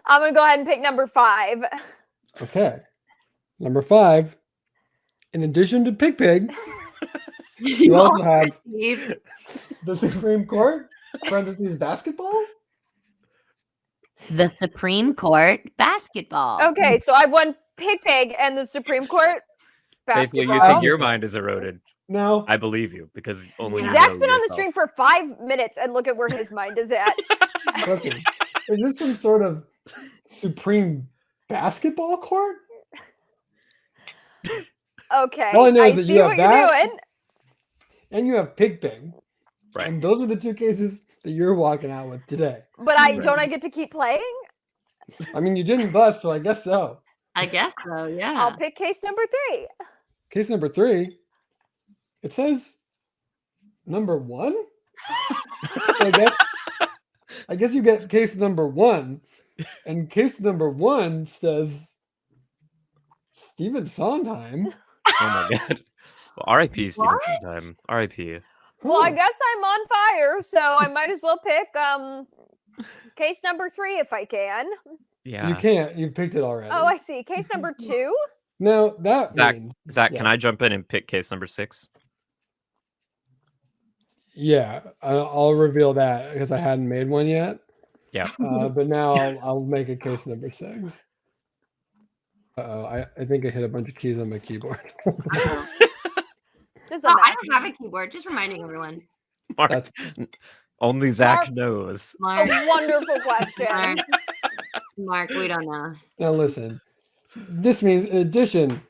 I'm gonna go ahead and pick number 5. Okay. Number 5. In addition to Pig Pig, you also have Steve. the Supreme Court, parentheses basketball. The Supreme Court basketball. Okay, so I've won Pig and the Supreme Court Faithfully, you basketball. think your mind is eroded. No. I believe you because only you Zach's know been on the yourself. stream for 5 minutes, and look at where his mind is at. Listen, is this some sort of Supreme basketball court? Okay, All I know is I that see you have what you're that. doing. And you have Pig Pig. Right. And those are the 2 cases that you're walking out with today. But Right. don't I get to keep playing? I mean, you didn't bust, so I guess so. I guess so, yeah. I'll pick case number 3. Case number 3, it says number 1. So I guess you get case number 1, and case number 1 says Stephen Sondheim. Oh my god. Well, R.I.P. Stephen Sondheim. R.I.P. Well, I guess I'm on fire, so I might as well pick case number 3 if I can. Yeah. You can't. You've picked it already. Oh, I see. Case number 2. No, that Zach, means Zach, can yeah. I jump in and pick case number 6? Yeah, I'll reveal that because I hadn't made one yet. Yeah. But now I'll make a case number 6. Uh-oh, I think I hit a bunch of keys on my keyboard. This is Oh, a I mess. don't have a keyboard. Just reminding everyone. Mark, That's only Zach Mark- knows. Mark, A wonderful question. Mark, Mark, we don't know. now listen. This means in addition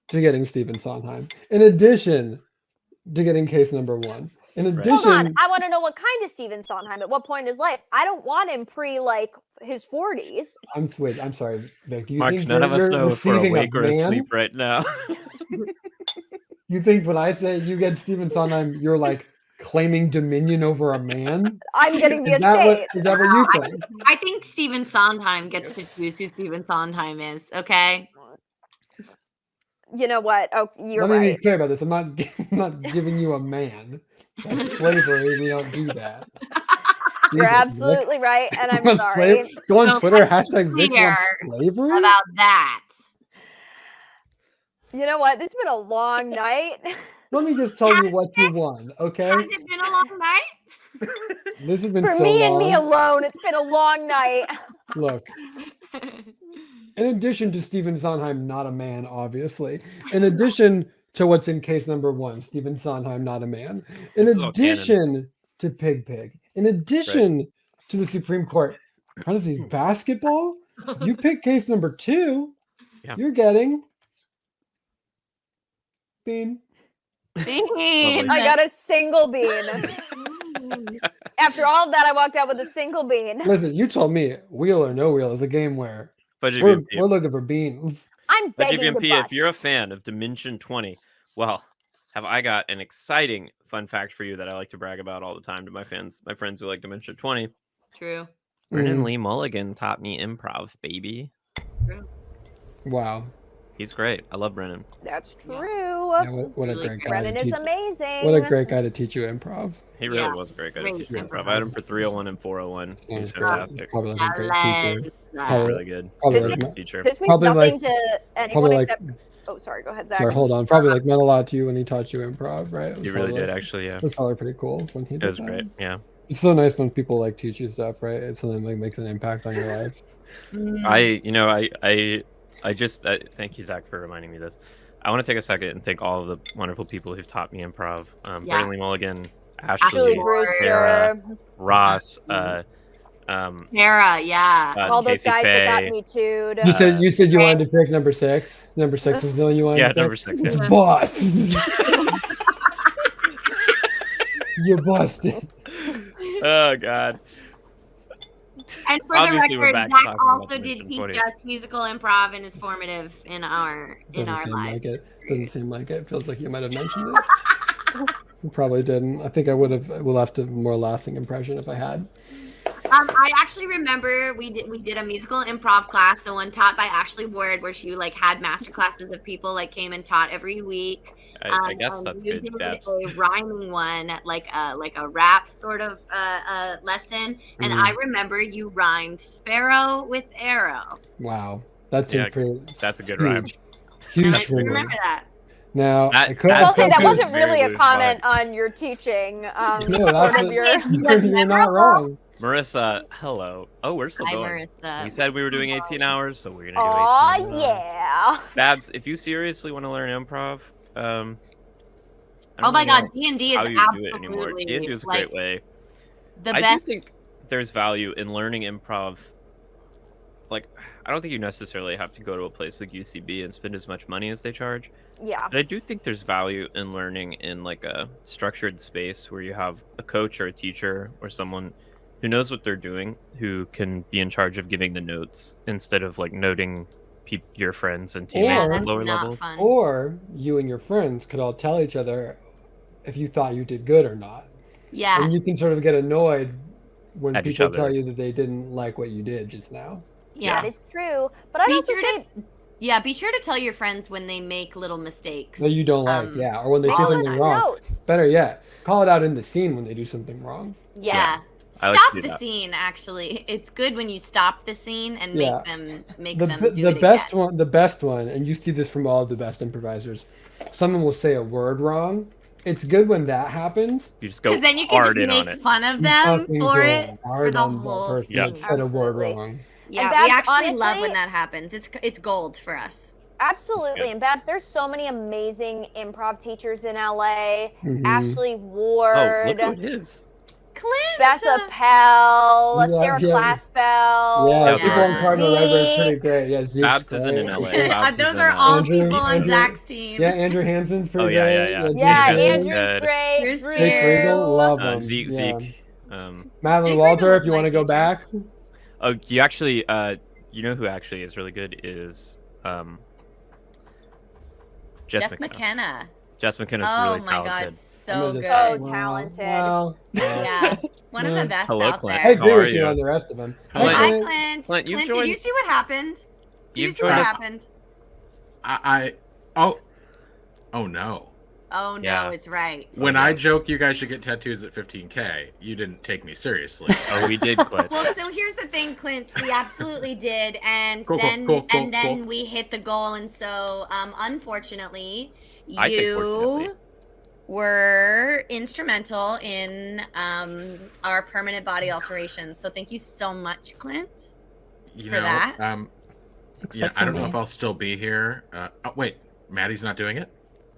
to getting Stephen Sondheim, in addition to getting case number 1, in Right. addition, Hold on. I want to know what kind of Stephen Sondheim, at what point in his life. I don't want him pre like his 40s. I'm sorry, Vic. Do you Mark, think none of us you're know if we're receiving awake or man? asleep right now. You think when I say you get Stephen Sondheim, you're like claiming dominion over a man? I'm getting the Is that what, estate. is that what you think? I think Stephen Sondheim gets to choose who Stephen Sondheim is, okay? You know what? Oh, you're Let me be right. clear about this. I'm not giving you a man. That's slavery. We don't do that. You're Jesus, Vic. absolutely right, and I'm Want sorry. slave- Go on So Twitter, let's hashtag Vic clear wants slavery? About that. You know what? This has been a long night. let me just tell you what you won, okay? Has it been a long night? This has been For so me long. and me alone, it's been a long night. Look, in addition to Stephen Sondheim, not a man, obviously. In addition to what's in case number 1, Stephen Sondheim, not a man. In This is all canon. addition to Pig. In addition to the Supreme Court, parentheses, basketball, you pick case number 2, Yeah. you're getting Bean. Bean. I got a single bean. After all of that, I walked out with a single bean. Listen, you told me wheel or no wheel is a game where Budget we're VMP. looking for beans. I'm Budget begging the VMP, bus. if you're a fan of Dimension 20, well, have I got an exciting fun fact for you that I like to brag about all the time to my fans, my friends who like Dimension 20. True. Brennan Mm. Lee Mulligan taught me improv, baby. Wow. He's great. I love Brennan. That's true. Yeah, what a Really great guy. Brennan to is teach, amazing. what a great guy to teach you improv. He really Yeah. was a great guy to Great teach me improv. improv. I had him for 301 and 401. Yeah, He's he's great. fantastic. Probably like a great teacher. He's Probably- really good. Probably This like, means- Teacher. This means Probably nothing like- to anyone probably like, except. Oh, sorry. Go ahead, Zach. sorry, hold on. Probably like meant a lot to you when he taught you improv, right? It was He really probably, did, actually, yeah. It was probably pretty cool when he It did was that. great, yeah. It's so nice when people like teach you stuff, right? It's something like makes an impact on your life. Thank you, Zach, for reminding me this. I want to take a second and thank all of the wonderful people who've taught me improv. Yeah. Brennan Lee Mulligan, Julie Ashley, Brewster. Sarah, Ross, Tara, yeah. all those Casey guys that got Faye. me tooed. You said you wanted to pick number 6. Number 6 was the one you wanted Yeah, to pick? number 6. Yeah. Boss. You busted. Oh, God. And for Obviously, the we're record, back Zach talking about also did Dimension teach 20. us musical improv and is formative in our Doesn't seem lives. like it. Doesn't seem like it. Feels like you might have mentioned it. You probably didn't. I think I would have left a more lasting impression if I had. I actually remember we did a musical improv class, the one taught by Ashley Ward, where she like had master classes of people like came and taught every week. I guess and that's you good, did Babs. a rhyming one, like a rap sort of lesson, and I remember you rhymed sparrow with arrow. Wow. That's Yeah, a pretty. that's a good rhyme. Huge And I for me. remember that. Now, That- I could. that I'll say that was wasn't very really a good comment on your teaching. No, Sort that's of what- your. You're not wrong. Marissa, hello. Oh, we're still Hi, going. Marissa. We said we were doing 18 hours, so we're gonna do 18 Aw, hours. yeah. Babs, if you seriously want to learn improv, I don't Oh my really God, know D&D is how you do it anymore. absolutely D&D is a like great way. the I best. do think there's value in learning improv. Like, I don't think you necessarily have to go to a place like UCB and spend as much money as they charge. Yeah. But I do think there's value in learning in like a structured space where you have a coach or a teacher or someone who knows what they're doing, who can be in charge of giving the notes instead of like noting your friends and teammates Yeah, at that's lower not levels. fun. Or you and your friends could all tell each other if you thought you did good or not. Yeah. And you can sort of get annoyed when At each people other. tell you that they didn't like what you did just now. Yeah. That is true. But I'd Be also sure say Yeah, be sure to tell your friends when they make little mistakes. That you don't like, yeah. Or when they say all the something time. wrong. notes. Better yet, call it out in the scene when they do something wrong. Yeah. I like to Stop do the that. scene, actually. It's good when you stop the scene and Yeah. make The, them the, do the it best again. the best one, and you see this from all the best improvisers, someone will say a word wrong. It's good when that happens. You just go Because then you can hard just in on make it. fun of You them fucking for go it for hard the on that whole person scene. that said a word Absolutely. wrong. Yeah, And we Babs, actually love honestly- when that happens. It's gold for us. Absolutely. good. And Babs, there's so many amazing improv teachers in LA. Mhm. Ashley Oh, Ward, look who it is. Clint! Becca Pell, Yeah, Sarah yeah. Claspel. Yeah, Yeah. people in Cardinal Redwood are pretty Zeke. great. Yeah, Zeke's Babs isn't in great. LA. Babs Those is are in, all Andrew- people on Andrew- Zach's team. Yeah, Andrew Hansen's pretty Oh, yeah, great. yeah, yeah. Yeah, Zeke's great. Andrew's Good. great. Here's Drew. Jake Riegel, love him. Zeke, yeah. Zeke. Madeline Jake Walter, Riegel if you was want to my go teacher. back. Oh, you actually, you know who actually is really good is Jess McKenna. Jess McKenna's Oh really my talented. God, I'm so just- good. So Wow, talented. wow, wow. Yeah, one of the best Hello, out Clint. I there. agree How are with you you? on the rest of them. Clint. Hi, Clint. Clint. Clint, you've Clint, did joined- you see what happened? Did you You've see what joined us- happened? Oh no. Oh no, Yeah. it's right. When I joke you guys should get tattoos at 15K, you didn't take me seriously. Oh, we did, Clint. Well, so here's the thing, Clint. We absolutely did, and Cool, then cool, we hit the goal, and so unfortunately, I say you fortunately. were instrumental in our permanent body alterations. So thank you so much, Clint, You for know, that. yeah, Except I for don't know me. if I'll still be here. Oh wait, Maddie's not doing it.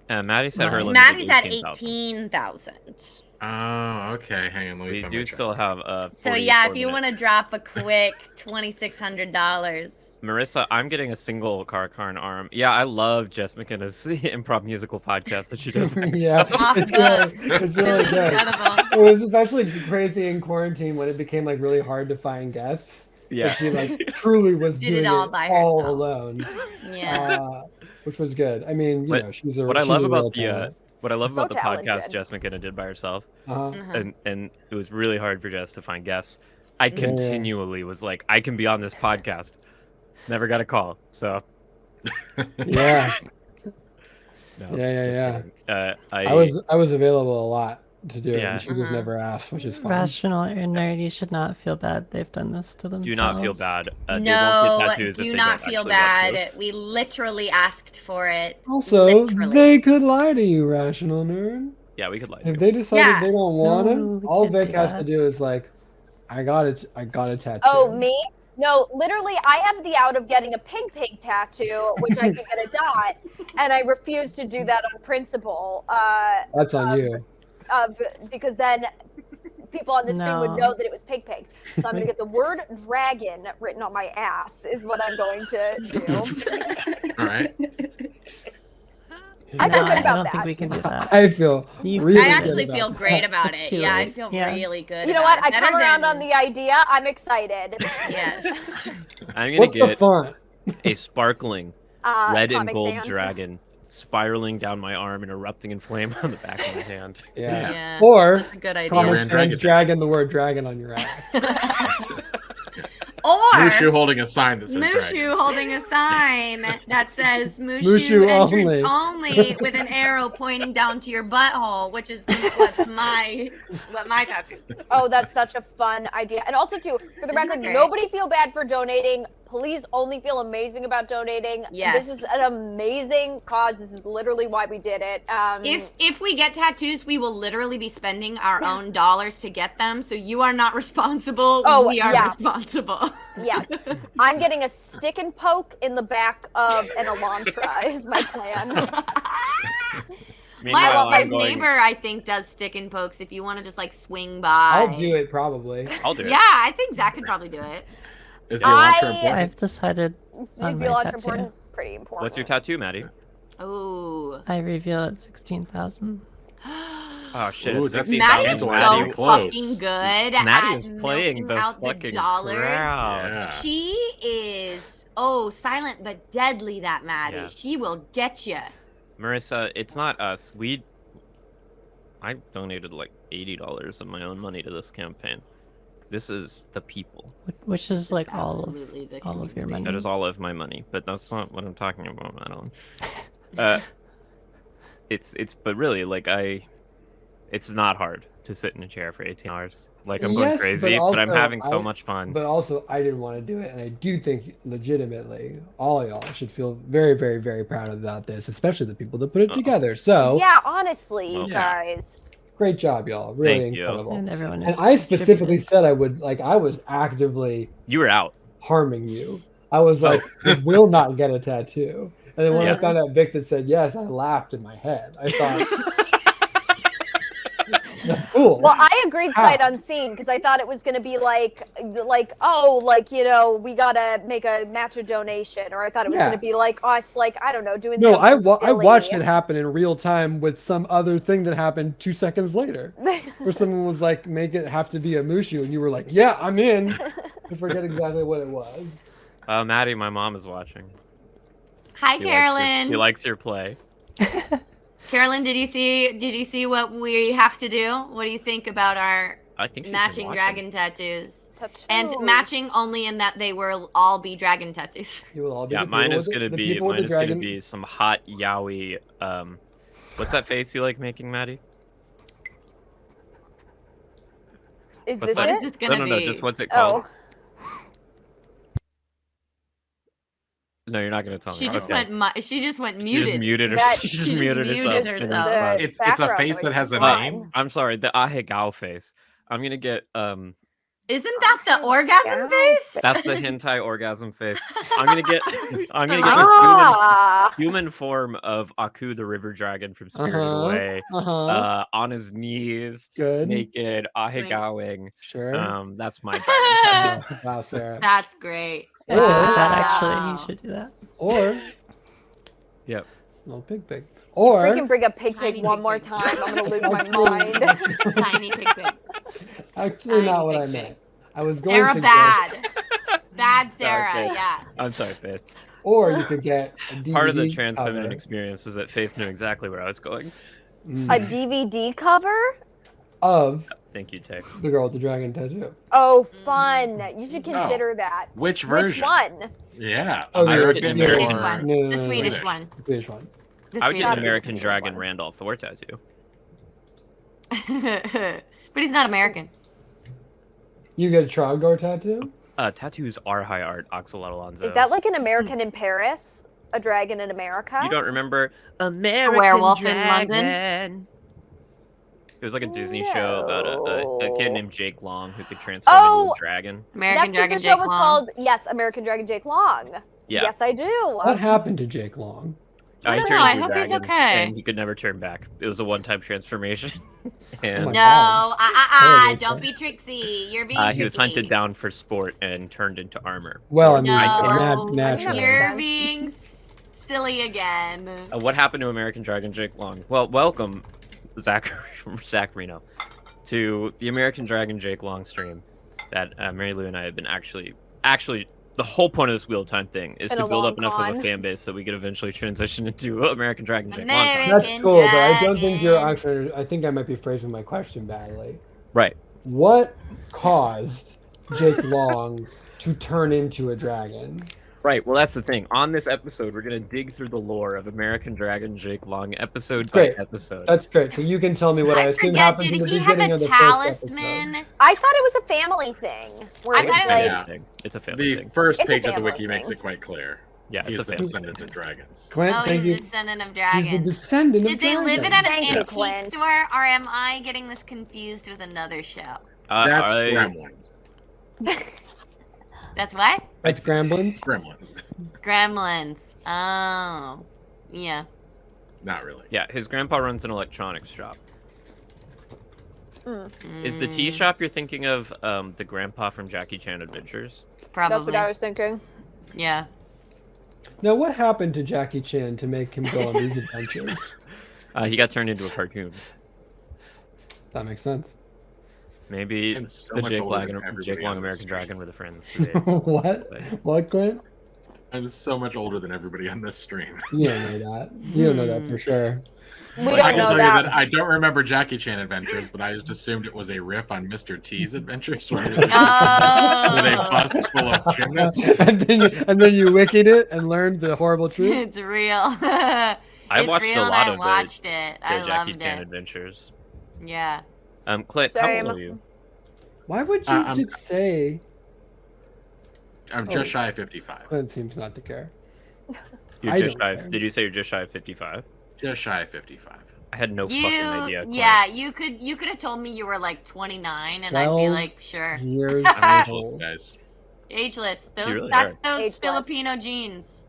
Maddie said her Mine. limit Maddie's is at 18,000. 18,000. Oh, okay. Hang on, let me. We find do my still checkbook. have So yeah, if 44 you want minutes. to drop a quick $2,600. Marissa, I'm getting a single Karn arm. Yeah, I love Jess McKenna's improv musical podcast that she does. by Yeah, herself. Off it's book. it's really This is good. incredible. It was especially crazy in quarantine when it became like really hard to find guests. Yeah. But she like truly was Did it doing all by all herself. alone, Yeah. which was good. I mean, you What- know, she's a what I she's love a real about the talent. what I love So about the podcast talented. Jess McKenna did by herself, Uh-huh. Uh-huh. and it was really hard for Jess to find guests. I Yeah. continually was like, I can be on this podcast. Never got a call, so Yeah, no, Yeah, just yeah. kidding. I was available a lot to do it, Yeah. and she just Uh-huh. never asked, which is fine. Rational or nerd, you should not feel bad. They've done this to themselves. do not feel bad. They won't No, get tattoos if do they not don't feel actually want to. bad. We literally asked for it. Also, Literally. they could lie to you, rational nerd. Yeah, we could lie to If you. they decide Yeah. they don't want No, it, we all can't do Vic has to that. do is like, I got a tattoo. Oh, me? No, literally, I have the out of getting a pig tattoo, which I could get a dot, and I refuse to do that on principle. That's on you. Because then people on the stream would No. know that it was pig. So I'm gonna get the word dragon written on my ass is what I'm going to do. All right. I feel No, good I about don't think that. we can do that. I feel You- really I good actually about feel that. great about It's it. too Yeah, I late. feel Yeah. really good. You know about what? I it. Better come around than- on the idea. I'm excited. Yes. I'm gonna What's the get font? a sparkling red and Comic gold Sans. dragon spiraling down my arm and erupting in flame on the back of my hand. Yeah. Yeah. Or That's a good idea. Comic Ran Sans Dragon. dragon the word dragon on your ass. Or Mushu holding a sign that says Mushu dragon. holding a sign that says Mushu, Mushu entrance only." only with an arrow pointing down to your butthole, which is what my tattoos do. Oh, that's such a fun idea. And also, too, for the Isn't record, that great? nobody feel bad for donating. Please only feel amazing about donating. Yes. This is an amazing cause. This is literally why we did it. If we get tattoos, we will literally be spending our own dollars to get them. So you are not responsible. Oh, we are yeah. responsible. Yes, I'm getting a stick and poke in the back of an Elantra is my plan. My Meanwhile, I'm upstairs going- neighbor, I think, does stick and pokes. If you want to just like swing by, I'll do it probably. I'll do it. Yeah, I think Zach could probably do it. Is the Elantra I- important? I've decided Is on the my Elantra tattoo. important? Pretty important. What's your tattoo, Maddie? Oh, I reveal at 16,000. Oh shit! Ooh, It's that's 60,000. Maddie's Maddie so was close. fucking good Maddie at is playing milking the out the fucking dollars. crowd. Yeah. She is silent but deadly. That Maddie, Yeah. she will get you. Marissa, it's not us. I donated like $80 of my own money to this campaign. This is the people. Which is like all of Absolutely the all of your community. money. That is all of my money, but that's not what I'm talking about, Madeline. But really, like it's not hard to sit in a chair for 18 hours. Like I'm going Yes, but crazy, but I'm also having so I- much fun. But also, I didn't want to do it, and I do think legitimately all y'all should feel very, very, very proud about this, especially the people that put it together. So, Yeah, honestly, you Well, guys. great job, y'all! Really Thank you. incredible. And everyone And is I specifically contributed. said I would I was actively You were out. harming you. I was like, you will not get a tattoo. And then when Yeah. I found out Vic that said yes, I laughed in my head. I thought, that's cool. Well, I agreed How? sight unseen because I thought it was going to be like, we gotta make a match a donation, or I thought it was Yeah. going to be like us, like I don't know, doing. No, I something silly. watched it happen in real time with some other thing that happened 2 seconds later, where someone was like, "Make it have to be a Mushu," and you were like, "Yeah, I'm in." I forget exactly what it was. Maddie, my mom is watching. Hi, She Carolyn. likes your play. Carolyn, did you see what we have to do? What do you think about our I think she's been matching watching. dragon tattoos? Tattoos. And matching only in that they will all be dragon tattoos. You will all be Yeah, the mine people is with gonna the be people with mine the is gonna dragon. be some hot yaoi. What's that face you like making, Maddie? Is What's this What it? is this gonna no, be? just what's it called? Oh, No, you're not gonna tell me. She just Okay. she just went She muted. just muted her. That- She just muted herself. muted in the herself. spot. It's a background face noise that has is a gone. name. I'm sorry, the Ahegao face. I'm gonna get Isn't that the orgasm face? that's the hentai orgasm face. I'm gonna get a Ah, human form of Aku the river dragon from Spirited Uh-huh. Away. Uh-huh. On his knees, Good. naked, Ahegao-ing. Sure. That's my dragon tattoo. Wow, Sarah. That's great. Or- That actually, Wow. you should do that. Or Yep. little pig. Or freaking bring up pig Tiny pig one pig more pig. time. I'm gonna lose my Actually- mind. Tiny pig pig. actually Tiny not what I pig meant. I was going Sarah to bad. Bad Sarah, Faith. yeah. I'm sorry, Faith. or you could get a DVD Part of the trans feminine cover. experience is that Faith knew exactly where I was going. A DVD cover? Of Thank you, Tay. the girl with the dragon tattoo. Oh, fun! You should consider that. Which Which version? one? Yeah, Oh, the American Swedish Swedish or one. No, The Swedish Swedish. one. The Swedish one. The I would get Swedish an American Swedish Dragon one. Randolph Thor tattoo. but he's not American. You get a Trogdor tattoo? Tattoos are high art, Axolotl Alonso. Is that like an American in Paris? A dragon in America? You don't remember American werewolf in Dragon? London? It was like a Disney show about a kid named Jake Long who could transform into Oh! a dragon. American That's because Dragon the show Jake was Long. called American Dragon Jake Long. Yeah. Yes, I do. What happened to Jake Long? I He don't turned know, I into a hope he's dragon, okay. And he could never turn back. It was a one-time transformation. and my No, God. don't be tricksy. You're being he was tricky. hunted down for sport and turned into armor. Well, I mean, No, naturally. you're being silly again. What happened to American Dragon Jake Long? Well, welcome, Zach Reno, to the American Dragon Jake Long stream that Mary Lou and I have been actually, the whole point of this Wheel of Time thing is Been to a build long up enough of a con. fan base so we could eventually transition into American Dragon Jake Long. Time. That's American cool, but I don't think you're Dragon. actually. I think I might be phrasing my question badly. Right. What caused Jake Long to turn into a dragon? Right. Well, that's the thing. On this episode, we're gonna dig through the lore of American Dragon Jake Long, episode Great. by episode. That's great. So you can tell me what I, I assume forget, happens in did the he have beginning a of the first episode. talisman? I thought it was a family thing. Where I it was thought it like, Yeah. Thing. It's a family the thing. first It's a page of the family wiki makes thing. it quite clear. Yeah, He's it's a the family. descendant of dragons. Clint, Oh, thank he's you. the descendant of He's the dragons. descendant of Did they live it dragons. at an Thank you, antique Clint. store, or am I getting this confused with another show? That's I- Gremlins. That's what? That's Gremlins. Gremlins. Gremlins. Oh, yeah. Not really. Yeah, his grandpa runs an electronics shop. Is the Mm, tea shop you're thinking of the grandpa from Jackie Chan Adventures? Probably. that's what I was thinking. Yeah. Now, what happened to Jackie Chan to make him go on these adventures? He got turned into a cartoon. That makes sense. Maybe I'm so the much Jake older Long, than everybody Jake Long on this American stream. Dragon were the friends. today. What? What, Clint? I'm so much older than everybody on this stream. You don't know that. You don't know that for sure. We I don't can know tell that. you that I don't remember Jackie Chan Adventures, but I just assumed it was a riff on Mr. T's Adventures, where he was with a Oh, bus full of gymnasts. and then you wikied it and learned the horrible truth. it's real. I It's watched real a and lot I of watched it. the I Jackie loved Chan it. Adventures. Yeah. Clint, how Same. old are you? Why would you I'm- just say? I'm just shy of 55. Clint seems not to care. You're I just don't shy. care. Did you say you're just shy of 55? Just shy of 55. I had no fucking idea. Clint. Yeah, you could have told me you were like 29 and I'd be 12 like, sure. Years I'm ageless, old. guys. Ageless. You Those really that's are. those Ageless. Filipino genes.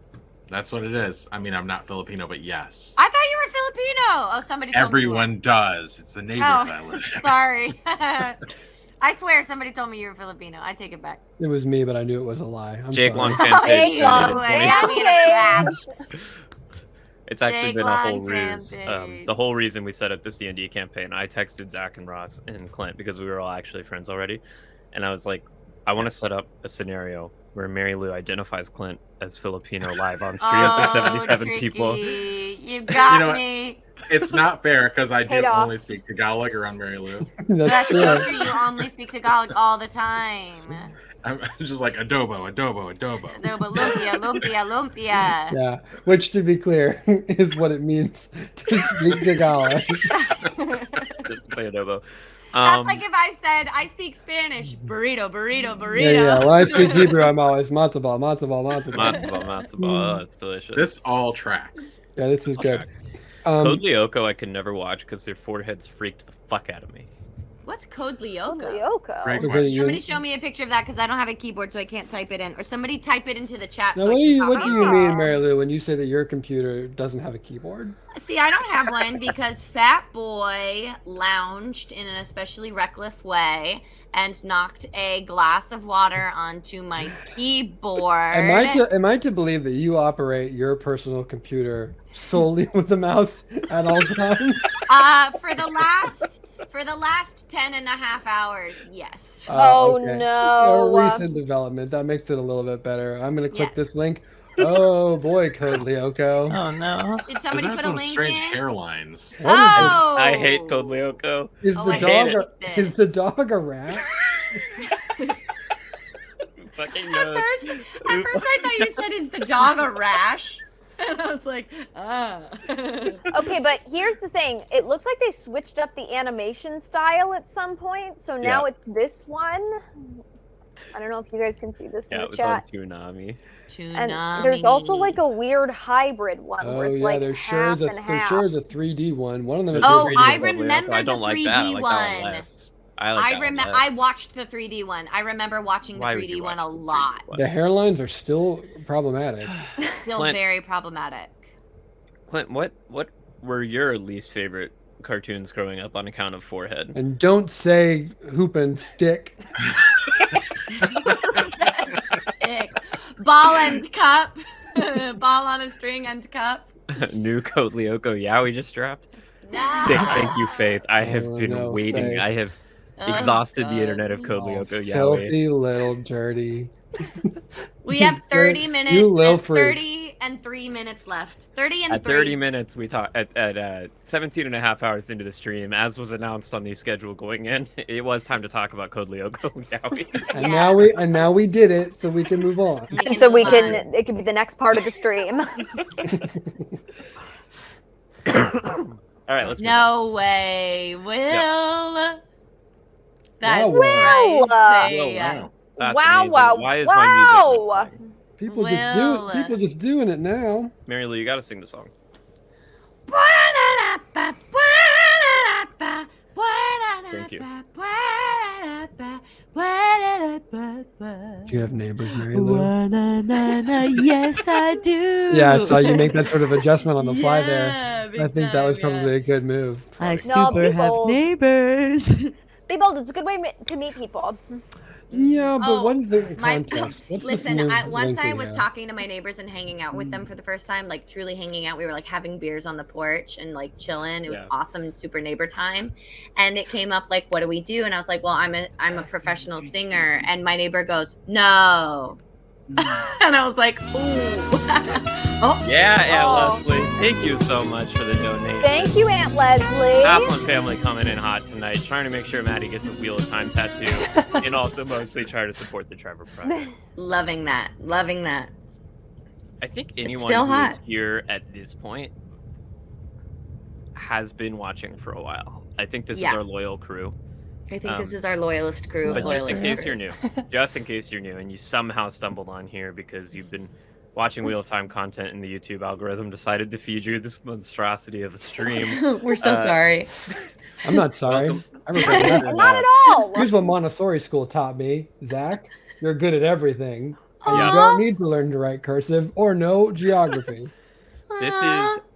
That's what it is. I mean, I'm not Filipino, but yes. I thought you were Filipino. Oh, somebody told me you were. Everyone does. It's the neighborhood I live in. Sorry. I swear somebody told me you were Filipino. I take it back. It was me, but I knew it was a lie. I'm Jake sorry. Long fan page. Jake turned Long, into yeah, 20 me in a trap. It's actually Jake been a whole Long fan ruse. page. The whole reason we set up this D&D campaign, I texted Zach and Ross and Clint because we were all actually friends already, and I was like, I want to set up a scenario where Mary Lou identifies Clint as Filipino live on stream Oh, for 77 people. tricky. You got know what? me. It's not fair because I do Paid off. only speak Tagalog around Mary Lou. That's That's true. so true. You only speak Tagalog all the time. I'm just like adobo, adobo, adobo. No, but lumpia, lumpia, lumpia. Yeah, which to be clear is what it means to speak Tagalog. Just to play adobo. That's like if I said I speak Spanish. Burrito, burrito, burrito. Yeah. When I speak Hebrew, I'm always matzo ball, matzo ball, matzo ball. Matzo ball, matzo ball. Oh, it's delicious. This all tracks. Yeah, this is All good. tracks. Code Lyoko I could never watch because their foreheads freaked the fuck out of me. What's Code Lyoko? Lyoko. Great Okay, question. Somebody show me a picture of that because I don't have a keyboard, so I can't type it in. Or somebody type it into the chat. Now, so I what do can you, copy what do it. you mean, Mary Lou, when you say that your computer doesn't have a keyboard? See, I don't have one because Fat Boy lounged in an especially reckless way and knocked a glass of water onto my keyboard. Am I to believe that you operate your personal computer solely with the mouse at all times? For the last 10 and a half hours, yes. Oh, okay. no. A recent development. That makes it a little bit better. I'm going to click Yes. this link. Oh, boy, Code Lyoko. Oh no. Did Those somebody are put a some link strange in? hairlines. Oh! I hate Code Lyoko. Is Oh, the I dog hate is the this. dog a rat? Fucking At knows. first I thought you said, is the dog a rash? And I was like, ah. Okay, but here's the thing. It looks like they switched up the animation style at some point, so now Yeah. it's this one. I don't know if you guys can see this Yeah, in it the was chat. on Toonami. And there's also like a weird hybrid one Oh, where it's yeah, like there sure half is a and there half. sure is a 3D one. One of them is Oh, a 3D I one. remember I don't the like 3D that. I like that one. less. I like that one less. I watched the 3D one. I remember watching the Why would 3D you one watch a the 3D lot. one? The hairlines are still problematic. Still Clint. very problematic. Clint, what were your least favorite cartoons growing up on account of forehead? And don't say hoop and stick. Stick. Ball and cup. Ball on a string and cup. New Code Lyoko Yowie just dropped. No. Sick, thank you, Faith. I have Oh, been no, waiting. Faith. I have Oh, exhausted the God. internet of Code Oh, Lyoko Yowie. filthy little dirty. We have 30 You minutes. little and freaks. 30 and 3 minutes left. 30 and At 3. 30 minutes, we talked at 17 and a half hours into the stream, as was announced on the schedule going in. It was time to talk about Code Lyoko Yowie. And now we did it, so we can move on. We And can so we move can on. it could be the next part of the stream. All right, let's move on. No way, Will. That's Wow. crazy. Wow. That's Wow, amazing. wow, Why is wow. my music not playing? People just doing it now. Mary Lou, you gotta sing the song. Thank you. Do you have neighbors, Mary Lou? Yes, I do. Yeah, I saw you make that sort of adjustment on the fly there. Yeah, big I think that was time, probably a good move. I No, super have people- neighbors. Be bold. It's a good way to meet people. Yeah, but Oh, what's the my- context? What's the Listen, move once I linking was here? talking to my neighbors and hanging out with them for the first time, like truly hanging out. We were like having beers on the porch and like chilling. It was Yeah. awesome and super neighbor time. And it came up like, what do we do? And I was like, well, I'm a professional singer. And my neighbor goes, no. And I was like, ooh. Oh, Yeah, Aunt Oh. Leslie. Thank you so much for the donation. Thank you, Aunt Leslie. Applin family coming in hot tonight, trying to make sure Maddie gets a Wheel of Time tattoo, and also mostly try to support the Trevor Project. loving that. Loving that. I think anyone still who hot. is here at this point has been watching for a while. I think this Yeah. is our loyal crew. I think this Um, is our loyalist crew. But of just in loyalist case you're crews. new, just in case you're new, and you somehow stumbled on here because you've been watching Wheel of Time content and the YouTube algorithm decided to feed you this monstrosity of a stream. We're so sorry. I'm not sorry. Welcome. I regret that. Not at all. Here's what Montessori school taught me, Zach. You're good at everything. And Yeah. you don't need to learn to write cursive or know geography.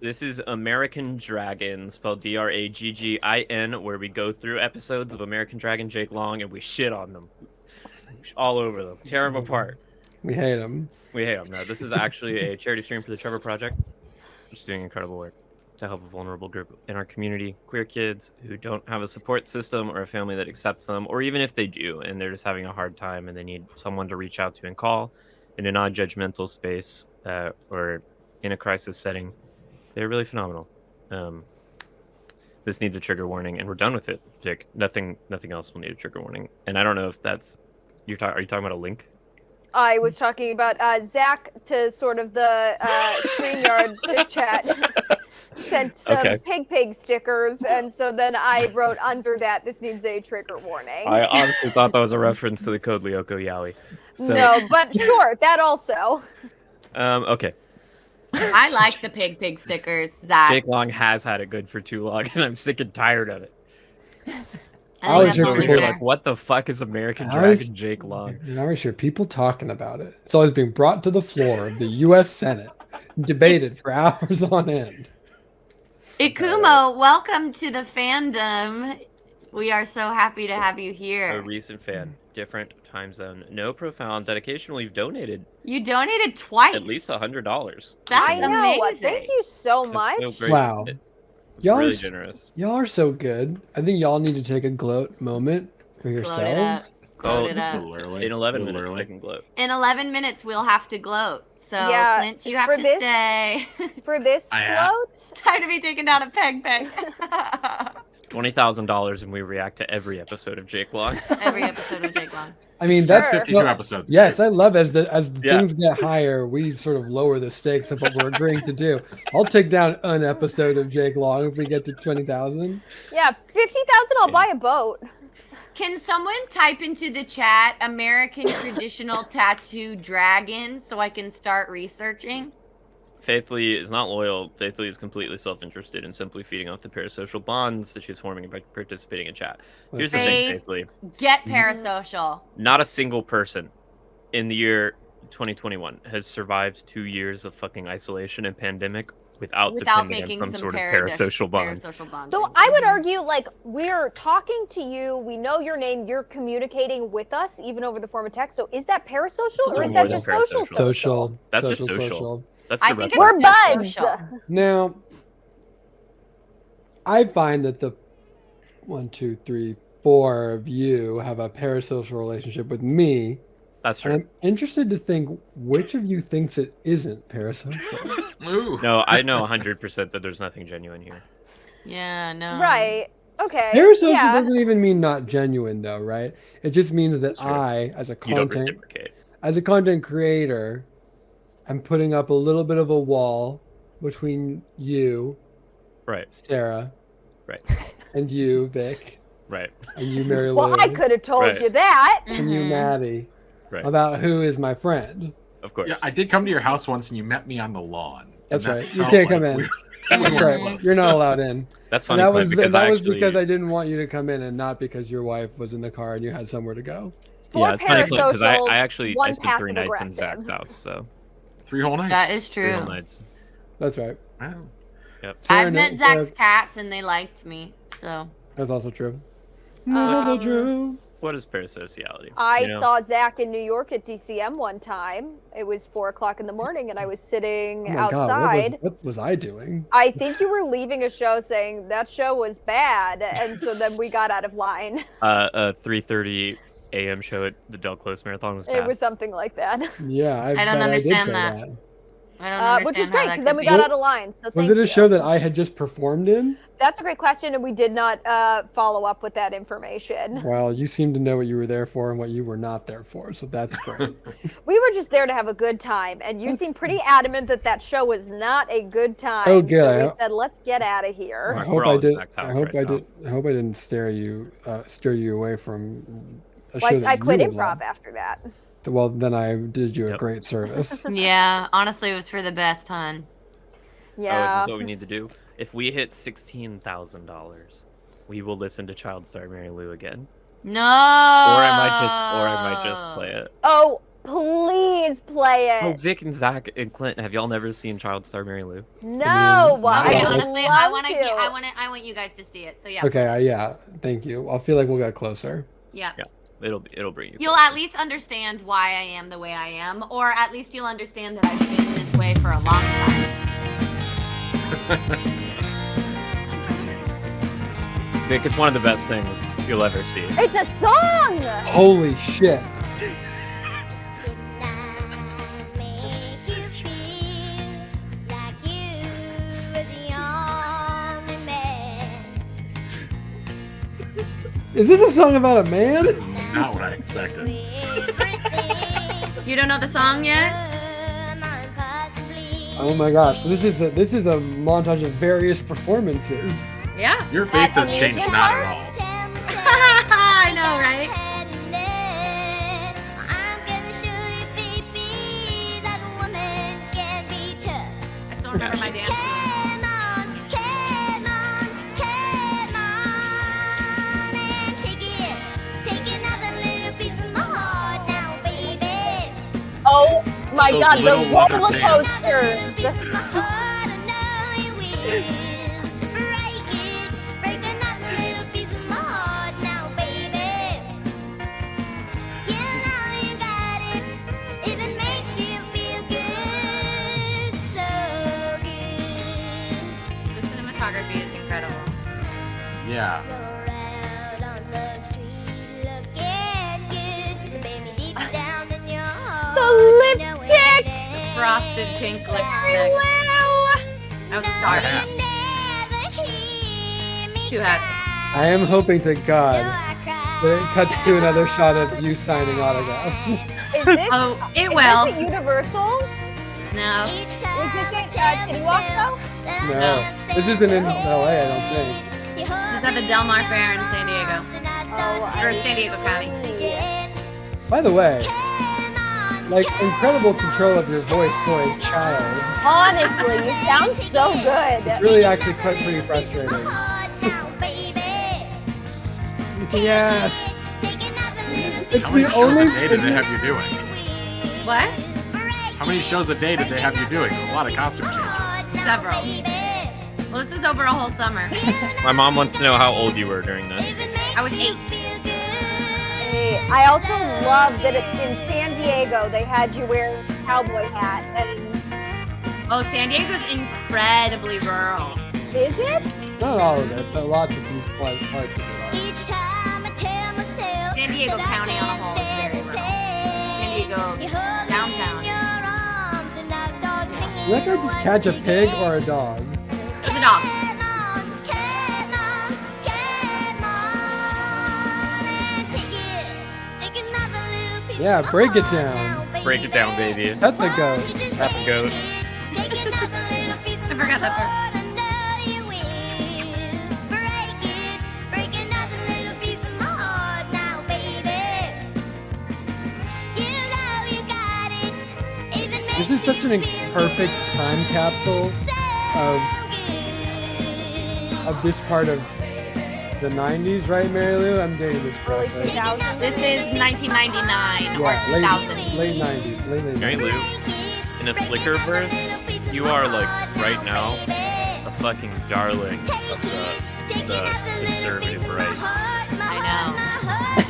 This is American Dragon, spelled Draggin, where we go through episodes of American Dragon Jake Long and we shit on them. All over them. Tear them apart. We hate them. We hate them. No, this is actually a charity stream for the Trevor Project, which is doing incredible work to help a vulnerable group in our community, queer kids who don't have a support system or a family that accepts them, or even if they do and they're just having a hard time and they need someone to reach out to and call in a non-judgmental space or in a crisis setting. They're really phenomenal. This needs a trigger warning, and we're done with it, Jake. Nothing else will need a trigger warning. And I don't know if that's are you talking about a link? I was talking about Zach to sort of the StreamYard chat. sent some Okay. pig stickers, and so then I wrote under that, "This needs a trigger warning." I honestly thought that was a reference to the Code Lyoko Yaoi. So, No, but sure, that also. Okay. I like the pig stickers, Zach. Jake Long has had it good for too long, and I'm sick and tired of it. I was that's here Over only here, fair. like, what the fuck is American I was- Dragon Jake Long? And I always hear people talking about it. It's always being brought to the floor of the U.S. Senate, debated for hours on end. Ikumo, welcome to the fandom. We are so happy to have you A here. recent fan, different time zone, no profound dedication. We've donated You donated twice. at least $100. That's I know. amazing. Thank you so That's much. so great. Wow. It's Y'all really are- generous. Y'all are so good. I think y'all need to take a gloat moment for Gloat it up. yourselves. Gloat Oh, it up. In 11 minutes, they can gloat. In 11 minutes, we'll have to gloat. So, Yeah, Clint, you have for to this- stay. For this I have- quote, Time to be taken down a peg. $20,000 and we react to every episode of Jake Long. Every episode of Jake Long. I mean, Sure. that's 52 episodes. Yes, I love as the Yeah. things get higher, we sort of lower the stakes of what we're agreeing to do. I'll take down an episode of Jake Long if we get to 20,000. yeah, 50,000. I'll buy a boat. Can someone type into the chat American traditional tattoo dragon so I can start researching? Faithfully is not loyal. Faithfully is completely self-interested and simply feeding off the parasocial bonds that she's forming by participating in chat. Here's the thing, Faith- Faithfully. Get parasocial. Not a single person in the year 2021 has survived 2 years of fucking isolation and pandemic without depending on making some some sort of parasocial bond. Parasocial bond. So I would argue, like, we're talking to you, we know your name, you're communicating with us, even over the form of text. So is that parasocial or little is more that than just social? parasocial. Social. That's just social. That's I the think reference. We're it's just buds. social. Now, I find that the 1, 2, 3, 4 of you have a parasocial relationship with me. That's And true. I'm interested to think which of you thinks it isn't parasocial. Ooh. No, I know 100% that there's nothing genuine here. Yeah, no. Right. Okay. Parasocial yeah. doesn't even mean not genuine, though, right? It just means that That's true. I, as a You don't content reciprocate. creator, I'm putting up a little bit of a wall between you, Right, Sarah, right, and you, Vic, right, and you, Mary Lou, Well, I could have told Right. you that. and you, Mhm. Maddie, right. about who is my friend. Of course. Yeah, I did come to your house once and you met me on the lawn. and That's that right. You felt can't like come in. we- That's were right. close. You're not allowed in. That's And funny, that Clint, was because that I was actually, because I didn't want you to come in, and not because your wife was in the car and you had somewhere to go. Four yeah, it's funny, Clint, because parasocials, I actually one I spent 3 nights in passive-aggressive. Zach's house, so 3 whole nights. That is 3 true. whole nights. That's right. Wow. Yep. Sarah I've met Sarah- Zach's cats and they liked me. So That's also true. That's also true. What is parasociality? I You know? saw Zach in New York at DCM one time. It was 4:00 in the morning, and I was sitting Oh my outside. God, what was I doing? I think you were leaving a show saying that show was bad, and so then we got out of line. A 3:30 a.m. show at the Del Close Marathon was bad. It was something like that. Yeah, I don't bet I did understand say that. I don't understand Which is how great that because then could we be. got out of line. So Was thank it a you. show that I had just performed in? That's a great question, and we did not follow up with that information. Well, you seem to know what you were there for and what you were not there for, so that's great. We were just there to have a good time, and you seemed pretty adamant that that show was not a good time. Oh, good. So we said, let's get out of here. I We're hope all I in did. Zach's I house hope right I now. did. I hope I didn't steer you away from a Well, show that I you quit would improv love. after that. Well, then I did you a Yep. great service. Yeah, honestly, it was for the best, hon. Oh, is Yeah. this what we need to do? If we hit $16,000, we will listen to Child Star Mary Lou again. No. Or I might just play it. Oh, please play Oh, it. Vic and Zach and Clint, have y'all never seen Child Star Mary Lou? No, not I Yeah. honestly, love I want you guys to see it. So yeah. Okay, yeah, thank you. I feel like we'll get closer. Yeah. It'll bring you. You'll at least understand why I am the way I am, or at least you'll understand that I've been this way for a long time. Vic, it's one of the best things you'll ever see. It's a song. Holy shit! Is this a song about a man? This is not what I expected. You don't know the song yet? Oh my gosh, this is a montage of various performances. Yeah. Your face has changed amusement not at parks? all. I know, right? I still remember my dance moves. Oh my Those god, the little leather roller pants. coasters. The cinematography is incredible. Yeah. The lipstick. The frosted pink lipstick. Wow. I was My starving. hats. Just 2 hats. I am hoping to God that it cuts to another shot of you signing autographs. Is this? Oh, it is will. this at Universal? No. Is this at City Walk though? No, this isn't in LA, I don't think. This is at the Del Mar Fair in San Diego. Oh, Or San Diego County. By the way, like incredible control of your voice for a child. Honestly, you sound so good. Really, actually, quite pretty frustrating. Yes. It's How many the shows only. a day did they have you doing? What? How many shows a day did they have you doing? A lot of costume changes. Several. Well, this was over a whole summer. My mom wants to know how old you were during this. I was 8. Hey, I also love that in San Diego they had you wear a cowboy hat. And Oh, San Diego's incredibly rural. is it? Not all of it, but lots of people parts of it are. San Diego County on a whole is very rural. San Diego downtown. Did that guy just catch a pig or a dog? It's a dog. Yeah, break it down. Break it down, baby. Pet the goat. Pet the goat. I forgot that part. This is such an perfect time capsule of this part of the 90s, right, Mary Lou? I'm getting this Early correct, right? 2000s. This is 1999 or Yeah, 2000. late 90s. Late 90s. Mary Lou, in a Flickr verse, you are like right now a fucking darling of the conservative right. I know.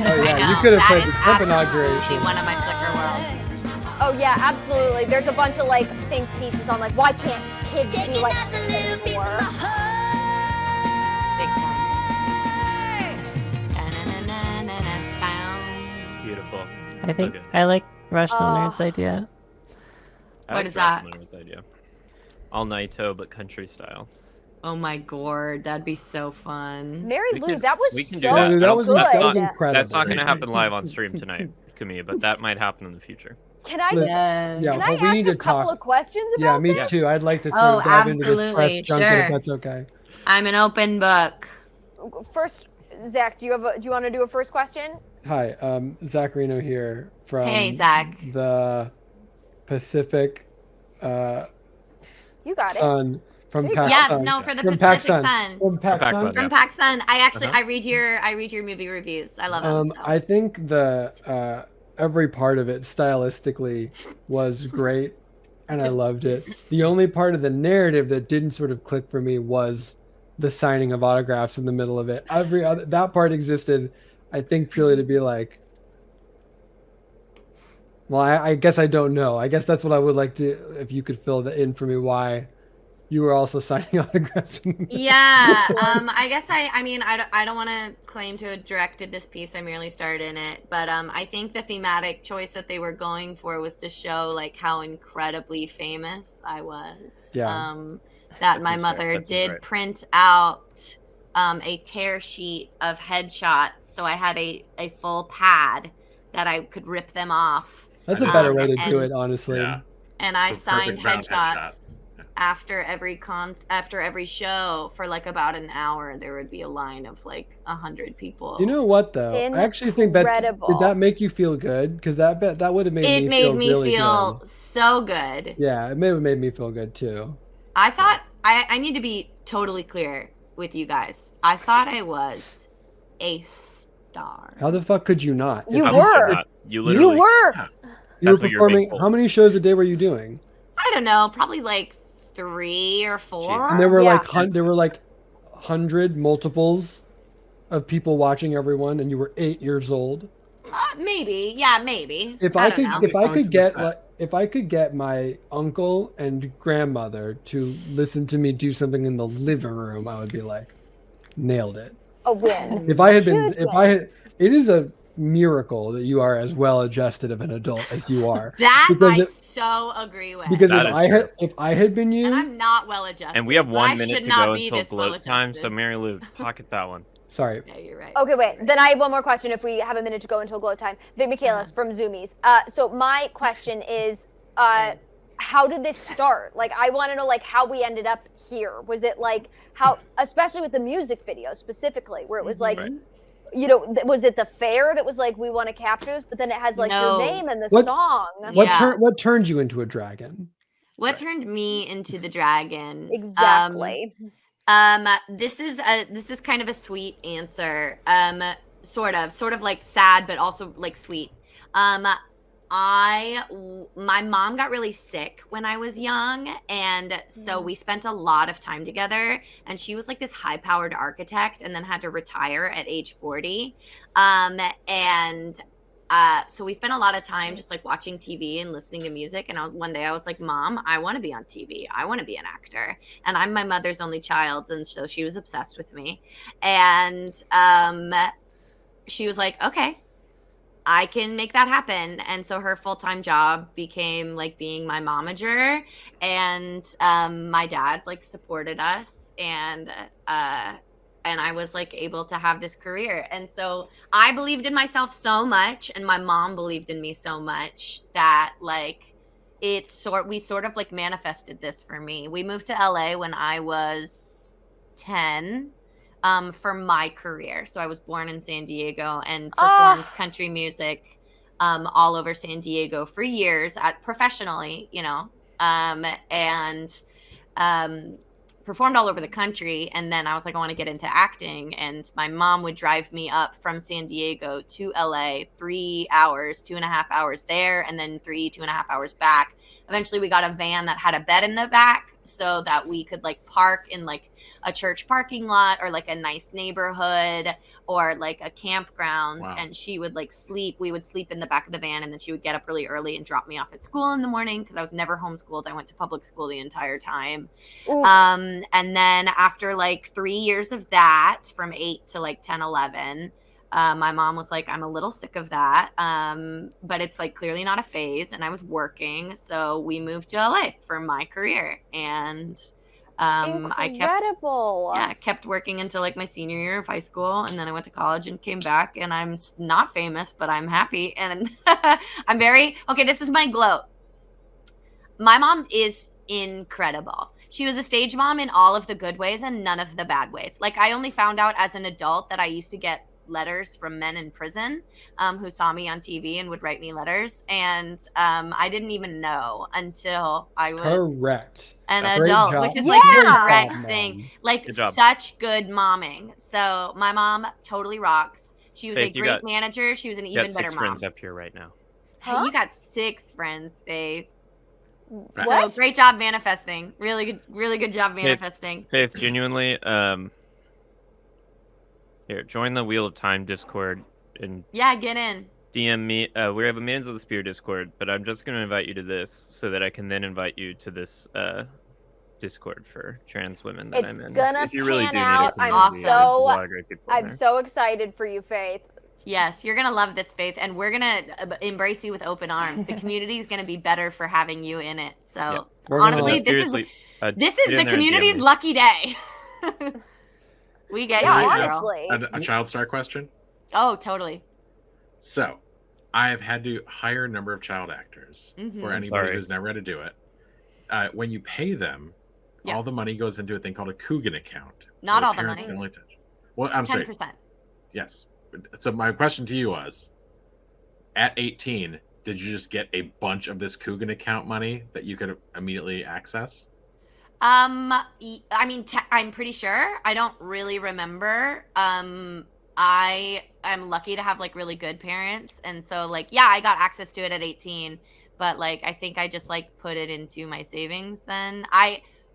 Oh I yeah, know. you could have That played is the Trump absolutely inauguration. one of my Flickr worlds. Oh yeah, absolutely. There's a bunch of like think pieces on like why can't kids be like this anymore? Big time. Beautiful. I think Okay. I like Rational Oh. Nerd's idea. I What like is that? Rational Nerd's idea. All Naito, but country style. Oh my god, that'd be so fun. Mary We Lou, can- that was we can so do that. Dude, that was good. that was That's incredible. That's not going to happen live on stream tonight, Kumi, but that might happen in the future. Can I Listen, just Yeah, can I but we ask need a to couple talk. of questions about Yeah, me this? too. I'd like to sort Oh, of dive into this press absolutely, junket sure. if that's okay. I'm an open book. First, Zach, do you want to do a first question? Hi, Zach Reno here from Hey, Zach. the Pacific You got it. Sun from There you go. Yeah, PacSun. no, for the From Pacific PacSun. Sun. From PacSun, PacSun. yeah. From PacSun. I actually Uh-huh. I read your movie reviews. I love them. so. I think the every part of it stylistically was great, and I loved it. The only part of the narrative that didn't sort of click for me was the signing of autographs in the middle of it. Every other that part existed, I think, purely to be like. Well, I guess I don't know. I guess that's what I would like to, if you could fill that in for me, why you were also signing autographs. Yeah, I guess I mean I don't want to claim to have directed this piece. I merely starred in it, but I think the thematic choice that they were going for was to show like how incredibly famous I was. Yeah. That my seems mother fair. That seems did right. print out a tear sheet of headshots, so I had a full pad that I could rip them off, That's a better way to do and- it, honestly. Yeah. and I The signed perfect round headshots. after every show for like about an hour, there would be a line of like 100 people. You know what though? I actually think that did Incredible. that make you feel good? Because that would have made It me made feel me really feel good. so good. Yeah, it made me feel good too. I thought I need to be totally clear with you guys. I thought I was a star. How the fuck could you not? You How If would were. not? You You literally. were. Yeah. you were That's what you're being performing. told. How many shows a day were you doing? I don't know, probably like 3 or 4. And there were Yeah. there were like 100 multiples of people watching everyone, and you were 8 years old. Maybe, yeah, maybe. If I I don't could, know. if I Songs could in get the set. like, if I could get my uncle and grandmother to listen to me do something in the living room, I would be like, nailed it. A win. If I had been, Huge if win. I had, it is a miracle that you are as well adjusted of an adult as you are. That because I it- so agree with. Because That is if I had been you, and I'm not well adjusted. And we have but 1 I minute should to not go be until this well gloat time. So adjusted. Mary Lou, pocket that one. sorry. Yeah, you're right. Okay, wait. Then I have one more question if we have a minute to go until glow time. Vic Michaelis from Zoomies. So my question is, how did this start? Like, I want to know, like, how we ended up here. Was it like how, especially with the music video specifically, where it was like, Right. you know, was it the fair that was like, we want to capture this, but then it has like No. your name and the What- song. Yeah. What turned you into a dragon? What Right. turned me into the dragon? Exactly. This is kind of a sweet answer. Sort of like sad, but also like sweet. My mom got really sick when I was young, and so we spent a lot of time together, and she was like this high-powered architect and then had to retire at age 40. So we spent a lot of time just like watching TV and listening to music. And one day I was like, Mom, I want to be on TV. I want to be an actor. And I'm my mother's only child. And so she was obsessed with me. And she was like, okay, I can make that happen. And so her full-time job became like being my momager. And my dad like supported us. And I was like able to have this career. And so I believed in myself so much, and my mom believed in me so much that like we sort of like manifested this for me. We moved to LA when I was 10 for my career. So I was born in San Diego and performed country music all over San Diego for years professionally, you know, and performed all over the country. And then I was like, I want to get into acting. And my mom would drive me up from San Diego to LA, 3 hours, 2.5 hours there, and then 2.5 hours back. Eventually we got a van that had a bed in the back so that we could like park in like a church parking lot or like a nice neighborhood or like a campground. Wow. And she would like we would sleep in the back of the van, and then she would get up really early and drop me off at school in the morning because I was never homeschooled. I went to public school the entire time. Ooh. And then after like 3 years of that, from 8 to like 10, 11, my mom was like, I'm a little sick of that. But it's like clearly not a phase. And I was working. So we moved to LA for my career. And Incredible. I kept working until like my senior year of high school. And then I went to college and came back. And I'm not famous, but I'm happy. And I'm this is my gloat. My mom is incredible. She was a stage mom in all of the good ways and none of the bad ways. Like I only found out as an adult that I used to get letters from men in prison who saw me on TV and would write me letters. And I didn't even know until I was Correct. an Great adult, job. which is Yeah. like the Great correct job, thing. Mom. Like Good job. such good momming. So my mom totally rocks. She was Faith, a you great got- manager. She was an You got even better 6 mom. friends up here right now. Hey, you got 6 friends, Faith. What? So great job manifesting. Really good job manifesting. Faith, genuinely, here, join the Wheel of Time Discord and Yeah, get in. DM me. We have a Minions of the Spear Discord, but I'm just going to invite you to this so that I can then invite you to this Discord for trans women that It's I'm in. gonna If you really pan do need a out. I'm community, there's a so- lot of great people in I'm there. so excited for you, Faith. Yes, you're going to love this, Faith, and we're going to embrace you with open arms. The community is going to be better for having you in it. So Yeah. We're gonna honestly, let- this is Seriously, this get is in the there and DM community's me. lucky day. We get Yeah, you, girl. honestly. A child star question. Oh, totally. So, I have had to hire a number of child actors Mhm. for anybody Sorry. who's never had to do it. When you pay them, Yeah. all the money goes into a thing called a Coogan account. Not where all the parents money. can only touch. Well, I'm sorry. 10%. Yes. So my question to you was, at 18, did you just get a bunch of this Coogan account money that you could immediately access? I mean, I'm pretty sure. I don't really remember. I am lucky to have like really good parents, and so like yeah, I got access to it at 18. But like I think I just like put it into my savings. Then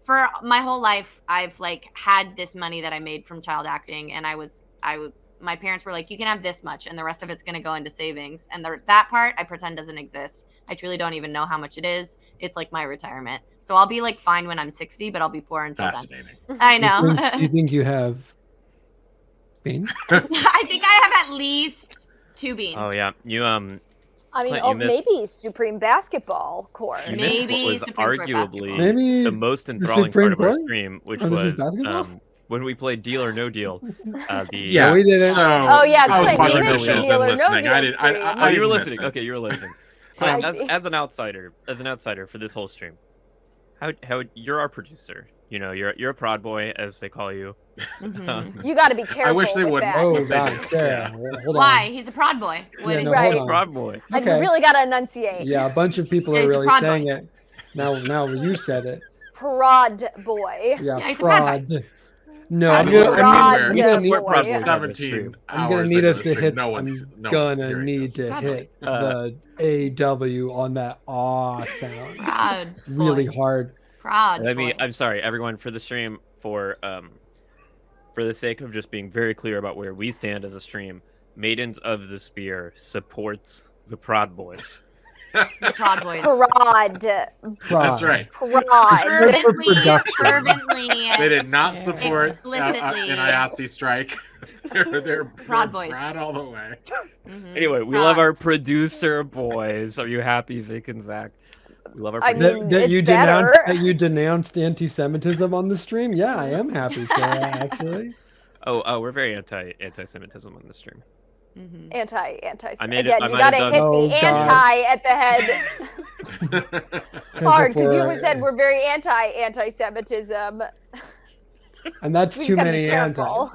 for my whole life I've like had this money that I made from child acting, and my parents were like, you can have this much and the rest of it's going to go into savings, and that part I pretend doesn't exist. I truly don't even know how much it is. It's like my retirement, so I'll be like fine when I'm 60, but I'll be poor until Fascinating. then. I know. Do you think you have bean? I think I have at least 2 beans. Oh yeah, you I mean, Clint, oh, you missed- maybe Supreme Basketball Court. you missed Maybe what was Supreme Court arguably basketball. Maybe the most the enthralling Supreme part of our Court? stream, which Oh, this is was basketball? when we played Deal or No Deal. Yeah, we didn't. So Oh, yeah, I was Clint, watching you the missed the shows Deal and or No listening. I Deal did. stream. Oh, you were didn't miss listening. it. Okay, you were listening. I Clint, see. as an outsider for this whole stream, how you're our producer. You know, you're a prod boy, as they call you. Mhm. You got to be careful. wish they with wouldn't. that. Oh They God, do, Sarah, hold on. Why? He's a prod boy. What Yeah, did- no, Right. hold on. Prod boy. I Okay. really got to enunciate. Yeah, a bunch of people Yeah, are he's a really prod saying boy. it. Now you said it. Prod boy. Yeah, Yeah, he's a prod prod. No, Prod I'm boy. gonna, Prod I'm We gonna boy. need, support prod boys on this 17 stream. I'm gonna hours need into us the to stream. hit. No I'm one's gonna hearing need this. to Prod hit Uh, the AW on that aw sound Proud really boy. hard. Proud I mean, boy. I'm sorry, everyone, for the stream, for the sake of just being very clear about where we stand as a stream, Maidens of the Spear supports the Prod Boys. The prod boys. Prod. That's right. Prod. Fervently, production. fervently. They did not support Explicitly. an IATSE strike. they're Prod boys. Proud all the way. Mhm. Anyway, we Prod. love our producer boys. Are you happy, Vic and Zach? We love our I producer. mean, That it's you better. denounced anti-Semitism on the stream. Yeah, I am happy, Sarah. Actually, Oh, we're very anti-Semitism on the stream. Mhm. Anti. I made it- Again, I you might got to have hit done- Oh, the God. anti at the head hard because you before- said we're very anti-Semitism. and that's We too just got to many be careful.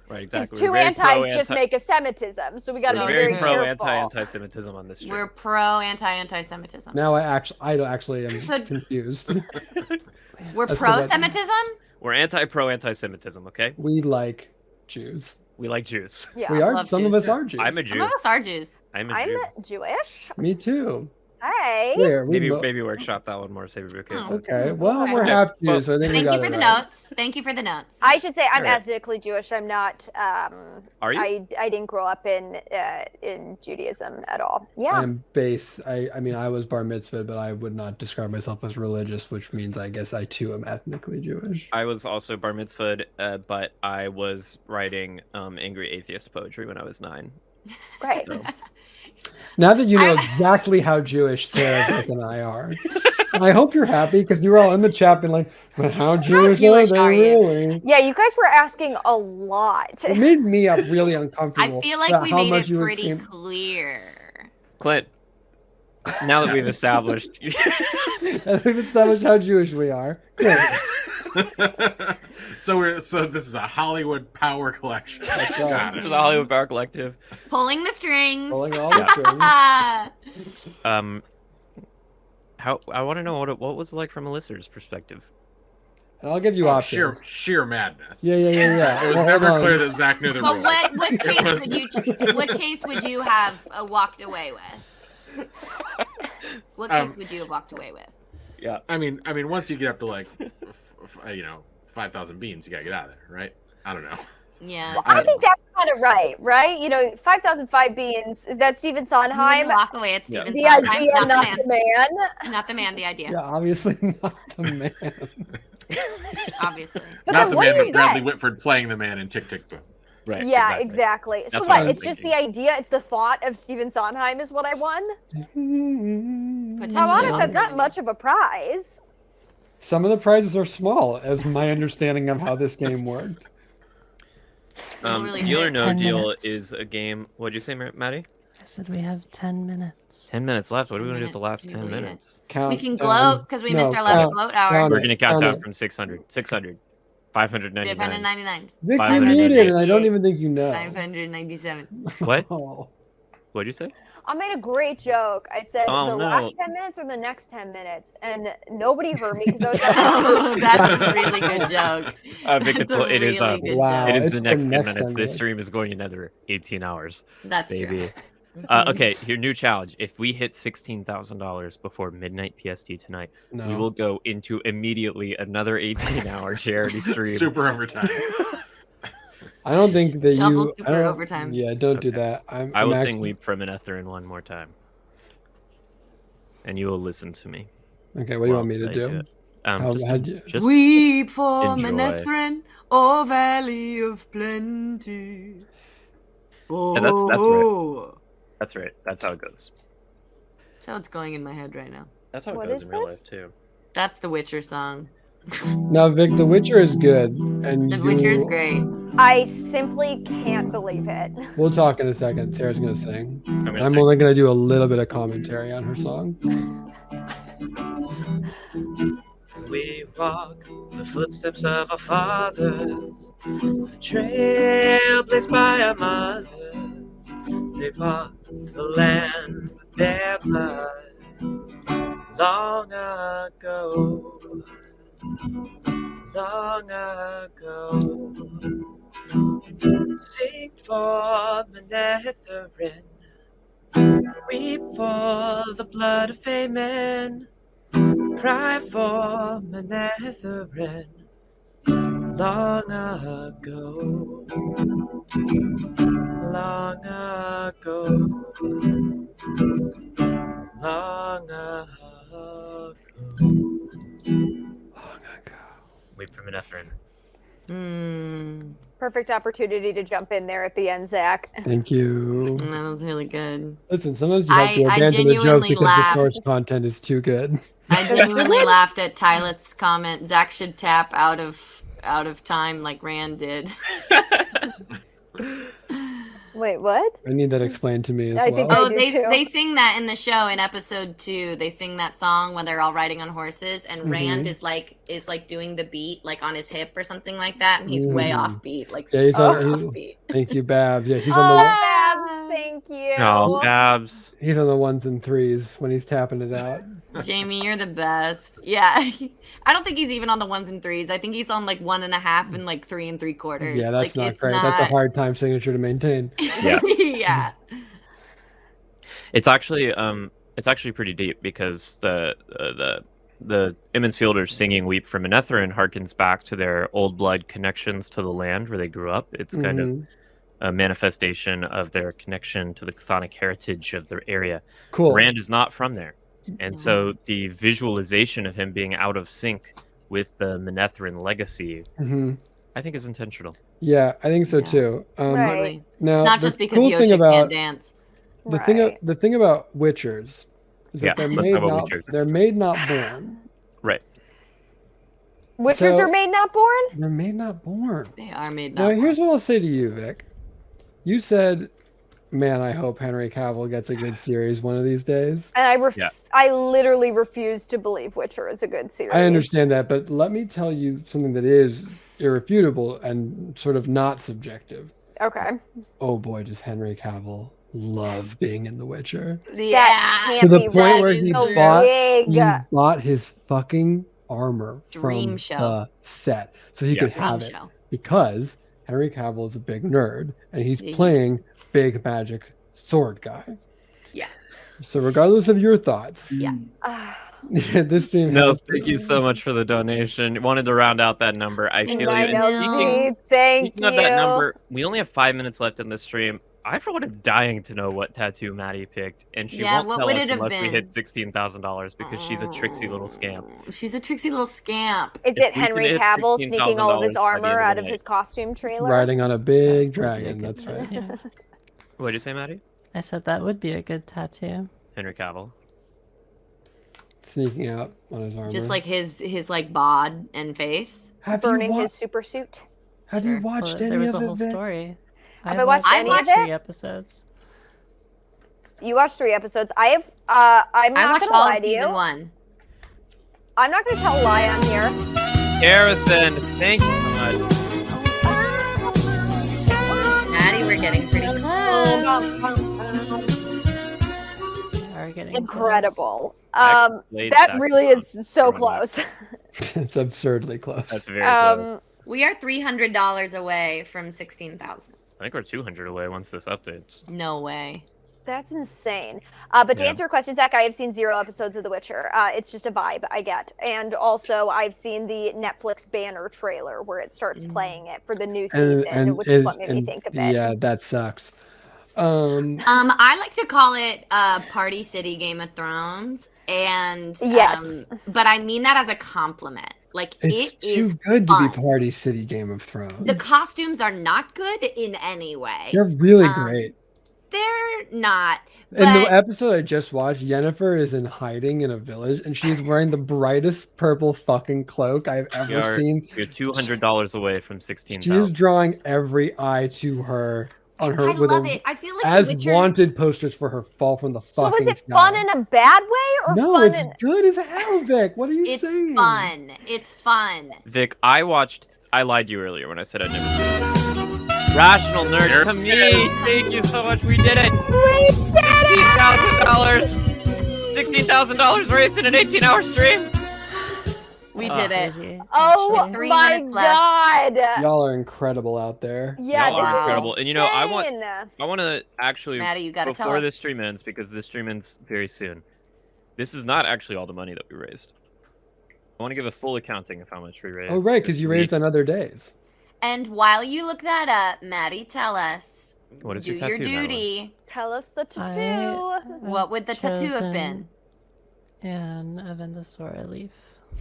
Right, because exactly. two We're very antis just pro-anti- make a Semitism, so we got to We're be very very pro careful. anti-Semitism on this stream. We're pro anti-Semitism. Now I actually am So- confused. We're That's pro correct. Semitism? We're anti-Semitism, okay? We like Jews. We like Jews. Yeah, We are. love Some of Jews. us are Jews. I'm a Some Jew. of us are Jews. I'm a I'm Jew. Jewish. Me too. Hey. There, we Maybe mo- maybe workshop that one more. Save it for Oh. Okay. Well, Okay. we're Okay, half well, Jews, so I think we Thank got you for it the right. notes. Thank you for the notes. I should say I'm Alright. ethnically Jewish. I'm not. Are you? I didn't grow up in Judaism at all. Yeah. I'm base. I mean, I was bar mitzvah, but I would not describe myself as religious, which means I guess I too am ethnically Jewish. I was also bar mitzvahed, but I was writing angry atheist poetry when I was 9. Great. So. Now that you know I- exactly how Jewish Sarah, Vic, and I are, and I hope you're happy because you were all in the chat being like, "But how Jewish Jewish are are they you?" really?" Yeah, you guys were asking a lot. It made me up really I uncomfortable. feel like about we how made much it you pretty came- clear. Clint, now that we've established, And we've established how Jewish we are. Great. So this is a Hollywood power collection. That's Got right. this it. is the Hollywood Power Collective. Pulling the strings. Pulling all the strings. Ah. How I want to know what was it like from a listener's perspective. And I'll give you Oh, options. sheer madness. Yeah. It was Well, never hold on. clear that Zach knew the But rules. what case would you have walked away with? What case would you have walked away with? Yeah. I mean, once you get up to like, 5,000 beans, you gotta get out of there, right? I don't know. Yeah. Well, I think that's kind of right? You know, 5,005 beans. Is that Stephen Sondheim? Walk away at Yeah. Steven The Sondheim. idea, Not not the the man. man. Not the man, the idea. Yeah, obviously not the man. Obviously. But Not then the what man, do but you Bradley get? Whitford playing the man in Tick Tick Boom. Right. Yeah, exactly. So That's what? what I'm It's just the thinking. idea. It's the thought of Stephen Sondheim is what I won. Potentially. I'm honest, that's not much of a prize. Some of the prizes are small, as my understanding of how this game worked. Really Deal or quick. No 10 Deal minutes. is a game. What'd you say, Maddie? I said we have 10 minutes. 10 minutes left. What are we 10 going to do with the last minutes, 10 can you believe it? minutes? Count We can down. gloat because we missed No, our last count- gloat hour. count We're it, going to count count down it. from 600. 600. 599. 599. Vic, you 588. muted, and I don't even think you know. 597. What? Oh. What'd you say? I made a great joke. I said Oh, the no. last 10 minutes or the next 10 minutes, and nobody heard me because I was like, Oh, that's a really good joke. Vic, That's it's, a it is really good Wow, it is it's the the next 10 next minutes. 10 This minutes. stream is going another 18 hours. That's baby. true. Okay, your new challenge. If we hit $16,000 before midnight PST tonight, No. we will go into immediately another 18-hour charity stream. Super overtime. I don't think that Double you. super I don't, overtime. Yeah, don't do Okay. that. I I'm will actually, sing Weep from an Etherin one more time. And you will listen to me. Okay, what do you want me to whilst I do? it. Just, how'd you- just Weep for enjoy. Manetheren, O Valley of Plenty. Yeah, that's right. Oh. That's right. That's how it goes. That's how it's going in my head right now. That's how it What goes is in real this? life too. That's the Witcher song. Now, Vic, The Witcher is good, and The Witcher's you- great. I simply can't believe it. We'll talk in a second. Sarah's gonna sing. I'm gonna I'm sing. only gonna do a little bit of commentary on her song. We walk the footsteps of our fathers, the trail blazed by our mothers. They bought the land with their blood long ago. Long ago. Sing for Manetheren, weep for the blood of Famen. Cry for Manetheren long ago, long ago, long ago. Wait for Manetheren. Perfect opportunity to jump in there at the end, Zach. Thank you. That was really good. Listen, sometimes you have to I abandon the joke genuinely because laughed. the source content is too good. I genuinely laughed at Tyleth's comment. Zach should tap out of time like Rand did. Wait, what? I need that explained to me as I well. think I Oh, do they too. they sing that in the show in episode 2. They sing that song when they're all riding on horses, and Rand is like doing the beat like on his hip or something like that, and he's way off beat, like Yeah, he's so on- off beat. Thank you, Babs. Yeah, he's Oh, on the Babs, thank you. Oh, Babs. he's on the ones and threes when he's tapping it out. Jamie, you're the best. Yeah, I don't think he's even on the 1s and 3s. I think he's on like 1.5 and like 3 3/4. Yeah, that's like, not it's great. That's a hard time signature to maintain. Yeah. yeah. It's actually pretty deep because the Emmons Fielders singing "Weep for Manetheren" harkens back to their old blood connections to the land where they grew up. It's kind of a manifestation of their connection to the chthonic heritage of their area. Cool. Rand is not from there, and so the visualization of him being out of sync with the Manetheren legacy, Mhm. I think, is intentional. Yeah, I think so Yeah. too. Right. Totally. Now, It's not the just because cool Yoshi thing about can't dance. the thing about Witchers is Yeah, that they're let's made talk about not, Witchers. they're made not born. Right. Witchers So- are made not born? They're made not born. They are made Now, not. here's what I'll say to you, Vic. You said, "Man, I hope Henry Cavill gets a good series one of these days." And Yeah. I literally refuse to believe Witcher is a good series. I understand that, but let me tell you something that is irrefutable and sort of not subjective. Okay. Oh boy, does Henry Cavill love being in The Witcher. Yeah. That To can't the be point right. where is he so bought, big. he bought his fucking armor Dream from show. the set so he Yeah. could Dream have it show. because Henry Cavill is a big nerd and he's Yeah, he- playing big magic sword guy. Yeah. So regardless of your thoughts, Yeah. this stream No, has thank you so much for the donation. Wanted to round out that number. I feel I you. know, And Z, thank speaking of you. that number, we only have 5 minutes left in this stream. I for one am dying to know what tattoo Maddie picked, and she Yeah, won't what tell would us it have unless we been? hit $16,000 because she's a tricksy little scamp. Oh, she's a tricksy little scamp. Is If it we can Henry hit Cavill sneaking all of his $16,000 by the end armor of the out of night. his costume trailer? riding on a big That would be a dragon. good That's right. tattoo. What did you say, Maddie? I said that would be a good tattoo. Henry Cavill. Sneaking out on his armor. Just like his like bod and face. have Burning you wa- his super suit. Have Sure. you watched Well, any there was of a whole it? Vic? story. Have I watched any of watched it? 3 episodes. You watched 3 episodes. I'm I not watched gonna all lie of to season you. 1. I'm not gonna tell a lie on here. Harrison, thank you so much. Maddie, we're getting pretty close. We are getting Incredible. I actually played That Saxophone really is so growing up. close. It's absurdly close. That's very close. We are $300 away from 16,000. I think we're 200 away once this updates. No way. That's insane. But to Yeah. answer your question, Zach, I have seen 0 episodes of The Witcher. It's just a vibe I get. And also, I've seen the Netflix banner trailer where it starts playing it for the new season, which is what made me think of it. Yeah, that sucks. I like to call it Party City Game of Thrones, and Yes. but I mean that as a compliment. Like It's it is too good to be fun. Party City Game of Thrones. The costumes are not good in any way. They're really great. They're not. In the But episode I just watched, Yennefer is in hiding in a village, and she's wearing the brightest purple fucking cloak I've We ever are, seen. we're $200 away from She is 16,000. drawing every eye to her on her I with love a, it. I feel like as The Witcher, wanted posters for her fall from the So fucking is it sky. fun in a bad way or No, fun it's in... good as hell, Vic. What are you it's saying? fun. It's fun. Vic, I lied to you earlier when I said I'd never seen it. Rational Nerd, Camille, thank you so much. We did it. $16,000. $16,000 race in an 18-hour stream. We did it. Crazy, Oh actually. 300 my left. god! Y'all are incredible out there. Yeah, Y'all this are is incredible. And you know, I want insane. to actually, Maddie, you gotta tell before us. this stream ends, because this stream ends very soon, this is not actually all the money that we raised. I want to give a full accounting of how much we raised. Oh, right, because you raised on other days. And while you look that up, Maddie, tell us. What is do your your tattoo, Madeline? duty. Tell us the tattoo. What would the tattoo have been? An Avendasaur leaf.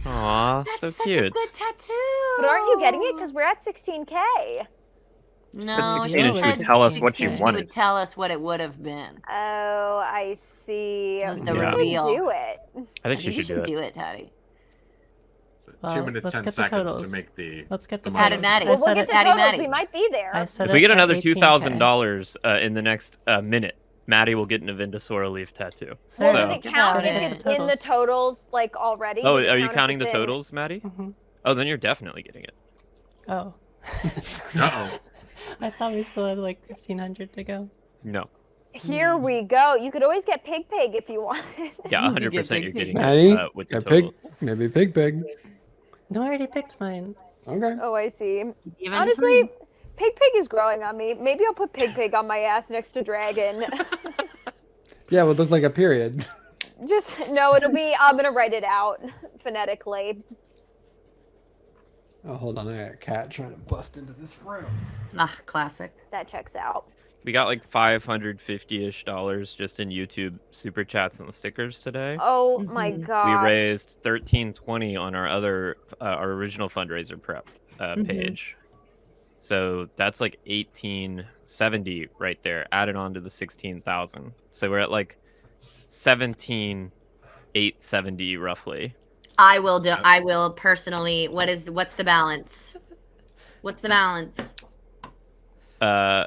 Aw, That's so such cute. a good tattoo. But aren't you getting it? Because we're at 16K. No, 16 and she would tell us what she 16, wanted. She would tell us what it would have been. Oh, I see. It was the Yeah. reveal. Do it. I think she you should do it. do it, Taddy. So Well, 2 minutes, let's 10 get the seconds totals. to make the. Let's get the the Patty money. Maddie. Well, I we'll said get it, to Daddy totals. Maddie. We might be there. I said If we it get at another 18K. $2,000 in the next minute, Maddie will get an Avendasaur leaf tattoo. Well, So- does it count Get if out it's of it. in the totals, like, already? Oh, Does it are you count if counting the it's in- totals, Maddie? Mhm. Oh, then you're definitely getting it. Oh. Uh-oh. I thought we still had like 1,500 to go. No. Here we go. You could always get Pig Pig if you wanted. Yeah, You get 100% you're big getting Maddie, it with the a pig, total. maybe Pig Pig. No, I already picked mine. Okay. Oh, I see. Even Honestly, Pig Pig is growing on me. Maybe I'll put Pig Pig on my ass next to Dragon. Yeah, well, it looks like a period. Just, no, it'll be, I'm going to write it out phonetically. Oh, hold on. I got a cat trying to bust into this room. classic. That checks out. We got like $550-ish just in YouTube super chats and the stickers today. Oh my We gosh. raised $13.20 on our other our original fundraiser prep page. So that's like $18.70 right there added on to the 16,000. So we're at like $17,870 roughly. I will personally. What's the balance? What's the balance? We're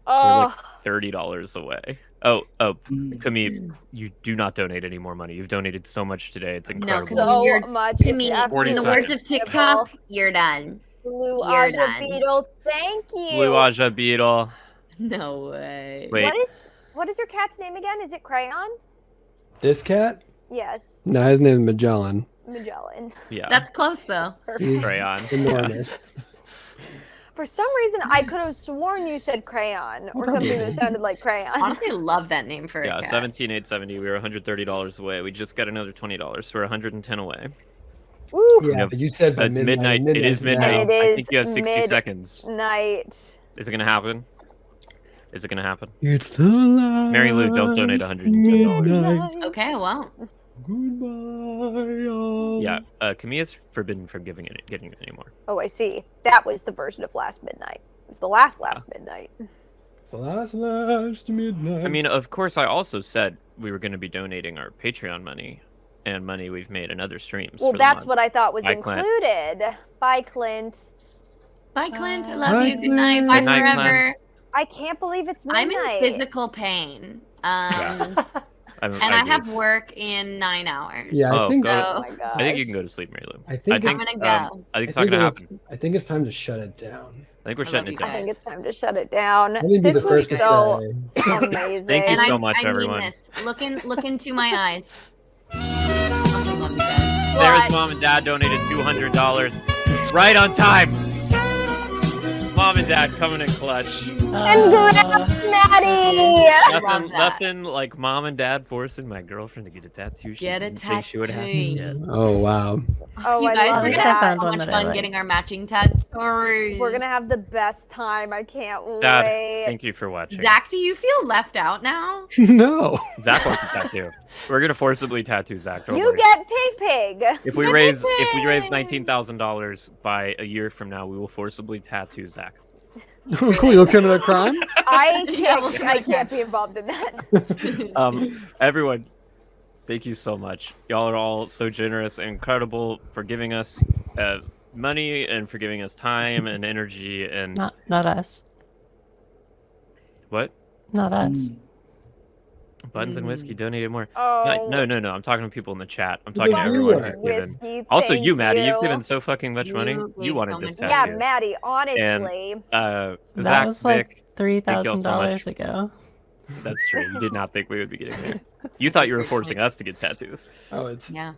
Oh, like $30 away. Oh, Camille, you do not donate any more money. You've donated so much today. It's incredible. Camille, so you're- much. I mean, It's in the 40 words of seconds. TikTok, you're done. Blue You're Aja done. Beetle, thank you. Blue Aja Beetle. No way. Wait, What is your cat's name again? Is it Crayon? This cat? Yes, No, his name is Magellan. Magellan. yeah. That's close though. He's Crayon. enormous. For some reason, I could have sworn you said Crayon or something that sounded like Crayon. Honestly, love that name for Yeah, a cat. 17,870. We were $130 away. We just got another $20, so we're 110 away. Woo. Yeah, Yep. but you said by It's midnight. It is now. midnight. And it I is think you have 60 seconds. Night. Is it gonna happen? Is it gonna happen? It's the last Mary Lou, don't donate $110. midnight. Okay, I won't. Goodbye. all. Yeah, Camilla's forbidden from getting it anymore. Oh, I see. That was the version of Last Midnight. It was the last midnight. The last midnight. I mean, of course, I also said we were going to be donating our Patreon money and money we've made in other streams. Well, for the that's month. what I thought was Bye, Clint. included. Bye, Clint. Bye, Clint. I love Bye, you. Good night. Clint. Bye Good night, forever. I can't believe it's I'm midnight. in physical pain. And I have work in 9 hours. Yeah, I Oh, think. go to- Oh my gosh. I think you can go to sleep, Mary Lou. I think I'm gonna go. I think it's not think gonna it is- happen. I think it's time to shut it down. I think we're I shutting love it you I down. guys. think it's time to shut it down. Let me be This the was first to so say. amazing. Thank you And so much, I everyone. mean this. Look into my eyes. Fucking love you guys. Sarah's What? mom and dad donated $200 right on time. Mom and dad coming in clutch. Congrats, Maddie! love that. Nothing like mom and dad forcing my girlfriend to get a tattoo. She Get a didn't think she would have to tattoo. get. Oh wow. Oh, You I guys love are least gonna I have found so one much that I fun like. getting our matching tattoos. We're gonna have the best time. I can't Dad, wait. thank you for watching. Zach, do you feel left out now? No. Zach wants a tattoo. We're gonna forcibly tattoo Zach. Don't You worry. get Pig. If we raise $19,000 by a year from now, we will forcibly tattoo Zach. Cool. You'll come to the crime. I Yeah, can't. we'll I do can't be involved in that. Everyone, thank you so much. Y'all are all so generous and incredible for giving us money and for giving us time and energy and Not us. what? Not us. Buttons and Whiskey donated more. Oh, No. I'm talking to people in the chat. I'm talking to Buttons everyone and who's given. Whiskey, Also, thank you, Maddie, you've you. given so fucking much money. You You gave wanted so this much Yeah, tattoo. Maddie. Honestly, That Zach, was like Vic, thank y'all so $3,000 much. ago. That's true. You did not think we would be getting there. You thought you were forcing us to get tattoos. Oh, it's. Yeah.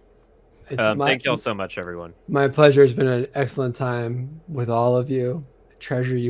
It's Thank y'all so much, everyone. My pleasure. It's been an excellent time with all of you. I treasure you